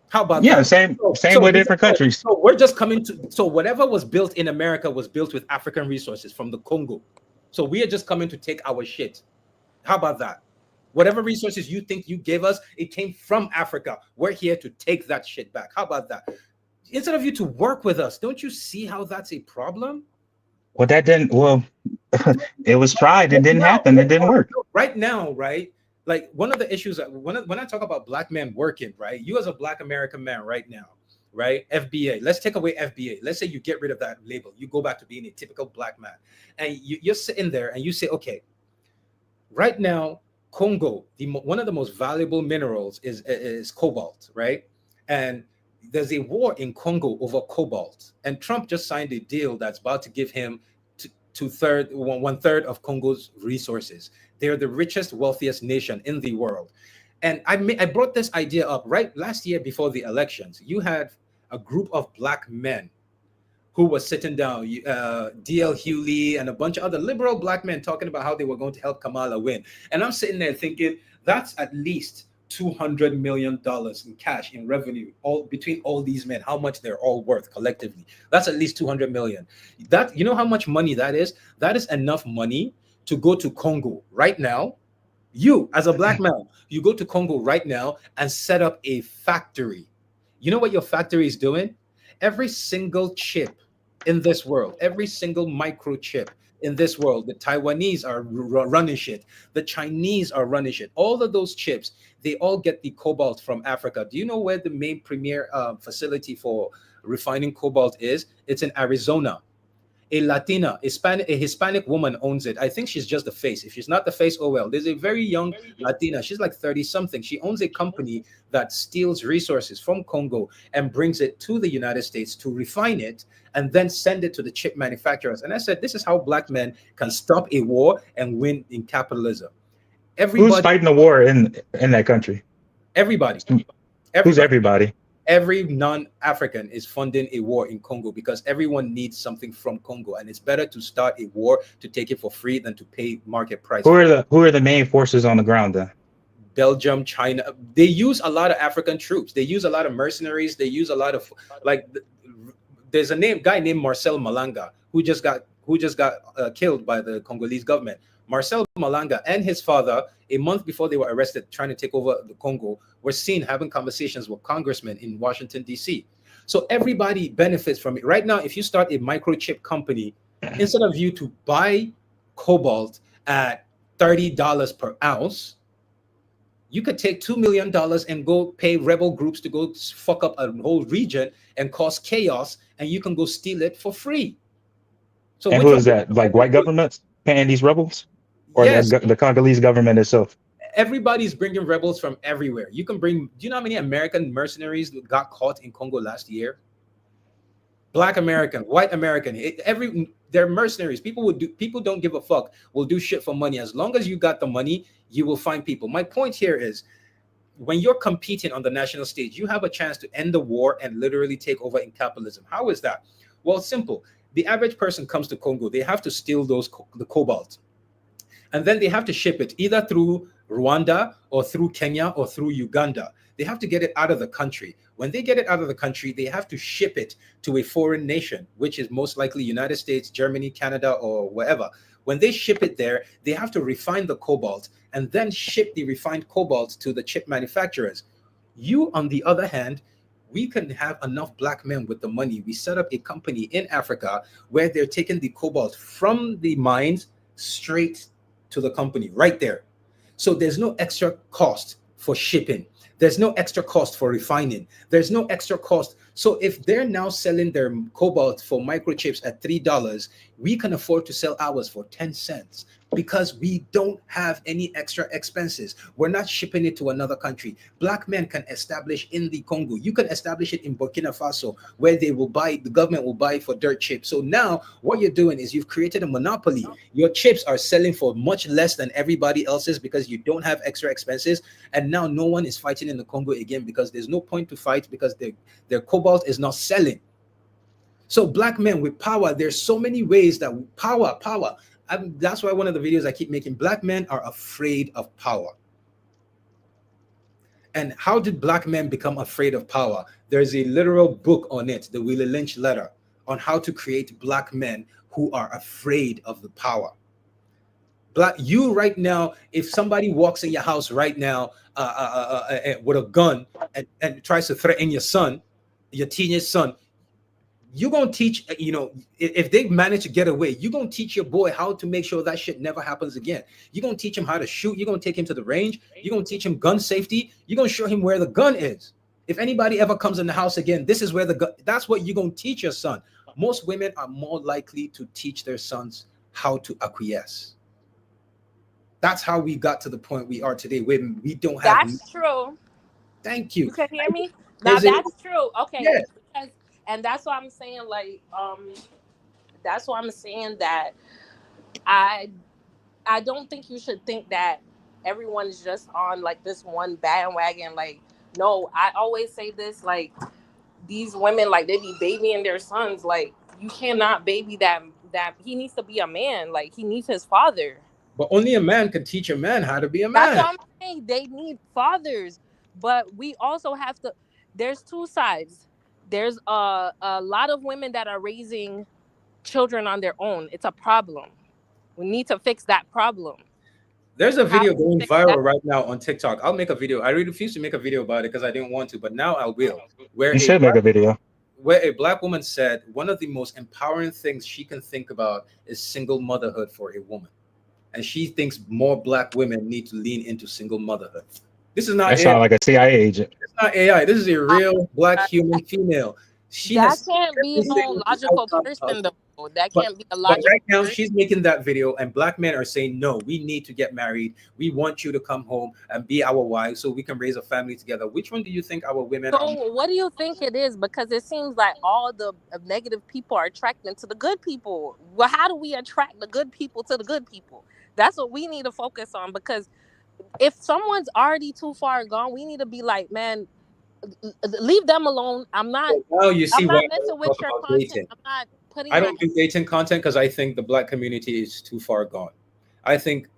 How about that? Same with different countries. So we're just coming to, so whatever was built in America was built with African resources from the Congo. So we are just coming to take our shit. How about that? Whatever resources you think you gave us, it came from Africa. We're here to take that shit back. How about that? Instead of you to work with us, don't you see how that's a problem? Well, it was tried. It didn't happen. It didn't work. Right now, right? Like one of the issues, when I talk about black men working, right? You as a black American man right now, right? FBA, let's take away FBA. Let's say you get rid of that label. You go back to being a typical black man. And you're sitting there and you say, okay, right now, Congo, one of the most valuable minerals is cobalt, right? And there's a war in Congo over cobalt. And Trump just signed a deal that's about to give him one third of Congo's resources. They're the richest, wealthiest nation in the world. And I brought this idea up right last year before the elections. You had a group of black men who was sitting down, D.L. Hewley and a bunch of other liberal black men talking about how they were going to help Kamala win. And I'm sitting there thinking, that's at least $200 million in cash, in revenue, all between all these men, how much they're all worth collectively. That's at least 200 million. That, you know how much money that is? That is enough money to go to Congo right now. You, as a black man, you go to Congo right now and set up a factory. You know what your factory is doing? Every single chip in this world, every single microchip in this world, the Taiwanese are running shit. The Chinese are running shit. All of those chips, they all get the cobalt from Africa. Do you know where the main premier facility for refining cobalt is? It's in Arizona. A Latina, a Hispanic woman owns it. I think she's just the face. If she's not the face, oh well. There's a very young Latina. She's like 30 something. She owns a company that steals resources from Congo and brings it to the United States to refine it and then send it to the chip manufacturers. And I said, this is how black men can stop a war and win in capitalism. Who's Everybody, fighting the war in that country? everybody, Who's everybody. everybody? Every non-African is funding a war in Congo because everyone needs something from Congo, and it's better to start a war to take it for free than to pay market price. Who are the main forces on the ground then? Belgium, China, they use a lot of African troops. They use a lot of mercenaries. They use a lot of there's a guy named Marcel Malanga who just got killed by the Congolese government. Marcel Malanga and his father, a month before they were arrested trying to take over the Congo, were seen having conversations with congressmen in Washington, D.C. So everybody benefits from it. Right now, if you start a microchip company, instead of you to buy cobalt at $30 per ounce, you could take $2 million and go pay rebel groups to go fuck up a whole region and cause chaos, and you can go steal it for free. So and who is that? Like white governments paying these rebels? Or yes, the Congolese government itself? Everybody's bringing rebels from everywhere. You can bring. Do you know how many American mercenaries got caught in Congo last year? Black American, white American. They're mercenaries. People don't give a fuck. Will do shit for money. As long as you got the money, you will find people. My point here is, when you're competing on the national stage, you have a chance to end the war and literally take over in capitalism. How is that? Well, simple. The average person comes to Congo. They have to steal the cobalt. And then they have to ship it either through Rwanda or through Kenya or through Uganda. They have to get it out of the country. When they get it out of the country, they have to ship it to a foreign nation, which is most likely United States, Germany, Canada, or wherever. When they ship it there, they have to refine the cobalt and then ship the refined cobalt to the chip manufacturers. You, on the other hand, we can have enough black men with the money. We set up a company in Africa where they're taking the cobalt from the mines straight to the company right there. So there's no extra cost for shipping. There's no extra cost for refining. There's no extra cost. So if they're now selling their cobalt for microchips at $3, we can afford to sell ours for 10 cents because we don't have any extra expenses. We're not shipping it to another country. Black men can establish in the Congo. You can establish it in Burkina Faso, where the government will buy for dirt chips. So now what you're doing is you've created a monopoly. Your chips are selling for much less than everybody else's because you don't have extra expenses. And now no one is fighting in the Congo again because there's no point to fight because their cobalt is not selling. So black men with power, there's so many ways that power. That's why one of the videos I keep making, black men are afraid of power. And how did black men become afraid of power? There's a literal book on it, the Willie Lynch letter, on how to create black men who are afraid of the power. You right now, if somebody walks in your house right now with a gun and tries to threaten your son, your teenage son, you're going to teach, if they manage to get away, you're going to teach your boy how to make sure that shit never happens again. You're going to teach him how to shoot. You're going to take him to the range. You're going to teach him gun safety. You're going to show him where the gun is. If anybody ever comes in the house again, this is where the gun, that's what you're going to teach your son. Most women are more likely to teach their sons how to acquiesce. That's how we got to the point we are today, where we don't have. That's true. Thank you. You can hear me? Now that's true. Okay. Yeah. And that's why I'm saying, that's why I'm saying that I don't think you should think that everyone is just on like this one bandwagon. Like, no, I always say this, like, these women, like, they be babying their sons. Like, you cannot baby that he needs to be a man. Like, he needs his father. But only a man can teach a man how to be a man. That's what I'm saying. They need fathers. But we also have to, there's two sides. There's a lot of women that are raising children on their own. It's a problem. We need to fix that problem. There's a video going viral right now on TikTok. I'll make a video. I refused to make a video about it because I didn't want to, but now I will. You should make a video. Where a black woman said one of the most empowering things she can think about is single motherhood for a woman. And she thinks more black women need to lean into single motherhood. This is not that sounds like a CIA agent. It's not AI. This is a real black human female. She That has can't be every no single logical outcome. person though. That But can't be a but logical right now person. she's making that video, and black men are saying, no, we need to get married. We want you to come home and be our wives so we can raise a family together. Which one do you think our women are? So what do you think it is? Because it seems like all the negative people are attracting to the good people. Well, how do we attract the good people to the good people? That's what we need to focus on. Because if someone's already too far gone, we need to be like, man, leave them alone. So now you see I'm why not I messing don't with talk your about content. dating. I'm not putting I my don't do dating content because I think the black community is too far gone. I think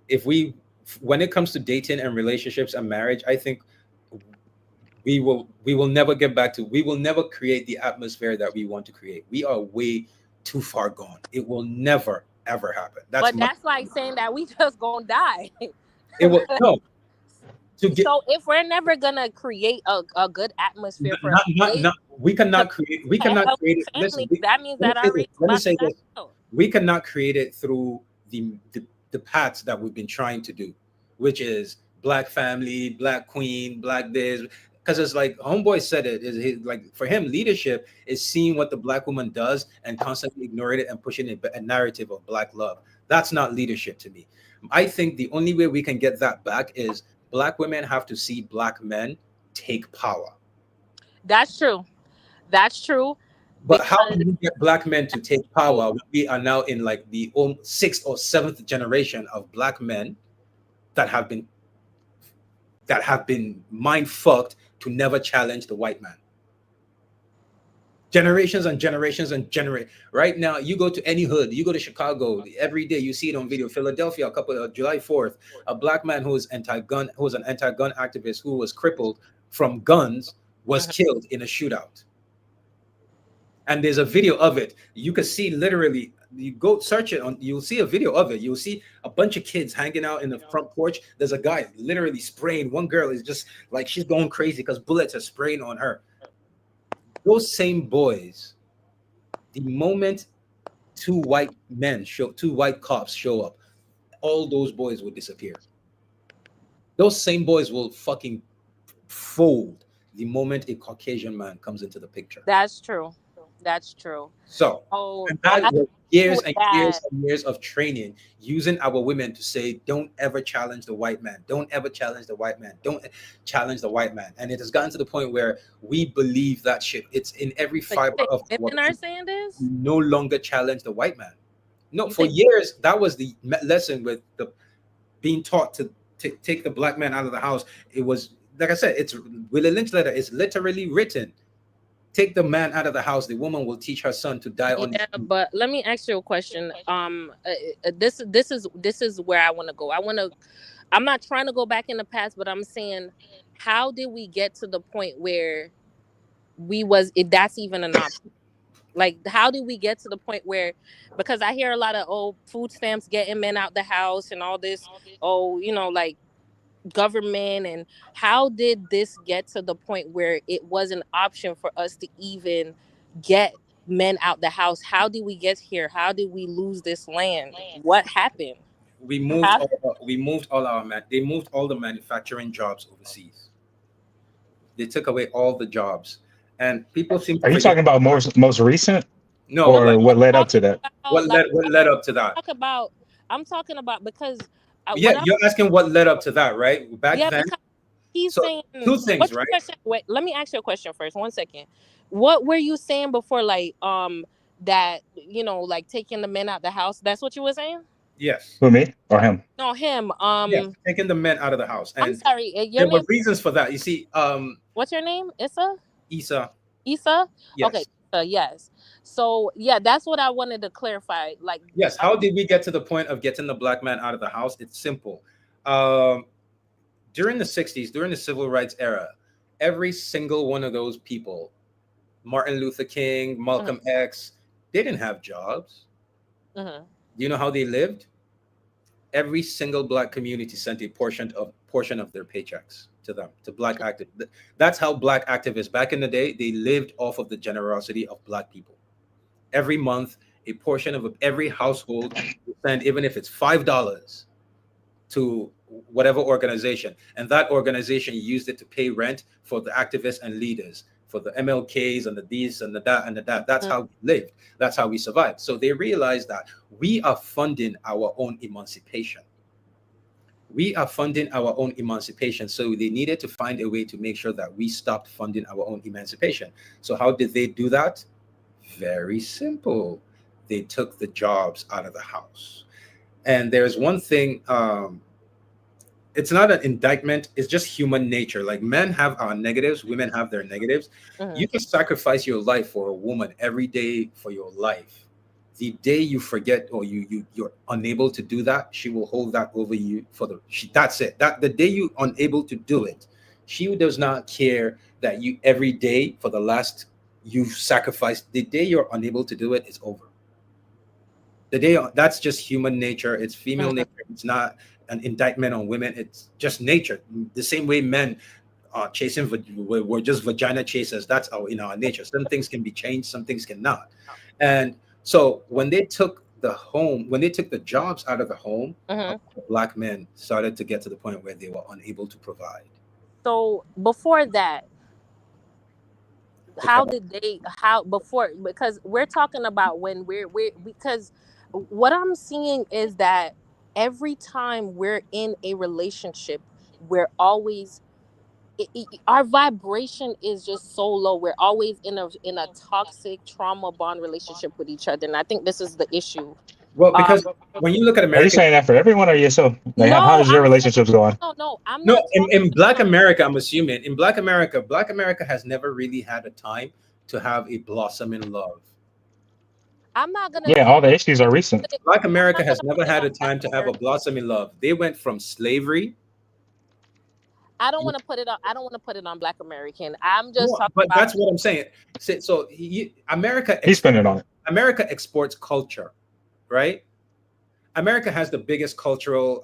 when it comes to dating and relationships and marriage, I think we will never get back to, we will never create the atmosphere that we want to create. We are way too far gone. It will never ever happen. That's but my, that's like saying that we just gonna die. it will no to get So if we're never gonna create a good atmosphere for a not to we a cannot create healthy it. Listen, family, that means let me that say our this. race is Let me about to say die this. out. We cannot create it through the paths that we've been trying to do, which is black family, black queen, black this. Because it's like homeboy said it is like for him, leadership is seeing what the black woman does and constantly ignoring it and pushing a narrative of black love. That's not leadership to me. I think the only way we can get that back is black women have to see black men take power. That's true. That's true. But how Because do you get black men to take power when we are now in like the sixth or seventh generation of black men that have been mind fucked to never challenge the white man? Generations and generations and generate. Right now, you go to any hood, you go to Chicago, every day you see it on video. Philadelphia, a couple of July 4th, a black man who was anti-gun, who was an anti-gun activist, who was crippled from guns, was Mhm. killed in a shootout. And there's a video of it. You can see literally. You go search it on. You'll see a video of it. You'll see a bunch of kids hanging out in the front porch. There's a guy literally spraying. One girl is just like she's going crazy because bullets are spraying on her. Those same boys, the moment two white cops show up, all those boys will disappear. Those same boys will fucking fold the moment a Caucasian man comes into the picture. that's true. That's true. So, Oh, and that I was agree years with and that. years and years of training, using our women to say, don't ever challenge the white man. Don't ever challenge the white man. Don't challenge the white man. And it has gotten to the point where we believe that shit. It's in every So you fiber think of our women are being. saying We this? no longer challenge the white man. No, You for think years, that was the lesson with the being taught to take the black man out of the house. It was, like I said, it's Willie Lynch letter. It's literally written. Take the man out of the house. The woman will teach her son to die on the yeah, street. but let me ask you a question. This is where I want to go. I'm not trying to go back in the past, but I'm saying, how did we get to the point where that's even an option? Like, how did we get to the point where, because I hear a lot of, food stamps getting men out the house and all this, like government, and how did this get to the point where it was an option for us to even get men out the house? How did we get here? How did we lose this land? What happened? How, We moved all our they moved all the manufacturing jobs overseas. They took away all the jobs, and people seem to Are you forget. talking about most recent No, no, or like what led up to talking that? about like what led up to that? talk about I'm talking about because Yeah, what I'm you're asking what led up to that, right? Back yeah, then. because he's So saying, two things, what you right? were saying. Wait, let me ask you a question first. 1 second. What were you saying before, like, that, like taking the men out the house? That's what you were saying? Yes, Who, me or him? No, him. yes, taking the men out of the house, I'm and sorry. Your there were name? reasons for that. You see, What's your name? Issa? Isa, Issa? Okay. yes, Yes. So yeah, that's what I wanted to clarify. Like, yes. How did we get to the point of getting the black man out of the house? It's simple. Um, During the 60s, during the civil rights era, every single one of those people, Martin Luther King, mhm, Malcolm X, they didn't have jobs. mhm. Do you know how they lived? Every single black community sent a portion of their paychecks to them, to black active. That's how black activists back in the day, they lived off of the generosity of black people. Every month, a portion of every household would send, even if it's $5, to whatever organization, and that organization used it to pay rent for the activists and leaders. for the MLKs and the this and the that and the that. That's how we lived. That's how we survived. So they realized that we are funding our own emancipation. We are funding our own emancipation. So they needed to find a way to make sure that we stopped funding our own emancipation. So how did they do that? Very simple. They took the jobs out of the house. And there's one thing, it's not an indictment, it's just human nature. Like men have our negatives, women have their negatives. You can sacrifice your life for a woman every day for your life. The day you forget or you're unable to do that, she will hold that over you for that's it. That the day you're unable to do it, she does not care that you every day for the last you've sacrificed. The day you're unable to do it, it's over. The day that's just human nature. It's female nature. It's not an indictment on women. It's just nature. The same way men are chasing, we're just vagina chasers. That's in our nature. Some things can be changed, some things cannot. And so when they took the jobs out of the home, Black men started to get to the point where they were unable to provide. So before that, because we're talking about when because what I'm seeing is that every time we're in a relationship, we're always our vibration is just so low. We're always in a toxic trauma bond relationship with each other, and I think this is the issue. Well, because when you look at Are you America, saying that for everyone or yourself? Like, No, how is your I'm saying, relationships going? no, I'm no, not in Black talking- America, I'm assuming in Black America has never really had a time to have a blossoming love. I'm not gonna Yeah, say all the issues are recent. Black America I'm not has gonna never put it had a on time to Black have a blossoming love. They went from slavery. I don't want to put it on. I don't want to put it on Black American. I'm just No, talking but about. that's what I'm saying. So America, He's spending on it. America exports culture, right? America has the biggest cultural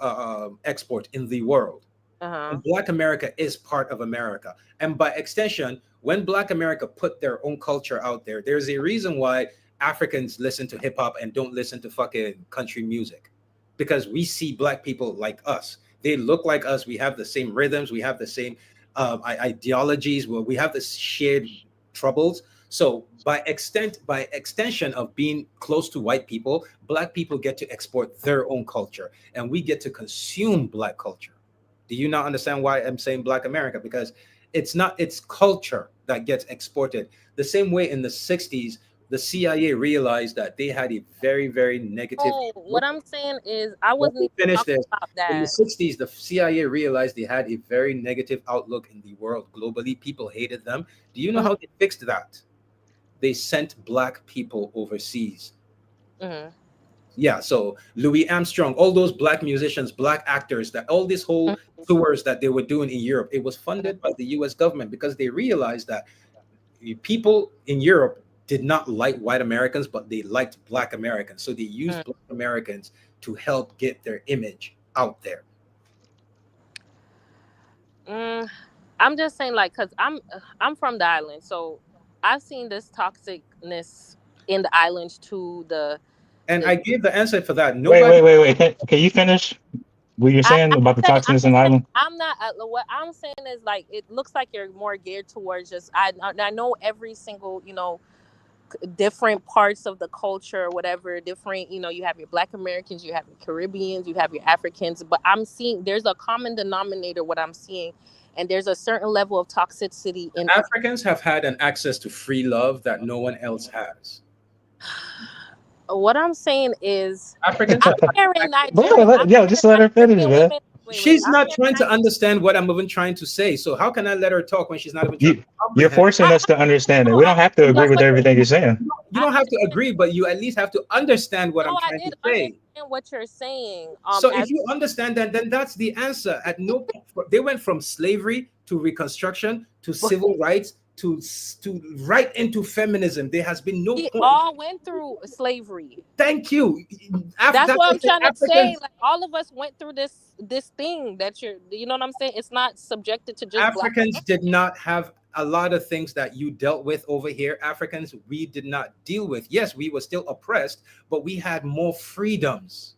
export in the world. And Black America is part of America. And by extension, when Black America put their own culture out there, there's a reason why Africans listen to hip hop and don't listen to fucking country music. Because we see Black people like us. They look like us. We have the same rhythms. We have the same ideologies. Well, we have the shared troubles. So by extension of being close to white people, Black people get to export their own culture, and we get to consume Black culture. Do you not understand why I'm saying Black America? Because it's culture that gets exported. The same way in the 60s, the CIA realized that they had a very, very negative. Oh, what I'm saying is, I wasn't even finish talking this. about In the that. 60s, the CIA realized they had a very negative outlook in the world globally. People hated them. Do you know how they fixed that? They sent Black people overseas. Yeah, so Louis Armstrong, all those Black musicians, Black actors, that all this whole tours that they were doing in Europe, it was funded by the US government because they realized that people in Europe did not like white Americans, but they liked Black Americans. So they used Black Americans to help get their image out there. I'm just saying, like, because I'm from the island, so I've seen this toxicness in the islands to the. And I gave the answer for that. Wait. Can you finish what you're saying about the toxicness in the island? I'm not. What I'm saying is, like, it looks like you're more geared towards just. I know every single, different parts of the culture, whatever, different, you have your Black Americans, you have your Caribbeans, you have your Africans, but I'm seeing there's a common denominator, what I'm seeing, and there's a certain level of toxicity in Africans have had an access to free love that no one else has. What I'm saying is, Africans I'm hearing Nigerian. Just let her finish, man. She's not trying to understand what I'm even trying to say. So how can I let her talk when she's not even trying to You're forcing us to understand it. We don't have to agree with everything you're saying. You don't have to agree, but you at least have to understand what I'm trying to say. Understand what you're saying. So if you understand that, then that's the answer. At no point, they went from slavery to Reconstruction to civil rights to right into feminism. There has been no we point. all went through slavery. Thank you. That's what I'm trying to say. Like, all of us went through this thing that you know what I'm saying? It's not subjected to just Africans did not have a lot of things that you dealt with over here. Africans, we did not deal with. Yes, we were still oppressed, but we had more freedoms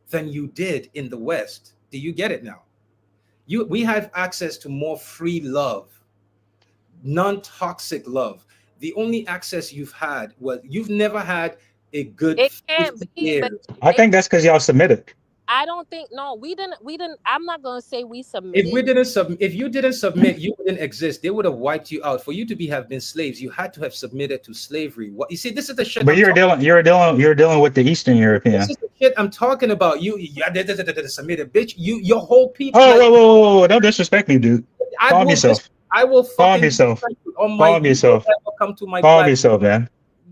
than you did in the West. Do you get it now? We have access to more free love. non-toxic love. The only access you've had was you've never had a good It 50 can't be, but years. I think that's because y'all submitted. I don't think, no, we didn't. I'm not gonna say we If we submitted. didn't submit, if you didn't submit, you wouldn't exist. They would have wiped you out. For you to have been slaves, you had to have submitted to slavery. What you see, this is the shit But I'm talking. you're dealing with the Eastern This European. is the shit I'm talking about. Submitted, bitch. Your whole people, Oh, like, whoa! Don't disrespect me, dude. I Calm will yourself. I will Calm fucking yourself. on my Calm yourself. come to my Calm platform. yourself, man.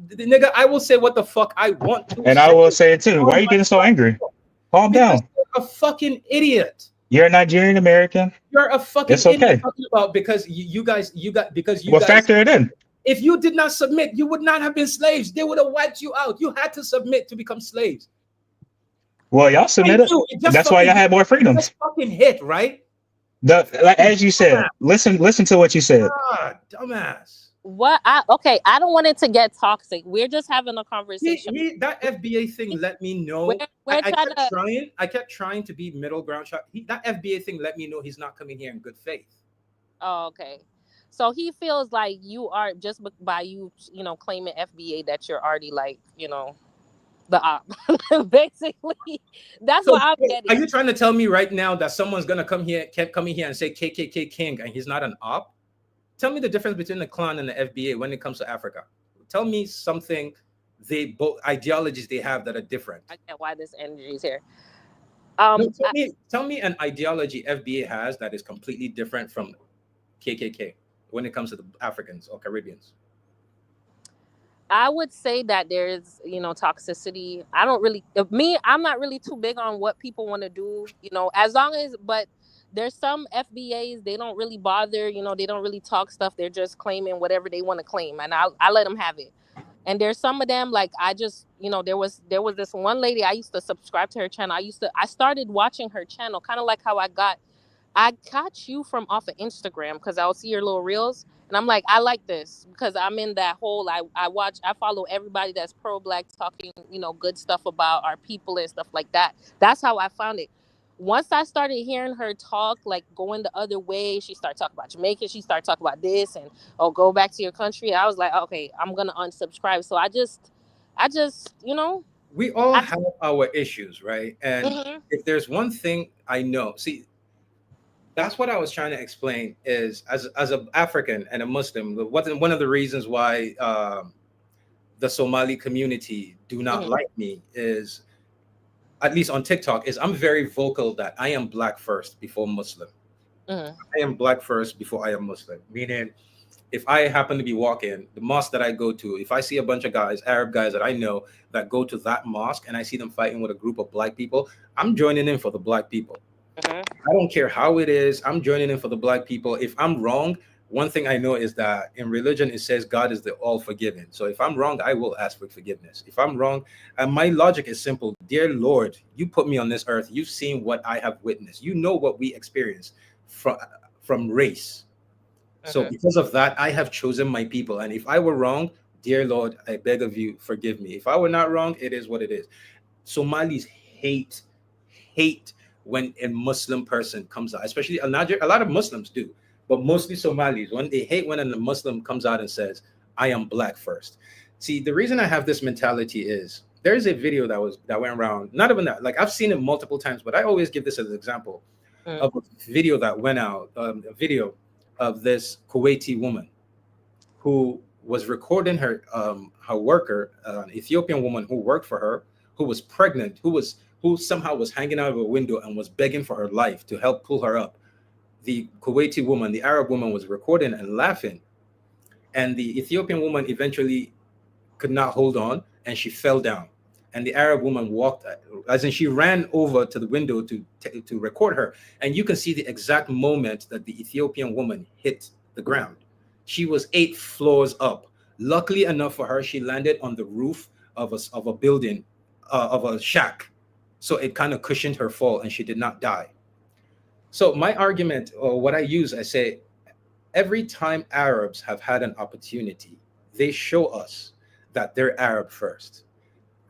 The nigga, I will say what the fuck I want to And say I will say it too. Why on are you my getting so angry? platform Calm because down. you're a fucking idiot. You're a Nigerian American. You're a fucking It's idiot okay. talking about because because you Well, guys. factor it in. If you did not submit, you would not have been slaves. They would have wiped you out. You had to submit to become slaves. Well, y'all Thank submitted. you. It just That's why y'all had more it freedoms. just fucking hit, right? Like as you said, listen to what you said. God, dumbass. What I don't want it to get toxic. We're just having a conversation. That FBA thing let me know. We're trying to. I kept trying to be middle ground. That FBA thing let me know he's not coming here in good faith. Oh, okay. So he feels like you are just by you claiming FBA that you're already like the op. Basically, that's So what I'm getting. are you trying to tell me right now that someone's gonna kept coming here and say KKK King and he's not an op? Tell me the difference between the clan and the FBA when it comes to Africa. Tell me something both ideologies they have that are different. I get why this energy is here. No, tell me an ideology FBA has that is completely different from KKK when it comes to the Africans or Caribbeans. I would say that there's toxicity. I'm not really too big on what people want to do, as long as, but there's some FBAs, they don't really bother, they don't really talk stuff. They're just claiming whatever they want to claim, and I let them have it. And there's some of them, like, I just, there was this one lady, I used to subscribe to her channel. I started watching her channel, kind of like how I got you from off of Instagram, because I'll see your little reels and I'm like, I like this because I'm in that whole, I follow everybody that's pro-black, talking, good stuff about our people and stuff like that. That's how I found it. Once I started hearing her talk, like going the other way, she started talking about Jamaica, she started talking about this and, oh, go back to your country. I was like, okay, I'm gonna unsubscribe. So I just we all have our issues, right? And mm-hmm. if there's one thing I know, see, that's what I was trying to explain is as an African and a Muslim, one of the reasons why the Somali community do not Mm-hmm. like me is, at least on TikTok, is I'm very vocal that I am black first before Muslim. Mm-hmm. I am black first before I am Muslim. Meaning, if I happen to be walking the mosque that I go to, if I see a bunch of guys, Arab guys that I know that go to that mosque and I see them fighting with a group of black people, I'm joining in for the black people. Mm-hmm. I don't care how it is. I'm joining in for the black people. If I'm wrong, one thing I know is that in religion, it says God is the all forgiving. So if I'm wrong, I will ask for forgiveness. If I'm wrong, and my logic is simple. Dear Lord, you put me on this earth. You've seen what I have witnessed. You know what we experience from race. So because of that, I have chosen my people. And if I were wrong, dear Lord, I beg of you, forgive me. If I were not wrong, it is what it is. Somalis hate when a Muslim person comes out, especially a lot of Muslims do, but mostly Somalis, when they hate when a Muslim comes out and says, I am black first. See, the reason I have this mentality is there's a video that went around, not even that, like I've seen it multiple times, but I always give this as an example of a video that went out, a video of this Kuwaiti woman who was recording her worker, an Ethiopian woman who worked for her, who was pregnant, who somehow was hanging out of a window and was begging for her life to help pull her up. The Kuwaiti woman, the Arab woman, was recording and laughing. And the Ethiopian woman eventually could not hold on and she fell down. And the Arab woman walked, as in she ran over to the window to record her. And you can see the exact moment that the Ethiopian woman hit the ground. She was 8 floors up. Luckily enough for her, she landed on the roof of a building, of a shack. So it kind of cushioned her fall and she did not die. So my argument, or what I use, I say, every time Arabs have had an opportunity, they show us that they're Arab first.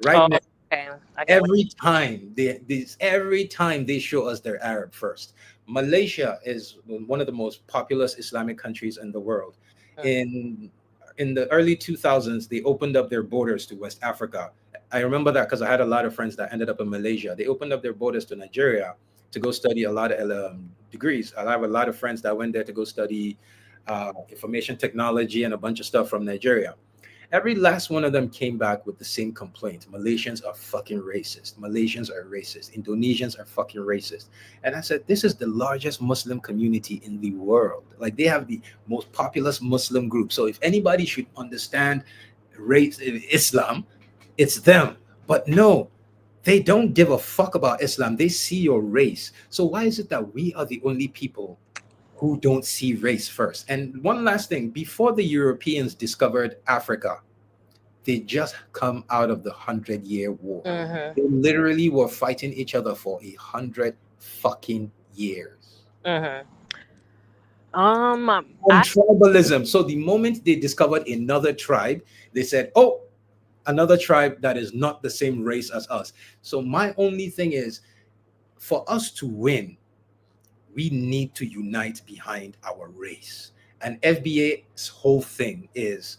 Right now, okay. every time they show us they're Arab first. Malaysia is one of the most populous Islamic countries in the world. In the early 2000s, they opened up their borders to West Africa. I remember that because I had a lot of friends that ended up in Malaysia. They opened up their borders to Nigeria to go study a lot of degrees. I have a lot of friends that went there to go study information technology and a bunch of stuff from Nigeria. Every last one of them came back with the same complaint. Malaysians are fucking racist. Malaysians are racist. Indonesians are fucking racist. And I said, this is the largest Muslim community in the world. Like, they have the most populous Muslim group. So if anybody should understand race, Islam, it's them. But no, they don't give a fuck about Islam. They see your race. So why is it that we are the only people who don't see race first? And one last thing, before the Europeans discovered Africa, they just come out of the 100-Year War. Mm-hmm. They literally were fighting each other for 100 fucking years. Mm-hmm. On tribalism. So the moment they discovered another tribe, they said, oh, another tribe that is not the same race as us. So my only thing is, for us to win, we need to unite behind our race. And FBA's whole thing is,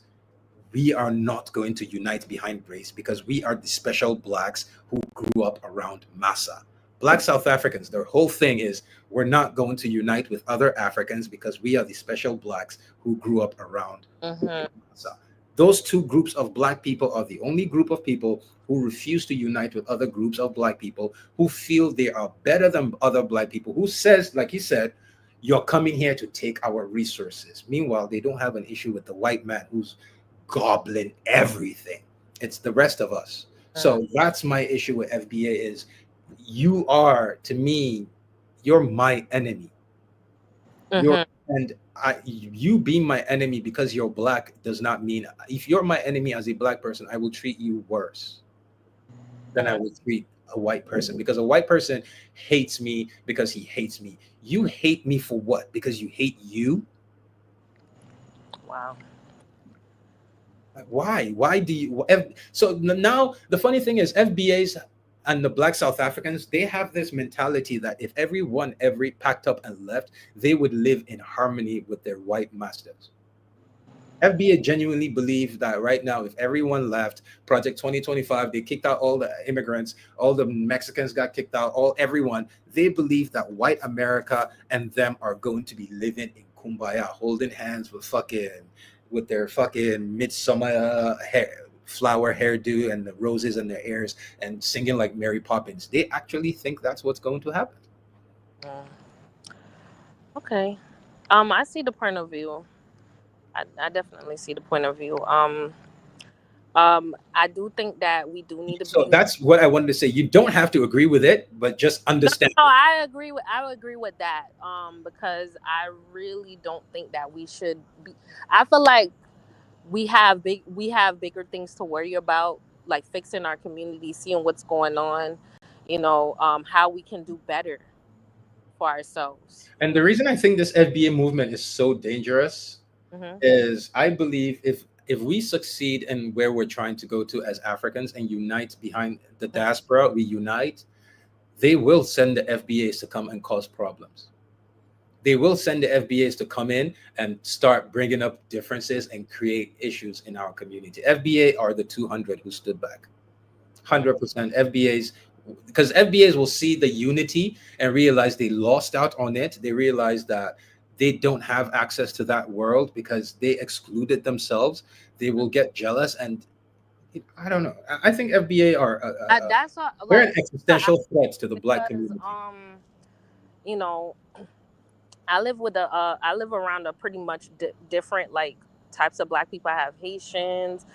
we are not going to unite behind race because we are the special blacks who grew up around Massa. Black South Africans, their whole thing is, we're not going to unite with other Africans because we are the special blacks who grew up around Massa. Those two groups of black people are the only group of people who refuse to unite with other groups of black people, who feel they are better than other black people, who says, like he said, you're coming here to take our resources. Meanwhile, they don't have an issue with the white man who's gobbling everything. It's the rest of us. So that's my issue with FBA is, you are, to me, you're my enemy. You being my enemy because you're black does not mean, if you're my enemy as a black person, I will treat you worse than I would treat a white person, because a white person hates me because he hates me. You hate me for what? Because you hate you? Wow. Why do you? So now the funny thing is, FBAs and the black South Africans, they have this mentality that if everyone packed up and left, they would live in harmony with their white masters. FBA genuinely believe that right now, if everyone left, Project 2025, they kicked out all the immigrants, all the Mexicans got kicked out, everyone. They believe that white America and them are going to be living in kumbaya, holding hands with their fucking midsummer flower hairdo and the roses in their ears and singing like Mary Poppins. They actually think that's what's going to happen. Okay. I see the point of view. I definitely see the point of view. I do think that we do need to. So that's what I wanted to say. You don't have to agree with it, but just understand. No, I agree with that. Because I really don't think that we should be. I feel like we have bigger things to worry about, like fixing our community, seeing what's going on, how we can do better for ourselves. And the reason I think this FBA movement is so dangerous is, I believe if we succeed in where we're trying to go to as Africans and unite behind the diaspora, we unite, they will send the FBAs to come and cause problems. They will send the FBAs to come in and start bringing up differences and create issues in our community. FBA are the 200 who stood back. 100% FBAs, because FBAs will see the unity and realize they lost out on it. They realize that they don't have access to that world because they excluded themselves. They will get jealous, and I don't know. I think FBA are that's they're an existential threat to the black community. I live around a pretty much different like types of black people. I have Haitians,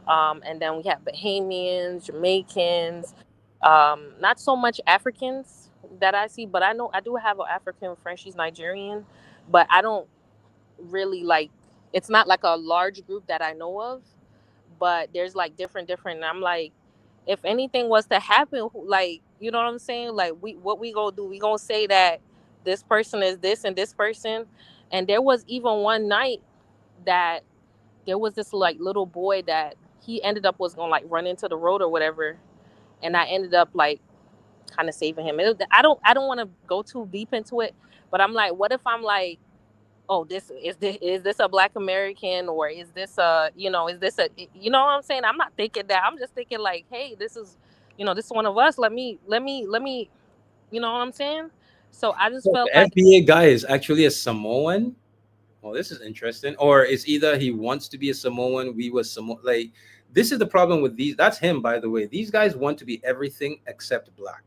and then we have Bahamians, Jamaicans, not so much Africans that I see, but I do have an African friend. She's Nigerian, but I don't really like. It's not like a large group that I know of, but there's like different. And I'm like, if anything was to happen, like, you know what I'm saying? Like, what we gonna do? We gonna say that this person is this and this person. And there was even one night that there was this like little boy that he ended up was gonna like run into the road or whatever, and I ended up like kind of saving him. I don't want to go too deep into it, but I'm like, what if I'm like oh, this a Black American, or is this a, is this a, you know what I'm saying? I'm not thinking that. I'm just thinking like, hey, this is, this is one of us. Let me, you know what I'm saying? So I just So felt the like FBA guy is actually a Samoan. Well, this is interesting. Or it's either he wants to be a Samoan, we was Samoan. Like, this is the problem with these. That's him, by the way. These guys want to be everything except black.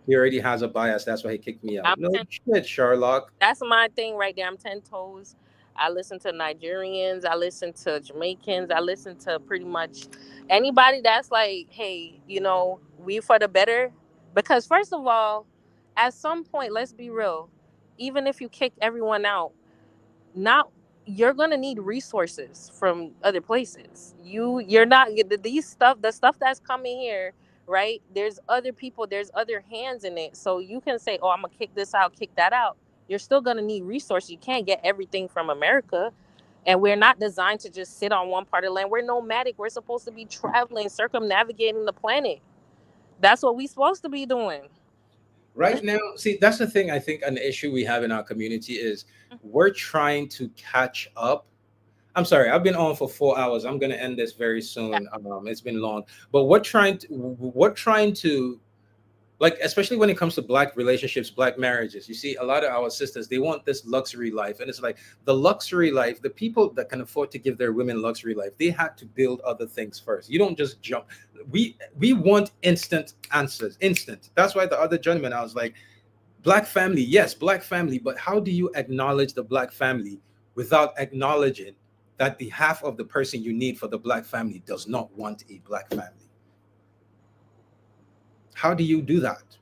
He already has a bias. That's why he kicked me out. I'm No 10, shit, Sherlock. that's my thing right there. I'm 10 toes. I listen to Nigerians, I listen to Jamaicans, I listen to pretty much anybody that's like, hey, we for the better. Because first of all, at some point, let's be real, even if you kick everyone out, not you're gonna need resources from other places. You're not these stuff the stuff that's coming here, right? There's other people, there's other hands in it. So you can say, oh, I'm gonna kick this out, kick that out. You're still gonna need resources. You can't get everything from America. And we're not designed to just sit on one part of the land. We're nomadic. We're supposed to be traveling, circumnavigating the planet. That's what we're supposed to be doing. Right now, see, that's the thing. I think an issue we have in our community is we're trying to catch up. I'm sorry, I've been on for 4 hours. I'm gonna end this very Yeah. soon. It's been long, but we're trying to like, especially when it comes to black relationships, black marriages. You see, a lot of our sisters, they want this luxury life, and it's like the luxury life. The people that can afford to give their women luxury life, they had to build other things first. You don't just jump. We want instant answers, instant. That's why the other gentleman, I was like, black family, yes, black family, but how do you acknowledge the black family without acknowledging that the half of the person you need for the black family does not want a black family? How do you do that?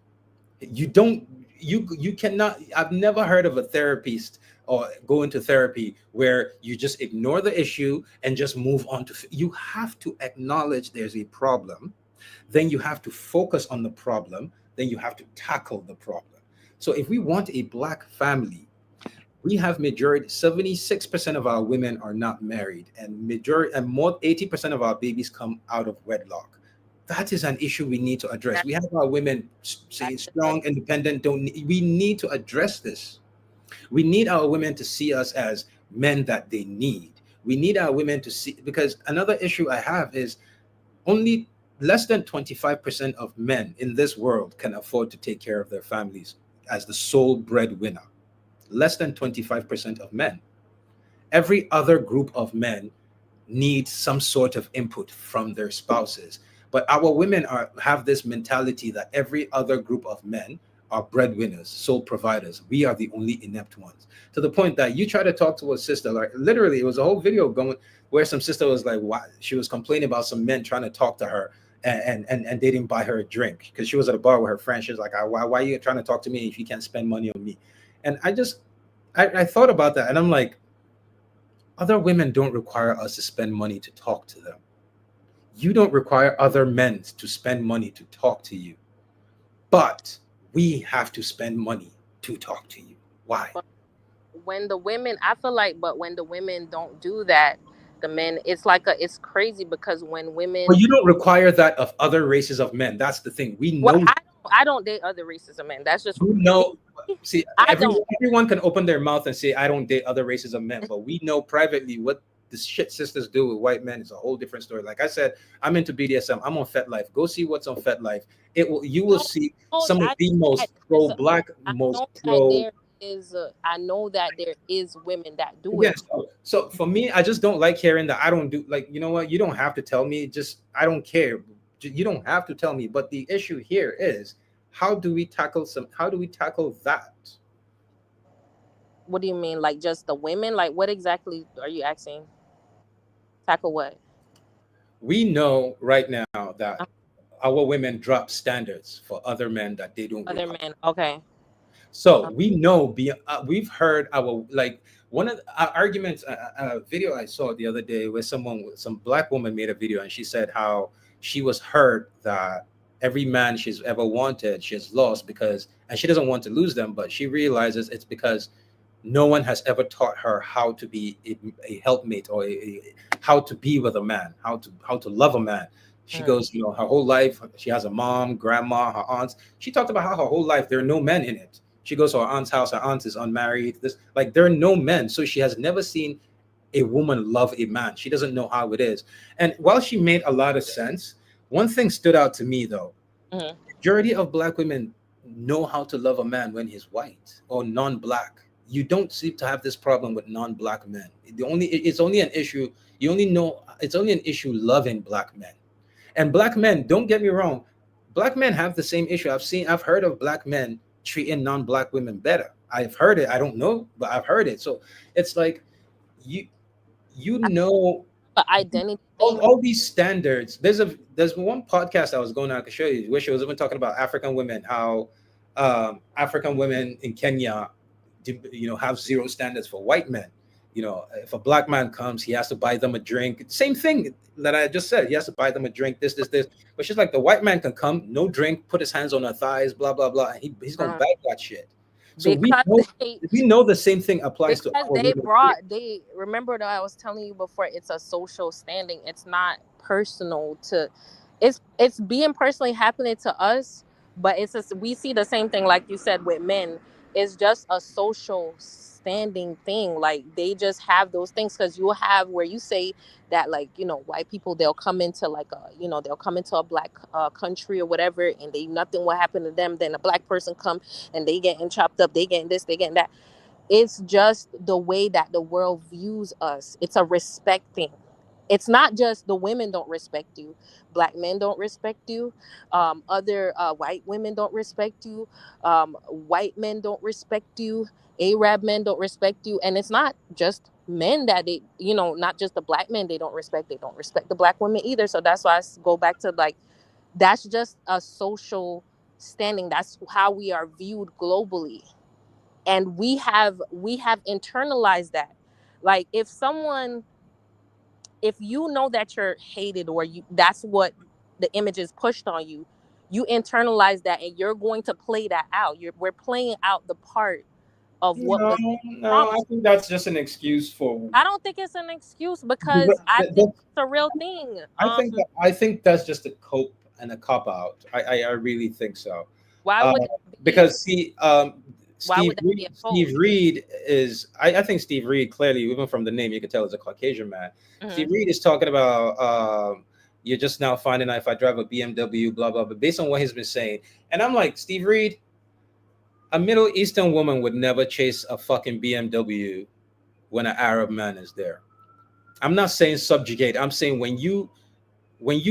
You don't, you cannot. I've never heard of a therapist or go into therapy where you just ignore the issue and just move on to you have to acknowledge there's a problem, then you have to focus on the problem, then you have to tackle the problem. So if we want a black family, we have majority 76% of our women are not married, and majority and more 80% of our babies come out of wedlock. That is an issue we need to address. We have our women say That's the strong, independent. We need to address this. We need our women to see us as men that they need. We need our women to see, because another issue I have is only less than 25% of men in this world can afford to take care of their families as the sole breadwinner. Less than 25% of men. Every other group of men need some sort of input from their spouses. But our women have this mentality that every other group of men are breadwinners, sole providers. We are the only inept ones. To the point that you try to talk to a sister, like literally, it was a whole video going where some sister was like, why she was complaining about some men trying to talk to her, and they didn't buy her a drink because she was at a bar with her friend. She was like, why are you trying to talk to me if you can't spend money on me? And I thought about that, and I'm like, other women don't require us to spend money to talk to them. You don't require other men to spend money to talk to you. But we have to spend money to talk to you. Why? But when the women, I feel like, but when the women don't do that, the men, it's crazy because when But women, you don't require that of other races of men. That's the thing. We well, know. I don't date other races of men. That's just You me. know. See, I don't. everyone can open their mouth and say, I don't date other races of men. But we know privately what the shit sisters do with white men is a whole different story. Like I said, I'm into BDSM. I'm on FetLife. Go see what's on FetLife. You will see some of I the know that most there's pro-black, I most know that pro. there is I know that there is women that do Again, it. so for me, I just don't like hearing that I don't do, like, you know what, you don't have to tell me, just I don't care. You don't have to tell me. But the issue here is how do we tackle that? What do you mean? Like just the women? Like what exactly are you asking? Tackle what? We know right now Uh, that our women drop standards for other men that they don't Other require. men. Okay. So Uh, we know, we've heard our, like, one of our arguments, a video I saw the other day where some black woman made a video, and she said how she was hurt that every man she's ever wanted, she has lost because, and she doesn't want to lose them, but she realizes it's because no one has ever taught her how to be a helpmate, or how to be with a man, how to love a man. She mm, goes, her whole life she has a mom, grandma, her aunts. She talked about how her whole life there are no men in it. She goes to her aunt's house. Her aunt is unmarried. This like there are no men, so she has never seen a woman love a man. She doesn't know how it is. And while she made a lot of sense, one thing stood out to me though. Mhm. Majority of black women know how to love a man when he's white or non-black. You don't seem to have this problem with non-black men. It's only an issue. You only know it's only an issue loving black men. And black men, don't get me wrong, black men have the same issue. I've heard of black men treating non-black women better. I've heard it. I don't know, but I've heard it. So it's like you you I know the identity thing. all these standards. There's one podcast I was going on, I could show you, where she was even talking about African women, how African women in Kenya, have zero standards for white men. If a black man comes, he has to buy them a drink. Same thing that I just said. He has to buy them a drink. This. But she's like, the white man can come, no drink, put his hands on her thighs, blah blah blah. And he's gonna um, bag that shit. So because they we know the same thing applies to because our women. they remember that I was telling you before, it's a social standing. It's not personal to it's being personally happening to us, but we see the same thing like you said with men. It's just a social standing thing. Like they just have those things, because you have where you say that, like, white people, they'll come into like they'll come into a black country or whatever, and they nothing will happen to them. Then a black person come and they getting chopped up, they getting this, they getting that. It's just the way that the world views us. It's a respect thing. It's not just the women don't respect you, black men don't respect you, other white women don't respect you, white men don't respect you, Arab men don't respect you. And it's not just men that not just the black men they don't respect. They don't respect the black women either. So that's why go back to, like, that's just a social standing. That's how we are viewed globally, and we have internalized that. Like, if you know that you're hated, or that's what the image is pushed on you, you internalize that, and you're going to play that out. We're playing out the part of what No, was no, I promised. think that's just an excuse for. I don't think it's an excuse, because I think it's a real thing. I think that's just a cope and a cop out. I really think so. Why Uh, would it be? because see, Why would that be Steve opposed? Reed is. I think Steve Reed, clearly, even from the name, you could tell is a Caucasian man. Steve Mhm. Reed is talking about you're just now finding out if I drive a BMW, blah blah. But based on what he's been saying, and I'm like, Steve Reed, a Middle Eastern woman would never chase a fucking BMW when an Arab man is there. I'm not saying subjugate. I'm saying when you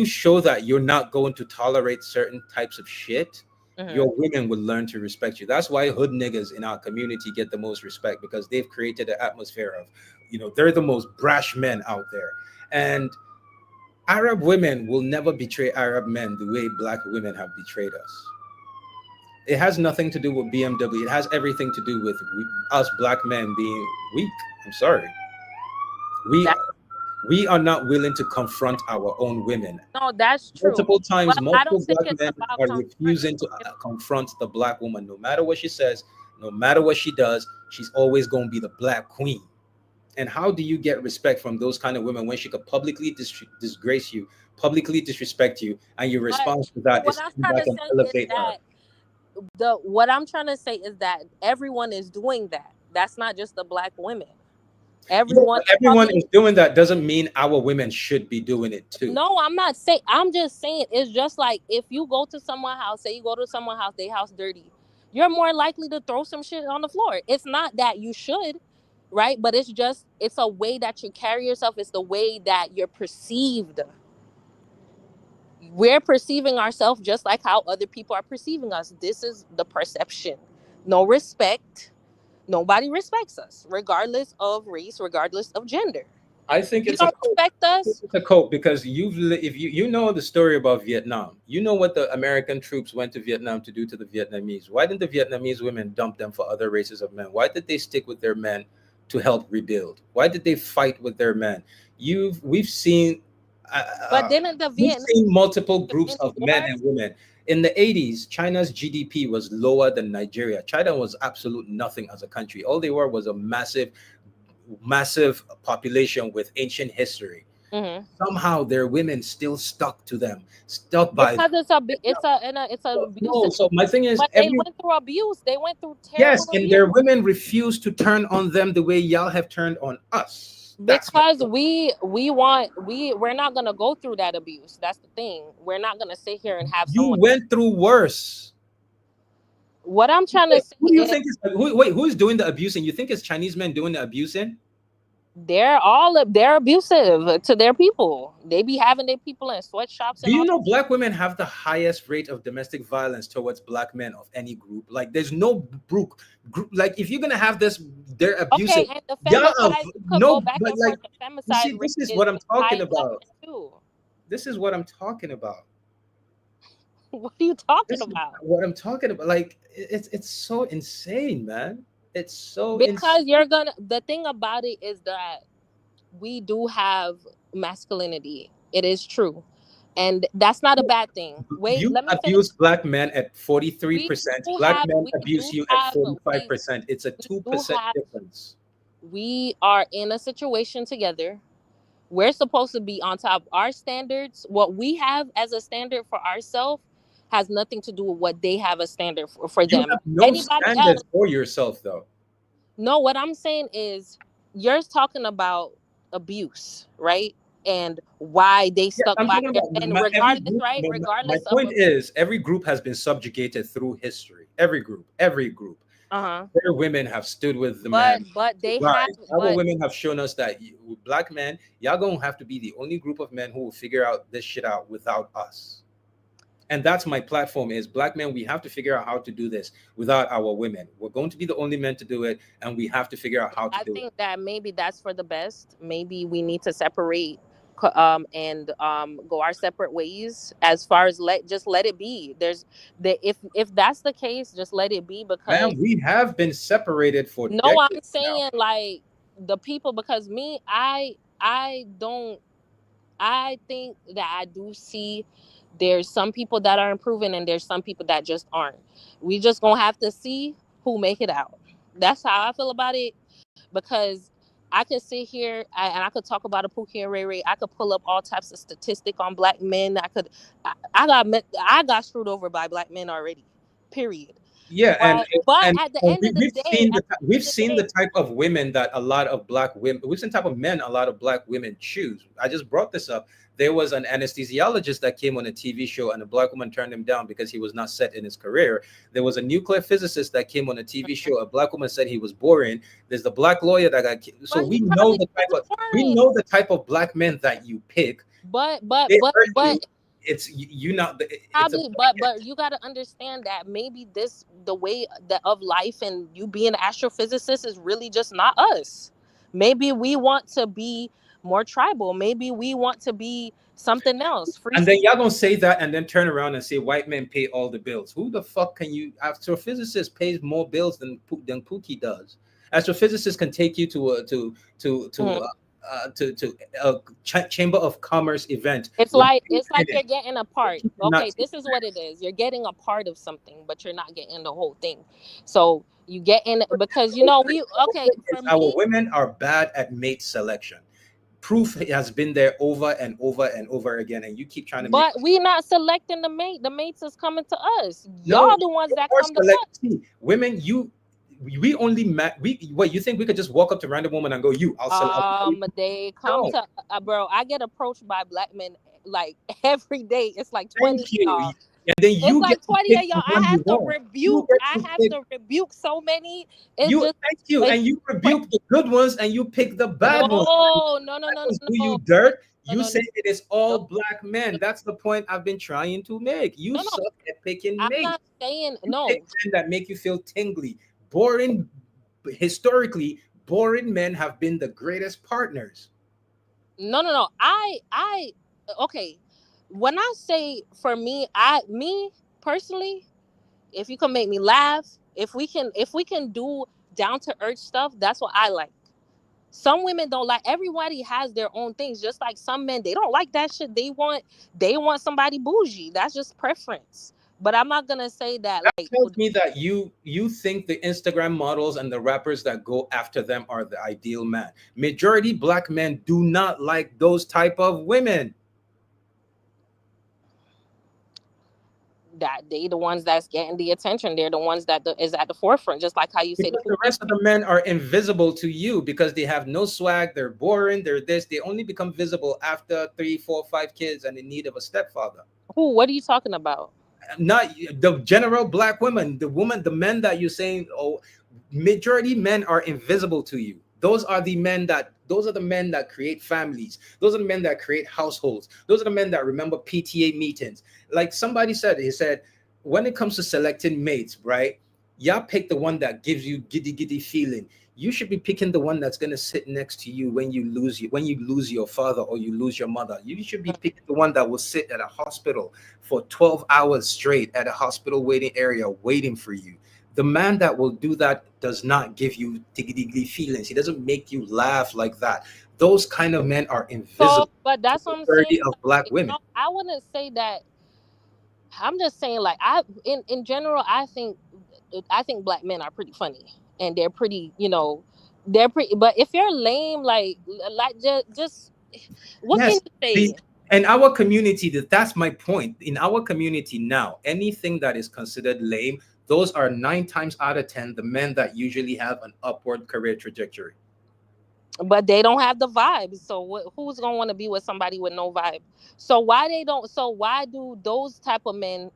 show that you're not going to tolerate certain types of shit, Mhm. your women will learn to respect you. That's why hood niggas in our community get the most respect, because they've created an atmosphere of, they're the most brash men out there. And Arab women will never betray Arab men the way black women have betrayed us. It has nothing to do with BMW. It has everything to do with us black men being weak. I'm sorry. We That we are not willing to confront our own women. no, that's true. Multiple times, But I multiple don't think black it's men about are confronting refusing to women. confront the black woman. No matter what she says, no matter what she does, she's always going to be the black queen. And how do you get respect from those kind of women when she could publicly disgrace you, publicly disrespect you, and your But response to that what is I'm stand trying back to and say is elevate her? that the what I'm trying to say is that everyone is doing that. That's not just the black women. Yeah, Everyone but is everyone coming. is doing that doesn't mean our women should be doing it too. No, I'm not saying. I'm just saying it's just like if you go to someone's house, say you go to someone's house, their house dirty, you're more likely to throw some shit on the floor. It's not that you should, right? But it's a way that you carry yourself. It's the way that you're perceived. We're perceiving ourselves just like how other people are perceiving us. This is the perception. No respect. Nobody respects us, regardless of race, regardless of gender. I think You it's a don't cope. respect I think us. it's a cope because if you know the story about Vietnam, you know what the American troops went to Vietnam to do to the Vietnamese. Why didn't the Vietnamese women dump them for other races of men? Why did they stick with their men to help rebuild? Why did they fight with their men? We've seen uh, But uh, didn't the we've Vietnam seen multiple in groups any of men and wars? women. In the 80s, China's GDP was lower than Nigeria. China was absolute nothing as a country. All they were was a massive population with ancient history. Mhm. Somehow their women still stuck to them, stuck by them. Because it's a No, abusive. so my thing is But they every went through abuse. They went through yes, terrible and abuse their women refuse to turn on them the way y'all have turned on us. That's my because point. we're not gonna go through that abuse. That's the thing. We're not gonna sit here and have You someone. went through worse. What I'm trying to Wait, say who do you is think is who's doing the abusing? You think it's Chinese men doing the abusing? they're abusive to their people. They be having their people in sweatshops Do and you all. know black women have the highest rate of domestic violence towards black men of any group? Like, there's no group like if you're gonna have this, they're Okay, abusive. and the Yeah, femicide you could go no, back but and like, forth. The you femicide see, rate this is is what I'm high talking in black about. men too. This is what I'm talking about. What are you talking This is about? what I'm talking about. Like, it's so insane, man. It's so insane. Because you're gonna. The thing about it is that we do have masculinity. It is true, and that's not a bad thing. Wait, You let me finish. abuse black men at We 43%. do Black have. men We abuse do you at have. 45%. It's a We two do percent have. difference. We are in a situation together. We're supposed to be on top. Our standards, what we have as a standard for ourselves, has nothing to do with what they have a standard for You them. have no Anybody standards else? for yourself, though. No, what I'm saying is you're talking about abuse, right? And why they Yes, stuck I'm by talking their about and every regardless, group. right? My Regardless of point is, every group has been subjugated through history. Every group. uh-huh. Their women have stood with the But man to they have rise. Our but women have shown us that black men, y'all gonna have to be the only group of men who will figure out this shit out without us. And that's my platform is black men, we have to figure out how to do this without our women. We're going to be the only men to do it, and we have to figure out how to I do it. think that maybe that's for the best. Maybe we need to separate and go our separate ways as far as let it be. There's the if that's the case, just let it be because Man, we have been separated for no, I'm decades now. saying like the people because me I don't I think that I do see there's some people that are improving and there's some people that just aren't. We just gonna have to see who make it out. That's how I feel about it because I could sit here and I could talk about a Pookie and Ray Ray. I could pull up all types of statistic on black men. I got screwed over by black men already. Period. Yeah, But and at the end of the day, we've seen the type of women that a lot of black women, we've seen the type of men a lot of black women choose. I just brought this up. There was an anesthesiologist that came on a TV show, and a black woman turned him down because he was not set in his career. There was a nuclear physicist that came on a TV show. A black woman said he was boring. There's the black lawyer that got so but he probably was boring. type of black men that you pick. But They hurt you. but It's you not. It's a probably but you got to understand that maybe this the way that of life and you being an astrophysicist is really just not us. Maybe we want to be more tribal. Maybe we want to be something else. Free. And then y'all gonna say that and then turn around and say white men pay all the bills. Who the fuck can you? Astrophysicist pays more bills than Pookie does. Astrophysicist can take you to a Mhm. to a chamber of commerce event. It's with like you in you're it. getting a part. You cannot Okay, take this is what it is. You're getting a part of something, but you're not getting the whole thing. So you get in because we okay for our me. women are bad at mate selection. Proof has been there over and over and over again, and you keep trying to make But we not selecting the mate. The mates is coming to us. no, Y'all the ones you that are come to us. selecting women. We only we what you think we could just walk up to random woman and go, you, I'll select. They come No, to bro. I get approached by black men like every day. It's like 20 thank of you. y'all. And then It's you like get to 20 pick of the y'all. one you want. You get I to have pick to rebuke so many. It's you. just Thank you, it's and you cra- rebuke the good ones, and you pick the bad ones. no, Bad no, no, ones do no, you dirt. no, You no, say no, it is no, all black men. That's the point I've been trying to make. You no, no. suck at picking I'm mates. not saying You pick no. men that make you feel tingly, boring. Historically, boring men have been the greatest partners. No, no, no. Okay. When I say for me, me personally, if you can make me laugh, if we can do down to earth stuff, that's what I like. Some women don't like everybody has their own things. Just like some men, they don't like that shit. They want somebody bougie. That's just preference. But I'm not gonna say that That like tells me that you think the Instagram models and the rappers that go after them are the ideal man. Majority black men do not like those type of women. that they the ones that's getting the attention. They're the ones that is at the forefront. Just like how you say the Because the rest of the men are invisible to you because they have no swag, they're boring, they're this. They only become visible after 3, 4, 5 kids and in need of a stepfather. who? What are you talking about? Not the general black women, the men that you're saying, oh, majority men are invisible to you. Those are the men that create families. Those are the men that create households. Those are the men that remember PTA meetings. Like somebody said, he said, when it comes to selecting mates, right? Y'all pick the one that gives you giddy giddy feeling. You should be picking the one that's gonna sit next to you when you lose your father or you lose your mother. You should be picking the one that will sit at a hospital for 12 hours straight at a hospital waiting area waiting for you. The man that will do that does not give you tiggly feelings. He doesn't make you laugh like that. Those kind of men are So, invisible but to that's the what I'm saying. majority of black women. No, I wouldn't say that. I'm just saying, like, I in general, I think black men are pretty funny and they're pretty, they're pretty. But if you're lame, like just what can Yes, you say? the in our community, that's my point. In our community now, anything that is considered lame, those are 9 times out of 10 the men that usually have an upward career trajectory. But they don't have the vibe. So who's gonna want to be with somebody with no vibe? So why they don't? So why do those type of men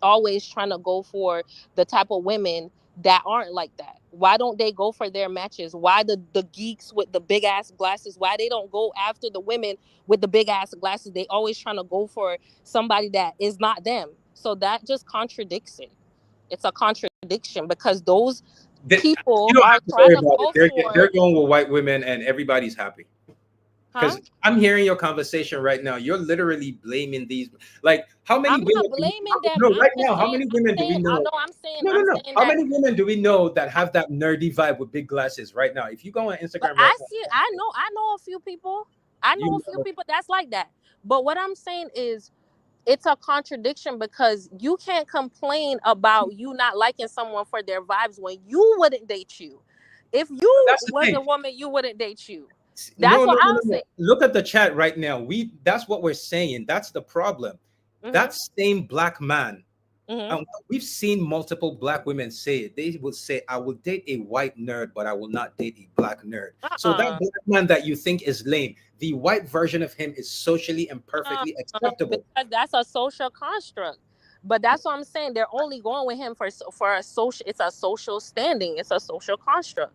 always trying to go for the type of women that aren't like that? Why don't they go for their matches? Why the geeks with the big ass glasses? Why they don't go after the women with the big ass glasses? They always trying to go for somebody that is not them. So that just contradicts it. It's a contradiction because those You people don't are have to trying worry to about it. go They're for, going with white women and everybody's happy. huh? Because I'm hearing your conversation right now. You're literally blaming these. Like, how many I'm women not do we blaming them. no I'm right just now? How saying. many I'm women do we saying. I know? know. I'm saying. No, no, I'm no. saying How that. many women do we know that have that nerdy vibe with big glasses right now? If you go on But Instagram right I now, see. I know a few people. I know you a few know, people that's like that. But what I'm saying is, it's a contradiction because you can't complain about you not liking someone for their vibes when you wouldn't date you. If you that's the was thing. a woman, you wouldn't date you. That's No, what no, no, I'm no, no. saying. Look at the chat right now. That's what we're saying. That's the problem. Hmm. That same black man. Hmm. We've seen multiple black women say it. They will say, I will date a white nerd, but I will not date a black nerd. So that Uh-uh. black man that you think is lame, the white version of him is socially and Uh, perfectly acceptable. because that's a social construct. But that's what I'm saying. They're only going with him for a social. It's a social standing. It's a social construct.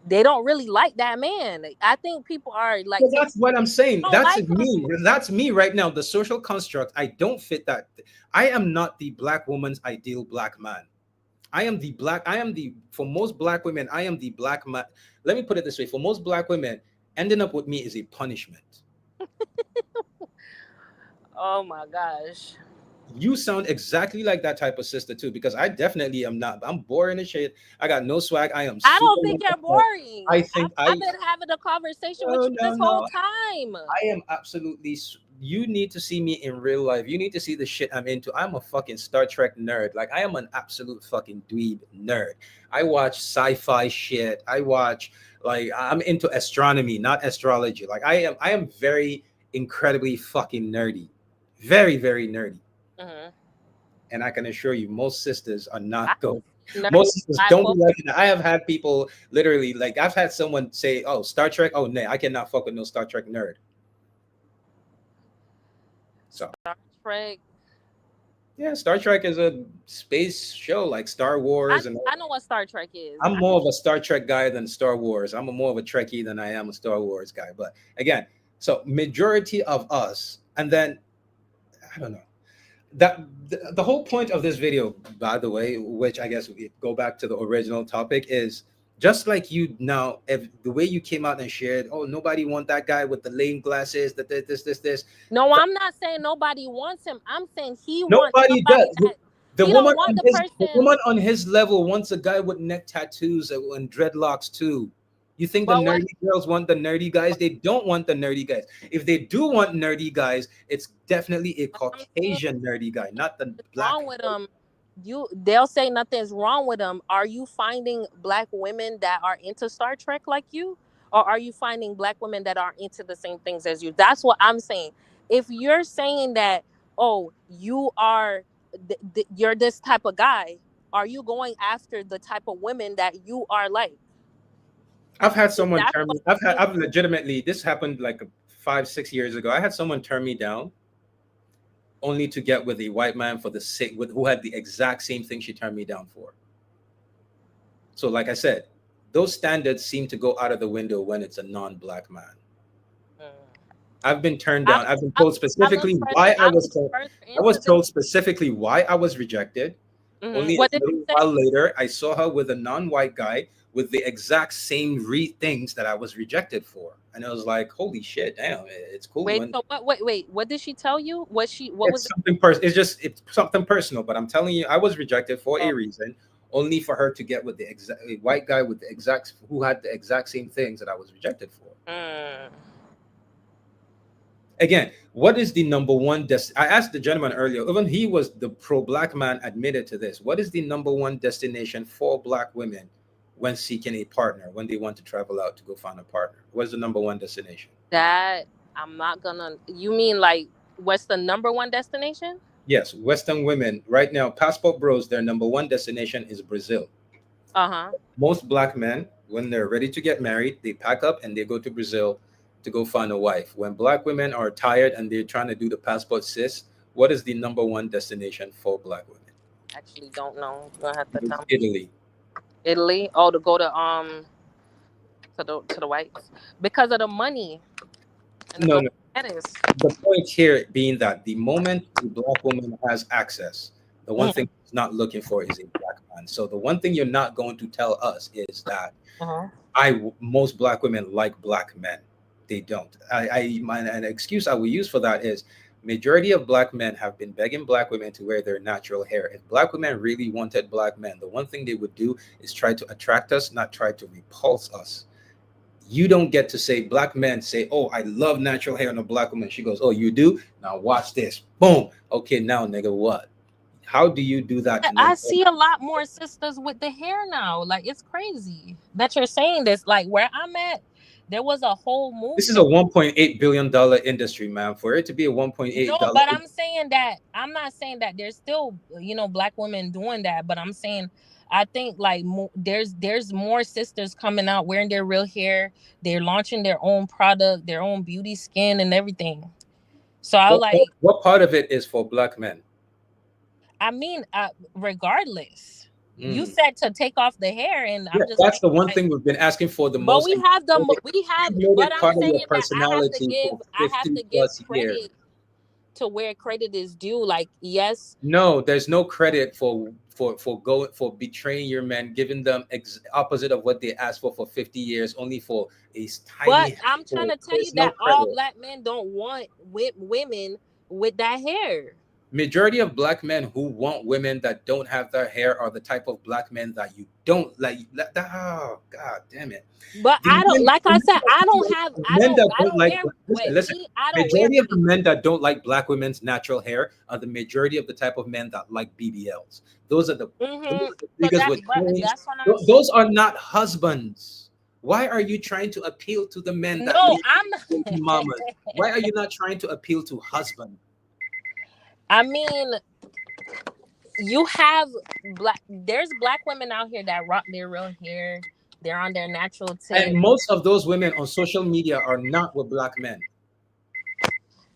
They don't really like that man. I think people are like So taking that's what I'm saying. don't That's like me. him. That's me right now. The social construct. I don't fit that. I am not the black woman's ideal black man. I am the, for most black women, I am the black man. Let me put it this way. For most black women, ending up with me is a punishment. Oh my gosh. You sound exactly like that type of sister too, because I definitely am not. I'm boring as shit. I got no swag. I am I super don't think low you're effort. boring. I I've, think I I've been having a conversation with no you no this whole no. time. I am absolutely. You need to see me in real life. You need to see the shit I'm into. I'm a fucking Star Trek nerd. Like I am an absolute fucking dweeb nerd. I watch sci-fi shit. I watch like I'm into astronomy, not astrology. Like I am very incredibly fucking nerdy. Very, very nerdy. Hmm. And I can assure you, most sisters are I not going. nerdy Most sisters don't be bipolar. liking that. I have had people literally like I've had someone say, "Oh, Star Trek. Oh, no, I cannot fuck with no Star Trek nerd." So Star Trek. yeah, Star Trek is a space show like Star I Wars, and I know what Star Trek is. I'm more of a Star Trek guy than Star Wars. I'm a more of a Trekkie than I am a Star Wars guy. But again, so majority of us, and then I don't know. That the whole point of this video, by the way, which I guess we go back to the original topic, is just like you now, if the way you came out and shared, oh, nobody want that guy with the lame glasses, that this. No, I'm not saying nobody wants him. I'm saying he wants Nobody somebody does. that The he woman don't want on the his the person. woman on his level wants a guy with neck tattoos and dreadlocks too. You think the But what nerdy girls want the nerdy guys? They don't want the nerdy guys. If they do want nerdy guys, it's definitely a I'm saying Caucasian nerdy guy, not the is black. wrong with them, they'll say nothing's wrong with them. Are you finding black women that are into Star Trek like you, or are you finding black women that are into the same things as you? That's what I'm saying. If you're saying that, oh, you are you're this type of guy, are you going after the type of women that you are like? I've had someone That's turn what me. I've had. I'm I've legitimately. This happened like 5, 6 years ago. I had someone turn me down only to get with a white man for the sake with who had the exact same thing she turned me down for. So, like I said, those standards seem to go out of the window when it's a non-black man. saying. I've been turned I down. I've been I told I look specifically further. why I I was look told. further I was into this. told specifically why I was rejected. Only a What did little you say? while later, I saw her with a non-white guy with the exact same things that I was rejected for, and I was like, "Holy shit, damn! It's cool Wait, when so what? Wait. What did she tell you? What was it's it? something It's something personal." But I'm telling you, I was rejected for a Oh, reason, only for her to get with the exact a white guy with the exact who had the exact same things that I was rejected for. mm. Again, what is the number one I asked the gentleman earlier, even he was the pro-black man admitted to this. What is the number one destination for black women when seeking a partner, when they want to travel out to go find a partner? What's the number one destination? That I'm not gonna. You mean like what's the number one destination? Yes, Western women right now, passport bros, their number one destination is Brazil. Uh-huh. Most black men, when they're ready to get married, they pack up and they go to Brazil to go find a wife. When black women are tired and they're trying to do the passport sis, what is the number one destination for black women? Actually, don't know. You're gonna have to It is tell me. Italy. Italy. Oh, to go to the whites because of the money and to No, go no. that is. The point here being that the moment a black woman has access, the one thing she's not looking for is a black man. So the one thing you're not going to tell us is that Uh-huh. most black women like black men. They don't. An excuse I will use for that is majority of black men have been begging black women to wear their natural hair. If black women really wanted black men, the one thing they would do is try to attract us, not try to repulse us. You don't get to say black men say, "Oh, I love natural hair on a black woman." She goes, "Oh, you do? Now watch this." Boom. Okay, now nigga, what? How do you do that to I make see a lot more sisters with the hair now. Like it's crazy that you're saying this. Like where I'm at, there was a whole this is a movement. $1.8 billion industry, man. For it to be a No, $1.8, but I'm saying that I'm not saying that there's still black women doing that, but I'm saying I think like there's more sisters coming out wearing their real hair. They're launching their own product, their own beauty skin and everything. So I like what part of it is for black men? I mean regardless. You Mm. said to take off the hair and Yeah, I'm just that's saying the one like thing we've been asking for the but most. we And have you've made but it I'm part of your saying that personality for I have 50 to give plus years. credit to where credit is due. Like yes, No, there's no credit for betraying your men, giving them opposite of what they asked for 50 years, only for a but tiny I'm trying handful. to tell you There's no that all credit. black men don't want women with that hair. Majority of black men who want women that don't have their hair are the type of black men that you don't like. Oh, God damn it. But The men, like the I men said, that don't like, the men that I don't don't like wear listen, wait listen. me, I don't wear Majority of the bleach. men that don't like black women's natural hair are the majority of the type of men that like BBLs. Those are the So niggas with chains. that's what I'm saying. Those are not husbands. Why are you trying to appeal to the men that No, leave I'm baby mamas? Why are you not trying to appeal to husbands? I mean, you have there's black women out here that rock their real hair. They're on their natural And tip. most of those women on social media are not with black men.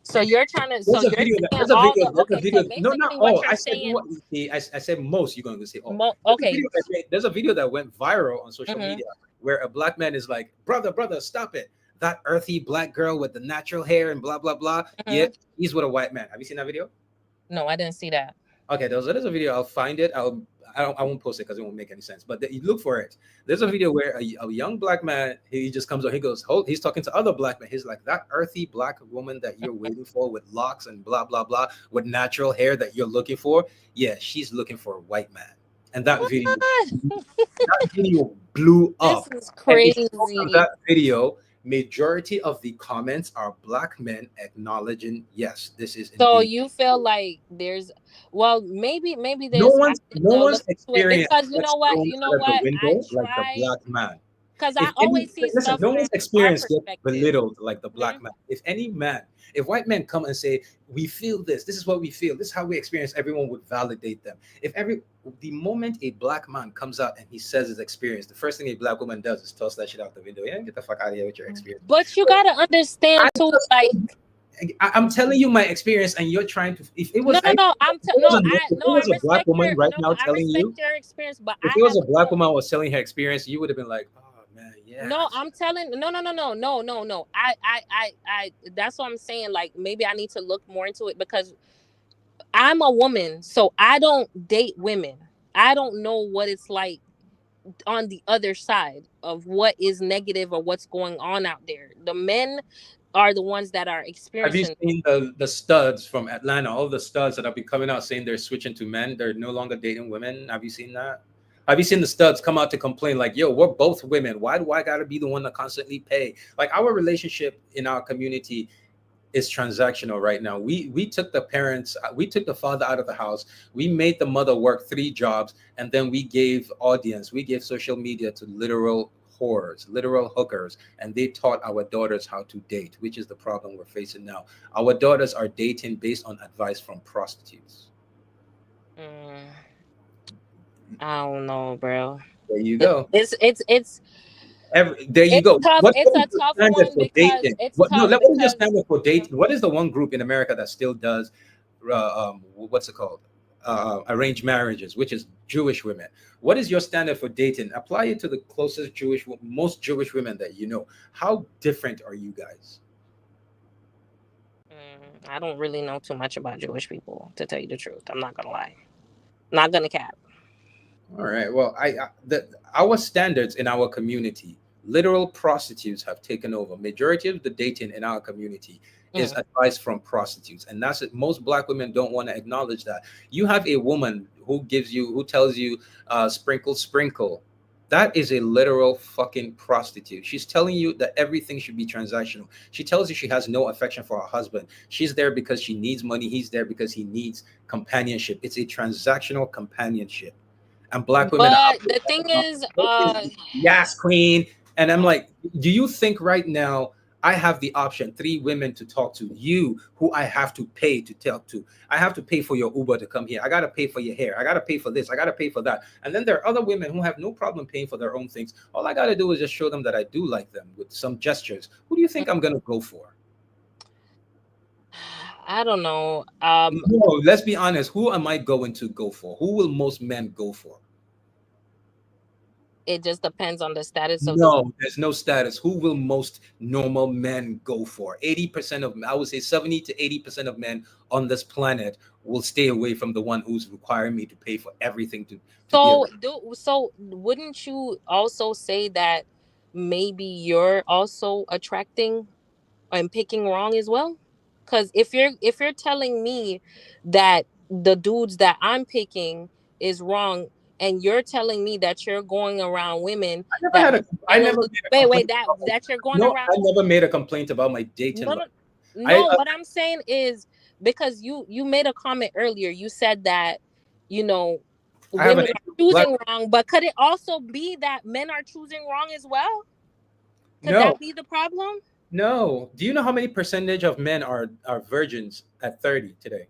So you're trying to so you're saying all the There's a okay, so video. No, not basically what all. you're I said saying what. See, I said most. You're going to say all. okay. There's a video that went viral on social Hmm. media where a black man is like, brother, stop it. That earthy black girl with the natural hair and blah blah blah. Yeah, Hmm. he's with a white man. Have you seen that video? No, I didn't see that. Okay, there's a video. I'll find it. I won't post it because it won't make any sense. But you look for it. There's a video where a young black man, he just comes on. He goes, he's talking to other black men. He's like, that earthy black woman that you're waiting for with locks and blah blah blah with natural hair that you're looking for. Yeah, she's looking for a white man. and that video What? blew This up. is And if you look at crazy. that video, majority of the comments are black men acknowledging, yes, this is So indeed. you feel like there's, well, maybe No there's, I one's need no to one's look into it experience because gets thrown you know out of the what, I window like the try black man. because I If any always see listen, stuff no from one's our experience gets perspective. belittled like the Mhm. black man. If any man, if white men come and say, we feel this is what we feel, this is how we experience, everyone would validate them. If every the moment a black man comes out and he says his experience, the first thing a black woman does is toss that shit out the window. Yeah, get the fuck out of here with your experience. But you gotta understand I too, just like, I'm telling you my experience, and you're trying to. If it no, was, no, no. if it was I a black respect woman your, right no, now I telling respect you, your experience, but if I it was have a black no. woman who was telling her experience, you would have been like, oh man, yeah. No, I'm telling, no. That's what I'm saying. Like, maybe I need to look more into it because I'm a woman, so I don't date women. I don't know what it's like on the other side of what is negative or what's going on out there. The men are the ones that are Have you experiencing. seen the studs from Atlanta? All the studs that have been coming out saying they're switching to men. They're no longer dating women. Have you seen that? Have you seen the studs come out to complain like, "Yo, we're both women. Why do I gotta be the one to constantly pay?" Like our relationship in our community is transactional right now. We took the parents, we took the father out of the house. We made the mother work 3 jobs, and then we gave audience, we gave social media to literal whores, literal hookers, and they taught our daughters how to date, which is the problem we're facing now. Our daughters are dating based on advice from prostitutes. Mm, I don't know, bro. There you go. It's There you go. tough. What It's is a your tough standard one for because dating? it's What no? tough What is your because standard for dating? What is the one group in America that still does, what's it called? Arranged marriages, which is Jewish women. What is your standard for dating? Apply it to the closest most Jewish women that you know. How different are you guys? I don't really know too much about Jewish people, to tell you the truth. I'm not gonna lie. Not gonna cap. All right. Well, our standards in our community, literal prostitutes have taken over. Majority of the dating in our community is Mm. advice from prostitutes, and that's it. Most black women don't want to acknowledge that. You have a woman who tells you, sprinkle, sprinkle. That is a literal fucking prostitute. She's telling you that everything should be transactional. She tells you she has no affection for her husband. She's there because she needs money. He's there because he needs companionship. It's a transactional companionship, and black women are But the thing is, yes, queen. And I'm like, do you think right now I have the option 3 women to talk to you, who I have to pay to talk to? I have to pay for your Uber to come here. I gotta pay for your hair. I gotta pay for this. I gotta pay for that. And then there are other women who have no problem paying for their own things. All I gotta do is just show them that I do like them with some gestures. Who do you think I'm gonna go for? I don't know. No, let's be honest. Who am I going to go for? Who will most men go for? It just depends on the status of the. No, there's no status. Who will most normal men go for? 80% of, I would say 70 to 80% of men on this planet will stay away from the one who's requiring me to pay for everything to be So around. wouldn't you also say that maybe you're also attracting and picking wrong as well? Because if you're telling me that the dudes that I'm picking is wrong, and you're telling me that you're going around women I never that had look a, I and never look, made a wait, complaint that about my, you're going no, around. I never made a complaint about my dating No, life. no, I, no. What I'm saying is because you made a comment earlier. You said that you know I have an women are issue with black. choosing wrong, but could it also be that men are choosing wrong as well? Could No, that be the problem? no. Do you know how many percentage of men are virgins at 30 today?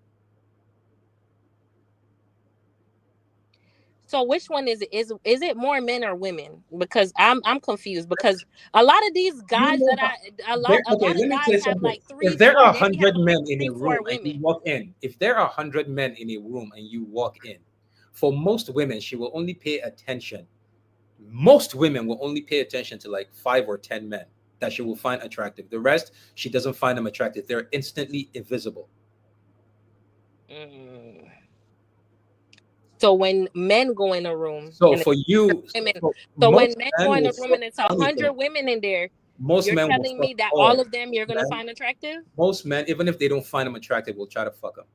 So which one is it? Is it more men or women? Because I'm confused because a lot of these You guys know that how, a okay, lot of let me guys say have something. like If three, there four. are They be having 100 like men in three, a room four and women. you walk in, if there are 100 men in a room and you walk in, for most women, she will only pay attention. Most women will only pay attention to like 5 or 10 men that she will find attractive. The rest, she doesn't find them attractive. They're instantly invisible. Mm. So when men go in a room So and it's for you, women, so so when most men go men in will a room fuck, and it's a funny hundred thing, women in there, most you're men will telling fuck me that all all of them you're gonna men. find attractive? Most men, even if they don't find them attractive, will try to fuck them.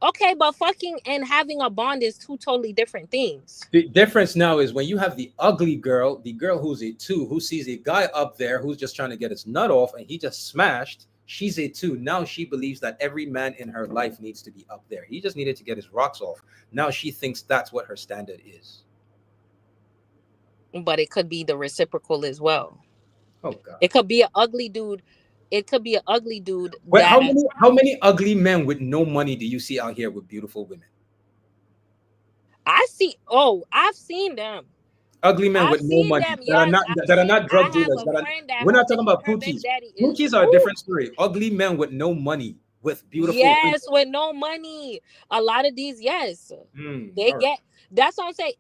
Okay, but fucking and having a bond is two totally different things. The difference now is when you have the ugly girl, the girl who's a two, who sees a guy up there who's just trying to get his nut off and he just smashed. She's a two. Now she believes that every man in her life needs to be up there. He just needed to get his rocks off. Now she thinks that's what her standard is. But it could be the reciprocal as well. Oh God. It could be an ugly dude. It could be an ugly dude Wait, that how many ugly men with no money do you see out here with beautiful women? I see. Oh, I've seen them. Ugly men I've with no seen money them. that are Yes, not I've that are seen. not I drug have dealers. a That are, friend that we're not talking about her baby pookies. daddy is. Pookies are a Woo! different story. Ugly men with no money with beautiful women. Yes, with no money. A lot of these, yes, they All right. get. That's what I'm saying.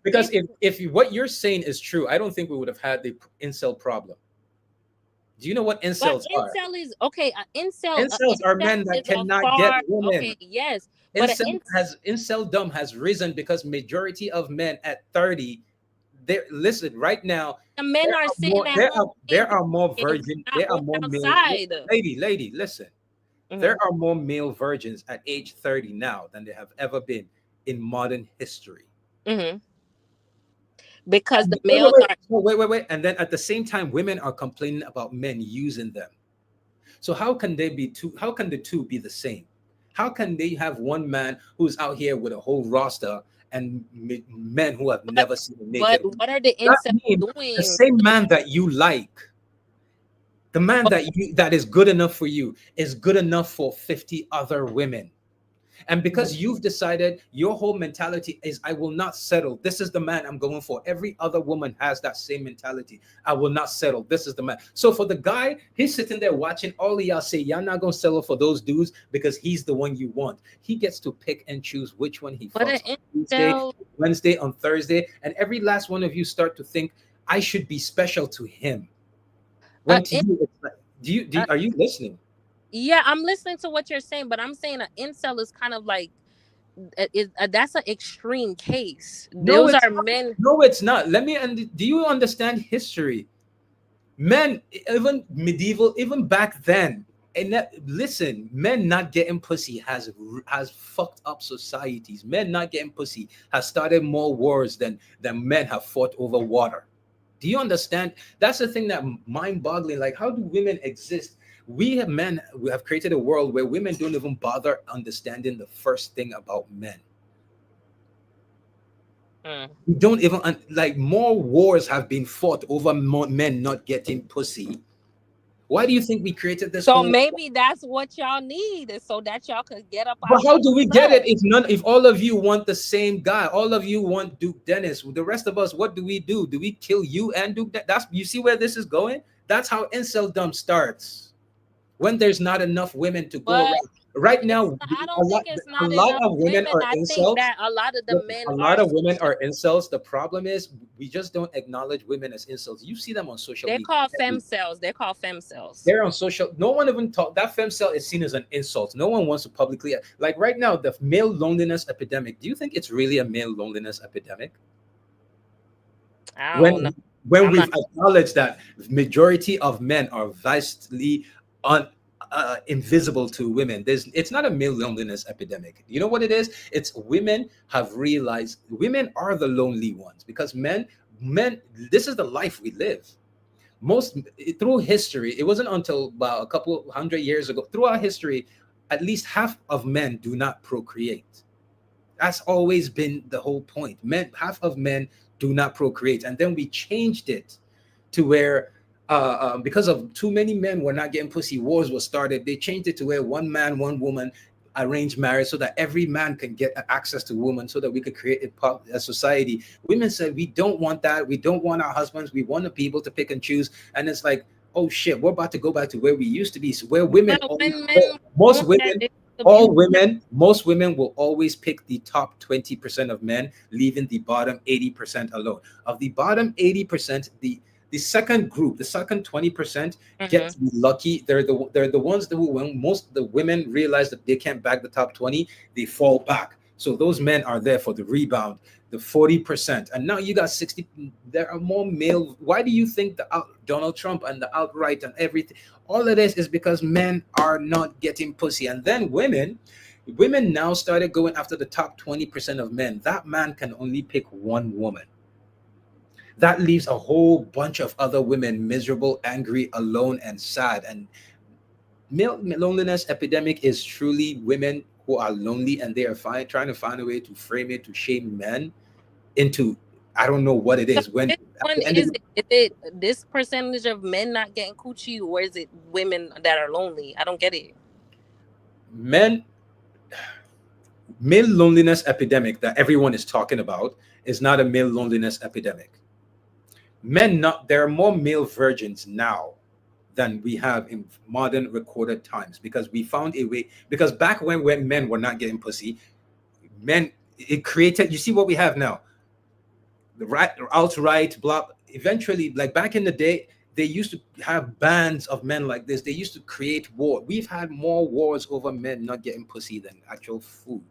Because if what you're saying is true, I don't think we would have had the incel problem. Do you know what but incels are? incel is okay. Incels are men that Is a cannot get far women. okay. Yes, but Inceldom has risen because majority of men at 30, they listen right now. the men are sitting at home. There are more They're virgin. not There are going more male. outside. Lady, listen. Mhm. There are more male virgins at age 30 now than there have ever been in modern history. Mhm. Because the Wait, males are. wait. And then at the same time, women are complaining about men using them. So how can they be two? How can the two be the same? How can they have one man who's out here with a whole roster and men who have never seen a But naked? what are the That incels means doing? the same man that you like, the man that is good enough for you, is good enough for 50 other women. And because you've decided your whole mentality is, I will not settle. This is the man I'm going for. Every other woman has that same mentality. I will not settle. This is the man. So for the guy, he's sitting there watching all of y'all say, y'all not going to settle for those dudes because he's the one you want. He gets to pick and choose which one he But an fucks on Tuesday, incel, Wednesday, on Thursday. And every last one of you start to think, I should be special to him. When to you, it's like, are you listening? yeah, I'm listening to what you're saying, but I'm saying an incel is kind of like that's an extreme case. No, Those it's are not. men. No, it's not. Do you understand history? Men, even medieval, even back then, listen, men not getting pussy has fucked up societies. Men not getting pussy has started more wars than men have fought over water. Do you understand? That's the thing that mind-boggling. Like, how do women exist? We have created a world where women don't even bother understanding the first thing about men. We don't even like, more wars have been fought over more men not getting pussy. Why do you think we created this So whole? maybe that's what y'all need, so that y'all could get up But out how your do we get it butt. if all of you want the same guy? All of you want Duke Dennis. The rest of us, what do? Do we kill you and Duke? That's, you see where this is going? That's how inceldom starts. When there's not enough women to go But around. Right now, I don't think it's a not lot enough of women women. are I think incels. that a lot of the men A are. lot of women are incels. The problem is we just don't acknowledge women as incels. You see them on social They're media. called femcells. They're called femcells. They're on social. No one even talk. That femcel is seen as an insult. No one wants to publicly, like right now, the male loneliness epidemic. Do you think it's really a male loneliness epidemic? I don't know. When I'm we've not. acknowledged that majority of men are vastly invisible to women, it's not a male loneliness epidemic. You know what it is? It's women have realized women are the lonely ones because men, this is the life we live. Most through history, it wasn't until about a couple hundred years ago, throughout history, at least half of men do not procreate. That's always been the whole point. Half of men do not procreate, and then we changed it to where, because of too many men were not getting pussy, wars were started. They changed it to where one man, one woman, arranged marriage, so that every man can get access to women, so that we could create a society. Women said, we don't want that. We don't want our husbands. We want the people to pick and choose. And it's like, oh shit, we're about to go back to where we used to be, so where women, Well, when men most want that, women, it's all abuse. women, most women will always pick the top 20% of men, leaving the bottom 80% alone. Of the bottom 80%, the second group, the second 20% get to be lucky. They're the ones who, when most of the women realize that they can't back the top 20, they fall back. So those men are there for the rebound, the 40%. And now you got 60. There are more male. Why do you think Donald Trump and the outright and everything? All of this is because men are not getting pussy. And then women, Women now started going after the top 20% of men. That man can only pick one woman. That leaves a whole bunch of other women miserable, angry, alone, and sad. And male loneliness epidemic is truly women who are lonely, and they are trying to find a way to frame it to shame men into, I don't know what it So is. When which at one the end of is the it? Is it this percentage of men not getting coochie, or is it women that are lonely? I don't get it. men, male loneliness epidemic that everyone is talking about is not a male loneliness epidemic. Men, not there are more male virgins now than we have in modern recorded times, because we found a way. Because back when men were not getting pussy, men, it created, you see what we have now, the right, alt-right, blah. Eventually, like back in the day, they used to have bands of men like this. They used to create war. We've had more wars over men not getting pussy than actual food.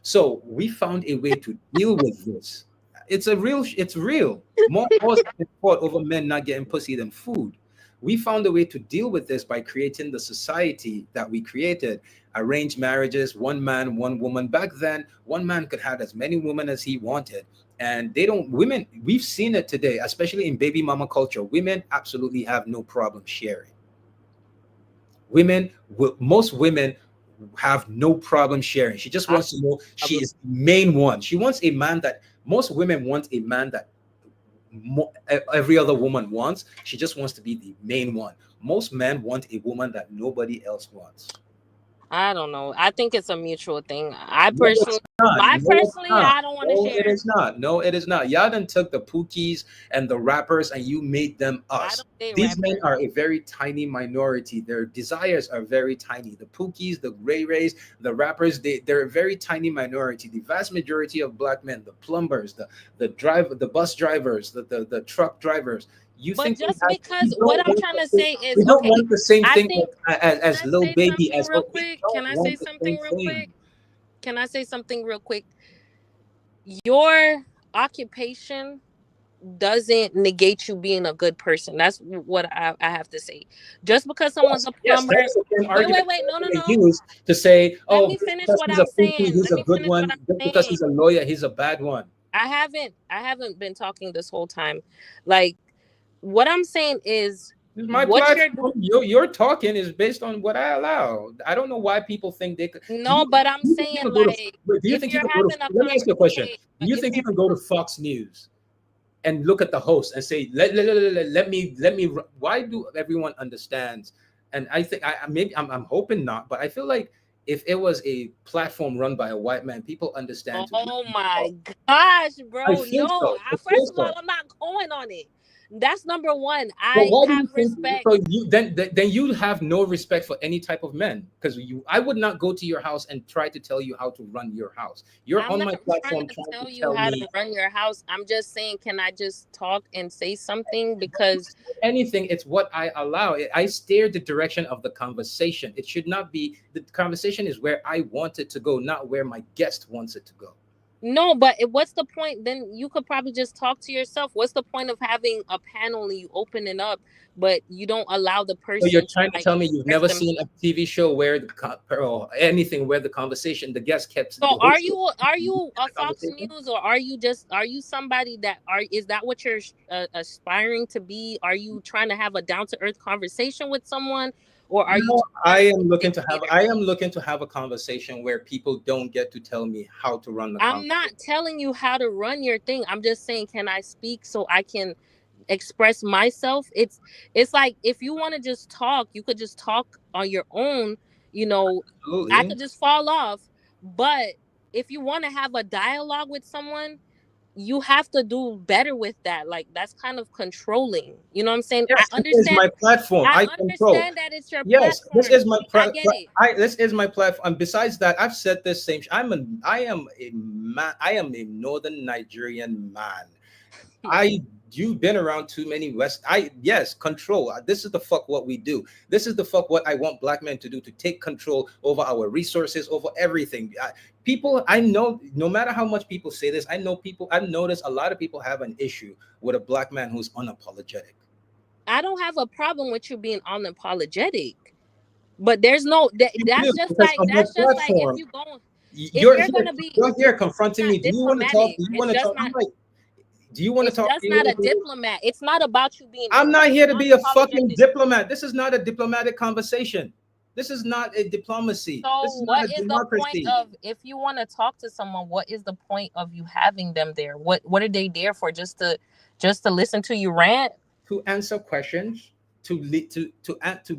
So we found a way to deal with this. It's real. More wars have been fought over men not getting pussy than food. We found a way to deal with this by creating the society that we created. Arranged marriages, one man, one woman. Back then, one man could have as many women as he wanted. And they don't, women, we've seen it today, especially in baby mama culture. Women absolutely have no problem sharing. Most women have no problem sharing. She just I wants to know she is the main one. She wants a man that, most women want a man that every other woman wants. She just wants to be the main one. Most men want a woman that nobody else wants. I don't know. I think it's a mutual thing. I No, it's personally, not. my No, it's personally, not. I don't want to No, it share. is not. No, it is not. Y'all done took the Pookies and the rappers and you made them I us. don't date These men rappers. are a very tiny minority. Their desires are very tiny. The Pookies, the Ray Rays, the rappers, they're a very tiny minority. The vast majority of black men, the plumbers, the bus drivers, the truck drivers. You But think we just have, we because what don't I'm want trying the to same, say is, we don't okay, want the same I thing think, as can I Lil say Baby something as real well. We quick? don't Can I say want the same something real quick? thing. Can I say something real quick? Your occupation doesn't negate you being a good person. That's what I have to say. Just because someone's Yes, a yes, that plumber, is the same wait, wait, argument wait, no, that no, they no. use to say, Let oh, me just finish because what he's a I'm pookie, saying. he's Let a me good finish what one. I'm Just because saying. he's a lawyer, he's a bad one. I haven't been talking this whole time. Like, what I'm saying is This is my what you're platform. Your talking is based on what I allow. I don't know why people think they could. no, but I'm Do you think you saying, can go to? like, Wait, do you if think you you're can go to? having a Let me ask you a question. conversation, Do you if think you you're can go to Fox News and look at the host and say, let me. Why do everyone understands? And I think maybe I'm hoping not, but I feel like if it was a platform run by a white man, people understand to oh let me my talk. gosh, I bro. feel No, so. I feel first of all, so. I'm not going on it. That's number one. But I why do have you think respect. so? You then you have no respect for any type of men, because I would not go to your house and try to tell you how to run your house. You're I'm on not my trying platform to trying to tell you tell how to me run your house. I'm just saying, can I just talk and say something? Because anything. It's what I allow. I steer the direction of the conversation. It should not be, the conversation is where I want it to go, not where my guest wants it to go. no, but what's the point? Then you could probably just talk to yourself. What's the point of having a panel and you open it up, but you don't allow the So you're person to trying to like tell me you've express never themselves? seen a TV show where or anything where the conversation, the guest kept So the host kept are you a the Fox conversation? News, or are you somebody that are is that what you're aspiring to be? Are you trying to have a down to earth conversation with someone, or are you No, just trying to be a dictator? I am looking to have a conversation where people don't get to tell me how to run the I'm conversation. not telling you how to run your thing. I'm just saying, can I speak so I can express myself? It's like, if you want to just talk, you could just talk on your own. You know, I Absolutely. could just fall off. But if you want to have a dialogue with someone, you have to do better with that. Like, that's kind of controlling. You know what I'm saying? Yes, it is my platform. I I control. understand that it's your Yes, this platform. is my I get it. this is my platform. And besides that, I've said this same. I am a man. I am a northern Nigerian man. I You've been around too many West. I Yes, control. This is the fuck what we do. This is the fuck what I want black men to do, to take control over our resources, over everything. People, I know, no matter how much people say this, I know people. I've noticed a lot of people have an issue with a black man who's unapologetic. I don't have a problem with you being unapologetic. But there's no You that's do, just because like on my if platform, you go if you're you're here, gonna be you're here it's confronting not me. Do you want to talk? diplomatic. Do you want It's to just talk? I'm not like, do you want to it's talk? just not a diplomat. It's not about you being I'm not here to be a fucking unapologetic. diplomat. This is not a diplomatic conversation. This is not a diplomacy. This So is not what a is the point democracy. of if you want to talk to someone, what is the point of you having them there? What are they there for? Just to listen to you rant? To answer questions, to lead to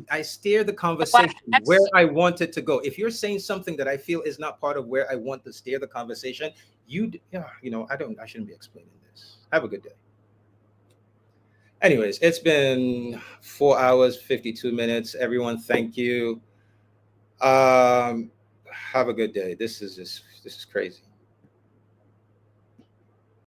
I steer the So I conversation where asked you, I want it to go. If you're saying something that I feel is not part of where I want to steer the conversation, yeah, I shouldn't be explaining this. Have a good day. Anyways, it's been 4 hours 52 minutes. Everyone, thank you. Have a good day. This is crazy.